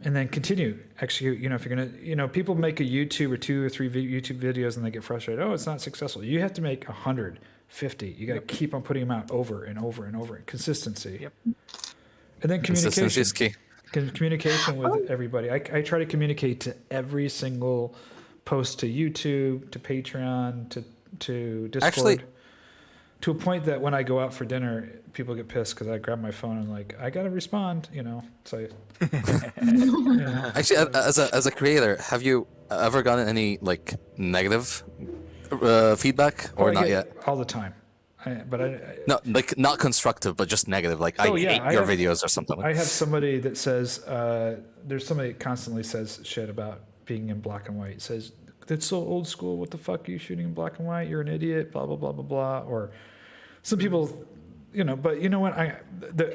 and then continue execute. You know, if you're gonna, people make a YouTube or 2 or 3 YouTube videos and they get frustrated. Oh, it's not successful. You have to make 150. You got to keep on putting them out over and over and over. Consistency. Yep. And then Consistency communication. is key. Communication with everybody. I try to communicate to every single post to YouTube, to Patreon, to Discord. Actually, to a point that when I go out for dinner, people get pissed because I grab my phone and I gotta respond. So. Actually, as a creator, have you ever gotten any negative feedback or not yet? All the time. No, not constructive, but just negative. I hate your videos or something. I have somebody that says there's somebody that constantly says shit about being in black and white. It says that's so old school. What the fuck are you shooting in black and white? You're an idiot. Blah blah blah blah blah. Or some people, you know, but you know what?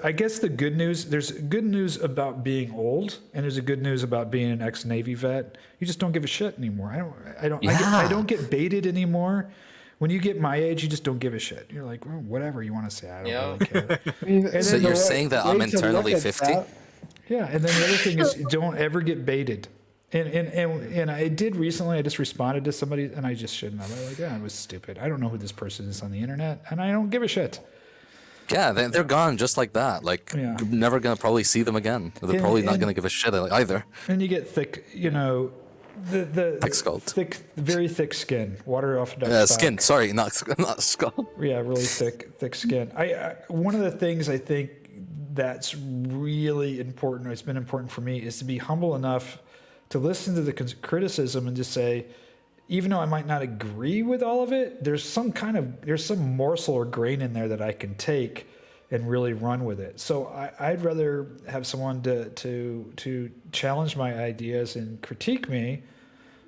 I guess the good news, there's good news about being old, and there's a good news about being an ex-Navy vet. You just don't give a shit anymore. I don't get baited anymore. When you get my age, you just don't give a shit. You're like, well, whatever you want to say, I don't really care. And So then you're the saying that way I'm to look internally at 50? that- Yeah, and then the other thing is, don't ever get baited. And I did recently. I just responded to somebody, and I just shouldn't have. I was like, yeah, it was stupid. I don't know who this person is on the internet, and I don't give a shit. Yeah, they're gone just like that. Like, Yeah. you're never gonna probably see them again. They're probably not gonna give a shit either. And you get thick, you know, the Thick skulled. very thick skin, water off duck Skin, sorry, not skull. Yeah, really thick skin. I one of the things I think that's really important, it's been important for me, is to be humble enough to listen to the criticism and just say, even though I might not agree with all of it, there's some morsel or grain in there that I can take and really run with it. So I'd rather have someone to challenge my ideas and critique me,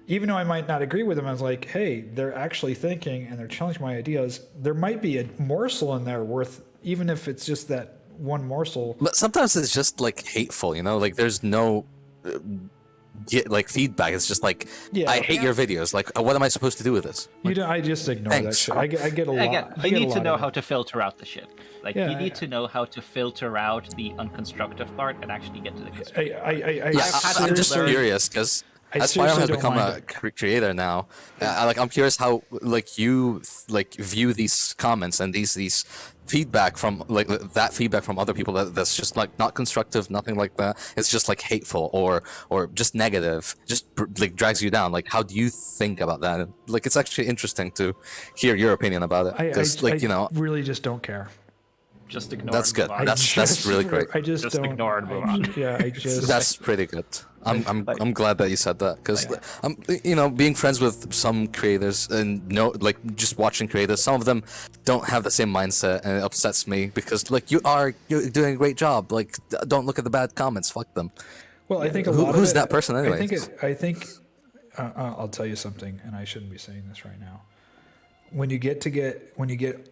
even though I might not agree with them. I was like, hey, they're actually thinking and they're challenging my ideas. There might be a morsel in there worth, even if it's just that one morsel. But sometimes it's just like hateful, you know. Like there's no like feedback. It's just like, Yeah. I hate your videos. Like, what am I supposed to do with this? You know, I just ignore that Thanks. shit. I get a lot. Again, I you get a need to lot know of how it. to filter out the shit. Like, Yeah, you need to know how to filter out the unconstructive part and actually get to the constructive. I'm just seriously- curious because I as Pyram seriously has don't become mind a creator now, I'm curious how like you like view these comments and these feedback from like that feedback from other people that's just like not constructive, nothing like that. It's just like hateful or just negative, just like drags you down. Like, how do you think about that? And, like, it's actually interesting to hear your opinion about it because like, you know, really just don't care. Just ignore. that's and good. move on. That's really great. I just don't. ignore and move on. Yeah, I just. That's pretty good. I'm glad that you said that because I'm you know, being friends with some creators and like just watching creators, some of them don't have the same mindset and it upsets me because like you're doing a great job. Like, don't look at the bad comments. Fuck them. Well, I think a lot of who's it- that person anyway? I think I'll tell you something, and I shouldn't be saying this right now. When you get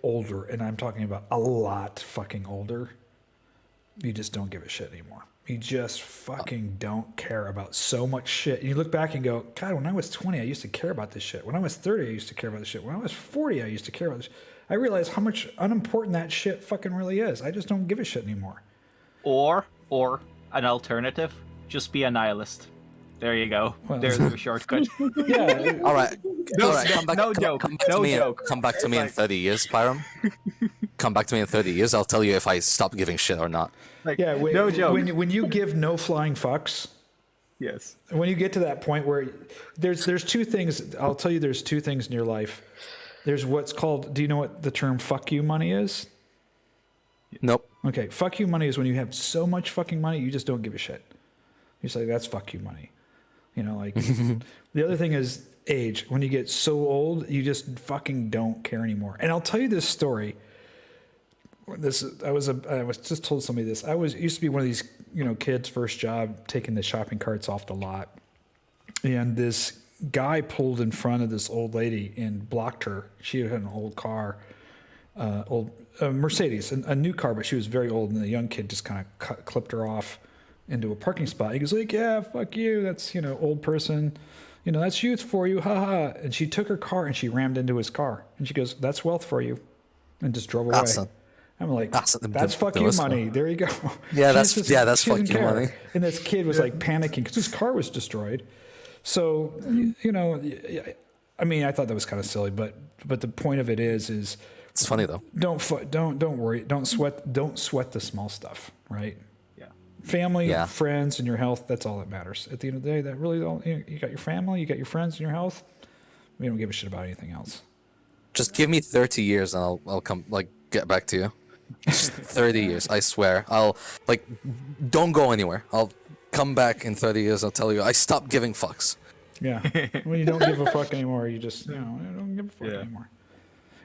older, and I'm talking about a lot fucking older, you just don't give a shit anymore. You just fucking don't care about so much shit. And you look back and go, God, when I was 20, I used to care about this shit. When I was 30, I used to care about this shit. When I was 40, I used to care about this shit. I realized how much unimportant that shit fucking really is. I just don't give a shit anymore. Or an alternative, just be a nihilist. There you go. Well- There's your shortcut. Yeah. All right, No, all right. Come back, no come, joke, come back no to me. joke. Come back to me in 30 years, Pyram. Come back to me in 30 years. I'll tell you if I stop giving shit or not. Like, Yeah, no joke. when you give no flying fucks, Yes. when you get to that point where there's two things, I'll tell you, there's two things in your life. There's what's called, do you know what the term fuck you money is? Nope. Okay, fuck you money is when you have so much fucking money, you just don't give a shit. You say, that's fuck you money. You know, like, the other thing is age. When you get so old, you just fucking don't care anymore. And I'll tell you this story. I was just told somebody this. Used to be one of these, you know, kids' first job taking the shopping carts off the lot, and this guy pulled in front of this old lady and blocked her. She had an old car, Mercedes, a new car, but she was very old, and the young kid just kind of clipped her off into a parking spot. He goes like, "Yeah, fuck you. That's, you know, old person. You know, that's youth for you. Haha." And she took her car and she rammed into his car, and she goes, "That's wealth for you," and just drove away. Awesome. I'm like, That's that's fuck the you most money. one. There you go. Yeah, She that's she fuck didn't you care. money. And this kid was like panicking because his car was destroyed. So, you know, I mean, I thought that was kind of silly, but the point of it is It's funny though. don't worry, don't sweat the small stuff, right? Yeah. Family, Yeah. friends, and your health, that's all that matters. At the end of the day, that really all, you got your family, you got your friends, and your health. We don't give a shit about anything else. Just give me 30 years and I'll come like get back to you. Just 30 years, I swear. I'll like don't go anywhere. I'll come back in 30 years. I'll tell you I stopped giving fucks. Yeah. When you don't give a fuck anymore, you just, you know, you don't give a fuck anymore.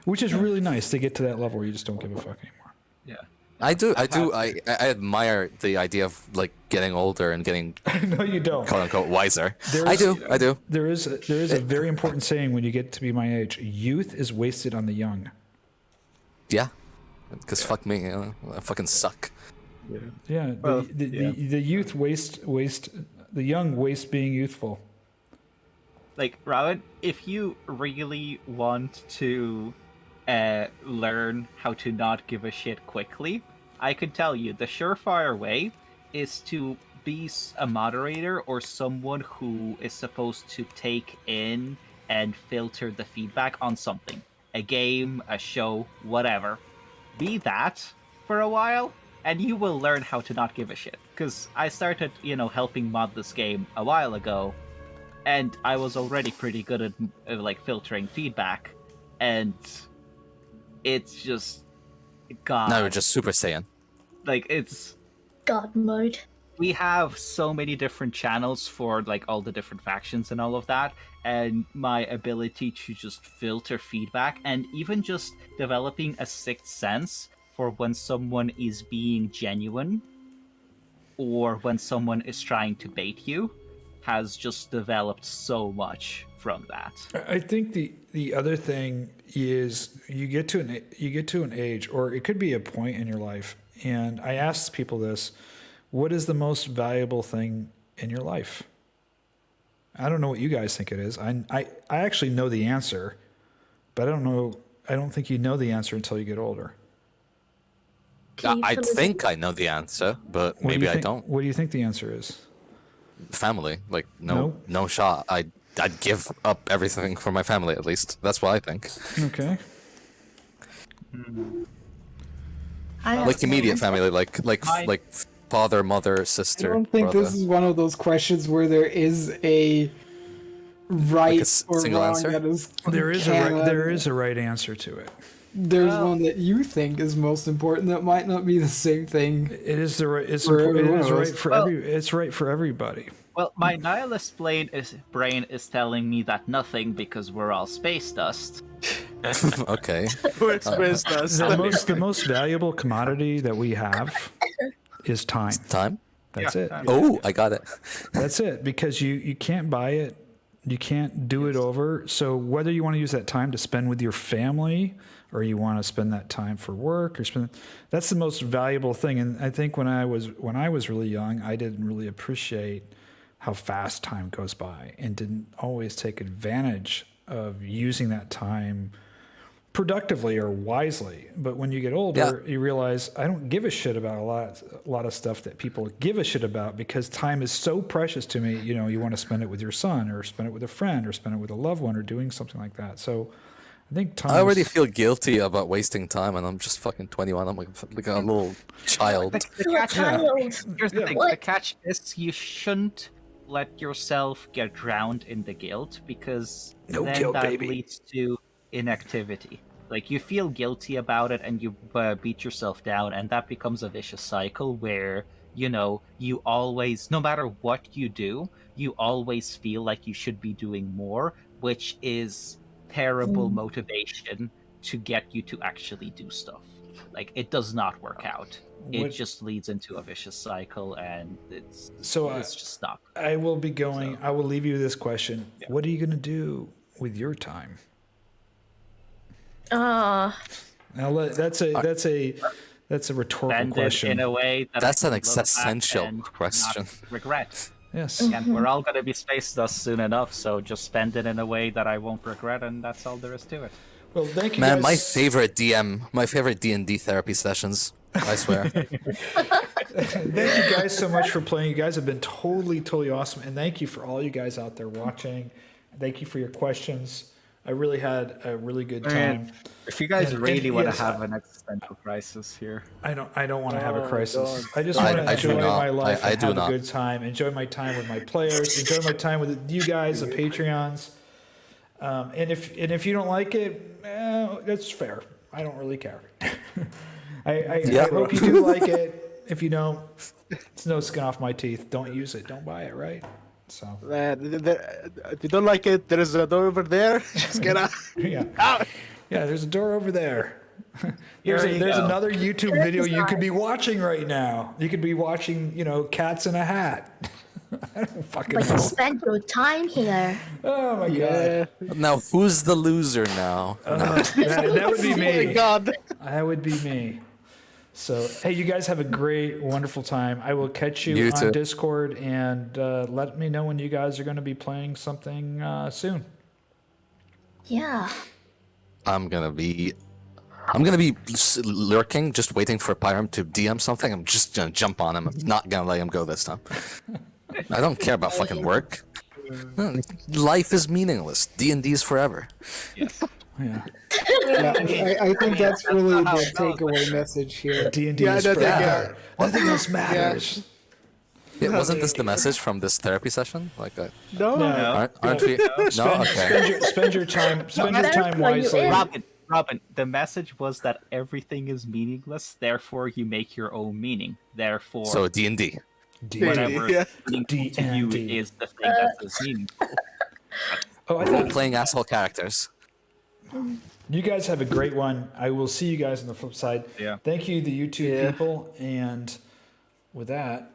Which is really nice to get to that level where you just don't give a fuck anymore. Yeah. I do. I admire the idea of like getting older and getting No, you don't. quote unquote wiser. There's- I do. There is a very important saying when you get to be my age: youth is wasted on the young. Yeah. Because fuck me, you know, I fucking suck. Yeah, the youth waste the young waste being youthful. Like, Raven, if you really want to learn how to not give a shit quickly, I could tell you the surefire way is to be a moderator or someone who is supposed to take in and filter the feedback on something. A game, a show, whatever. Be that for a while, and you will learn how to not give a shit. Because I started, helping mod this game a while ago, and I was already pretty good at like filtering feedback, and it's just God. Now you're just Super Saiyan. Like, it's God mode. we have so many different channels for like all the different factions and all of that, and my ability to just filter feedback and even just developing a sixth sense for when someone is being genuine or when someone is trying to bait you has just developed so much from that. I think the other thing is you get to an age, or it could be a point in your life, and I ask people this: what is the most valuable thing in your life? I don't know what you guys think it is. I actually know the answer, but I don't think you know the answer until you get older. I think I know the answer, but maybe I don't. What do you think the answer is? Family, like no shot. I'd give up everything for my family, at least. That's what I think. Okay. Like immediate family, like father, mother, sister. I don't think brother. this is one of those questions where there is a right or single wrong answer? that is There is a right answer to it. There's one that you think is most important that might not be the same thing. It is the right. It's For important. It everyone is else. right for It's right for everybody. Well, my nihilist brain is telling me that nothing because we're all space dust. Okay. Who expressed us? The most valuable commodity that we have is time. Time? That's it. Oh, I got it. That's it. Because you can't buy it. You can't do it over. So whether you want to use that time to spend with your family, or you want to spend that time for work, that's the most valuable thing. And I think when I was really young, I didn't really appreciate how fast time goes by and didn't always take advantage of using that time productively or wisely. But when you get older, you realize I don't give a shit about a lot of stuff that people give a shit about, because time is so precious to me. You want to spend it with your son, or spend it with a friend, or spend it with a loved one, or doing something like that. So I think time. I already feel guilty about wasting time, and I'm just fucking 21. I'm like a little child. Here's the thing. The catch is you shouldn't let yourself get drowned in the guilt, because that leads to inactivity. Like, you feel guilty about it and you beat yourself down, and that becomes a vicious cycle where, you always, no matter what you do, you always feel like you should be doing more, which is terrible motivation to get you to actually do stuff. Like, it does not work out. It just leads into a vicious cycle, and it's just not. I will leave you with this question. Yeah. What are you going to do with your time? Now that's a rhetorical question. In a way that's an existential question. Regret. Yes. And we're all going to be space dust soon enough, so just spend it in a way that I won't regret, and that's all there is to it. Well, thank you, man. guys. My favorite D&D therapy sessions. I swear. Thank you guys so much for playing. You guys have been totally awesome, and thank you for all you guys out there watching. Thank you for your questions. I really had a really good time. If you guys really want to have an existential crisis here, I don't want to have a crisis. I just want to enjoy my life and have a good time. Enjoy my time with my players. Enjoy my time with you guys, the Patreons. And if you don't like it, that's fair. I don't really care. I hope you do like it. If you don't, it's no skin off my teeth. Don't use it. Don't buy it, right? So. If you don't like it, there is a door over there. Just get out. Yeah, there's a door over there. There's another YouTube video you could be watching right now. You could be watching, Cats in a Hat. I don't fucking But you know. spent your time here. Oh my god. Now, who's the loser now? That would be Oh me. my god. That would be me. So, hey, you guys have a great, wonderful time. I will catch you You on too. Discord and let me know when you guys are going to be playing something soon. Yeah. I'm gonna be lurking, just waiting for Pyram to DM something. I'm just gonna jump on him. I'm not gonna let him go this time. I don't care about fucking work. Life is meaningless. D&D is forever. Yes. Yeah. Yeah, I think that's really the takeaway message here. D&D Yeah, is no, thank you. forever. Nothing else matters. Yeah, wasn't this the message from this therapy session? Like, No. aren't we? No, okay. Spend your time wisely. Robin, the message was that everything is meaningless, therefore you make your own meaning. Therefore, So D&D. whatever Yeah. is meaningful to you D&D. is the thing that is meaningful. Oh, I Role think playing asshole characters. you guys have a great one. I will see you guys on the flip side. Yeah. Thank you, the YouTube Yeah. people. And with that,